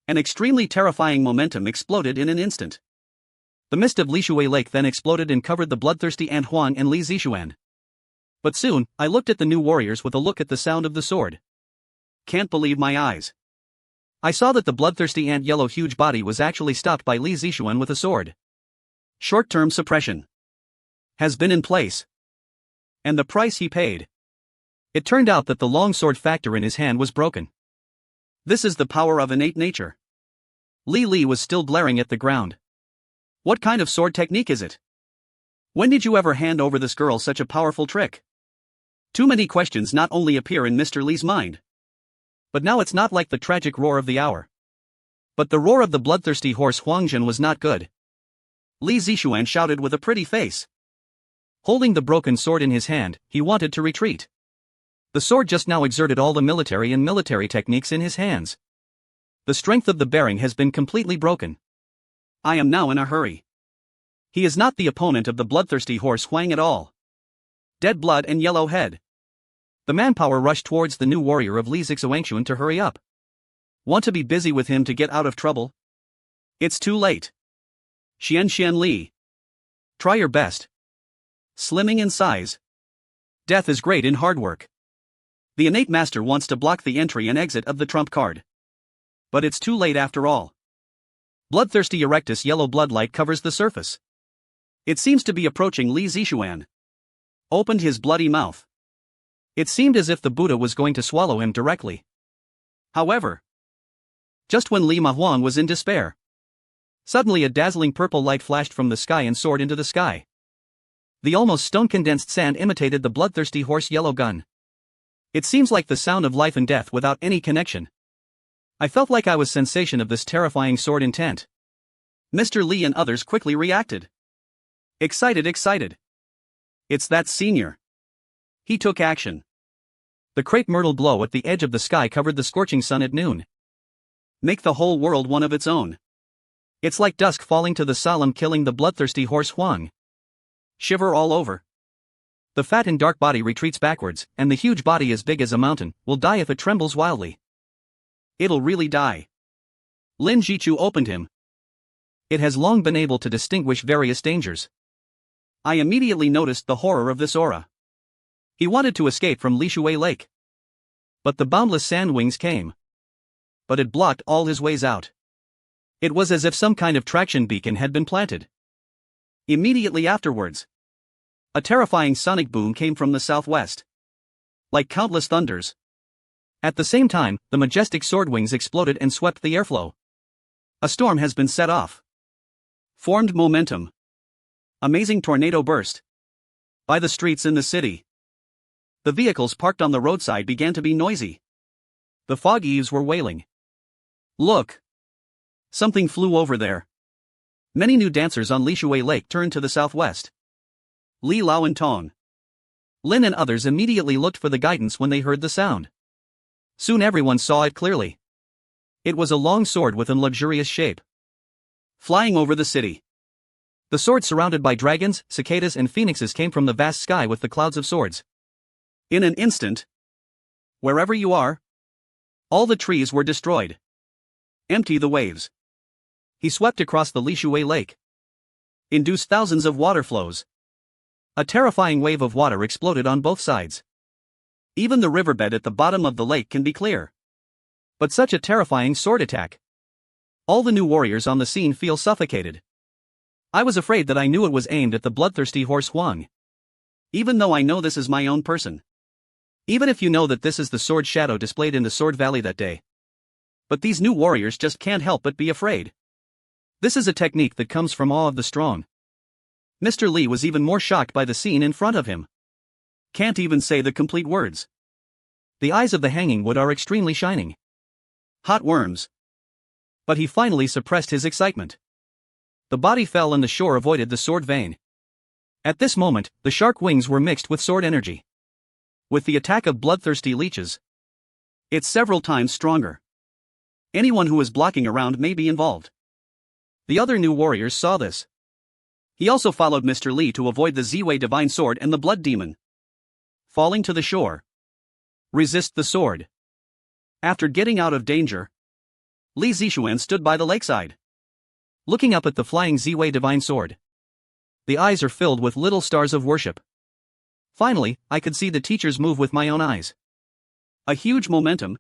An extremely terrifying momentum exploded in an instant. The mist of Lishui Lake then exploded and covered the bloodthirsty Ant Huang and Li Zixuan. But soon, I looked at the new warriors with a look at the sound of the sword. Can't believe my eyes. I saw that the bloodthirsty ant yellow huge body was actually stopped by Li Zixuan with a sword. Short-term suppression has been in place. And the price he paid. It turned out that the long sword factor in his hand was broken. This is the power of innate nature. Li was still glaring at the ground. What kind of sword technique is it? When did you ever hand over this girl such a powerful trick? Too many questions not only appear in Mr. Li's mind. But now it's not like the tragic roar of the hour. But the roar of the bloodthirsty horse Huangjun was not good. Li Zixuan shouted with a pretty face. Holding the broken sword in his hand, he wanted to retreat. The sword just now exerted all the military techniques in his hands. The strength of the bearing has been completely broken. I am now in a hurry. He is not the opponent of the bloodthirsty horse Huang at all. Dead blood and yellow head. The manpower rushed towards the new warrior of Li Zixuan to hurry up. Want to be busy with him to get out of trouble? It's too late. Xian Li. Try your best. Slimming in size. Death is great in hard work. The innate master wants to block the entry and exit of the trump card. But it's too late after all. Bloodthirsty Erectus yellow bloodlight covers the surface. It seems to be approaching Li Zixuan. Opened his bloody mouth. It seemed as if the Buddha was going to swallow him directly. However, just when Li Mahuang was in despair, suddenly a dazzling purple light flashed from the sky and soared into the sky. The almost stone-condensed sand imitated the bloodthirsty horse yellow gun. It seems like the sound of life and death without any connection. I felt like I was sensation of this terrifying sword intent. Mr. Li and others quickly reacted. Excited. It's that senior. He took action. The crepe myrtle glow at the edge of the sky covered the scorching sun at noon. Make the whole world one of its own. It's like dusk falling to the solemn killing the bloodthirsty horse Huang. Shiver all over. The fat and dark body retreats backwards, and the huge body as big as a mountain will die if it trembles wildly. It'll really die. Lin Jichu opened him. It has long been able to distinguish various dangers. I immediately noticed the horror of this aura. He wanted to escape from Lishui Lake. But the boundless sand wings came. But it blocked all his ways out. It was as if some kind of traction beacon had been planted. Immediately afterwards, a terrifying sonic boom came from the southwest. Like countless thunders. At the same time, the majestic sword wings exploded and swept the airflow. A storm has been set off. Formed momentum. Amazing tornado burst. By the streets in the city. The vehicles parked on the roadside began to be noisy. The fog eaves were wailing. Look! Something flew over there. Many new dancers on Lishui Lake turned to the southwest. Li Lao and Tong. Lin and others immediately looked for the guidance when they heard the sound. Soon everyone saw it clearly. It was a long sword with an luxurious shape. Flying over the city. The sword surrounded by dragons, cicadas and phoenixes came from the vast sky with the clouds of swords. In an instant, wherever you are, all the trees were destroyed. Empty the waves. He swept across the Lishui Lake. Induced thousands of water flows. A terrifying wave of water exploded on both sides. Even the riverbed at the bottom of the lake can be clear. But such a terrifying sword attack. All the new warriors on the scene feel suffocated. I was afraid that I knew it was aimed at the bloodthirsty horse Huang. Even though I know this is my own person. Even if you know that this is the sword shadow displayed in the Sword Valley that day. But these new warriors just can't help but be afraid. This is a technique that comes from awe of the strong. Mr. Li was even more shocked by the scene in front of him. Can't even say the complete words. The eyes of the hanging wood are extremely shining. Hot worms. But he finally suppressed his excitement. The body fell and the shore avoided the sword vein. At this moment, the shark wings were mixed with sword energy. With the attack of bloodthirsty leeches, it's several times stronger. Anyone who is blocking around may be involved. The other new warriors saw this. He also followed Mr. Li to avoid the Ziwei divine sword and the blood demon. Falling to the shore. Resist the sword. After getting out of danger, Li Zixuan stood by the lakeside, looking up at the flying Ziwei divine sword. The eyes are filled with little stars of worship. Finally, I could see the teachers move with my own eyes. A huge momentum.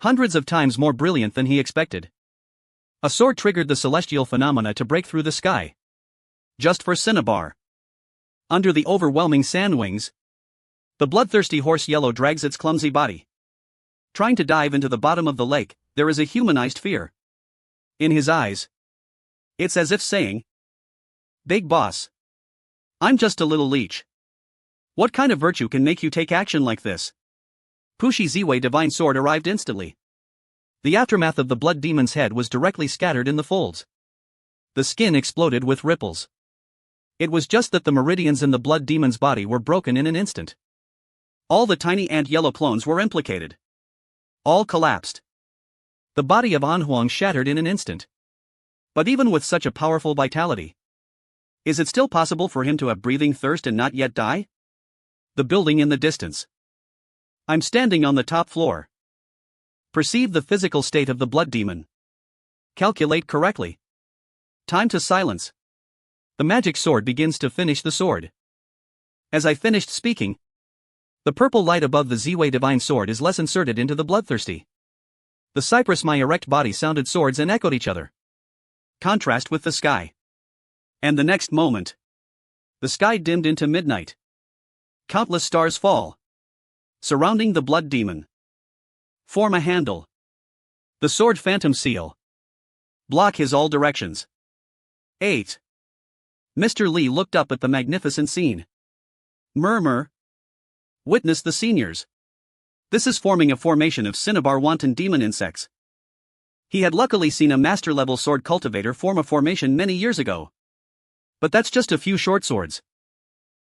Hundreds of times more brilliant than he expected. A sword triggered the celestial phenomena to break through the sky. Just for Cinnabar. Under the overwhelming sand wings, the bloodthirsty horse yellow drags its clumsy body. Trying to dive into the bottom of the lake, there is a humanized fear. In his eyes, it's as if saying, "Big boss, I'm just a little leech. What kind of virtue can make you take action like this?" Pushi Ziwei divine sword arrived instantly. The aftermath of the blood demon's head was directly scattered in the folds. The skin exploded with ripples. It was just that the meridians in the blood demon's body were broken in an instant. All the tiny ant yellow clones were implicated. All collapsed. The body of An Huang shattered in an instant. But even with such a powerful vitality, is it still possible for him to have breathing thirst and not yet die? The building in the distance. I'm standing on the top floor. Perceive the physical state of the blood demon. Calculate correctly. Time to silence. The magic sword begins to finish the sword. As I finished speaking, the purple light above the Ziwei divine sword is less inserted into the bloodthirsty. The cypress my erect body sounded swords and echoed each other. Contrast with the sky. And the next moment, the sky dimmed into midnight. Countless stars fall, surrounding the blood demon. Form a handle. The sword phantom seal. Block his all directions. 8. Mr. Li looked up at the magnificent scene. Murmur. Witness the seniors. This is forming a formation of cinnabar wanton demon insects. He had luckily seen a master-level sword cultivator form a formation many years ago. But that's just a few short swords.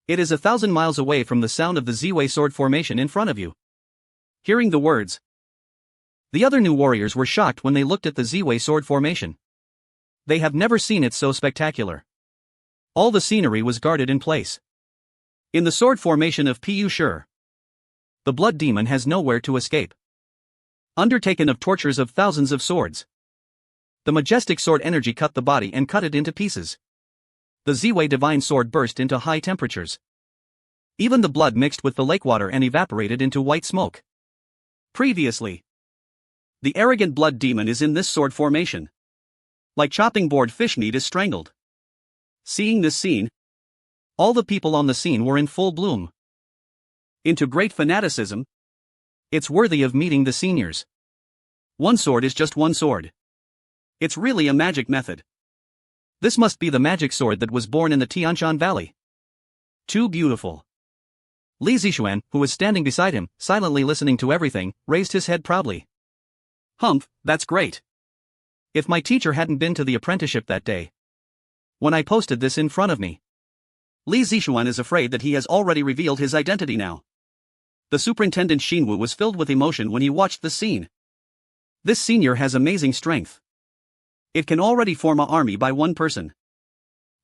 It is 1,000 miles away from the sound of the Ziwei sword formation in front of you. Hearing the words, the other new warriors were shocked when they looked at the Ziwei sword formation. They have never seen it so spectacular. All the scenery was guarded in place. In the sword formation of Pu Shi, the blood demon has nowhere to escape. Undertaken of tortures of thousands of swords. The majestic sword energy cut the body and cut it into pieces. The Ziwei divine sword burst into high temperatures. Even the blood mixed with the lake water and evaporated into white smoke. Previously, the arrogant blood demon is in this sword formation. Like chopping board fish meat is strangled. Seeing this scene, all the people on the scene were in full bloom. Into great fanaticism. It's worthy of meeting the seniors. One sword is just one sword. It's really a magic method. This must be the magic sword that was born in the Tianshan Valley. Too beautiful. Li Zixuan, who was standing beside him, silently listening to everything, raised his head proudly. Humph, that's great. If my teacher hadn't been to the apprenticeship that day. When I posted this in front of me. Li Zixuan is afraid that he has already revealed his identity now. The superintendent Xinwu was filled with emotion when he watched the scene. This senior has amazing strength. It can already form an army by one person.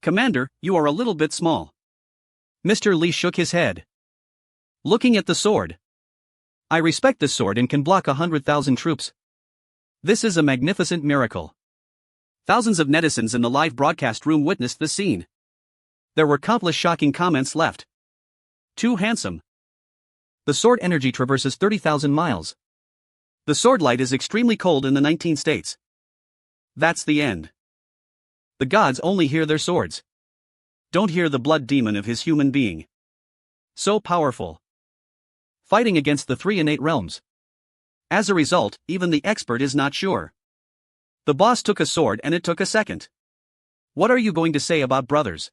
Commander, you are a little bit small. Mr. Li shook his head. Looking at the sword. I respect this sword and can block 100,000 troops. This is a magnificent miracle. Thousands of netizens in the live broadcast room witnessed the scene. There were countless shocking comments left. Too handsome. The sword energy traverses 30,000 miles. The sword light is extremely cold in the 19 states. That's the end. The gods only hear their swords. Don't hear the blood demon of his human being. So powerful. Fighting against the 3 innate realms. As a result, even the expert is not sure. The boss took a sword and it took a second. What are you going to say about brothers?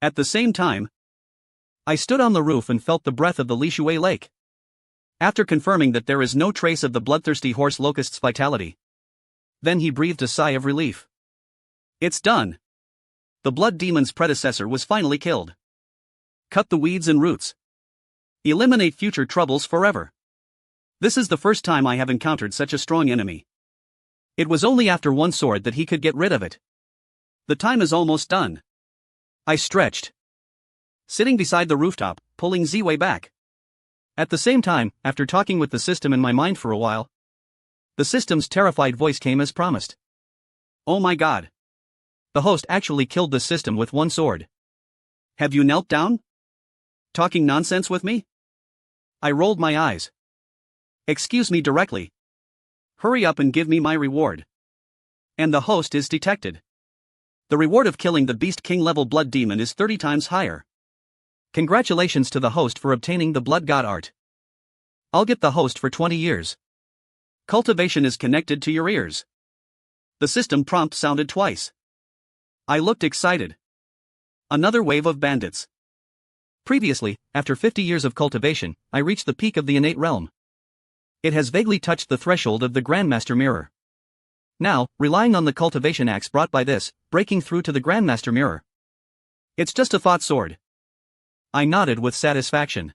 At the same time, I stood on the roof and felt the breath of the Lishui Lake. After confirming that there is no trace of the bloodthirsty horse locust's vitality. Then he breathed a sigh of relief. It's done. The blood demon's predecessor was finally killed. Cut the weeds and roots. Eliminate future troubles forever. This is the first time I have encountered such a strong enemy. It was only after one sword that he could get rid of it. The time is almost done. I stretched. Sitting beside the rooftop, pulling Ziwei back. At the same time, after talking with the system in my mind for a while, the The system's terrified voice came as promised. Oh my god. The host actually killed the system with one sword. Have you knelt down? Talking nonsense with me? I rolled my eyes. Excuse me directly. Hurry up and give me my reward. And the host is detected. The reward of killing the Beast King level Blood Demon is 30 times higher. Congratulations to the host for obtaining the Blood God art. I'll get the host for 20 years. Cultivation is connected to your ears. The system prompt sounded twice. I looked excited. Another wave of bandits. Previously, after 50 years of cultivation, I reached the peak of the innate realm. It has vaguely touched the threshold of the Grandmaster Mirror. Now, relying on the cultivation axe brought by this, breaking through to the Grandmaster Mirror. It's just a thought sword. I nodded with satisfaction.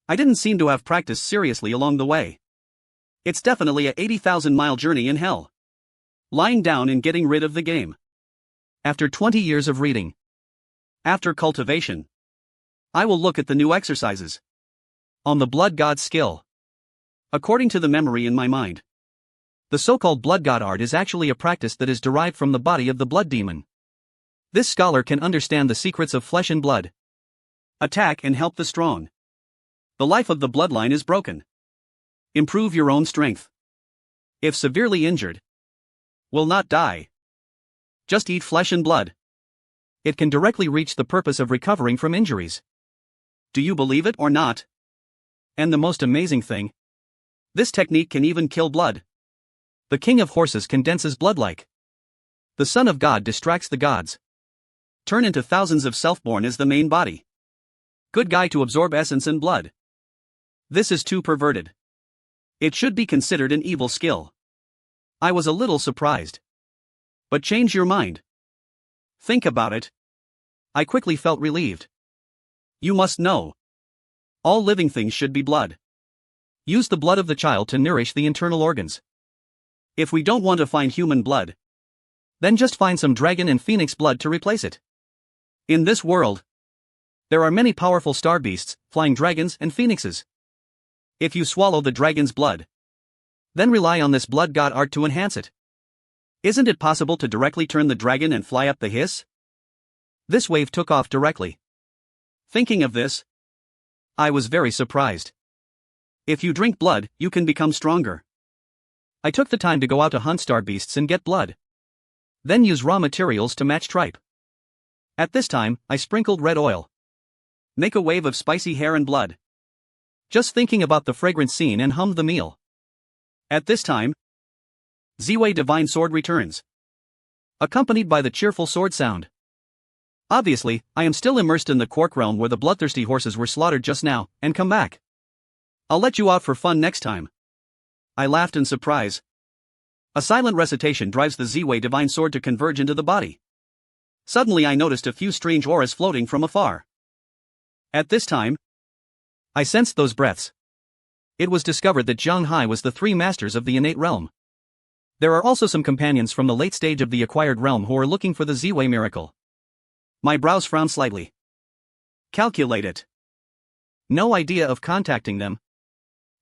I didn't seem to have practiced seriously along the way. It's definitely a 80,000-mile journey in hell. Lying down and getting rid of the game. After 20 years of reading. After cultivation. I will look at the new exercises. On the Blood God skill. According to the memory in my mind. The so-called Blood God art is actually a practice that is derived from the body of the Blood Demon. This scholar can understand the secrets of flesh and blood. Attack and help the strong. The life of the bloodline is broken. Improve your own strength. If severely injured. Will not die. Just eat flesh and blood. It can directly reach the purpose of recovering from injuries. Do you believe it or not? And the most amazing thing. This technique can even kill blood. The king of horses condenses blood like. The son of God distracts the gods. Turn into thousands of self-born as the main body. Good guy to absorb essence and blood. This is too perverted. It should be considered an evil skill. I was a little surprised. But change your mind. Think about it. I quickly felt relieved. You must know. All living things should be blood. Use the blood of the child to nourish the internal organs. If we don't want to find human blood, then just find some dragon and phoenix blood to replace it. In this world, there are many powerful star beasts, flying dragons and phoenixes. If you swallow the dragon's blood, then rely on this Blood God art to enhance it. Isn't it possible to directly turn the dragon and fly up the hiss? This wave took off directly. Thinking of this, I was very surprised. If you drink blood, you can become stronger. I took the time to go out to hunt star beasts and get blood. Then use raw materials to match tripe. At this time, I sprinkled red oil. Make a wave of spicy hair and blood. Just thinking about the fragrant scene and hummed the meal. At this time, Ziwei Divine Sword returns. Accompanied by the cheerful sword sound. Obviously, I am still immersed in the Quark realm where the bloodthirsty horses were slaughtered just now, and come back. I'll let you out for fun next time. I laughed in surprise. A silent recitation drives the Ziwei Divine Sword to converge into the body. Suddenly I noticed a few strange auras floating from afar. At this time, I sensed those breaths. It was discovered that Zhang Hai was the three masters of the innate realm. There are also some companions from the late stage of the acquired realm who are looking for the Ziwei miracle. My brows frowned slightly. Calculate it. No idea of contacting them.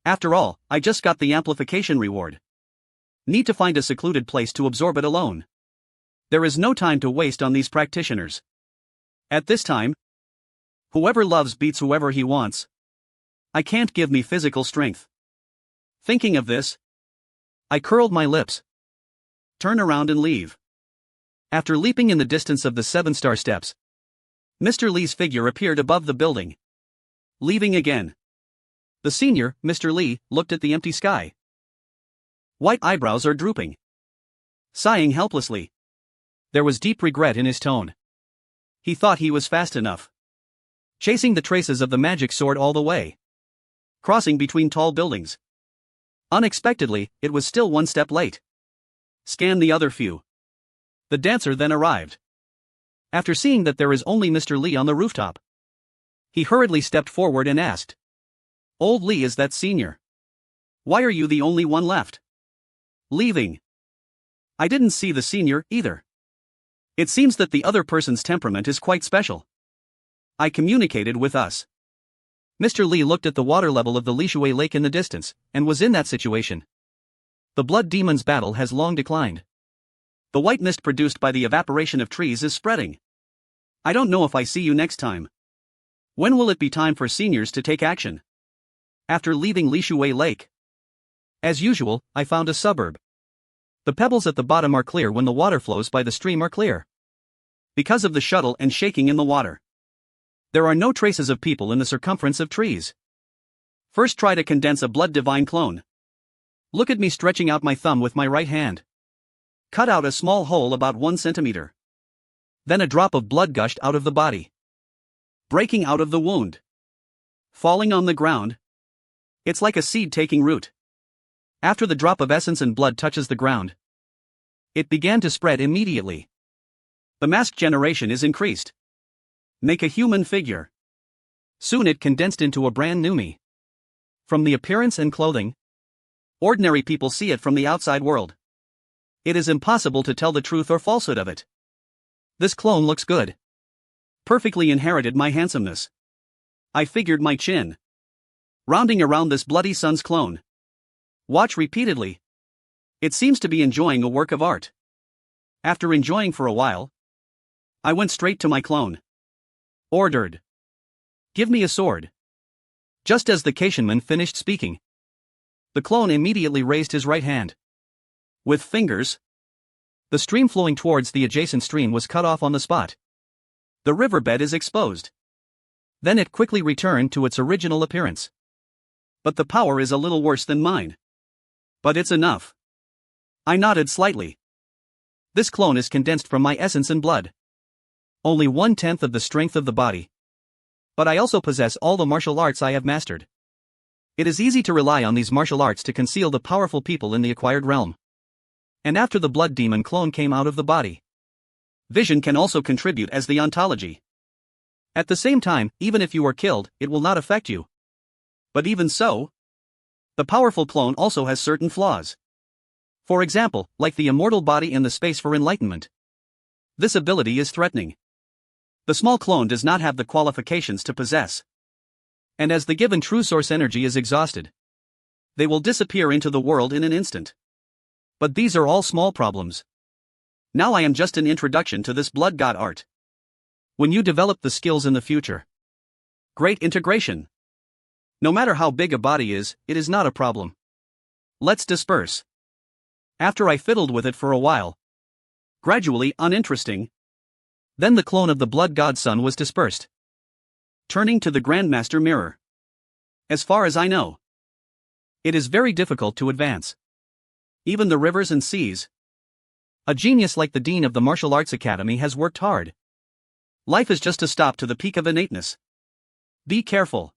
After all, I just got the amplification reward. Need to find a secluded place to absorb it alone. There is no time to waste on these practitioners. At this time, whoever loves beats whoever he wants. I can't give me physical strength. Thinking of this, I curled my lips. Turn around and leave. After leaping in the distance of the 7-star steps, Mr. Lee's figure appeared above the building. Leaving again. The senior, Mr. Lee, looked at the empty sky. White eyebrows are drooping. Sighing helplessly. There was deep regret in his tone. He thought he was fast enough. Chasing the traces of the magic sword all the way. Crossing between tall buildings. Unexpectedly, it was still one step late. Scan the other few. The dancer then arrived. After seeing that there is only Mr. Lee on the rooftop, he hurriedly stepped forward and asked. Old Lee, is that senior? Why are you the only one left? Leaving. I didn't see the senior, either. It seems that the other person's temperament is quite special. I communicated with us. Mr. Lee looked at the water level of the Lishui Lake in the distance, and was in that situation. The blood demon's battle has long declined. The white mist produced by the evaporation of trees is spreading. I don't know if I see you next time. When will it be time for seniors to take action? After leaving Lishui Lake. As usual, I found a suburb. The pebbles at the bottom are clear when the water flows by the stream are clear. Because of the shuttle and shaking in the water. There are no traces of people in the circumference of trees. First try to condense a blood divine clone. Look at me stretching out my thumb with my right hand. Cut out a small hole about 1 centimeter. Then a drop of blood gushed out of the body. Breaking out of the wound. Falling on the ground. It's like a seed taking root. After the drop of essence and blood touches the ground, it began to spread immediately. The mask generation is increased. Make a human figure. Soon it condensed into a brand new me. From the appearance and clothing, ordinary people see it from the outside world. It is impossible to tell the truth or falsehood of it. This clone looks good. Perfectly inherited my handsomeness. I figured my chin. Rounding around this bloody son's clone. Watch repeatedly. It seems to be enjoying a work of art. After enjoying for a while, I went straight to my clone. Ordered. Give me a sword. Just as the Kaishanman finished speaking, the clone immediately raised his right hand. With fingers, the stream flowing towards the adjacent stream was cut off on the spot. The riverbed is exposed. Then it quickly returned to its original appearance. But the power is a little worse than mine. But it's enough. I nodded slightly. This clone is condensed from my essence and blood. Only 1/10 of the strength of the body. But I also possess all the martial arts I have mastered. It is easy to rely on these martial arts to conceal the powerful people in the acquired realm. And after the blood demon clone came out of the body, vision can also contribute as the ontology. At the same time, even if you are killed, it will not affect you. But even so, the powerful clone also has certain flaws. For example, like the immortal body in the space for enlightenment. This ability is threatening. The small clone does not have the qualifications to possess. And as the given true source energy is exhausted, they will disappear into the world in an instant. But these are all small problems. Now I am just an introduction to this blood god art. When you develop the skills in the future, great integration. No matter how big a body is, it is not a problem. Let's disperse. After I fiddled with it for a while, gradually uninteresting, then the clone of the blood god son was dispersed. Turning to the Grandmaster mirror. As far as I know, it is very difficult to advance. Even the rivers and seas. A genius like the Dean of the Martial Arts Academy has worked hard. Life is just a stop to the peak of innateness. Be careful.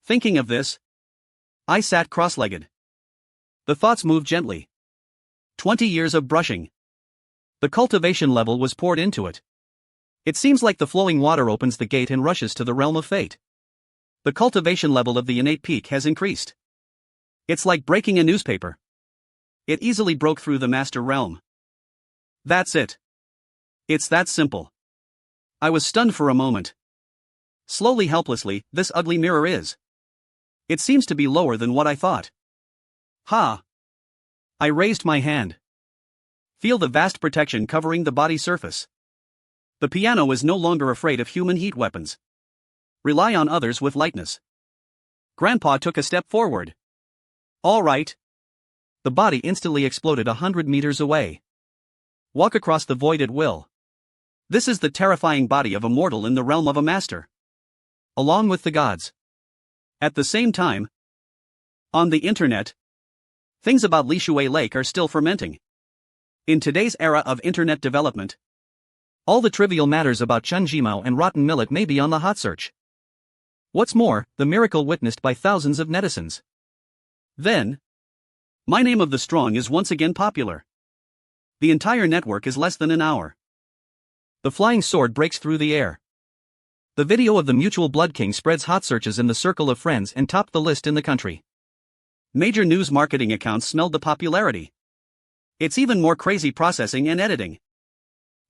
Thinking of this, I sat cross-legged. The thoughts moved gently. 20 years of brushing. The cultivation level was poured into it. It seems like the flowing water opens the gate and rushes to the realm of fate. The cultivation level of the innate peak has increased. It's like breaking a newspaper. It easily broke through the master realm. That's it. It's that simple. I was stunned for a moment. Slowly, helplessly, this ugly mirror is. It seems to be lower than what I thought. Ha! I raised my hand. Feel the vast protection covering the body surface. The piano is no longer afraid of human heat weapons. Rely on others with lightness. Grandpa took a step forward. All right. The body instantly exploded 100 meters away. Walk across the void at will. This is the terrifying body of a mortal in the realm of a master. Along with the gods. At the same time, on the internet, things about Lishui Lake are still fermenting. In today's era of internet development, all the trivial matters about Chunjimao and rotten millet may be on the hot search. What's more, the miracle witnessed by thousands of netizens. Then, my name of the strong is once again popular. The entire network is less than an hour. The flying sword breaks through the air. The video of the Mutual Blood King spreads hot searches in the circle of friends and topped the list in the country. Major news marketing accounts smelled the popularity. It's even more crazy processing and editing.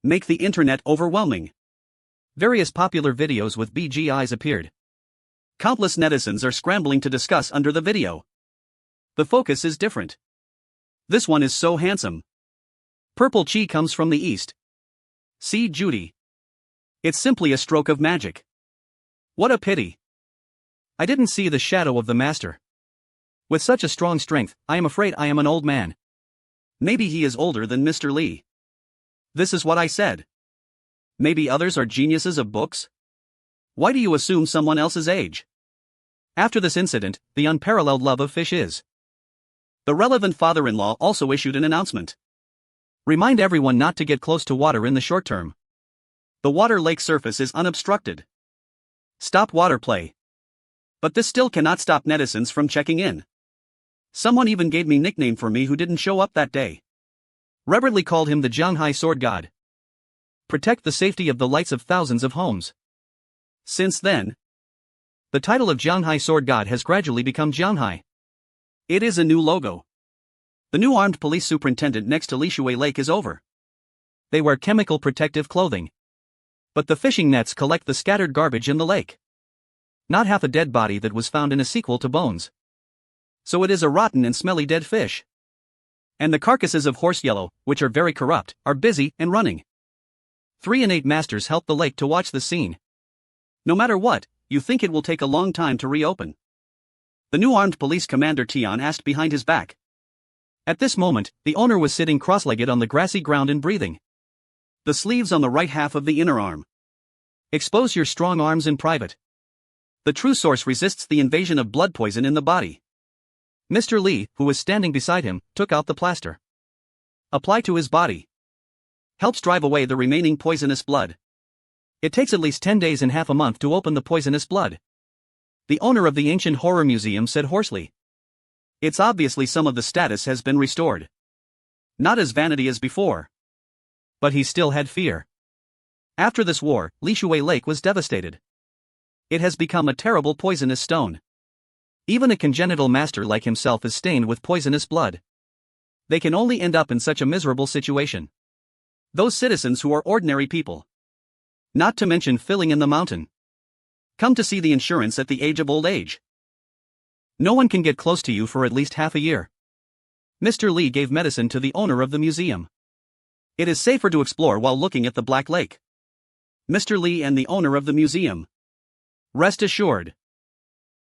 Make the internet overwhelming. Various popular videos with BGIs appeared. Countless netizens are scrambling to discuss under the video. The focus is different. This one is so handsome. Purple chi comes from the east. See Judy. It's simply a stroke of magic. What a pity. I didn't see the shadow of the master. With such a strong strength, I am afraid I am an old man. Maybe he is older than Mr. Lee. This is what I said. Maybe others are geniuses of books? Why do you assume someone else's age? After this incident, the unparalleled love of fish is. The relevant father-in-law also issued an announcement. Remind everyone not to get close to water in the short term. The water lake surface is unobstructed. Stop water play. But this still cannot stop netizens from checking in. Someone even gave me nickname for me who didn't show up that day. Reverently called him the Jianghai Sword God. Protect the safety of the lights of thousands of homes. Since then, the title of Jianghai Sword God has gradually become Jianghai. It is a new logo. The new armed police superintendent next to Lishui Lake is over. They wear chemical protective clothing. But the fishing nets collect the scattered garbage in the lake. Not half a dead body that was found in a sequel to Bones. So it is a rotten and smelly dead fish. And the carcasses of horse yellow, which are very corrupt, are busy and running. 3 and 8 masters help the lake to watch the scene. No matter what, you think it will take a long time to reopen. The new armed police commander Tian asked behind his back. At this moment, the owner was sitting cross-legged on the grassy ground and breathing. The sleeves on the right half of the inner arm. Expose your strong arms in private. The true source resists the invasion of blood poison in the body. Mr. Lee, who was standing beside him, took out the plaster. Apply to his body. Helps drive away the remaining poisonous blood. It takes at least 10 days and half a month to open the poisonous blood. The owner of the ancient horror museum said hoarsely. It's obviously some of the status has been restored. Not as vanity as before. But he still had fear. After this war, Lishui Lake was devastated. It has become a terrible poisonous stone. Even a congenital master like himself is stained with poisonous blood. They can only end up in such a miserable situation. Those citizens who are ordinary people. Not to mention filling in the mountain. Come to see the insurance at the age of old age. No one can get close to you for at least half a year. Mr. Lee gave medicine to the owner of the museum. It is safer to explore while looking at the Black Lake. Mr. Lee and the owner of the museum. Rest assured.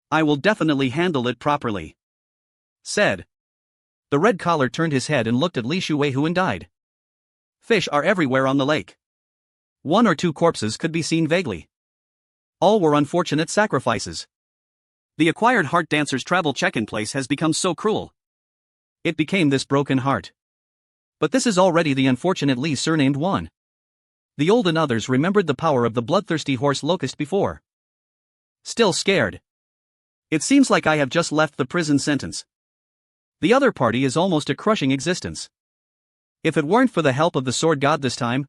I will definitely handle it properly. Said. The red collar turned his head and looked at Li Shuwei, who died. Fish are everywhere on the lake. 1 or 2 corpses could be seen vaguely. All were unfortunate sacrifices. The acquired heart dancer's travel check-in place has become so cruel. It became this broken heart. But this is already the unfortunate Li surnamed one. The old and others remembered the power of the bloodthirsty horse locust before. Still scared. It seems like I have just left the prison sentence. The other party is almost a crushing existence. If it weren't for the help of the sword god this time,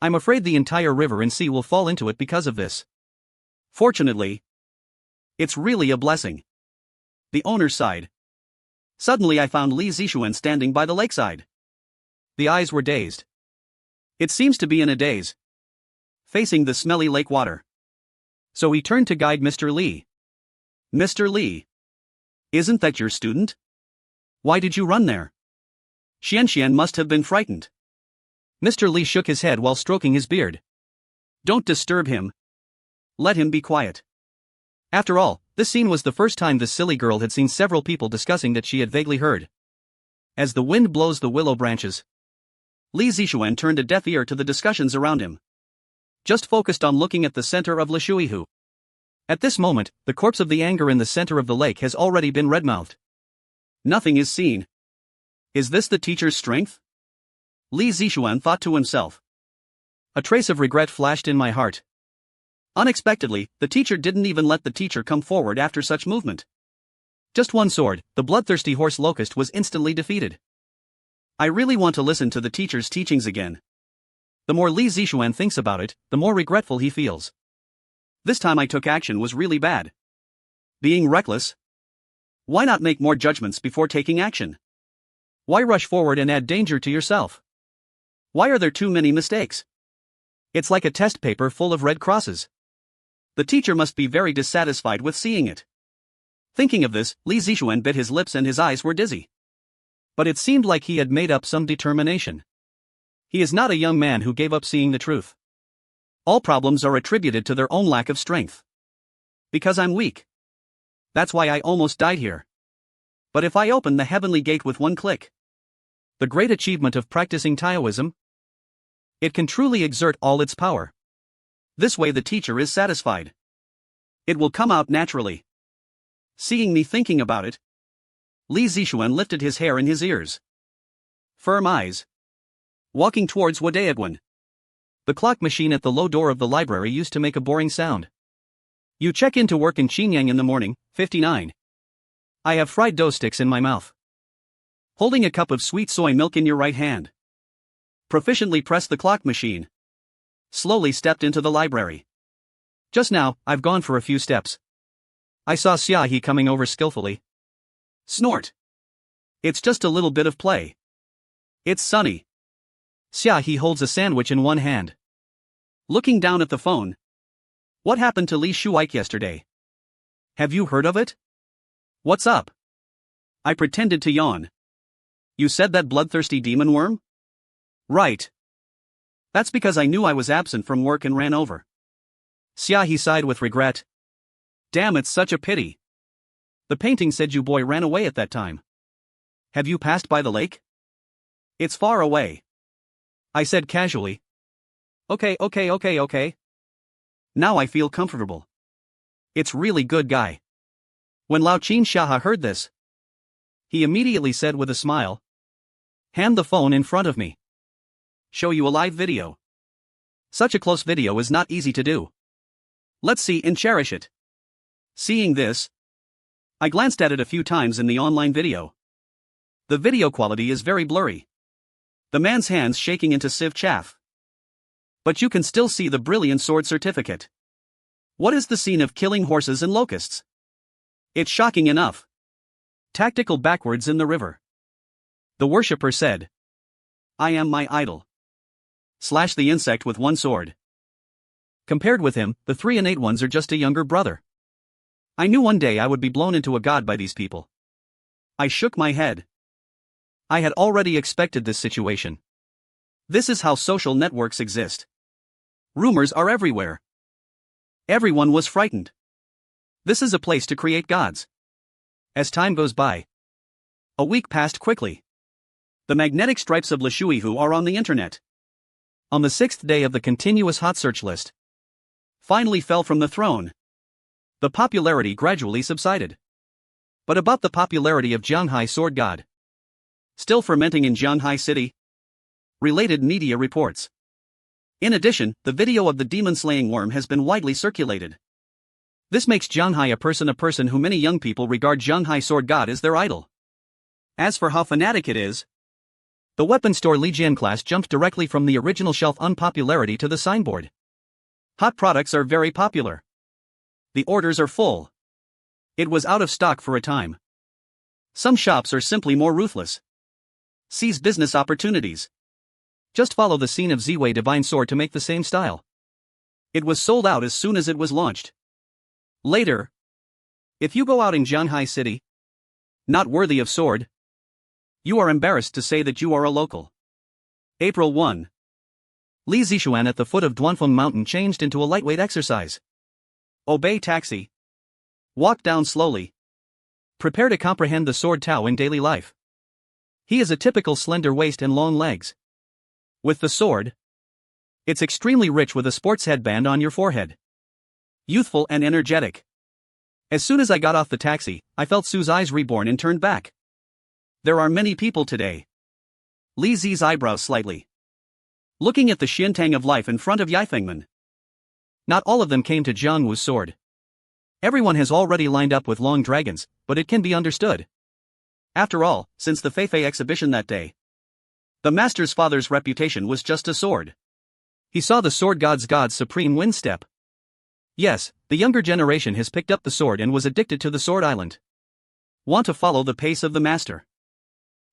I'm afraid the entire river and sea will fall into it because of this. Fortunately, it's really a blessing. The owner sighed. Suddenly I found Li Zixuan standing by the lakeside. The eyes were dazed. It seems to be in a daze. Facing the smelly lake water. So he turned to guide Mr. Lee. Mr. Lee. Isn't that your student? Why did you run there? Xian must have been frightened. Mr. Lee shook his head while stroking his beard. Don't disturb him. Let him be quiet. After all, this scene was the first time this silly girl had seen several people discussing that she had vaguely heard. As the wind blows the willow branches, Li Zixuan turned a deaf ear to the discussions around him. Just focused on looking at the center of Lishuihu. At this moment, the corpse of the anger in the center of the lake has already been red-mouthed. Nothing is seen. Is this the teacher's strength? Li Zixuan thought to himself. A trace of regret flashed in my heart. Unexpectedly, the teacher didn't even let the teacher come forward after such movement. Just one sword, the bloodthirsty horse locust was instantly defeated. I really want to listen to the teacher's teachings again. The more Li Zixuan thinks about it, the more regretful he feels. This time I took action was really bad. Being reckless? Why not make more judgments before taking action? Why rush forward and add danger to yourself? Why are there too many mistakes? It's like a test paper full of red crosses. The teacher must be very dissatisfied with seeing it. Thinking of this, Li Zixuan bit his lips and his eyes were dizzy. But it seemed like he had made up some determination. He is not a young man who gave up seeing the truth. All problems are attributed to their own lack of strength. Because I'm weak. That's why I almost died here. But if I open the heavenly gate with one click. The great achievement of practicing Taoism. It can truly exert all its power. This way the teacher is satisfied. It will come out naturally. Seeing me thinking about it, Li Zixuan lifted his hair in his ears. Firm eyes. Walking towards Wadayaguan. The clock machine at the low door of the library used to make a boring sound. You check into work in Xinyang in the morning, 59. I have fried dough sticks in my mouth. Holding a cup of sweet soy milk in your right hand. Proficiently press the clock machine. Slowly stepped into the library. Just now, I've gone for a few steps. I saw Xiaohe coming over skillfully. Snort. It's just a little bit of play. It's sunny. Xiaohe holds a sandwich in one hand. Looking down at the phone. What happened to Li Shuike yesterday? Have you heard of it? What's up? I pretended to yawn. You said that bloodthirsty demon worm? Right. That's because I knew I was absent from work and ran over. Xiaohe sighed with regret. Damn, it's such a pity. The painting said you boy ran away at that time. Have you passed by the lake? It's far away. I said casually. Okay. Now I feel comfortable. It's really good guy. When Lao Qin Shaha heard this, he immediately said with a smile. Hand the phone in front of me. Show you a live video. Such a close video is not easy to do. Let's see and cherish it. Seeing this, I glanced at it a few times in the online video. The video quality is very blurry. The man's hands shaking into sieve chaff. But you can still see the brilliant sword certificate. What is the scene of killing horses and locusts? It's shocking enough. Tactical backwards in the river. The worshipper said, I am my idol. Slash the insect with one sword. Compared with him, the 3 and 8 ones are just a younger brother. I knew one day I would be blown into a god by these people. I shook my head. I had already expected this situation. This is how social networks exist. Rumors are everywhere. Everyone was frightened. This is a place to create gods. As time goes by, a week passed quickly. The magnetic stripes of Lishuihu are on the internet. On the 6th day of the continuous hot search list, finally fell from the throne. The popularity gradually subsided. But about the popularity of Jianghai Sword God. Still fermenting in Jianghai City? Related media reports. In addition, the video of the demon-slaying worm has been widely circulated. This makes Jianghai a person who many young people regard Jianghai Sword God as their idol. As for how fanatic it is, the weapon store Lijian class jumped directly from the original shelf unpopularity to the signboard. Hot products are very popular. The orders are full. It was out of stock for a time. Some shops are simply more ruthless. Seize business opportunities. Just follow the scene of Ziwei Divine Sword to make the same style. It was sold out as soon as it was launched. Later, if you go out in Jianghai City, not worthy of sword, you are embarrassed to say that you are a local. April 1. Li Zixuan at the foot of Duanfeng Mountain changed into a lightweight exercise. Obey taxi. Walk down slowly. Prepare to comprehend the sword Tao in daily life. He is a typical slender waist and long legs. With the sword, it's extremely rich with a sports headband on your forehead. Youthful and energetic. As soon as I got off the taxi, I felt Su's eyes reborn and turned back. There are many people today. Li Zi's eyebrows slightly. Looking at the Xintang of life in front of Yifengmen. Not all of them came to Jiangwu's sword. Everyone has already lined up with long dragons, but it can be understood. After all, since the Feifei exhibition that day, the master's father's reputation was just a sword. He saw the sword god's supreme wind step. Yes, the younger generation has picked up the sword and was addicted to the sword island. Want to follow the pace of the master.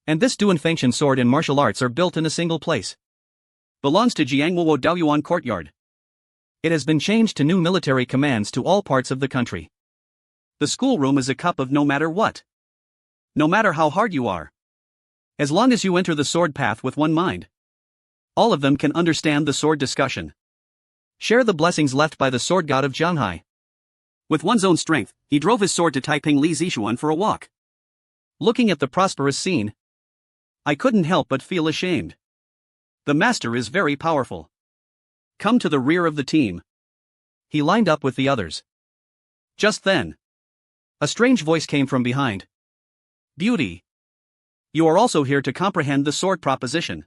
And this Duanfengtian sword and martial arts are built in a single place. Belongs to Jiangwo Daoyuan Courtyard. It has been changed to new military commands to all parts of the country. The schoolroom is a cup of no matter what. No matter how hard you are. As long as you enter the sword path with one mind. All of them can understand the sword discussion. Share the blessings left by the sword god of Jianhai. With one's own strength, he drove his sword to Taiping Li Zixuan for a walk. Looking at the prosperous scene, I couldn't help but feel ashamed. The master is very powerful. Come to the rear of the team. He lined up with the others. Just then, a strange voice came from behind. Beauty. You are also here to comprehend the sword proposition.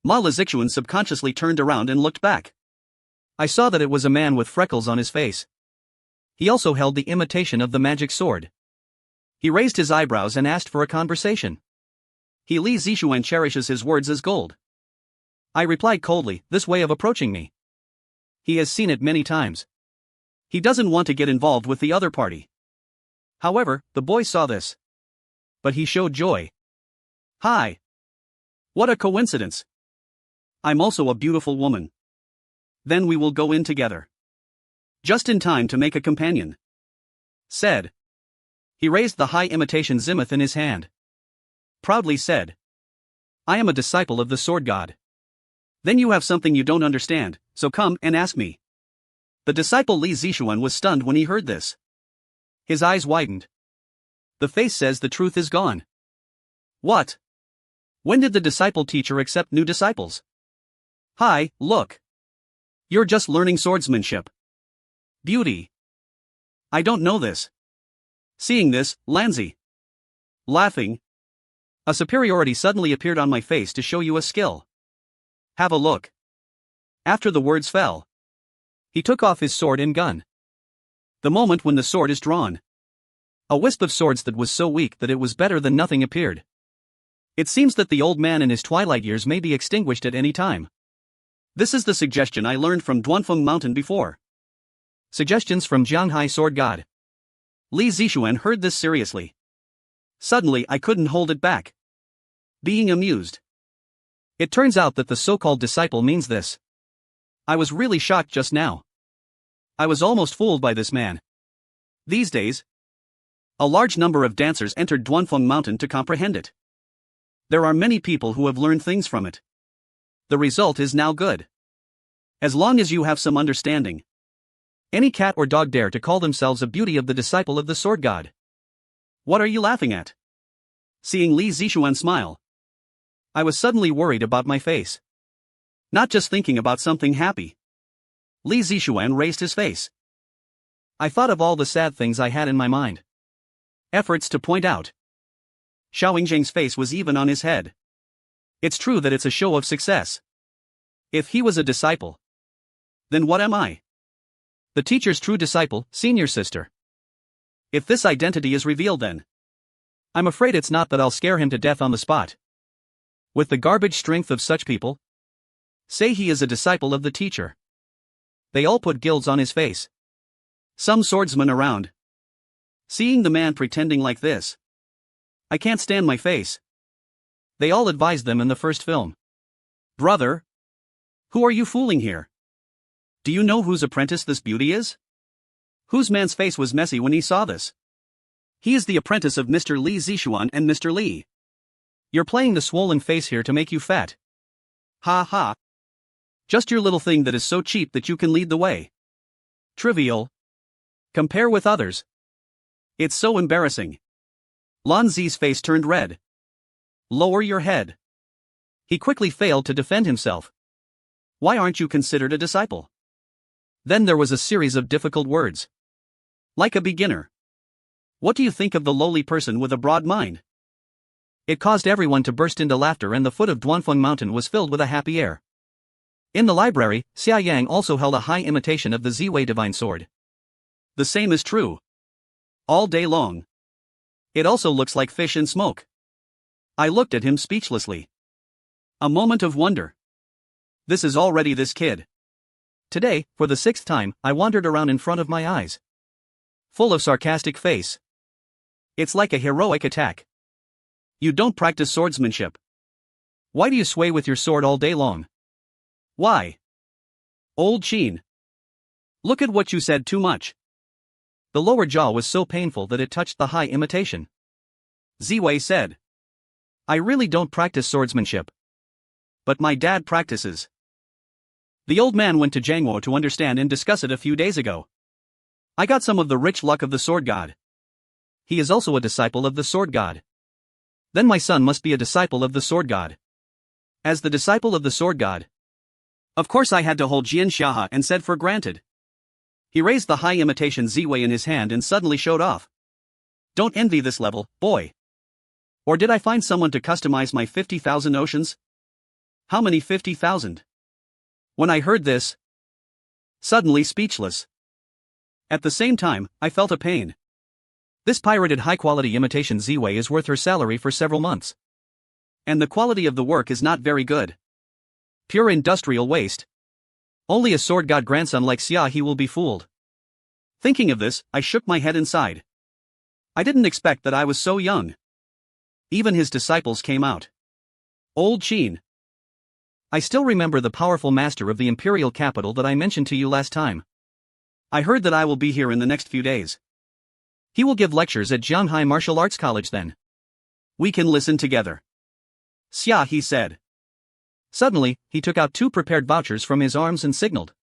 Ma Zixuan subconsciously turned around and looked back. I saw that it was a man with freckles on his face. He also held the imitation of the magic sword. He raised his eyebrows and asked for a conversation. Li Zixuan cherishes his words as gold. I replied coldly, this way of approaching me. He has seen it many times. He doesn't want to get involved with the other party. However, the boy saw this. But he showed joy. Hi. What a coincidence. I'm also a beautiful woman. Then we will go in together. Just in time to make a companion. Said. He raised the high imitation zimuth in his hand. Proudly said. I am a disciple of the sword god. Then you have something you don't understand, so come and ask me. The disciple Li Zixuan was stunned when he heard this. His eyes widened. The face says the truth is gone. What? When did the disciple teacher accept new disciples? Hi, look. You're just learning swordsmanship. Beauty. I don't know this. Seeing this, Lanzi. Laughing. A superiority suddenly appeared on my face to show you a skill. Have a look. After the words fell, he took off his sword and gun. The moment when the sword is drawn, a wisp of swords that was so weak that it was better than nothing appeared. It seems that the old man in his twilight years may be extinguished at any time. This is the suggestion I learned from Duanfeng Mountain before. Suggestions from Jianhai sword god. Li Zixuan heard this seriously. Suddenly I couldn't hold it back. Being amused. It turns out that the so-called disciple means this. I was really shocked just now. I was almost fooled by this man. These days, a large number of dancers entered Duanfeng Mountain to comprehend it. There are many people who have learned things from it. The result is now good. As long as you have some understanding. Any cat or dog dare to call themselves a beauty of the disciple of the sword god. What are you laughing at? Seeing Li Zixuan smile, I was suddenly worried about my face. Not just thinking about something happy. Li Zixuan raised his face. I thought of all the sad things I had in my mind. Efforts to point out. Xiao Yingzheng's face was even on his head. It's true that it's a show of success. If he was a disciple, then what am I? The teacher's true disciple, senior sister. If this identity is revealed, then I'm afraid it's not that I'll scare him to death on the spot. With the garbage strength of such people, say he is a disciple of the teacher. They all put guilds on his face. Some swordsmen around. Seeing the man pretending like this, I can't stand my face. They all advised them in the first film. Brother, who are you fooling here? Do you know whose apprentice this beauty is? Whose man's face was messy when he saw this? He is the apprentice of Mr. Li Zixuan and Mr. Li. You're playing the swollen face here to make you fat. Ha ha. Just your little thing that is so cheap that you can lead the way. Trivial. Compare with others. It's so embarrassing. Lan Zi's face turned red. Lower your head. He quickly failed to defend himself. Why aren't you considered a disciple? Then there was a series of difficult words. Like a beginner. What do you think of the lowly person with a broad mind? It caused everyone to burst into laughter, and the foot of Duanfeng Mountain was filled with a happy air. In the library, Xia Yang also held a high imitation of the Ziwei divine sword. The same is true. All day long. It also looks like fish in smoke. I looked at him speechlessly. A moment of wonder. This is already this kid. Today, for the 6th time, I wandered around in front of my eyes. Full of sarcastic face. It's like a heroic attack. You don't practice swordsmanship. Why do you sway with your sword all day long? Why? Old Qin. Look at what you said, too much. The lower jaw was so painful that it touched the high imitation. Ziwei said. I really don't practice swordsmanship. But my dad practices. The old man went to Jangwo to understand and discuss it a few days ago. I got some of the rich luck of the sword god. He is also a disciple of the sword god. Then my son must be a disciple of the sword god. As the disciple of the sword god. Of course I had to hold Jian Xiahe and said for granted. He raised the high imitation Ziwei in his hand and suddenly showed off. Don't envy this level, boy. Or did I find someone to customize my 50,000 oceans? How many 50,000? When I heard this, suddenly speechless. At the same time, I felt a pain. This pirated high-quality imitation Ziwei is worth her salary for several months. And the quality of the work is not very good. Pure industrial waste. Only a sword god grandson like Xia He will be fooled. Thinking of this, I shook my head inside. I didn't expect that I was so young. Even his disciples came out. Old Qin. I still remember the powerful master of the imperial capital that I mentioned to you last time. I heard that I will be here in the next few days. He will give lectures at Jianghai Martial Arts College then. We can listen together. Xia He said. Suddenly, he took out 2 prepared vouchers from his arms and signaled.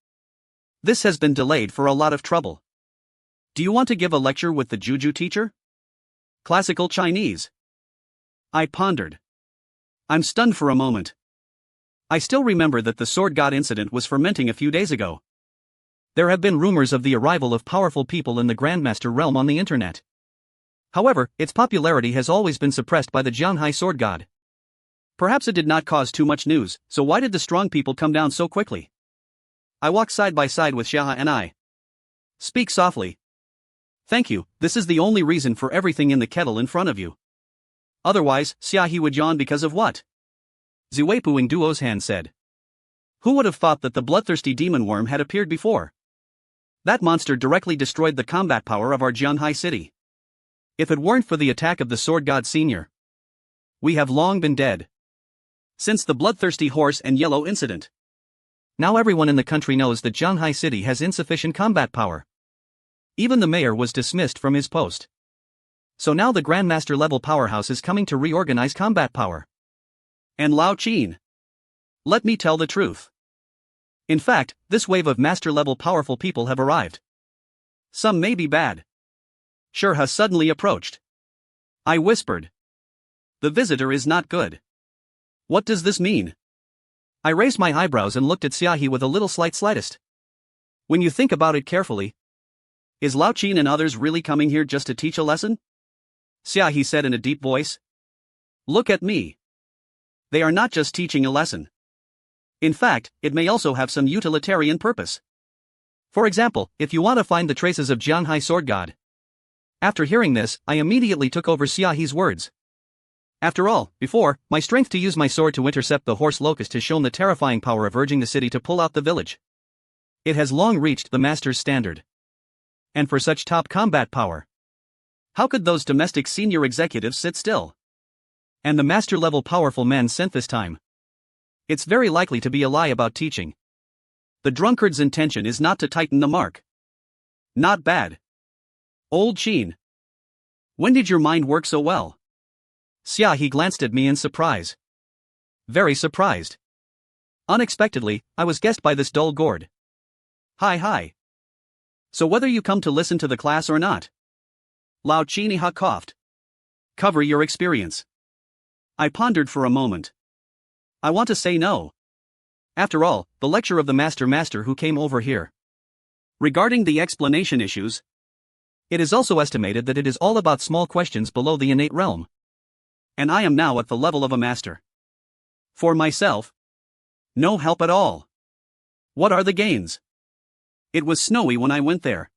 This has been delayed for a lot of trouble. Do you want to give a lecture with the Juju teacher? Classical Chinese. I pondered. I'm stunned for a moment. I still remember that the sword god incident was fermenting a few days ago. There have been rumors of the arrival of powerful people in the Grandmaster realm on the internet. However, its popularity has always been suppressed by the Jianghai sword god. Perhaps it did not cause too much news, so why did the strong people come down so quickly? I walked side by side with Xiahe and I. Speak softly. Thank you, this is the only reason for everything in the kettle in front of you. Otherwise, Xia He would yawn because of what? Ziwei in Duo's hand said. Who would have thought that the bloodthirsty demon worm had appeared before? That monster directly destroyed the combat power of our Jianghai city. If it weren't for the attack of the sword god senior, we have long been dead. Since the bloodthirsty horse and yellow incident. Now everyone in the country knows that Jianghai city has insufficient combat power. Even the mayor was dismissed from his post. So now the Grandmaster level powerhouse is coming to reorganize combat power. And Lao Qin. Let me tell the truth. In fact, this wave of master-level powerful people have arrived. Some may be bad. Shurha suddenly approached. I whispered. The visitor is not good. What does this mean? I raised my eyebrows and looked at Xia He with a little slightest. When you think about it carefully, is Lao Qin and others really coming here just to teach a lesson? Xia He said in a deep voice. Look at me. They are not just teaching a lesson. In fact, it may also have some utilitarian purpose. For example, if you want to find the traces of Jianghai sword god. After hearing this, I immediately took over Xia He's words. After all, before, my strength to use my sword to intercept the horse locust has shown the terrifying power of urging the city to pull out the village. It has long reached the master's standard. And for such top combat power, how could those domestic senior executives sit still? And the master-level powerful men sent this time. It's very likely to be a lie about teaching. The drunkard's intention is not to tighten the mark. Not bad. Old Qin. When did your mind work so well? Xia He glanced at me in surprise. Very surprised. Unexpectedly, I was guessed by this dull gourd. Hi. So whether you come to listen to the class or not? Lao Qin coughed. Cover your experience. I pondered for a moment. I want to say no. After all, the lecture of the master who came over here. Regarding the explanation issues, it is also estimated that it is all about small questions below the innate realm. And I am now at the level of a master. For myself, no help at all. What are the gains? It was snowy when I went there.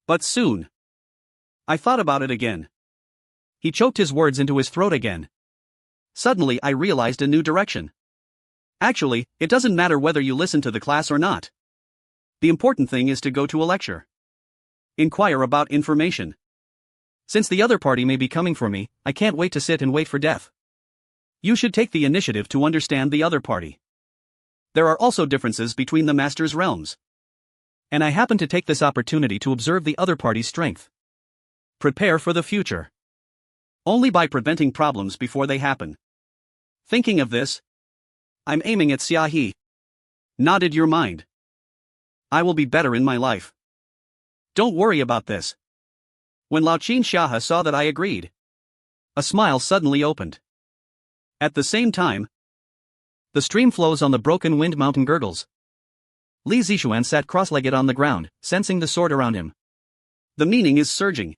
But soon. I thought about it again. He choked his words into his throat again. Suddenly I realized a new direction. Actually, it doesn't matter whether you listen to the class or not. The important thing is to go to a lecture. Inquire about information. Since the other party may be coming for me, I can't wait to sit and wait for death. You should take the initiative to understand the other party. There are also differences between the master's realms. And I happen to take this opportunity to observe the other party's strength. Prepare for the future. Only by preventing problems before they happen. Thinking of this, I'm aiming at Xia He. Nodded your mind. I will be better in my life. Don't worry about this. When Lao Qin Shaha saw that I agreed, a smile suddenly opened. At the same time, the stream flows on the broken wind mountain gurgles. Li Zixuan sat cross-legged on the ground, sensing the sword around him. The meaning is surging.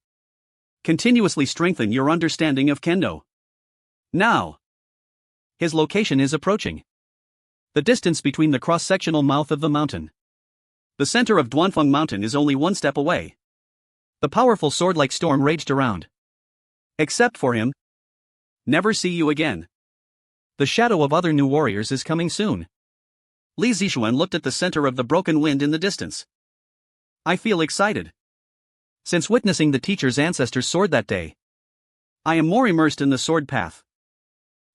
Continuously strengthen your understanding of Kendo. Now. His location is approaching. The distance between the cross-sectional mouth of the mountain. The center of Duanfeng Mountain is only one step away. The powerful sword-like storm raged around. Except for him. Never see you again. The shadow of other new warriors is coming soon. Li Zixuan looked at the center of the broken wind in the distance. I feel excited. Since witnessing the teacher's ancestor's sword that day, I am more immersed in the sword path.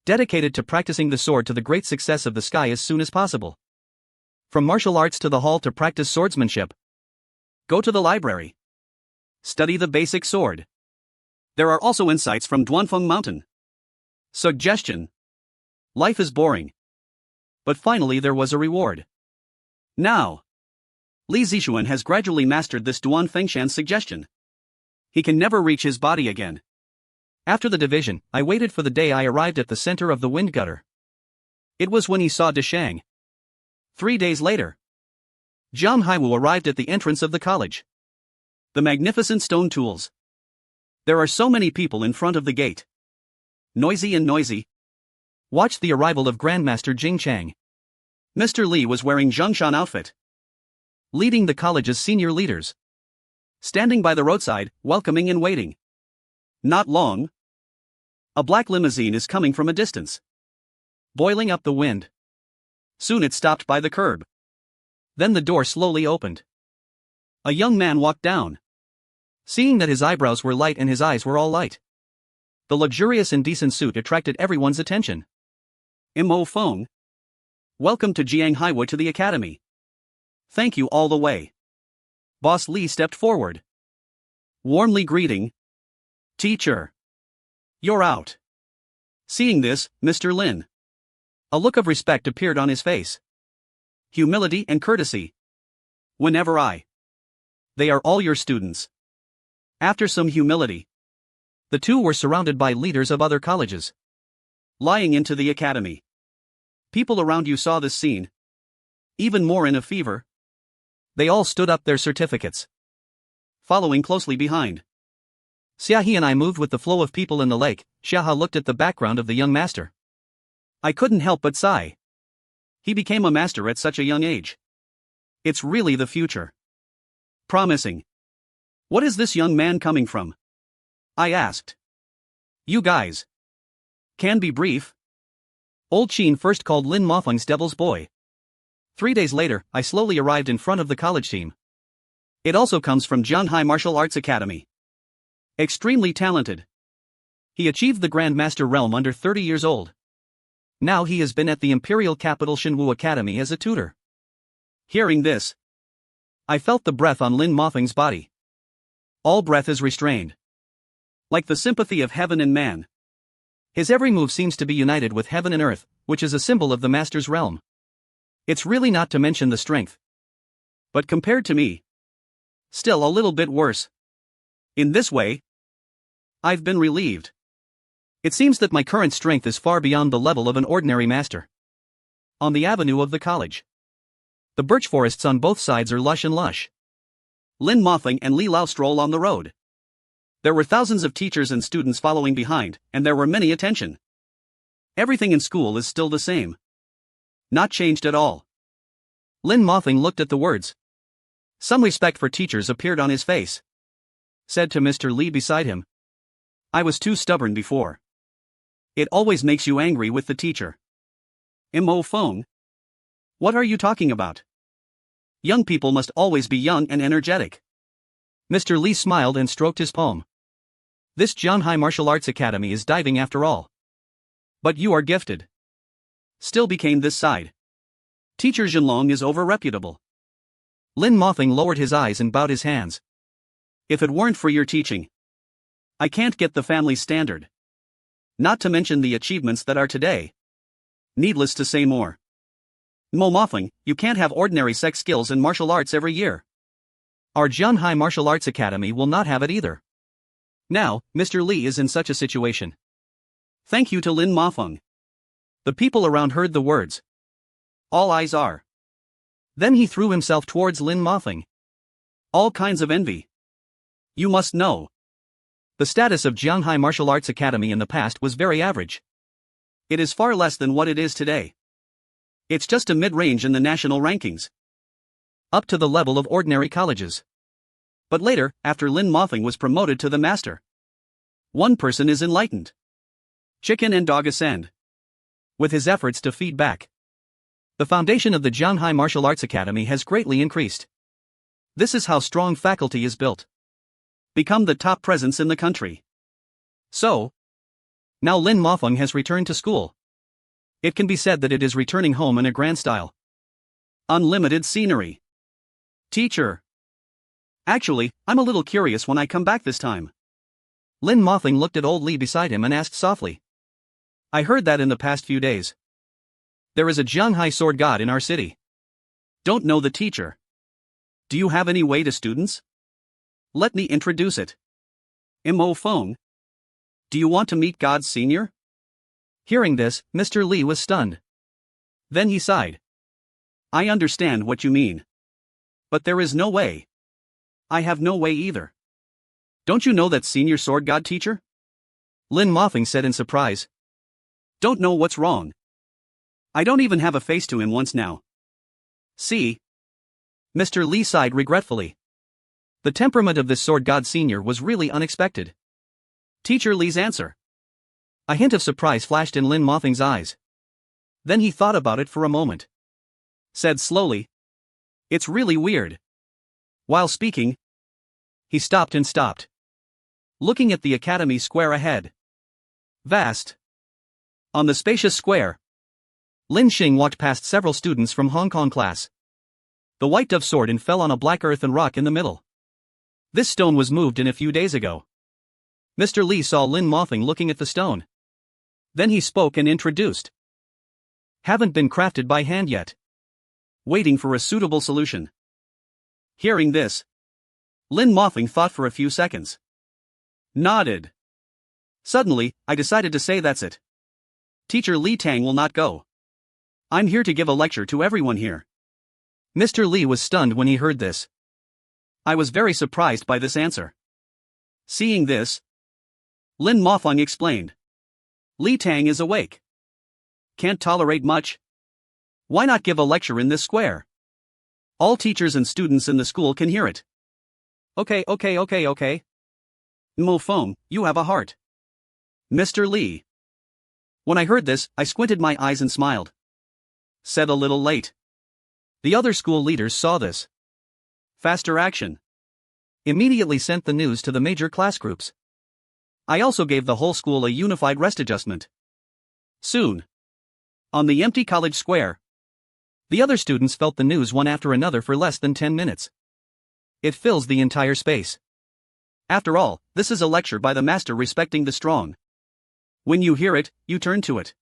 Dedicated to practicing the sword to the great success of the sky as soon as possible. From martial arts to the hall to practice swordsmanship. Go to the library. Study the basic sword. There are also insights from Duanfeng Mountain. Suggestion. Life is boring. But finally there was a reward. Now. Li Zixuan has gradually mastered this Duan Fengshan's suggestion. He can never reach his body again. After the division, I waited for the day I arrived at the center of the wind gutter. It was when he saw Deshang. 3 days later, Jiang Haiwu arrived at the entrance of the college. The magnificent stone tools. There are so many people in front of the gate. Noisy and noisy. Watched the arrival of Grandmaster Jing Chang. Mr. Li was wearing Zhongshan outfit. Leading the college's senior leaders. Standing by the roadside, welcoming and waiting. Not long. A black limousine is coming from a distance. Boiling up the wind. Soon it stopped by the curb. Then the door slowly opened. A young man walked down. Seeing that his eyebrows were light and his eyes were all light. The luxurious and decent suit attracted everyone's attention. Mo Feng. Welcome to Jiang Haiwu to the academy. Thank you all the way. Boss Li stepped forward. Warmly greeting. Teacher. You're out. Seeing this, Mr. Lin. A look of respect appeared on his face. Humility and courtesy. Whenever They are all your students. After some humility. The two were surrounded by leaders of other colleges. Lying into the academy. People around you saw this scene. Even more in a fever. They all stood up their certificates. Following closely behind. Xiaohe and I moved with the flow of people in the lake. Xiaohe looked at the background of the young master. I couldn't help but sigh. He became a master at such a young age. It's really the future. Promising. What is this young man coming from? I asked. You guys. Can be brief. Old Qin first called Lin Mofeng's Devil's Boy. 3 days later, I slowly arrived in front of the college team. It also comes from Jianhai Martial Arts Academy. Extremely talented. He achieved the Grandmaster realm under 30 years old. Now he has been at the imperial capital Shenwu Academy as a tutor. Hearing this, I felt the breath on Lin Mofeng's body. All breath is restrained. Like the sympathy of heaven and man. His every move seems to be united with heaven and earth, which is a symbol of the master's realm. It's really not to mention the strength. But compared to me, still a little bit worse. In this way, I've been relieved. It seems that my current strength is far beyond the level of an ordinary master. On the avenue of the college, the birch forests on both sides are lush and lush. Lin Mofeng and Li Lao stroll on the road. There were thousands of teachers and students following behind, and there were many attention. Everything in school is still the same. Not changed at all. Lin Mofeng looked at the words. Some respect for teachers appeared on his face. Said to Mr. Li beside him. I was too stubborn before. It always makes you angry with the teacher. Mo Feng? What are you talking about? Young people must always be young and energetic. Mr. Li smiled and stroked his palm. This Jianhai Martial Arts Academy is diving after all. But you are gifted. Still became this side. Teacher Zhenlong is over-reputable. Lin Mofeng lowered his eyes and bowed his hands. If it weren't for your teaching, I can't get the family standard. Not to mention the achievements that are today. Needless to say more. Mo Mothling, you can't have ordinary sex skills in martial arts every year. Our Jianhai Martial Arts Academy will not have it either. Now, Mr. Li is in such a situation. Thank you to Lin Mafeng. The people around heard the words. All eyes are. Then he threw himself towards Lin Mafeng. All kinds of envy. You must know. The status of Jianhai Martial Arts Academy in the past was very average. It is far less than what it is today. It's just a mid-range in the national rankings. Up to the level of ordinary colleges. But later, after Lin Mafeng was promoted to the master. One person is enlightened. Chicken and dog ascend. With his efforts to feed back. The foundation of the Jianhai Martial Arts Academy has greatly increased. This is how strong faculty is built. Become the top presence in the country. So, now Lin Mafeng has returned to school. It can be said that it is returning home in a grand style. Unlimited scenery. Teacher. Actually, I'm a little curious when I come back this time. Lin Mafeng looked at old Li beside him and asked softly. I heard that in the past few days. There is a Jianhai sword god in our city. Don't know the teacher. Do you have any way to students? Let me introduce it. Mo Feng. Do you want to meet God's senior? Hearing this, Mr. Li was stunned. Then he sighed. I understand what you mean. But there is no way. I have no way either. Don't you know that senior sword god teacher? Lin Mafeng said in surprise. Don't know what's wrong. I don't even have a face to him once now. See? Mr. Li sighed regretfully. The temperament of this sword god senior was really unexpected. Teacher Li's answer. A hint of surprise flashed in Lin Mafeng's eyes. Then he thought about it for a moment. Said slowly. It's really weird. While speaking, he stopped and stopped. Looking at the academy square ahead. Vast. On the spacious square, Lin Xing walked past several students from Hong Kong class. The white dove soared and fell on a black earthen rock in the middle. This stone was moved in a few days ago. Mr. Li saw Lin Mafeng looking at the stone. Then he spoke and introduced. Haven't been crafted by hand yet. Waiting for a suitable solution. Hearing this, Lin Mafeng thought for a few seconds. Nodded. Suddenly, I decided to say that's it. Teacher Li Tang will not go. I'm here to give a lecture to everyone here. Mr. Li was stunned when he heard this. I was very surprised by this answer. Seeing this, Lin Mafeng explained. Li Tang is awake. Can't tolerate much. Why not give a lecture in this square? All teachers and students in the school can hear it. Okay. Mo Feng, you have a heart. Mr. Li. When I heard this, I squinted my eyes and smiled. Said a little late. The other school leaders saw this. Faster action. Immediately sent the news to the major class groups. I also gave the whole school a unified rest adjustment. Soon. On the empty college square. The other students felt the news one after another for less than 10 minutes. It fills the entire space. After all, this is a lecture by the master respecting the strong. When you hear it, you turn to it.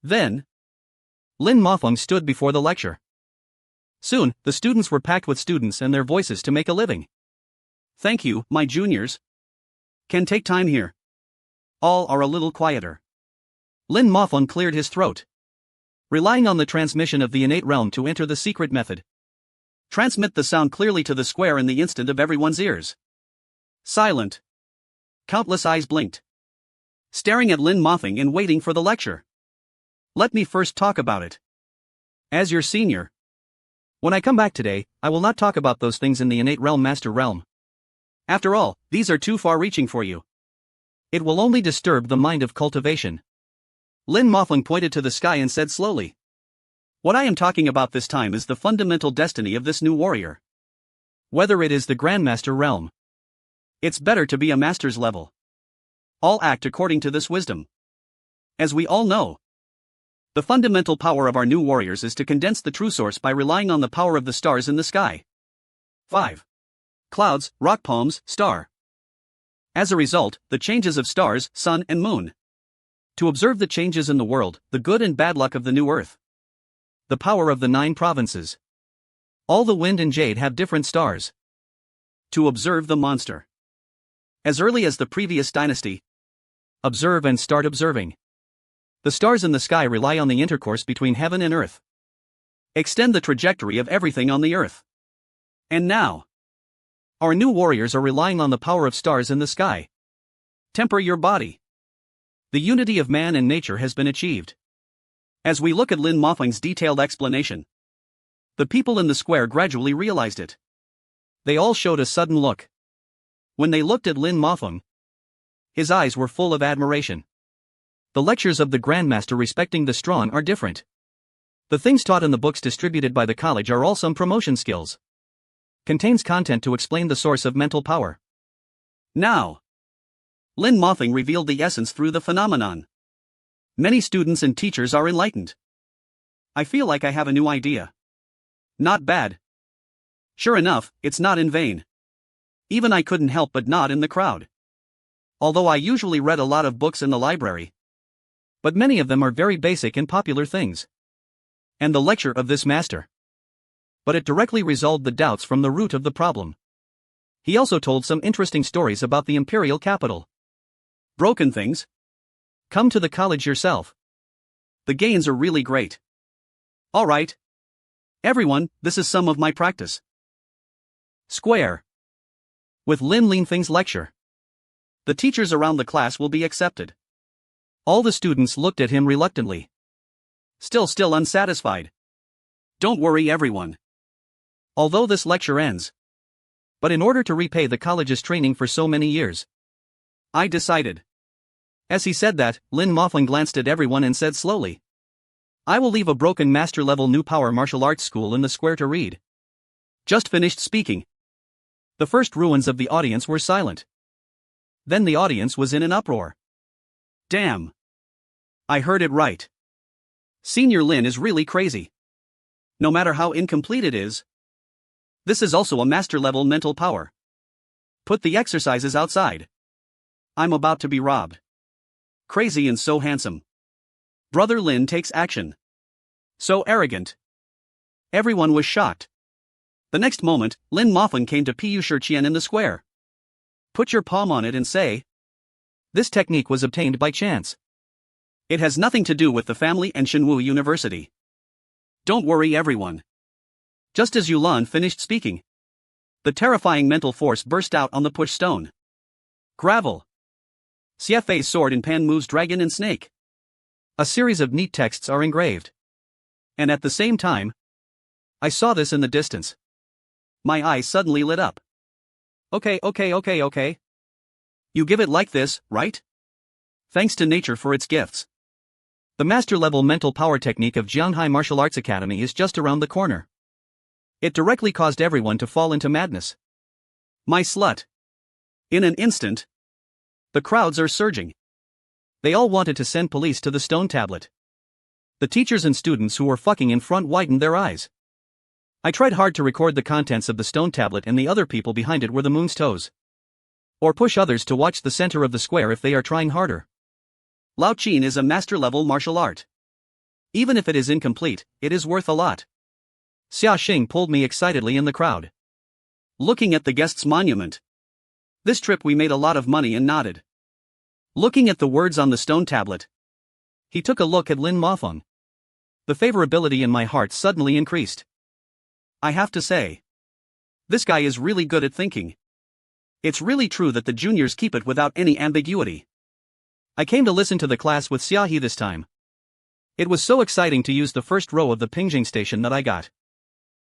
Then, Lin Mafeng stood before the lecture. Soon, the students were packed with students and their voices to make a living. Thank you, my juniors. Can take time here. All are a little quieter. Lin Mafeng cleared his throat. Relying on the transmission of the innate realm to enter the secret method. Transmit the sound clearly to the square in the instant of everyone's ears. Silent. Countless eyes blinked. Staring at Lin Mafeng and waiting for the lecture. Let me first talk about it. As your senior. When I come back today, I will not talk about those things in the innate realm master realm. After all, these are too far-reaching for you. It will only disturb the mind of cultivation. Lin Mafeng pointed to the sky and said slowly. What I am talking about this time is the fundamental destiny of this new warrior. Whether it is the Grandmaster realm. It's better to be a master's level. All act according to this wisdom. As we all know, the fundamental power of our new warriors is to condense the true source by relying on the power of the stars in the sky. 5. Clouds, rock palms, star. As a result, the changes of stars, sun and moon. To observe the changes in the world, the good and bad luck of the new earth. The power of the 9 provinces. All the wind and jade have different stars. To observe the monster. As early as the previous dynasty. Observe and start observing. The stars in the sky rely on the intercourse between heaven and earth. Extend the trajectory of everything on the earth. And now, our new warriors are relying on the power of stars in the sky. Temper your body. The unity of man and nature has been achieved. As we look at Lin Mofeng's detailed explanation, the people in the square gradually realized it. They all showed a sudden look. When they looked at Lin Mofeng, his eyes were full of admiration. The lectures of the Grandmaster respecting the strong are different. The things taught in the books distributed by the college are all some promotion skills. Contains content to explain the source of mental power. Now, Lin Mofeng revealed the essence through the phenomenon. Many students and teachers are enlightened. I feel like I have a new idea. Not bad. Sure enough, it's not in vain. Even I couldn't help but nod in the crowd. Although I usually read a lot of books in the library, but many of them are very basic and popular things. And the lecture of this master. But it directly resolved the doubts from the root of the problem. He also told some interesting stories about the imperial capital. Broken things? Come to the college yourself. The gains are really great. Alright. Everyone, this is some of my practice. Square. With Lin Linfeng's lecture. The teachers around the class will be accepted. All the students looked at him reluctantly. Still unsatisfied. Don't worry everyone. Although this lecture ends. But in order to repay the college's training for so many years, I decided. As he said that, Lin Mofeng glanced at everyone and said slowly, I will leave a broken master-level new power martial arts school in the square to read. Just finished speaking. The first ruins of the audience were silent. Then the audience was in an uproar. Damn. I heard it right. Senior Lin is really crazy. No matter how incomplete it is. This is also a master-level mental power. Put the exercises outside. I'm about to be robbed. Crazy and so handsome. Brother Lin takes action. So arrogant. Everyone was shocked. The next moment, Lin Mofeng came to Pu Shiqian in the square. Put your palm on it and say. This technique was obtained by chance. It has nothing to do with the family and Shenwu University. Don't worry everyone. Just as Yulan finished speaking, the terrifying mental force burst out on the push stone. Gravel. Xiefei's sword and Pan Mu's dragon and snake. A series of neat texts are engraved. And at the same time, I saw this in the distance. My eyes suddenly lit up. Okay. You give it like this, right? Thanks to nature for its gifts. The master-level mental power technique of Jianghai Martial Arts Academy is just around the corner. It directly caused everyone to fall into madness. My slut. In an instant, the crowds are surging. They all wanted to send police to the stone tablet. The teachers and students who were fucking in front widened their eyes. I tried hard to record the contents of the stone tablet, and the other people behind it were the moon's toes. Or push others to watch the center of the square if they are trying harder. Lao Qin is a master-level martial art. Even if it is incomplete, it is worth a lot. Xia Xing pulled me excitedly in the crowd. Looking at the guest's monument. This trip we made a lot of money, and nodded. Looking at the words on the stone tablet. He took a look at Lin Mofeng. The favorability in my heart suddenly increased. I have to say. This guy is really good at thinking. It's really true that the juniors keep it without any ambiguity. I came to listen to the class with Xia He this time. It was so exciting to use the first row of the Pingjing station that I got.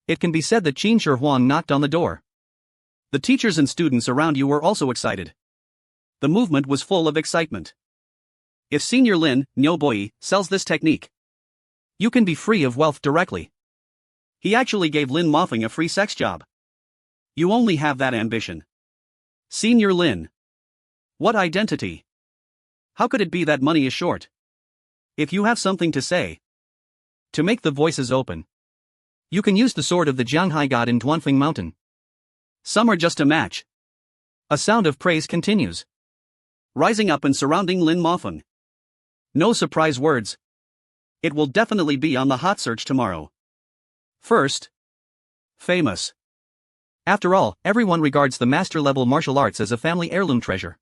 It can be said that Qin Shi Huang knocked on the door. The teachers and students around you were also excited. The movement was full of excitement. If Senior Lin, Niu Boi, sells this technique, you can be free of wealth directly. He actually gave Lin Mofeng a free sex job. You only have that ambition. Senior Lin. What identity? How could it be that money is short? If you have something to say, to make the voices open, you can use the sword of the Jianghai god in Duanfeng Mountain. Some are just a match. A sound of praise continues, rising up and surrounding Lin Mofeng. No surprise words. It will definitely be on the hot search tomorrow. First, famous. After all, everyone regards the master-level martial arts as a family heirloom treasure.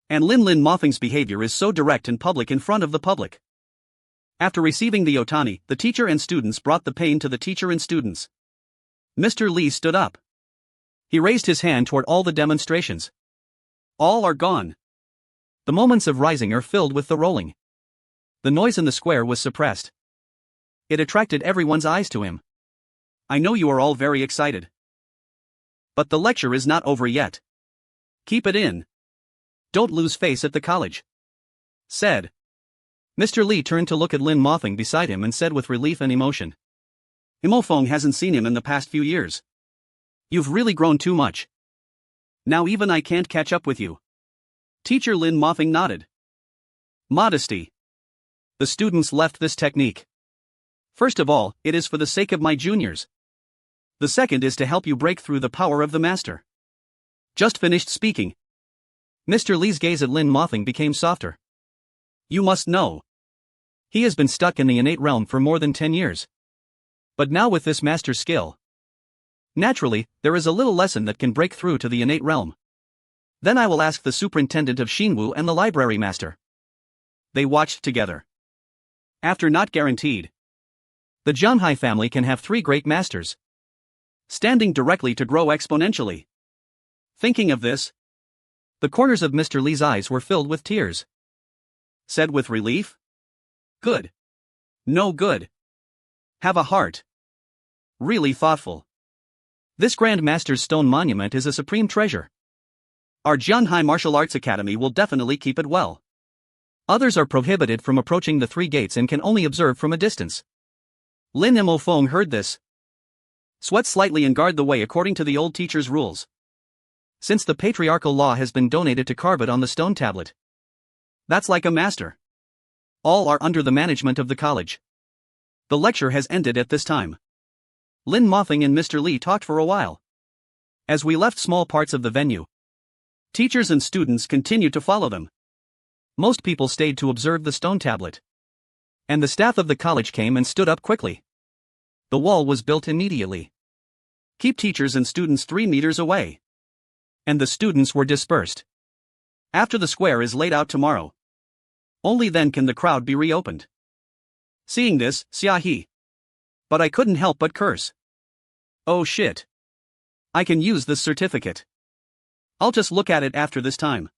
And Lin Mothing's behavior is so direct and public in front of the public. After receiving the Otani, the teacher and students brought the pain to the teacher and students. Mr. Lee stood up. He raised his hand toward all the demonstrations. All are gone. The moments of rising are filled with the rolling. The noise in the square was suppressed. It attracted everyone's eyes to him. I know you are all very excited. But the lecture is not over yet. Keep it in. Don't lose face at the college. Said. Mr. Lee turned to look at Lin Mothing beside him and said with relief and emotion. Imofeng hasn't seen him in the past few years. You've really grown too much. Now even I can't catch up with you. Teacher Lin Mothing nodded. Modesty. The students left this technique. First of all, it is for the sake of my juniors. The second is to help you break through the power of the master. Just finished speaking. Mr. Lee's gaze at Lin Mothing became softer. You must know. He has been stuck in the innate realm for more than 10 years. But now with this master skill. Naturally, there is a little lesson that can break through to the innate realm. Then I will ask the superintendent of Xinwu and the library master. They watched together. After not guaranteed. The Zhanhai family can have 3 great masters. Standing directly to grow exponentially. Thinking of this. The corners of Mr. Lee's eyes were filled with tears. Said with relief. Good. No good. Have a heart. Really thoughtful. This Grand Master's stone monument is a supreme treasure. Our Zhanhai Martial Arts Academy will definitely keep it well. Others are prohibited from approaching the 3 gates and can only observe from a distance. Lin Imofeng heard this. Sweat slightly and guard the way according to the old teacher's rules. Since the patriarchal law has been donated to carve it on the stone tablet. That's like a master. All are under the management of the college. The lecture has ended at this time. Lin Mothing and Mr. Lee talked for a while. As we left small parts of the venue, teachers and students continued to follow them. Most people stayed to observe the stone tablet. And the staff of the college came and stood up quickly. The wall was built immediately. Keep teachers and students 3 meters away. And the students were dispersed. After the square is laid out tomorrow. Only then can the crowd be reopened. Seeing this, Xiaohe. But I couldn't help but curse. Oh shit. I can use this certificate. I'll just look at it after this time.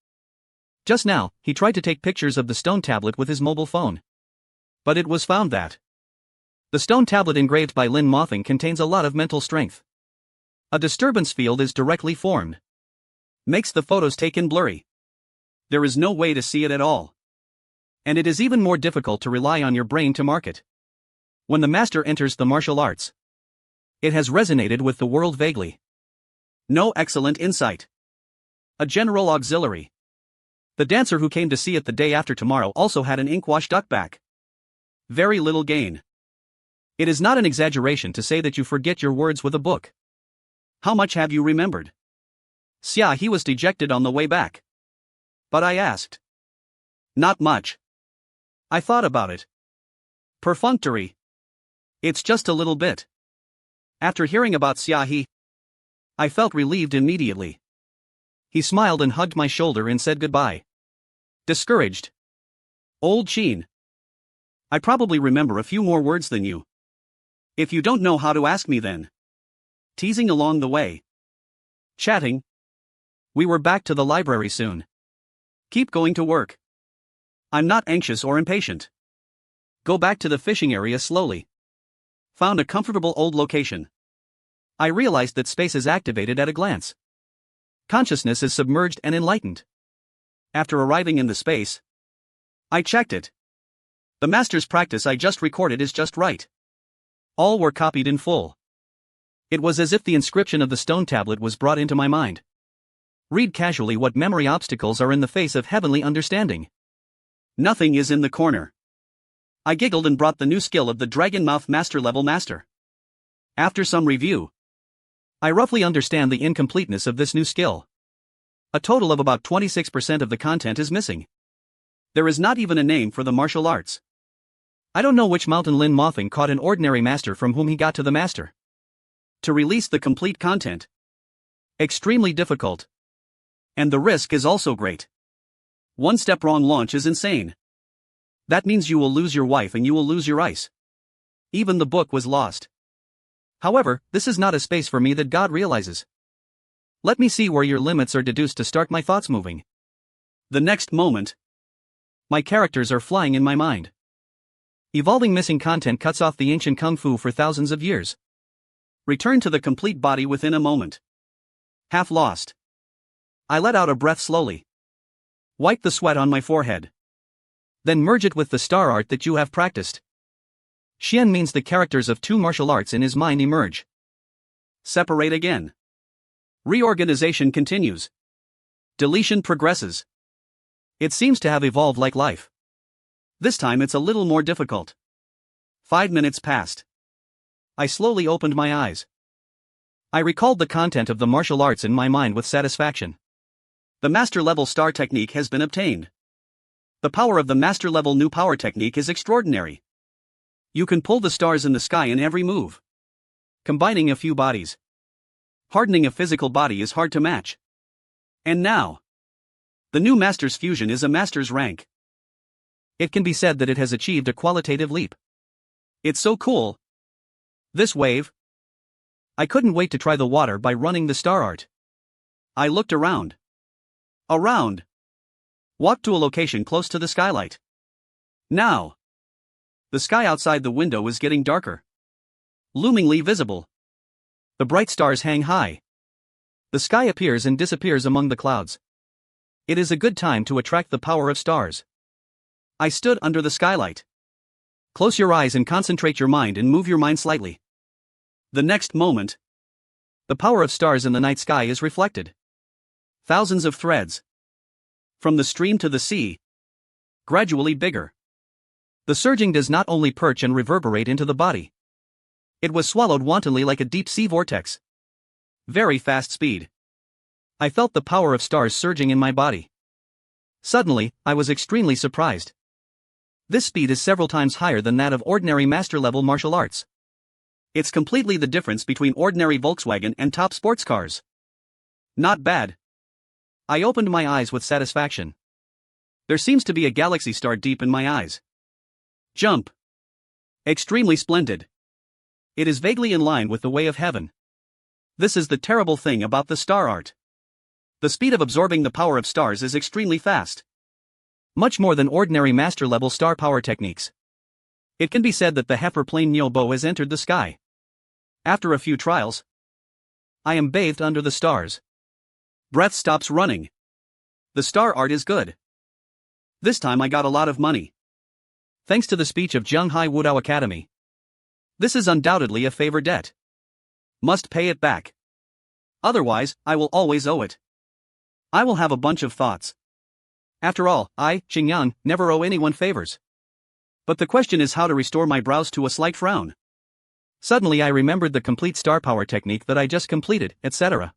Just now, he tried to take pictures of the stone tablet with his mobile phone. But it was found that the stone tablet engraved by Lin Mothing contains a lot of mental strength. A disturbance field is directly formed. Makes the photos taken blurry. There is no way to see it at all. And it is even more difficult to rely on your brain to mark it. When the master enters the martial arts, it has resonated with the world vaguely. No excellent insight. A general auxiliary. The dancer who came to see it the day after tomorrow also had an ink-wash duck back. Very little gain. It is not an exaggeration to say that you forget your words with a book. How much have you remembered? He was dejected on the way back. But I asked. Not much. I thought about it. Perfunctory. It's just a little bit. After hearing about Xiaohe, I felt relieved immediately. He smiled and hugged my shoulder and said goodbye. Discouraged. Old Qin. I probably remember a few more words than you. If you don't know how to ask me then. Teasing along the way. Chatting. We were back to the library soon. Keep going to work. I'm not anxious or impatient. Go back to the fishing area slowly. Found a comfortable old location. I realized that space is activated at a glance. Consciousness is submerged and enlightened. After arriving in the space, I checked it. The master's practice I just recorded is just right. All were copied in full. It was as if the inscription of the stone tablet was brought into my mind. Read casually what memory obstacles are in the face of heavenly understanding. Nothing is in the corner. I giggled and brought the new skill of the Dragon Mouth Master Level Master. After some review, I roughly understand the incompleteness of this new skill. A total of about 26% of the content is missing. There is not even a name for the martial arts. I don't know which mountain Lin Mothing caught an ordinary master from whom he got to the master. To release the complete content. Extremely difficult. And the risk is also great. One step wrong launch is insane. That means you will lose your wife and you will lose your ice. Even the book was lost. However, this is not a space for me that God realizes. Let me see where your limits are deduced to start my thoughts moving. The next moment. My characters are flying in my mind. Evolving missing content cuts off the ancient kung fu for thousands of years. Return to the complete body within a moment. Half lost. I let out a breath slowly. Wipe the sweat on my forehead. Then merge it with the star art that you have practiced. Xian means the characters of two martial arts in his mind emerge. Separate again. Reorganization continues. Deletion progresses. It seems to have evolved like life. This time it's a little more difficult. 5 minutes passed. I slowly opened my eyes. I recalled the content of the martial arts in my mind with satisfaction. The master level star technique has been obtained. The power of the master level new power technique is extraordinary. You can pull the stars in the sky in every move. Combining a few bodies. Hardening a physical body is hard to match. And now. The new master's fusion is a master's rank. It can be said that it has achieved a qualitative leap. It's so cool. This wave. I couldn't wait to try the water by running the star art. I looked around. Around. Walked to a location close to the skylight. Now. The sky outside the window is getting darker. Loomingly visible. The bright stars hang high. The sky appears and disappears among the clouds. It is a good time to attract the power of stars. I stood under the skylight. Close your eyes and concentrate your mind and move your mind slightly. The next moment. The power of stars in the night sky is reflected. Thousands of threads. From the stream to the sea. Gradually bigger. The surging does not only perch and reverberate into the body. It was swallowed wantonly like a deep sea vortex. Very fast speed. I felt the power of stars surging in my body. Suddenly, I was extremely surprised. This speed is several times higher than that of ordinary master-level martial arts. It's completely the difference between ordinary Volkswagen and top sports cars. Not bad. I opened my eyes with satisfaction. There seems to be a galaxy star deep in my eyes. Jump. Extremely splendid. It is vaguely in line with the way of heaven. This is the terrible thing about the star art. The speed of absorbing the power of stars is extremely fast. Much more than ordinary master-level star power techniques. It can be said that the heifer plane Nyobo has entered the sky. After a few trials, I am bathed under the stars. Breath stops running. The star art is good. This time I got a lot of money. Thanks to the speech of Zhenghai Wudao Academy. This is undoubtedly a favor debt. Must pay it back. Otherwise, I will always owe it. I will have a bunch of thoughts. After all, I, Xingyang, never owe anyone favors. But the question is how to restore my brows to a slight frown. Suddenly I remembered the complete star power technique that I just completed, etc.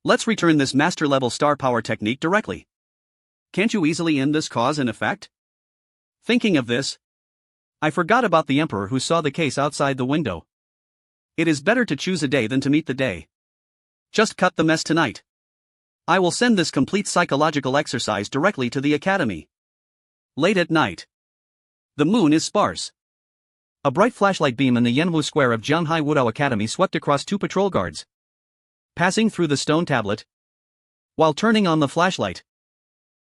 Let's return this master-level star power technique directly. Can't you easily end this cause and effect? Thinking of this, I forgot about the emperor who saw the case outside the window. It is better to choose a day than to meet the day. Just cut the mess tonight. I will send this complete psychological exercise directly to the academy. Late at night. The moon is sparse. A bright flashlight beam in the Yanwu square of Zhenghai Wudao Academy swept across two patrol guards. Passing through the stone tablet. While turning on the flashlight.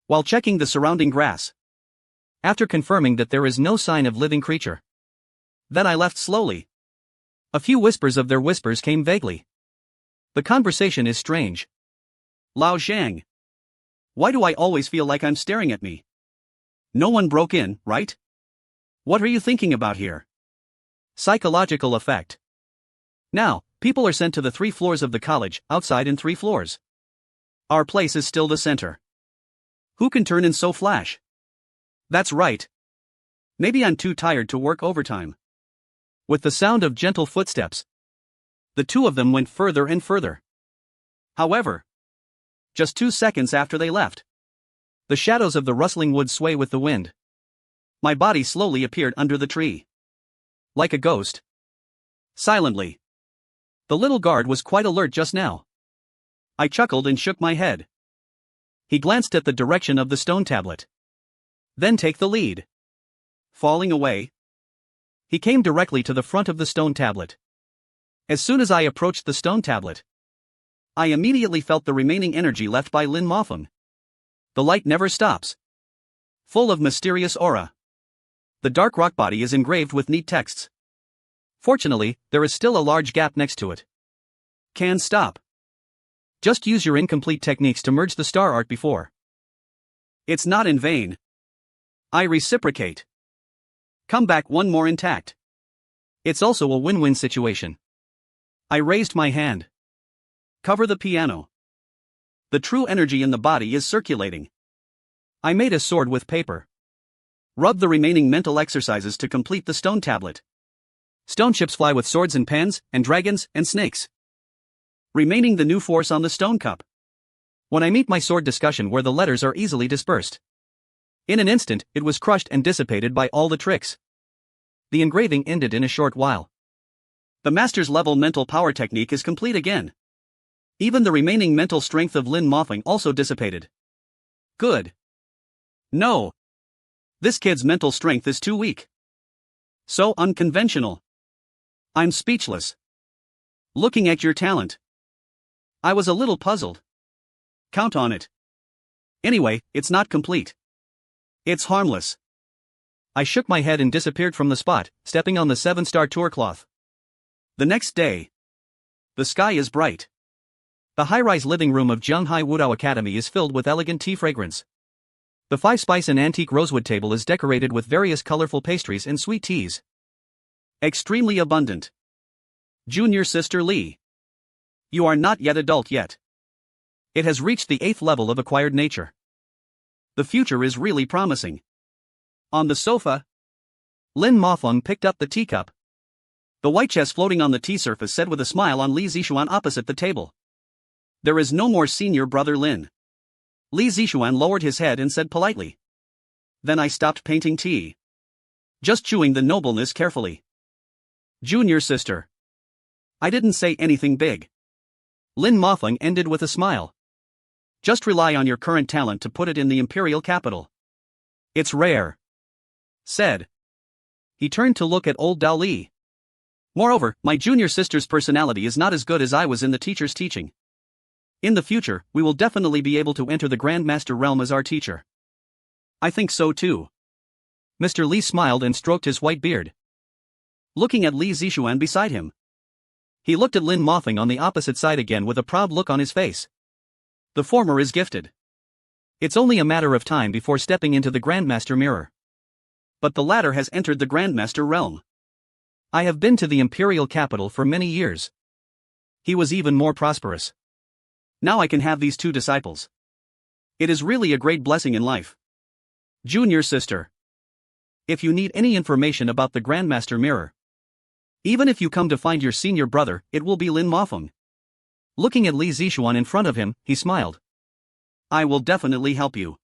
While checking the surrounding grass. After confirming that there is no sign of living creature. Then I left slowly. A few whispers of their whispers came vaguely. The conversation is strange. Lao Zhang. Why do I always feel like I'm staring at me? No one broke in, right? What are you thinking about here? Psychological effect. Now, people are sent to the 3 floors of the college, outside in 3 floors. Our place is still the center. Who can turn in so flash? That's right. Maybe I'm too tired to work overtime. With the sound of gentle footsteps, the two of them went further and further. However, just 2 seconds after they left, The shadows of the rustling woods sway with the wind. My body slowly appeared under the tree. Like a ghost. Silently. The little guard was quite alert just now. I chuckled and shook my head. He glanced at the direction of the stone tablet. Then take the lead. Falling away. He came directly to the front of the stone tablet. As soon as I approached the stone tablet, I immediately felt the remaining energy left by Lin Mofeng. The light never stops. Full of mysterious aura. The dark rock body is engraved with neat texts. Fortunately, there is still a large gap next to it. Can stop. Just use your incomplete techniques to merge the star art before. It's not in vain. I reciprocate. Come back one more intact. It's also a win-win situation. I raised my hand. Cover the piano. The true energy in the body is circulating. I made a sword with paper. Rub the remaining mental exercises to complete the stone tablet. Stone ships fly with swords and pens, and dragons, and snakes. Remaining the new force on the stone cup. When I meet my sword discussion where the letters are easily dispersed. In an instant, it was crushed and dissipated by all the tricks. The engraving ended in a short while. The master's level mental power technique is complete again. Even the remaining mental strength of Lin Mofeng also dissipated. Good. No. This kid's mental strength is too weak. So unconventional. I'm speechless. Looking at your talent. I was a little puzzled. Count on it. Anyway, it's not complete. It's harmless. I shook my head and disappeared from the spot, stepping on the 7-star tour cloth. The next day. The sky is bright. The high-rise living room of Zhenghai Wudao Academy is filled with elegant tea fragrance. The 5-spice and antique rosewood table is decorated with various colorful pastries and sweet teas. Extremely abundant. Junior Sister Lee. You are not yet adult yet. It has reached the 8th level of acquired nature. The future is really promising. On the sofa, Lin Mofeng picked up the teacup. The white chess floating on the tea surface said with a smile on Li Zixuan opposite the table. There is no more senior brother Lin. Li Zixuan lowered his head and said politely. Then I stopped painting tea. Just chewing the nobleness carefully. Junior sister. I didn't say anything big. Lin Mofeng ended with a smile. Just rely on your current talent to put it in the imperial capital. It's rare. Said. He turned to look at old Dao Li. Moreover, my junior sister's personality is not as good as I was in the teacher's teaching. In the future, we will definitely be able to enter the Grandmaster realm as our teacher. I think so too. Mr. Li smiled and stroked his white beard. Looking at Li Zixuan beside him. He looked at Lin Mofeng on the opposite side again with a proud look on his face. The former is gifted. It's only a matter of time before stepping into the Grandmaster mirror. But the latter has entered the Grandmaster realm. I have been to the imperial capital for many years. He was even more prosperous. Now I can have these two disciples. It is really a great blessing in life. Junior sister. If you need any information about the Grandmaster mirror, even if you come to find your senior brother, it will be Lin Mofeng. Looking at Li Zixuan in front of him, he smiled. I will definitely help you.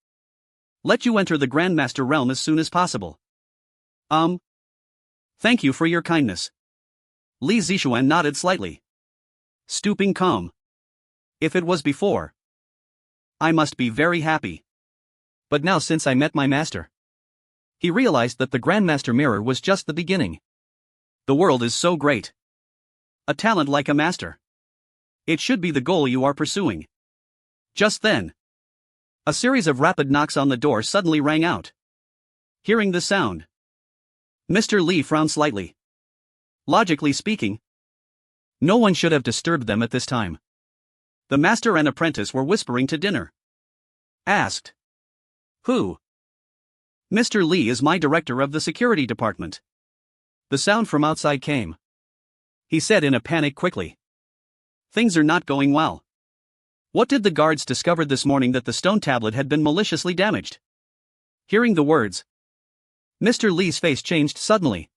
Let you enter the Grandmaster realm as soon as possible. Thank you for your kindness. Li Zixuan nodded slightly. Stooping calm. If it was before, I must be very happy. But now since I met my master. He realized that the Grandmaster mirror was just the beginning. The world is so great. A talent like a master. It should be the goal you are pursuing. Just then, a series of rapid knocks on the door suddenly rang out. Hearing the sound, Mr. Li frowned slightly. Logically speaking, no one should have disturbed them at this time. The master and apprentice were whispering to dinner. Asked. Who? Mr. Li is my director of the security department. The sound from outside came. He said in a panic quickly. Things are not going well. What did the guards discover this morning that the stone tablet had been maliciously damaged? Hearing the words, Mr. Li's face changed suddenly.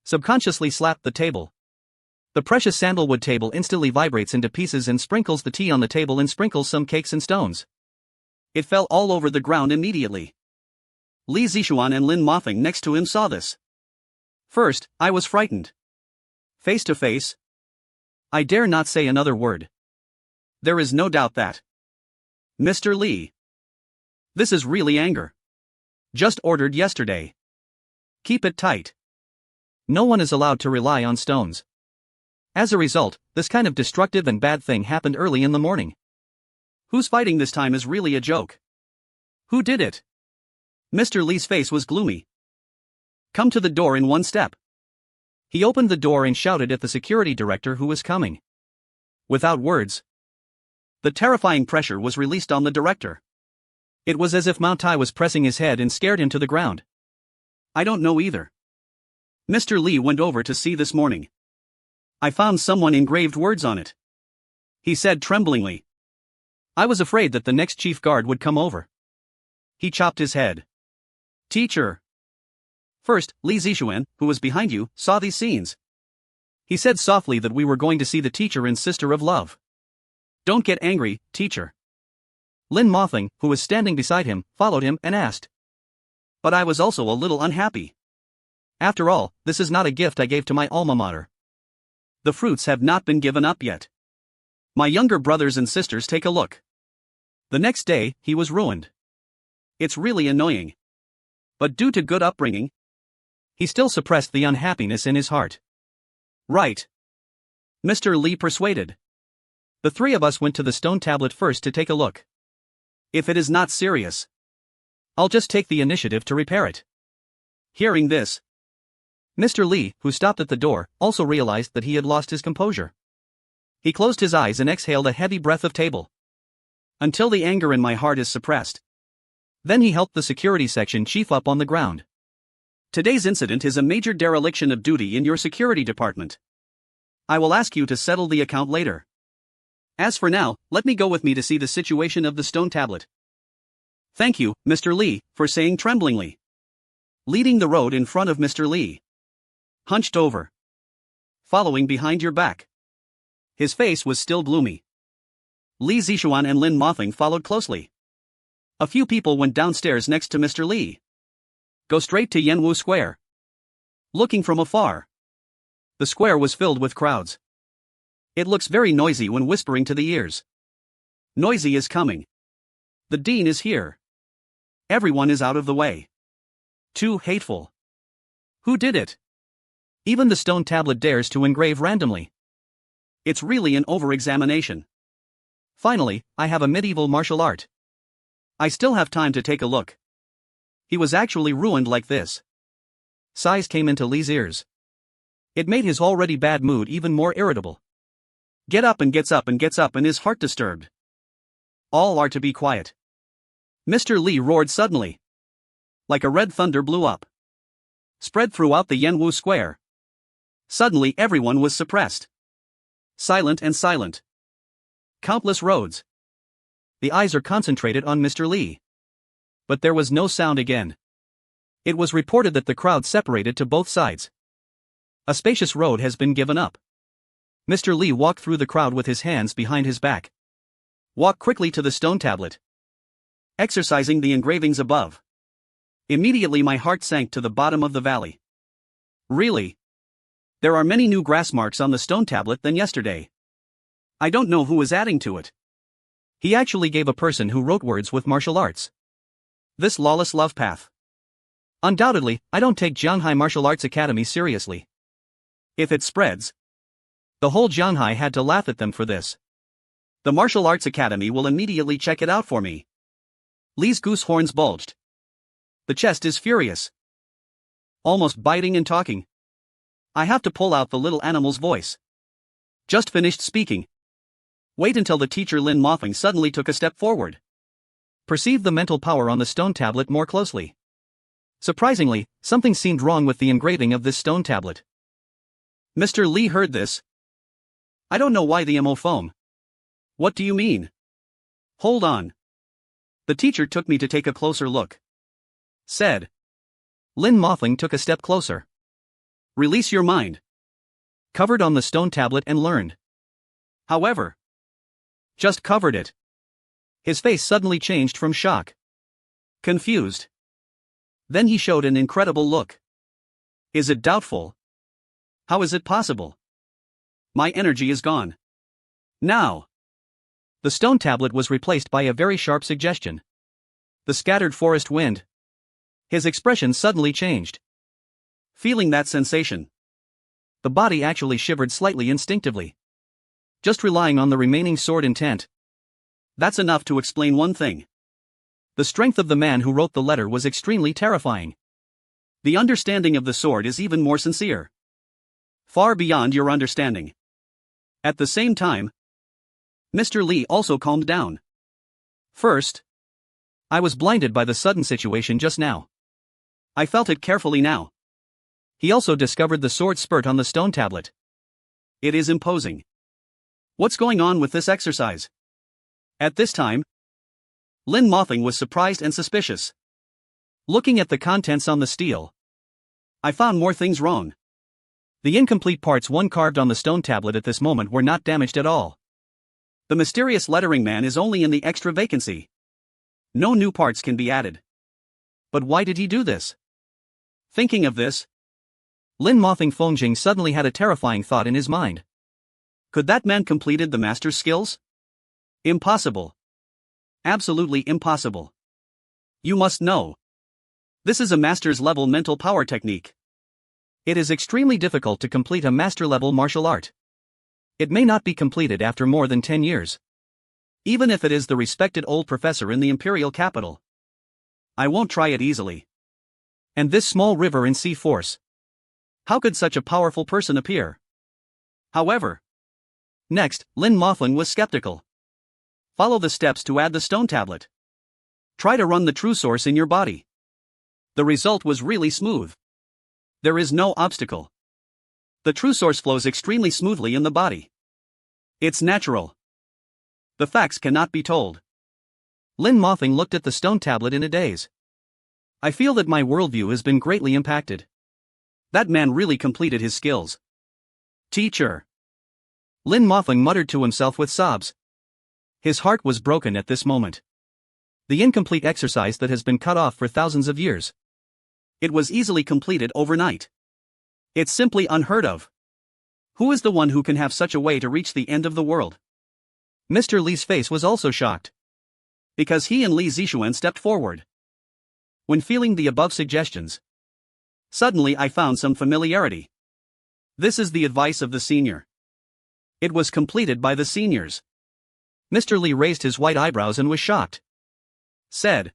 Subconsciously slapped the table. The precious sandalwood table instantly vibrates into pieces and sprinkles the tea on the table and sprinkles some cakes and stones. It fell all over the ground immediately. Li Zishuan and Lin Mothing next to him saw this. First, I was frightened. Face to face, I dare not say another word. There is no doubt that Mr. Li. This is really anger. Just ordered yesterday. Keep it tight. No one is allowed to rely on stones. As a result, this kind of destructive and bad thing happened early in the morning. Who's fighting this time is really a joke. Who did it? Mr. Li's face was gloomy. Come to the door in one step. He opened the door and shouted at the security director who was coming. Without words, the terrifying pressure was released on the director. It was as if Mount Tai was pressing his head and scared him to the ground. I don't know either. Mr. Li went over to see this morning. I found someone engraved words on it. He said tremblingly. I was afraid that the next chief guard would come over. He chopped his head. Teacher. First, Li Zishuan, who was behind you, saw these scenes. He said softly that we were going to see the teacher and sister of love. Don't get angry, teacher. Lin Mothing, who was standing beside him, followed him and asked. But I was also a little unhappy. After all, this is not a gift I gave to my alma mater. The fruits have not been given up yet. My younger brothers and sisters take a look. The next day, he was ruined. It's really annoying. But due to good upbringing, he still suppressed the unhappiness in his heart. Right. Mr. Li persuaded. The three of us went to the stone tablet first to take a look. If it is not serious, I'll just take the initiative to repair it. Hearing this, Mr. Li, who stopped at the door, also realized that he had lost his composure. He closed his eyes and exhaled a heavy breath of table. Until the anger in my heart is suppressed. Then he helped the security section chief up on the ground. Today's incident is a major dereliction of duty in your security department. I will ask you to settle the account later. As for now, let me go with me to see the situation of the stone tablet. Thank you, Mr. Li, for saying tremblingly. Leading the road in front of Mr. Li. Hunched over. Following behind your back. His face was still gloomy. Li Zishuan and Lin Mothing followed closely. A few people went downstairs next to Mr. Li. Go straight to Yanwu Square. Looking from afar, the square was filled with crowds. It looks very noisy when whispering to the ears. Noisy is coming. The dean is here. Everyone is out of the way. Too hateful. Who did it? Even the stone tablet dares to engrave randomly. It's really an over-examination. Finally, I have a medieval martial art. I still have time to take a look. He was actually ruined like this. Sighs came into Li's ears. It made his already bad mood even more irritable. Get up and gets up and gets up and his heart disturbed. All are to be quiet. Mr. Li roared suddenly. Like a red thunder blew up. Spread throughout the Yanwu Square. Suddenly everyone was suppressed. Silent and silent. Countless roads. The eyes are concentrated on Mr. Li. But there was no sound again. It was reported that the crowd separated to both sides. A spacious road has been given up. Mr. Li walked through the crowd with his hands behind his back. Walk quickly to the stone tablet. Exercising the engravings above. Immediately my heart sank to the bottom of the valley. Really? There are many new grass marks on the stone tablet than yesterday. I don't know who is adding to it. He actually gave a person who wrote words with martial arts. This lawless love path. Undoubtedly, I don't take Jianghai Martial Arts Academy seriously. If it spreads, the whole Jianghai had to laugh at them for this. The Martial Arts Academy will immediately check it out for me. Li's goose horns bulged. The chest is furious. Almost biting and talking. I have to pull out the little animal's voice. Just finished speaking. Wait until the teacher Lin Mothing suddenly took a step forward. Perceived the mental power on the stone tablet more closely. Surprisingly, something seemed wrong with the engraving of this stone tablet. Mr. Li heard this. I don't know why the MO foam. What do you mean? Hold on. The teacher took me to take a closer look. Said. Lin Mothing took a step closer. Release your mind. Covered on the stone tablet and learned. However. Just covered it. His face suddenly changed from shock. Confused. Then he showed an incredible look. Is it doubtful? How is it possible? My energy is gone. Now. The stone tablet was replaced by a very sharp suggestion. The scattered forest wind. His expression suddenly changed. Feeling that sensation, the body actually shivered slightly instinctively. Just relying on the remaining sword intent. That's enough to explain one thing. The strength of the man who wrote the letter was extremely terrifying. The understanding of the sword is even more sincere. Far beyond your understanding. At the same time, Mr. Lee also calmed down. First, I was blinded by the sudden situation just now. I felt it carefully now. He also discovered the sword spurt on the stone tablet. It is imposing. What's going on with this exercise? At this time, Lin Mothing was surprised and suspicious. Looking at the contents on the steel, I found more things wrong. The incomplete parts one carved on the stone tablet at this moment were not damaged at all. The mysterious lettering man is only in the extra vacancy. No new parts can be added. But why did he do this? Thinking of this, Lin Mothing Fongjing suddenly had a terrifying thought in his mind. Could that man completed the master's skills? Impossible. Absolutely impossible. You must know. This is a master's level mental power technique. It is extremely difficult to complete a master level martial art. It may not be completed after more than 10 years. Even if it is the respected old professor in the imperial capital. I won't try it easily. And this small river and sea force. How could such a powerful person appear? However, next, Lin Mothling was skeptical. Follow the steps to add the stone tablet. Try to run the true source in your body. The result was really smooth. There is no obstacle. The true source flows extremely smoothly in the body. It's natural. The facts cannot be told. Lin Mothing looked at the stone tablet in a daze. I feel that my worldview has been greatly impacted. That man really completed his skills. Teacher. Lin Mothling muttered to himself with sobs. His heart was broken at this moment. The incomplete exercise that has been cut off for thousands of years. It was easily completed overnight. It's simply unheard of. Who is the one who can have such a way to reach the end of the world? Mr. Li's face was also shocked. Because he and Li Zixuan stepped forward. When feeling the above suggestions, suddenly I found some familiarity. This is the advice of the senior. It was completed by the seniors. Mr. Li raised his white eyebrows and was shocked. Said.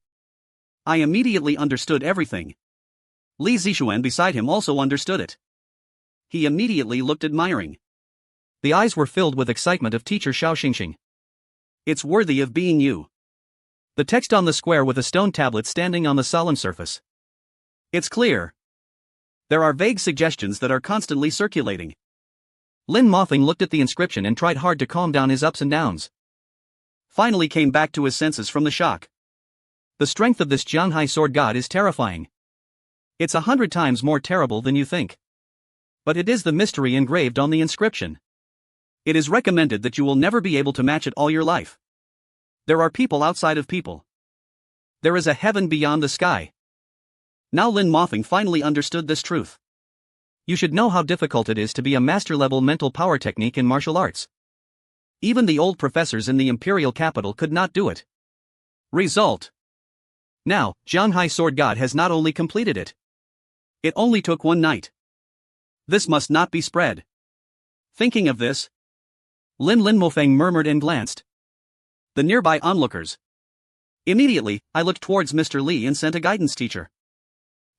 I immediately understood everything. Li Zixuan beside him also understood it. He immediately looked admiring. The eyes were filled with excitement of teacher Xiao Xingxing. It's worthy of being you. The text on the square with a stone tablet standing on the solemn surface. It's clear. There are vague suggestions that are constantly circulating. Lin Mothing looked at the inscription and tried hard to calm down his ups and downs. Finally came back to his senses from the shock. The strength of this Jianghai sword god is terrifying. It's 100 times more terrible than you think. But it is the mystery engraved on the inscription. It is recommended that you will never be able to match it all your life. There are people outside of people. There is a heaven beyond the sky. Now Lin Mothing finally understood this truth. You should know how difficult it is to be a master-level mental power technique in martial arts. Even the old professors in the imperial capital could not do it. Result. Now, Jianghai Sword God has not only completed it. It only took one night. This must not be spread. Thinking of this, Lin Mofeng murmured and glanced. The nearby onlookers. Immediately, I looked towards Mr. Li and sent a guidance teacher.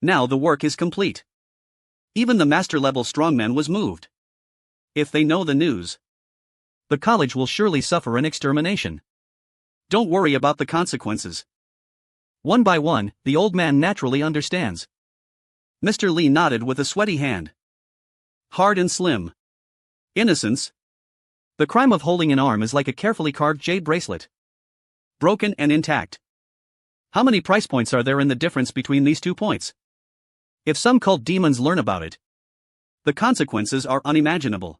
Now the work is complete. Even the master-level strongman was moved. If they know the news, the college will surely suffer an extermination. Don't worry about the consequences. One by one, the old man naturally understands. Mr. Li nodded with a sweaty hand. Hard and slim. Innocence. The crime of holding an arm is like a carefully carved jade bracelet. Broken and intact. How many price points are there in the difference between these 2 points? If some cult demons learn about it, the consequences are unimaginable.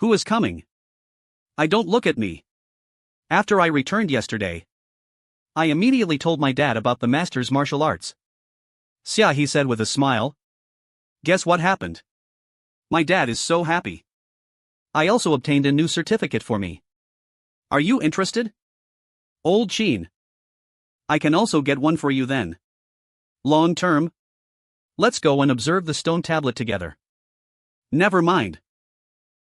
Who is coming? I don't look at me. After I returned yesterday, I immediately told my dad about the master's martial arts. Xia, he said with a smile. Guess what happened? My dad is so happy. I also obtained a new certificate for me. Are you interested? Old Qin. I can also get one for you then. Long term? Let's go and observe the stone tablet together. Never mind.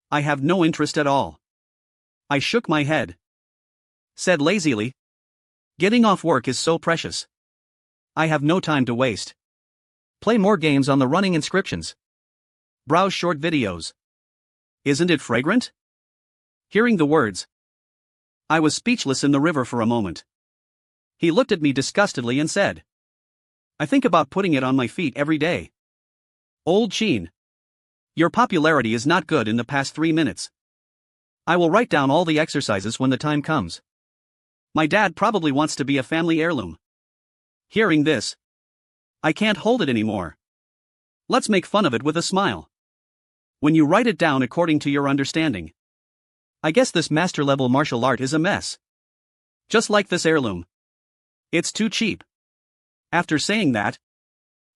I have no interest at all. I shook my head. Said lazily. Getting off work is so precious. I have no time to waste. Play more games on the running inscriptions. Browse short videos. Isn't it fragrant? Hearing the words, I was speechless in the river for a moment. He looked at me disgustedly and said, I think about putting it on my feet every day. Old Qin. Your popularity is not good in the past 3 minutes. I will write down all the exercises when the time comes. My dad probably wants to be a family heirloom. Hearing this, I can't hold it anymore. Let's make fun of it with a smile. When you write it down according to your understanding. I guess this master-level martial art is a mess. Just like this heirloom. It's too cheap. After saying that,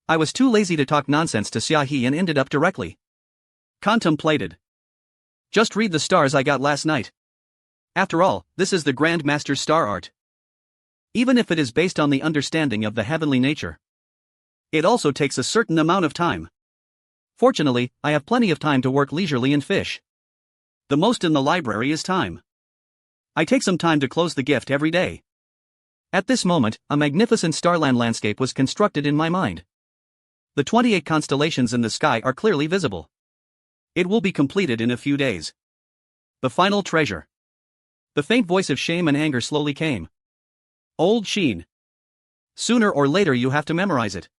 I was too lazy to talk nonsense to Xia He and ended up directly. Contemplated. Just read the stars I got last night. After all, this is the Grand Master's star art. Even if it is based on the understanding of the heavenly nature, it also takes a certain amount of time. Fortunately, I have plenty of time to work leisurely and fish. The most in the library is time. I take some time to close the gift every day. At this moment, a magnificent starland landscape was constructed in my mind. The 28 constellations in the sky are clearly visible. It will be completed in a few days. The final treasure. The faint voice of shame and anger slowly came. Old Qin. Sooner or later you have to memorize it.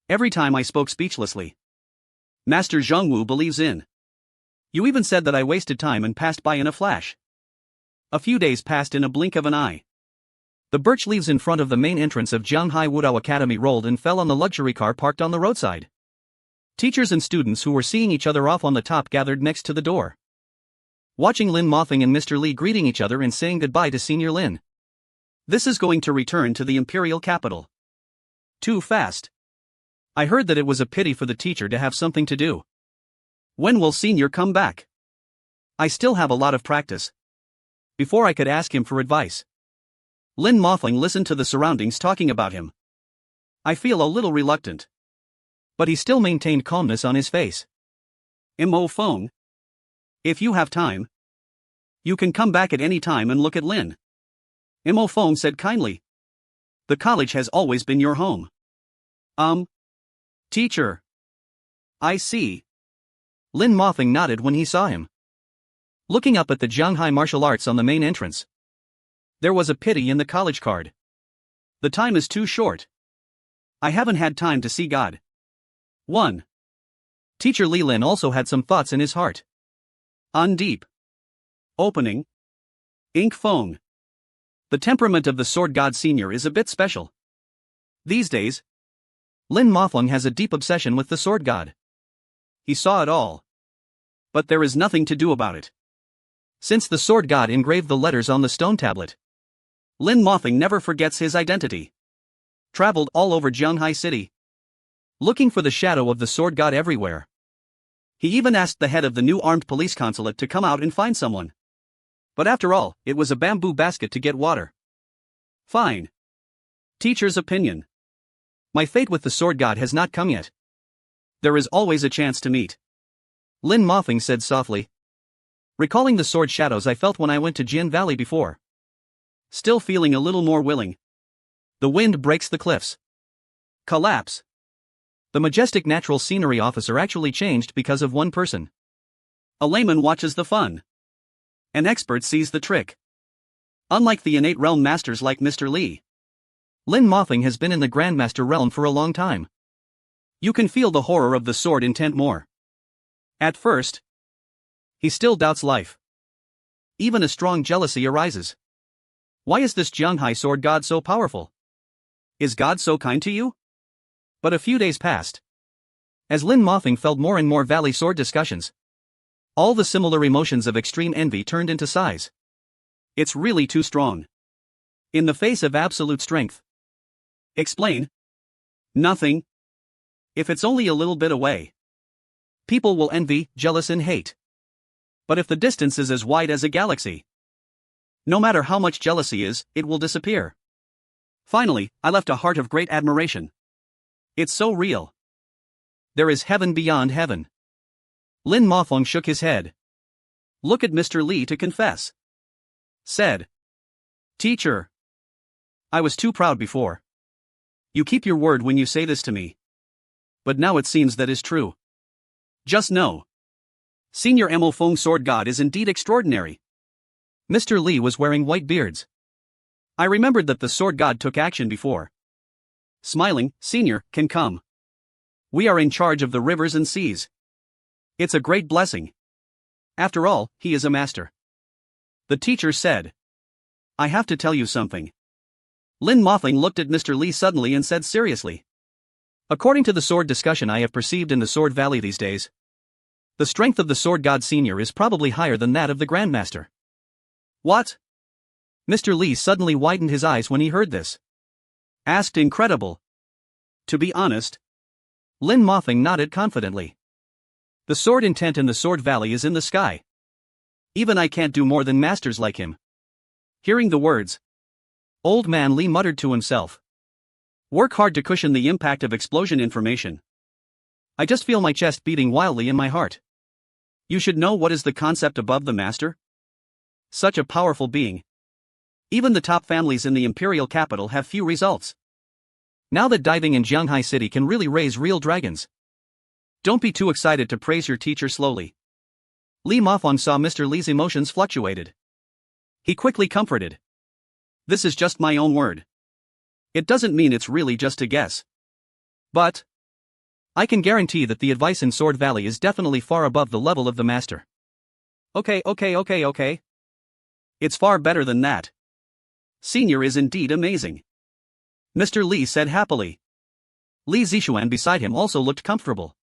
Every time I spoke speechlessly. Master Zhongwu believes in. You even said that I wasted time and passed by in a flash. A few days passed in a blink of an eye. The birch leaves in front of the main entrance of Jianghai Wudao Academy rolled and fell on the luxury car parked on the roadside. Teachers and students who were seeing each other off on the top gathered next to the door. Watching Lin Mothing and Mr. Li greeting each other and saying goodbye to Senior Lin. This is going to return to the imperial capital. Too fast. I heard that it was a pity for the teacher to have something to do. When will Senior come back? I still have a lot of practice. Before I could ask him for advice. Lin Mothling listened to the surroundings talking about him. I feel a little reluctant. But he still maintained calmness on his face. Mo Feng. If you have time, you can come back at any time and look at Lin. Mo Feng said kindly. The college has always been your home. Teacher. I see. Lin Mothing nodded when he saw him. Looking up at the Jianghai martial arts on the main entrance. There was a pity in the college card. The time is too short. I haven't had time to see God. 1. Teacher Li Lin also had some thoughts in his heart. On deep. Opening. Ink Feng. The temperament of the sword god senior is a bit special. These days, Lin Mothling has a deep obsession with the sword god. He saw it all. But there is nothing to do about it. Since the sword god engraved the letters on the stone tablet, Lin Mothling never forgets his identity. Traveled all over Jianghai City, looking for the shadow of the sword god everywhere. He even asked the head of the new armed police consulate to come out and find someone. But after all, it was a bamboo basket to get water. Fine. Teacher's opinion. My fate with the sword god has not come yet. There is always a chance to meet. Lin Mothling said softly. Recalling the sword shadows I felt when I went to Jin Valley before. Still feeling a little more willing. The wind breaks the cliffs. Collapse. The majestic natural scenery officer actually changed because of one person. A layman watches the fun. An expert sees the trick. Unlike the innate realm masters like Mr. Li, Lin Mothling has been in the Grandmaster realm for a long time. You can feel the horror of the sword intent more. At first, he still doubts life. Even a strong jealousy arises. Why is this Jianghai sword god so powerful? Is God so kind to you? But a few days passed. As Lin Mothling felt more and more valley sword discussions. All the similar emotions of extreme envy turned into sighs. It's really too strong. In the face of absolute strength. Explain. Nothing. If it's only a little bit away. People will envy, jealous and hate. But if the distance is as wide as a galaxy, no matter how much jealousy is, it will disappear. Finally, I left a heart of great admiration. It's so real. There is heaven beyond heaven. Lin Mofeng shook his head. Look at Mr. Li to confess. Said. Teacher. I was too proud before. You keep your word when you say this to me. But now it seems that is true. Just know. Senior Mo Feng Sword God is indeed extraordinary. Mr. Li was wearing white beards. I remembered that the Sword God took action before. Smiling, Senior, can come. We are in charge of the rivers and seas. It's a great blessing. After all, he is a master. The teacher said. I have to tell you something. Lin Mofeng looked at Mr. Li suddenly and said seriously. According to the sword discussion I have perceived in the Sword Valley these days, the strength of the Sword God Senior is probably higher than that of the Grandmaster. What? Mr. Li suddenly widened his eyes when he heard this. Asked incredible. To be honest. Lin Mofeng nodded confidently. The sword intent in the Sword Valley is in the sky. Even I can't do more than masters like him. Hearing the words, Old Man Li muttered to himself. Work hard to cushion the impact of explosion information. I just feel my chest beating wildly in my heart. You should know what is the concept above the master? Such a powerful being. Even the top families in the imperial capital have few results. Now that diving in Jianghai City can really raise real dragons. Don't be too excited to praise your teacher slowly. Li Mofeng saw Mr. Li's emotions fluctuated. He quickly comforted. This is just my own word. It doesn't mean it's really just a guess. But I can guarantee that the advice in Sword Valley is definitely far above the level of the master. Okay. It's far better than that. Senior is indeed amazing. Mr. Li said happily. Li Zixuan beside him also looked comfortable.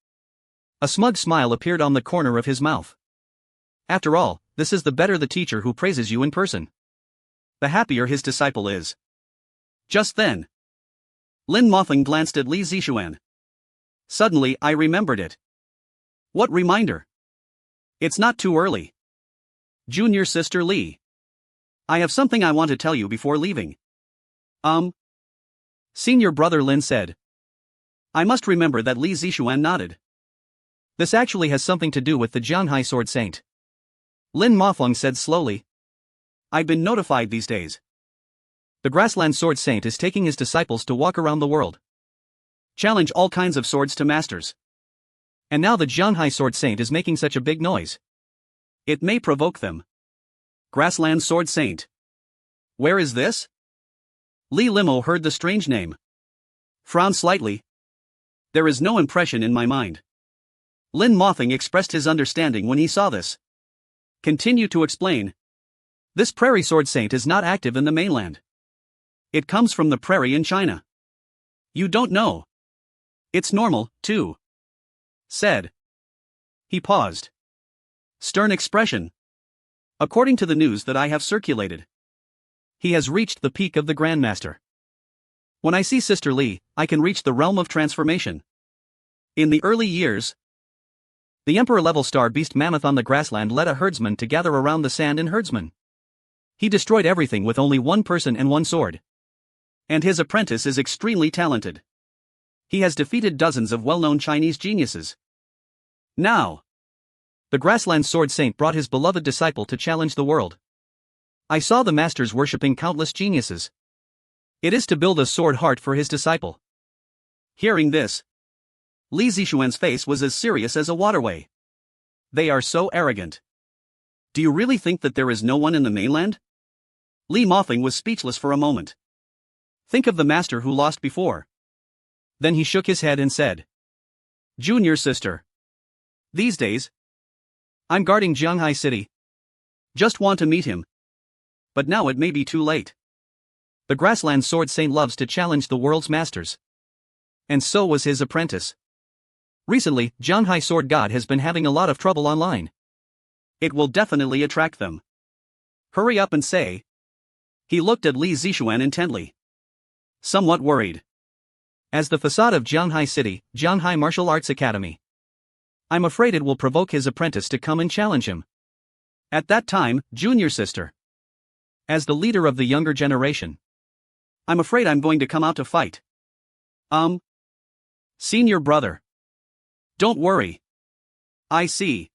A smug smile appeared on the corner of his mouth. After all, this is the better the teacher who praises you in person, the happier his disciple is. Just then, Lin Mofeng glanced at Li Zixuan. Suddenly, I remembered it. What reminder? It's not too early. Junior Sister Li. I have something I want to tell you before leaving. Senior Brother Lin said. I must remember that Li Zixuan nodded. This actually has something to do with the Jianghai Sword Saint. Lin Mofeng said slowly. I've been notified these days. The Grassland Sword Saint is taking his disciples to walk around the world. Challenge all kinds of swords to masters. And now the Jianghai Sword Saint is making such a big noise. It may provoke them. Grassland Sword Saint. Where is this? Li Limo heard the strange name. Frowned slightly. There is no impression in my mind. Lin Mofeng expressed his understanding when he saw this. Continue to explain. This Prairie Sword Saint is not active in the mainland. It comes from the prairie in China. You don't know. It's normal, too. Said. He paused. Stern expression. According to the news that I have circulated, he has reached the peak of the Grandmaster. When I see Sister Li, I can reach the realm of transformation. In the early years, the Emperor-level star beast Mammoth on the grassland led a herdsman to gather around the sand in herdsman. He destroyed everything with only one person and one sword. And his apprentice is extremely talented. He has defeated dozens of well-known Chinese geniuses. Now, the Grassland Sword Saint brought his beloved disciple to challenge the world. I saw the masters worshipping countless geniuses. It is to build a sword heart for his disciple. Hearing this, Li Zixuan's face was as serious as a waterway. They are so arrogant. Do you really think that there is no one in the mainland? Li Mofeng was speechless for a moment. Think of the master who lost before. Then he shook his head and said, Junior sister. These days, I'm guarding Jianghai City. Just want to meet him. But now it may be too late. The Grassland Sword Saint loves to challenge the world's masters. And so was his apprentice. Recently, Jianghai Sword God has been having a lot of trouble online. It will definitely attract them. Hurry up and say. He looked at Li Zixuan intently. Somewhat worried. As the facade of Jianghai City, Jianghai Martial Arts Academy. I'm afraid it will provoke his apprentice to come and challenge him. At that time, junior sister. As the leader of the younger generation. I'm afraid I'm going to come out to fight. Senior brother. Don't worry. I see.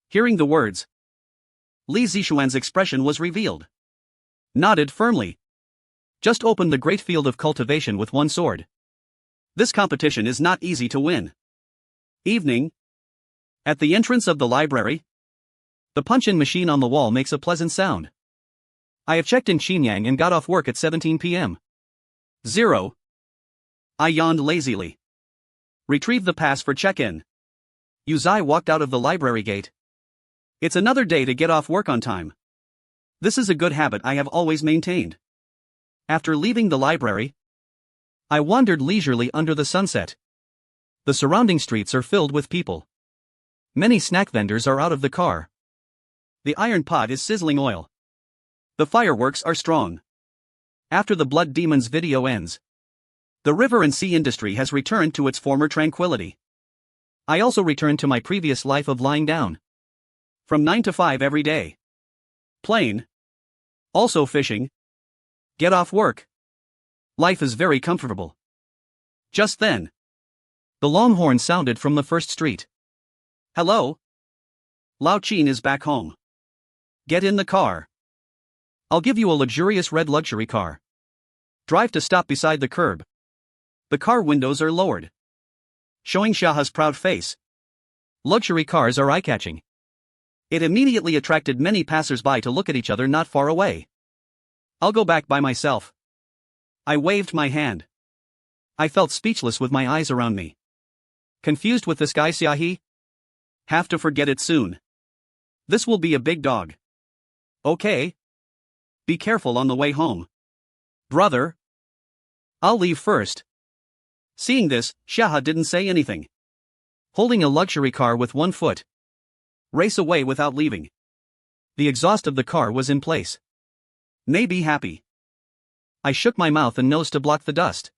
Hearing the words, Li Zixuan's expression was revealed. Nodded firmly. Just opened the great field of cultivation with one sword. This competition is not easy to win. Evening. At the entrance of the library. The punch-in machine on the wall makes a pleasant sound. I have checked in Xinyang and got off work at 17 p.m. 0. I yawned lazily. Retrieved the pass for check-in. Yuzai walked out of the library gate. It's another day to get off work on time. This is a good habit I have always maintained. After leaving the library, I wandered leisurely under the sunset. The surrounding streets are filled with people. Many snack vendors are out of the car. The iron pot is sizzling oil. The fireworks are strong. After the Blood Demon's video ends, the river and sea industry has returned to its former tranquility. I also returned to my previous life of lying down. From 9 to 5 every day. Plain. Also fishing. Get off work. Life is very comfortable. Just then, the long horn sounded from the first street. Hello? Lao Qin is back home. Get in the car. I'll give you a luxurious red luxury car. Drive to stop beside the curb. The car windows are lowered, showing Shaha's proud face. Luxury cars are eye-catching. It immediately attracted many passers-by to look at each other not far away. I'll go back by myself. I waved my hand. I felt speechless with my eyes around me. Confused with this guy Xiaohe? Have to forget it soon. This will be a big dog. Okay. Be careful on the way home. Brother. I'll leave first. Seeing this, Shaha didn't say anything. Holding a luxury car with one foot. Race away without leaving. The exhaust of the car was in place. May be happy. I shook my mouth and nose to block the dust.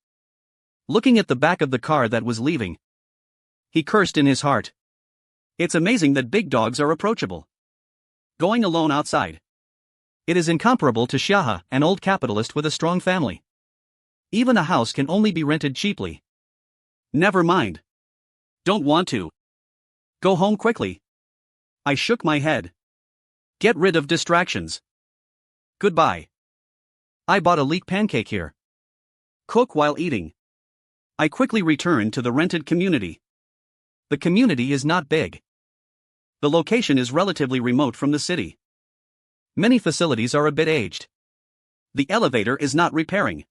Looking at the back of the car that was leaving, he cursed in his heart. It's amazing that big dogs are approachable. Going alone outside. It is incomparable to Shaha, an old capitalist with a strong family. Even a house can only be rented cheaply. Never mind. Don't want to. Go home quickly. I shook my head. Get rid of distractions. Goodbye. I bought a leek pancake here. Cook while eating. I quickly returned to the rented community. The community is not big. The location is relatively remote from the city. Many facilities are a bit aged. The elevator is not repairing.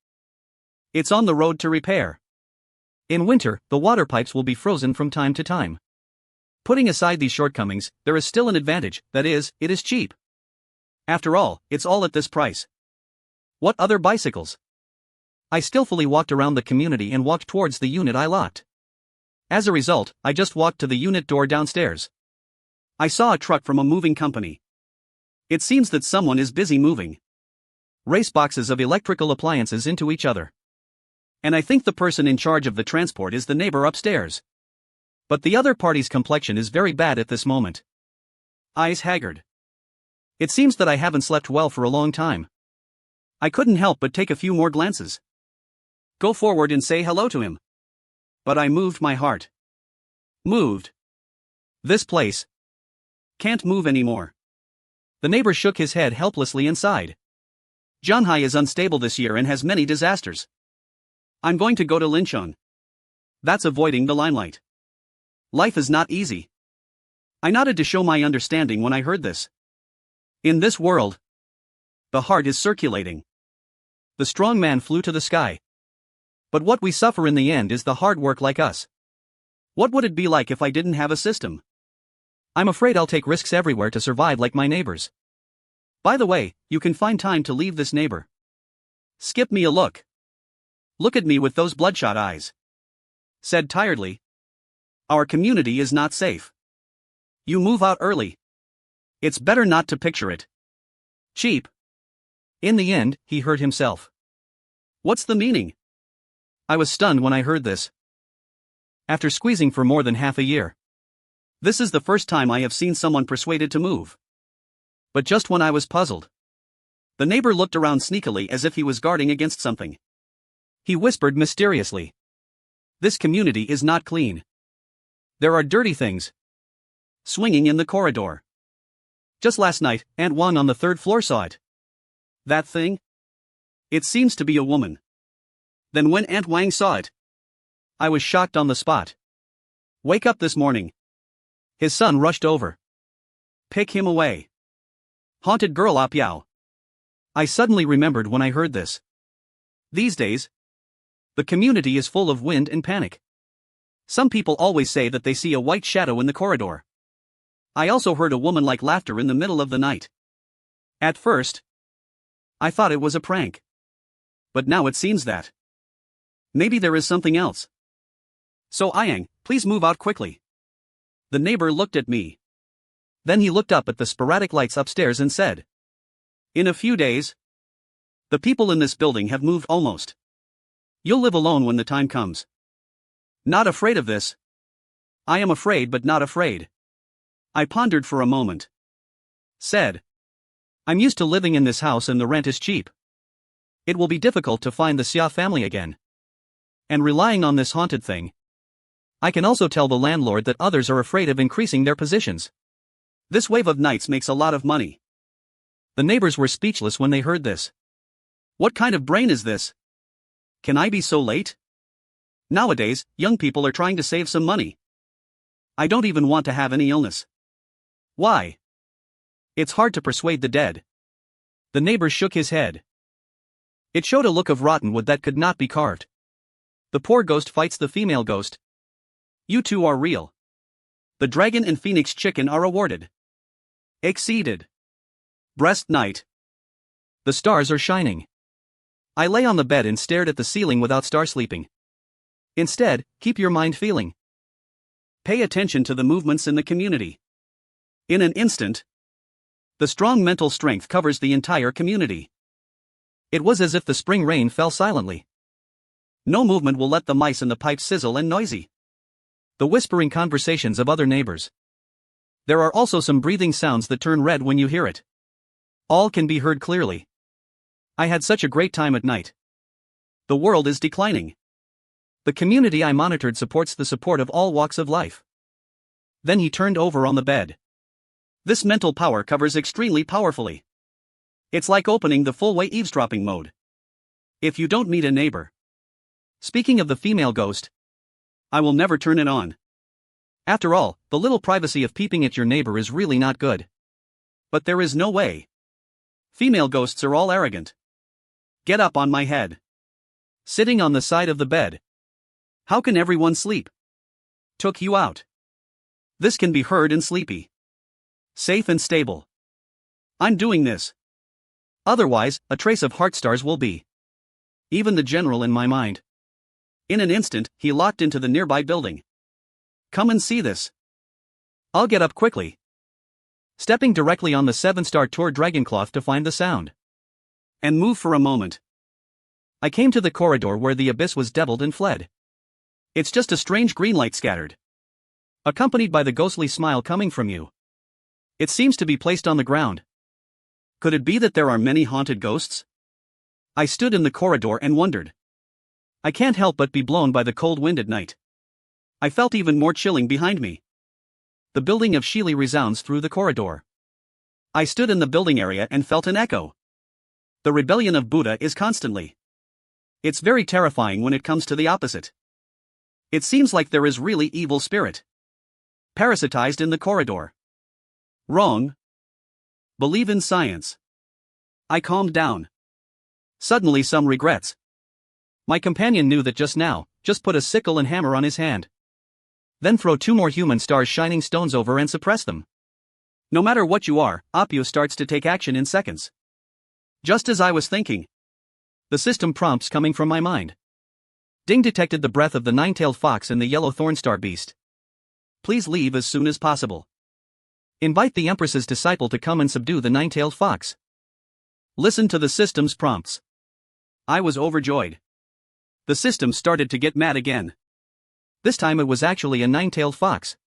It's on the road to repair. In winter, the water pipes will be frozen from time to time. Putting aside these shortcomings, there is still an advantage, that is, it is cheap. After all, it's all at this price. What other bicycles? I skillfully walked around the community and walked towards the unit I locked. As a result, I just walked to the unit door downstairs. I saw a truck from a moving company. It seems that someone is busy moving race boxes of electrical appliances into each other. And I think the person in charge of the transport is the neighbor upstairs. But the other party's complexion is very bad at this moment. Eyes haggard. It seems that I haven't slept well for a long time. I couldn't help but take a few more glances. Go forward and say hello to him. But I moved my heart. Moved. This place can't move anymore. The neighbor shook his head helplessly and sighed. Jianghai is unstable this year and has many disasters. I'm going to go to Linchun. That's avoiding the limelight. Life is not easy. I nodded to show my understanding when I heard this. In this world, the heart is circulating. The strong man flew to the sky. But what we suffer in the end is the hard work like us. What would it be like if I didn't have a system? I'm afraid I'll take risks everywhere to survive like my neighbors. By the way, you can find time to leave this neighbor. Skip me a look. Look at me with those bloodshot eyes. Said tiredly. Our community is not safe. You move out early. It's better not to picture it. Cheap. In the end, he hurt himself. What's the meaning? I was stunned when I heard this. After squeezing for more than half a year. This is the first time I have seen someone persuaded to move. But just when I was puzzled. The neighbor looked around sneakily as if he was guarding against something. He whispered mysteriously. This community is not clean. There are dirty things swinging in the corridor. Just last night, Aunt Wang on the third floor saw it. That thing? It seems to be a woman. Then when Aunt Wang saw it, I was shocked on the spot. Wake up this morning. His son rushed over. Pick him away. Haunted girl Op Yao. I suddenly remembered when I heard this. These days, the community is full of wind and panic. Some people always say that they see a white shadow in the corridor. I also heard a woman-like laughter in the middle of the night. At first, I thought it was a prank. But now it seems that maybe there is something else. So Ayang, please move out quickly. The neighbor looked at me. Then he looked up at the sporadic lights upstairs and said, in a few days, the people in this building have moved almost. You'll live alone when the time comes. Not afraid of this. I am afraid but not afraid. I pondered for a moment. Said, I'm used to living in this house and the rent is cheap. It will be difficult to find the Xia family again. And relying on this haunted thing, I can also tell the landlord that others are afraid of increasing their positions. This wave of nights makes a lot of money. The neighbors were speechless when they heard this. What kind of brain is this? Can I be so late? Nowadays, young people are trying to save some money. I don't even want to have any illness. Why? It's hard to persuade the dead. The neighbor shook his head. It showed a look of rotten wood that could not be carved. The poor ghost fights the female ghost. You two are real. The dragon and phoenix chicken are awarded. Exceeded. Breast night. The stars are shining. I lay on the bed and stared at the ceiling without star sleeping. Instead, keep your mind feeling. Pay attention to the movements in the community. In an instant, the strong mental strength covers the entire community. It was as if the spring rain fell silently. No movement will let the mice in the pipes sizzle and noisy. The whispering conversations of other neighbors. There are also some breathing sounds that turn red when you hear it. All can be heard clearly. I had such a great time at night. The world is declining. The community I monitored supports the support of all walks of life. Then he turned over on the bed. This mental power covers extremely powerfully. It's like opening the full-way eavesdropping mode. If you don't meet a neighbor. Speaking of the female ghost, I will never turn it on. After all, the little privacy of peeping at your neighbor is really not good. But there is no way. Female ghosts are all arrogant. Get up on my head. Sitting on the side of the bed. How can everyone sleep? Took you out. This can be heard and sleepy. Safe and stable. I'm doing this. Otherwise, a trace of heart stars will be. Even the general in my mind. In an instant, he locked into the nearby building. Come and see this. I'll get up quickly. Stepping directly on the 7-star tour dragoncloth to find the sound. And move for a moment. I came to the corridor where the abyss was deviled and fled. It's just a strange green light scattered. Accompanied by the ghostly smile coming from you. It seems to be placed on the ground. Could it be that there are many haunted ghosts? I stood in the corridor and wondered. I can't help but be blown by the cold wind at night. I felt even more chilling behind me. The building of Shili resounds through the corridor. I stood in the building area and felt an echo. The rebellion of Buddha is constantly. It's very terrifying when it comes to the opposite. It seems like there is really evil spirit. Parasitized in the corridor. Wrong. Believe in science. I calmed down. Suddenly some regrets. My companion knew that just now, just put a sickle and hammer on his hand. Then throw 2 more human stars shining stones over and suppress them. No matter what you are, Opio starts to take action in seconds. Just as I was thinking. The system prompts coming from my mind. Ding detected the breath of the 9-tailed fox and the yellow thornstar beast. Please leave as soon as possible. Invite the Empress's disciple to come and subdue the nine-tailed fox. Listen to the system's prompts. I was overjoyed. The system started to get mad again. This time it was actually a nine-tailed fox.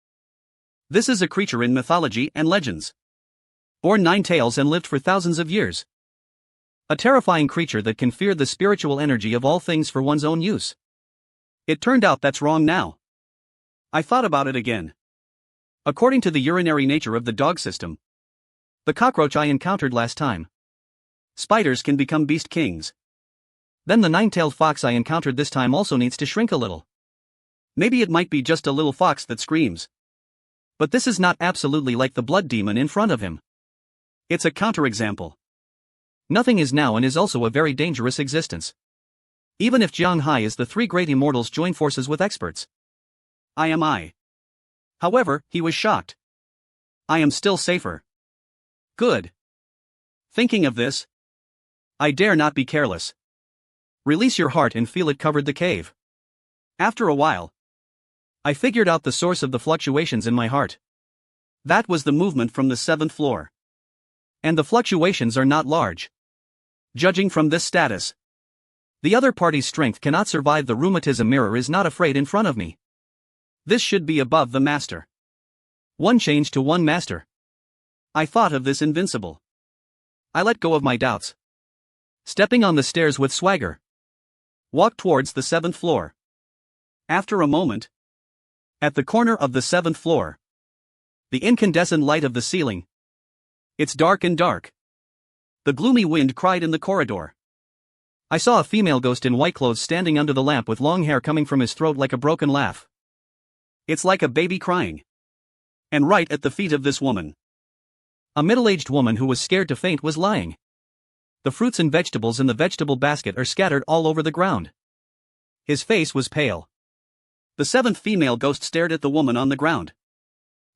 This is a creature in mythology and legends. Born 9 tails and lived for thousands of years. A terrifying creature that can fear the spiritual energy of all things for one's own use. It turned out that's wrong now. I thought about it again. According to the urinary nature of the dog system, the cockroach I encountered last time, spiders can become beast kings. Then the nine-tailed fox I encountered this time also needs to shrink a little. Maybe it might be just a little fox that screams. But this is not absolutely like the blood demon in front of him. It's a counterexample. Nothing is now and is also a very dangerous existence. Even if Jiang Hai is the 3 great immortals join forces with experts. I am I. However, he was shocked. I am still safer. Good. Thinking of this, I dare not be careless. Release your heart and feel it covered the cave. After a while, I figured out the source of the fluctuations in my heart. That was the movement from the 7th floor. And the fluctuations are not large. Judging from this status, the other party's strength cannot survive. The rheumatism mirror is not afraid in front of me. This should be above the master. One change to one master. I thought of this invincible. I let go of my doubts. Stepping on the stairs with swagger. Walked towards the 7th floor. After a moment, at the corner of the 7th floor, the incandescent light of the ceiling. It's dark and dark. The gloomy wind cried in the corridor. I saw a female ghost in white clothes standing under the lamp with long hair coming from his throat like a broken laugh. It's like a baby crying. And right at the feet of this woman, a middle-aged woman who was scared to faint was lying. The fruits and vegetables in the vegetable basket are scattered all over the ground. His face was pale. The 7th female ghost stared at the woman on the ground.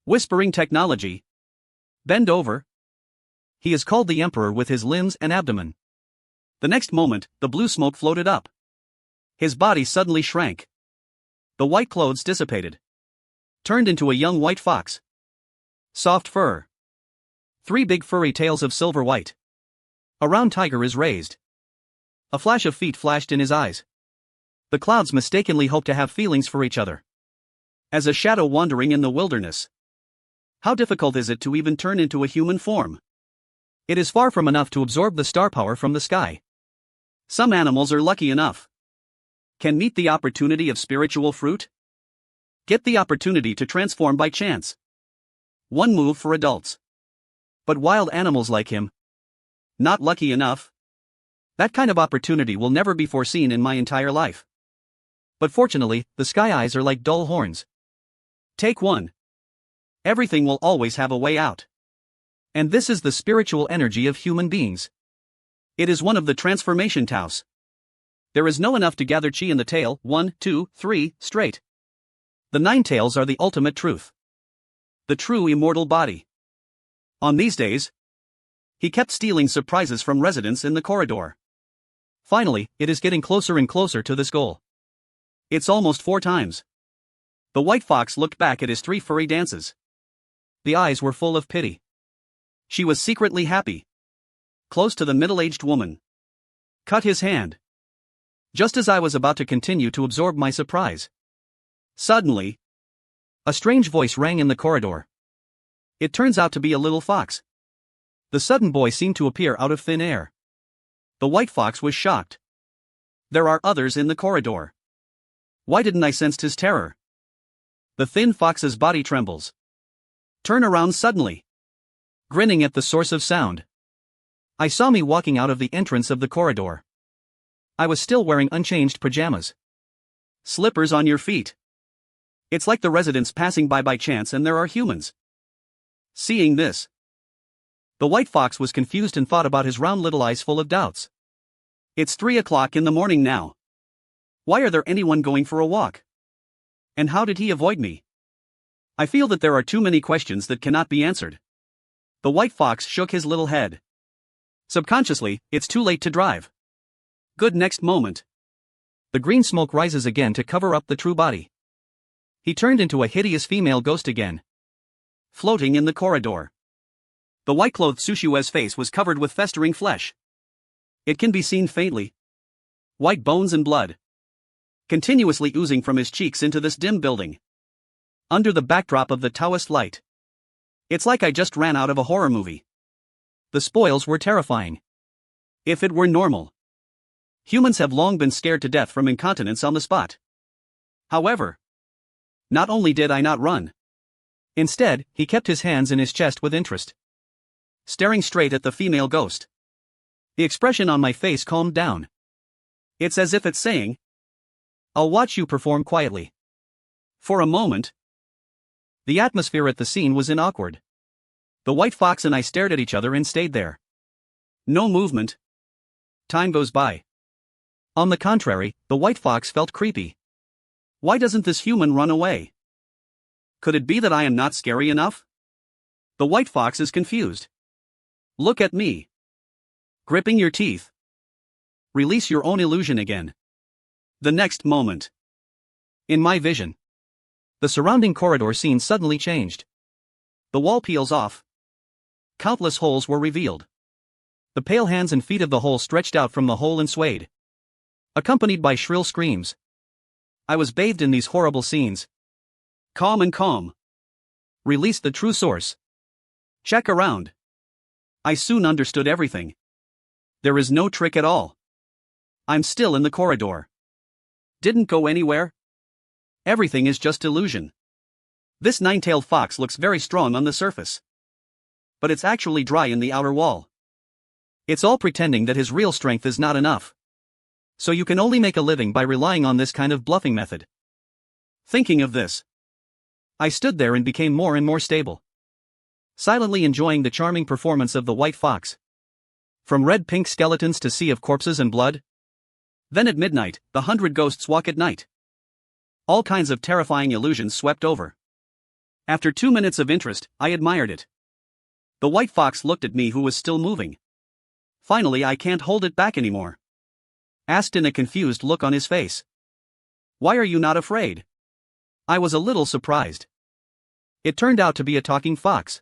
Whispering technology. Bend over. He is called the Emperor with his limbs and abdomen. The next moment, the blue smoke floated up. His body suddenly shrank. The white clothes dissipated. Turned into a young white fox. Soft fur. 3 big furry tails of silver white. A round tiger is raised. A flash of feet flashed in his eyes. The clouds mistakenly hope to have feelings for each other. As a shadow wandering in the wilderness. How difficult is it to even turn into a human form? It is far from enough to absorb the star power from the sky. Some animals are lucky enough. Can meet the opportunity of spiritual fruit. Get the opportunity to transform by chance. One move for adults. But wild animals like him, not lucky enough. That kind of opportunity will never be foreseen in my entire life. But fortunately, the sky eyes are like dull horns. Take 1. Everything will always have a way out. And this is the spiritual energy of human beings. It is one of the transformation taos. There is no enough to gather chi in the tail, 1, 2, 3, straight. The 9 tails are the ultimate truth. The true immortal body. On these days, he kept stealing surprises from residents in the corridor. Finally, it is getting closer and closer to this goal. It's almost 4 times. The white fox looked back at his 3 furry dances. The eyes were full of pity. She was secretly happy. Close to the middle-aged woman. Cut his hand. Just as I was about to continue to absorb my surprise. Suddenly, a strange voice rang in the corridor. It turns out to be a little fox. The sudden boy seemed to appear out of thin air. The white fox was shocked. There are others in the corridor. Why didn't I sense his terror? The thin fox's body trembles. Turn around suddenly. Grinning at the source of sound. I saw me walking out of the entrance of the corridor. I was still wearing unchanged pajamas. Slippers on your feet. It's like the residents passing by chance and there are humans. Seeing this, the white fox was confused and thought about his round little eyes full of doubts. It's 3 o'clock in the morning now. Why are there anyone going for a walk? And how did he avoid me? I feel that there are too many questions that cannot be answered. The white fox shook his little head. Subconsciously, it's too late to drive. Good next moment. The green smoke rises again to cover up the true body. He turned into a hideous female ghost again. floating in the corridor. The white-clothed Sushue's face was covered with festering flesh. It can be seen faintly. White bones and blood, continuously oozing from his cheeks into this dim building. Under the backdrop of the Taoist light. It's like I just ran out of a horror movie. The spoils were terrifying. If it were normal, humans have long been scared to death from incontinence on the spot. However, not only did I not run. Instead, he kept his hands in his chest with interest, staring straight at the female ghost. The expression on my face calmed down. It's as if it's saying, "I'll watch you perform quietly." For a moment, the atmosphere at the scene was awkward. The white fox and I stared at each other and stayed there. No movement. Time goes by. On the contrary, the white fox felt creepy. Why doesn't this human run away? Could it be that I am not scary enough? The white fox is confused. Look at me. Gripping your teeth. Release your own illusion again. The next moment. In my vision, the surrounding corridor scene suddenly changed. The wall peels off. Countless holes were revealed. The pale hands and feet of the hole stretched out from the hole and swayed, accompanied by shrill screams. I was bathed in these horrible scenes. Calm and calm. Release the true source. Check around. I soon understood everything. There is no trick at all. I'm still in the corridor. Didn't go anywhere. Everything is just illusion. This nine-tailed fox looks very strong on the surface, but it's actually dry in the outer wall. It's all pretending that his real strength is not enough. So you can only make a living by relying on this kind of bluffing method. Thinking of this, I stood there and became more and more stable, silently enjoying the charming performance of the white fox. From red-pink skeletons to sea of corpses and blood. Then at midnight, the 100 ghosts walk at night. All kinds of terrifying illusions swept over. After 2 minutes of interest, I admired it. The white fox looked at me, who was still moving. Finally, I can't hold it back anymore. Asked in a confused look on his face. Why are you not afraid? I was a little surprised. It turned out to be a talking fox.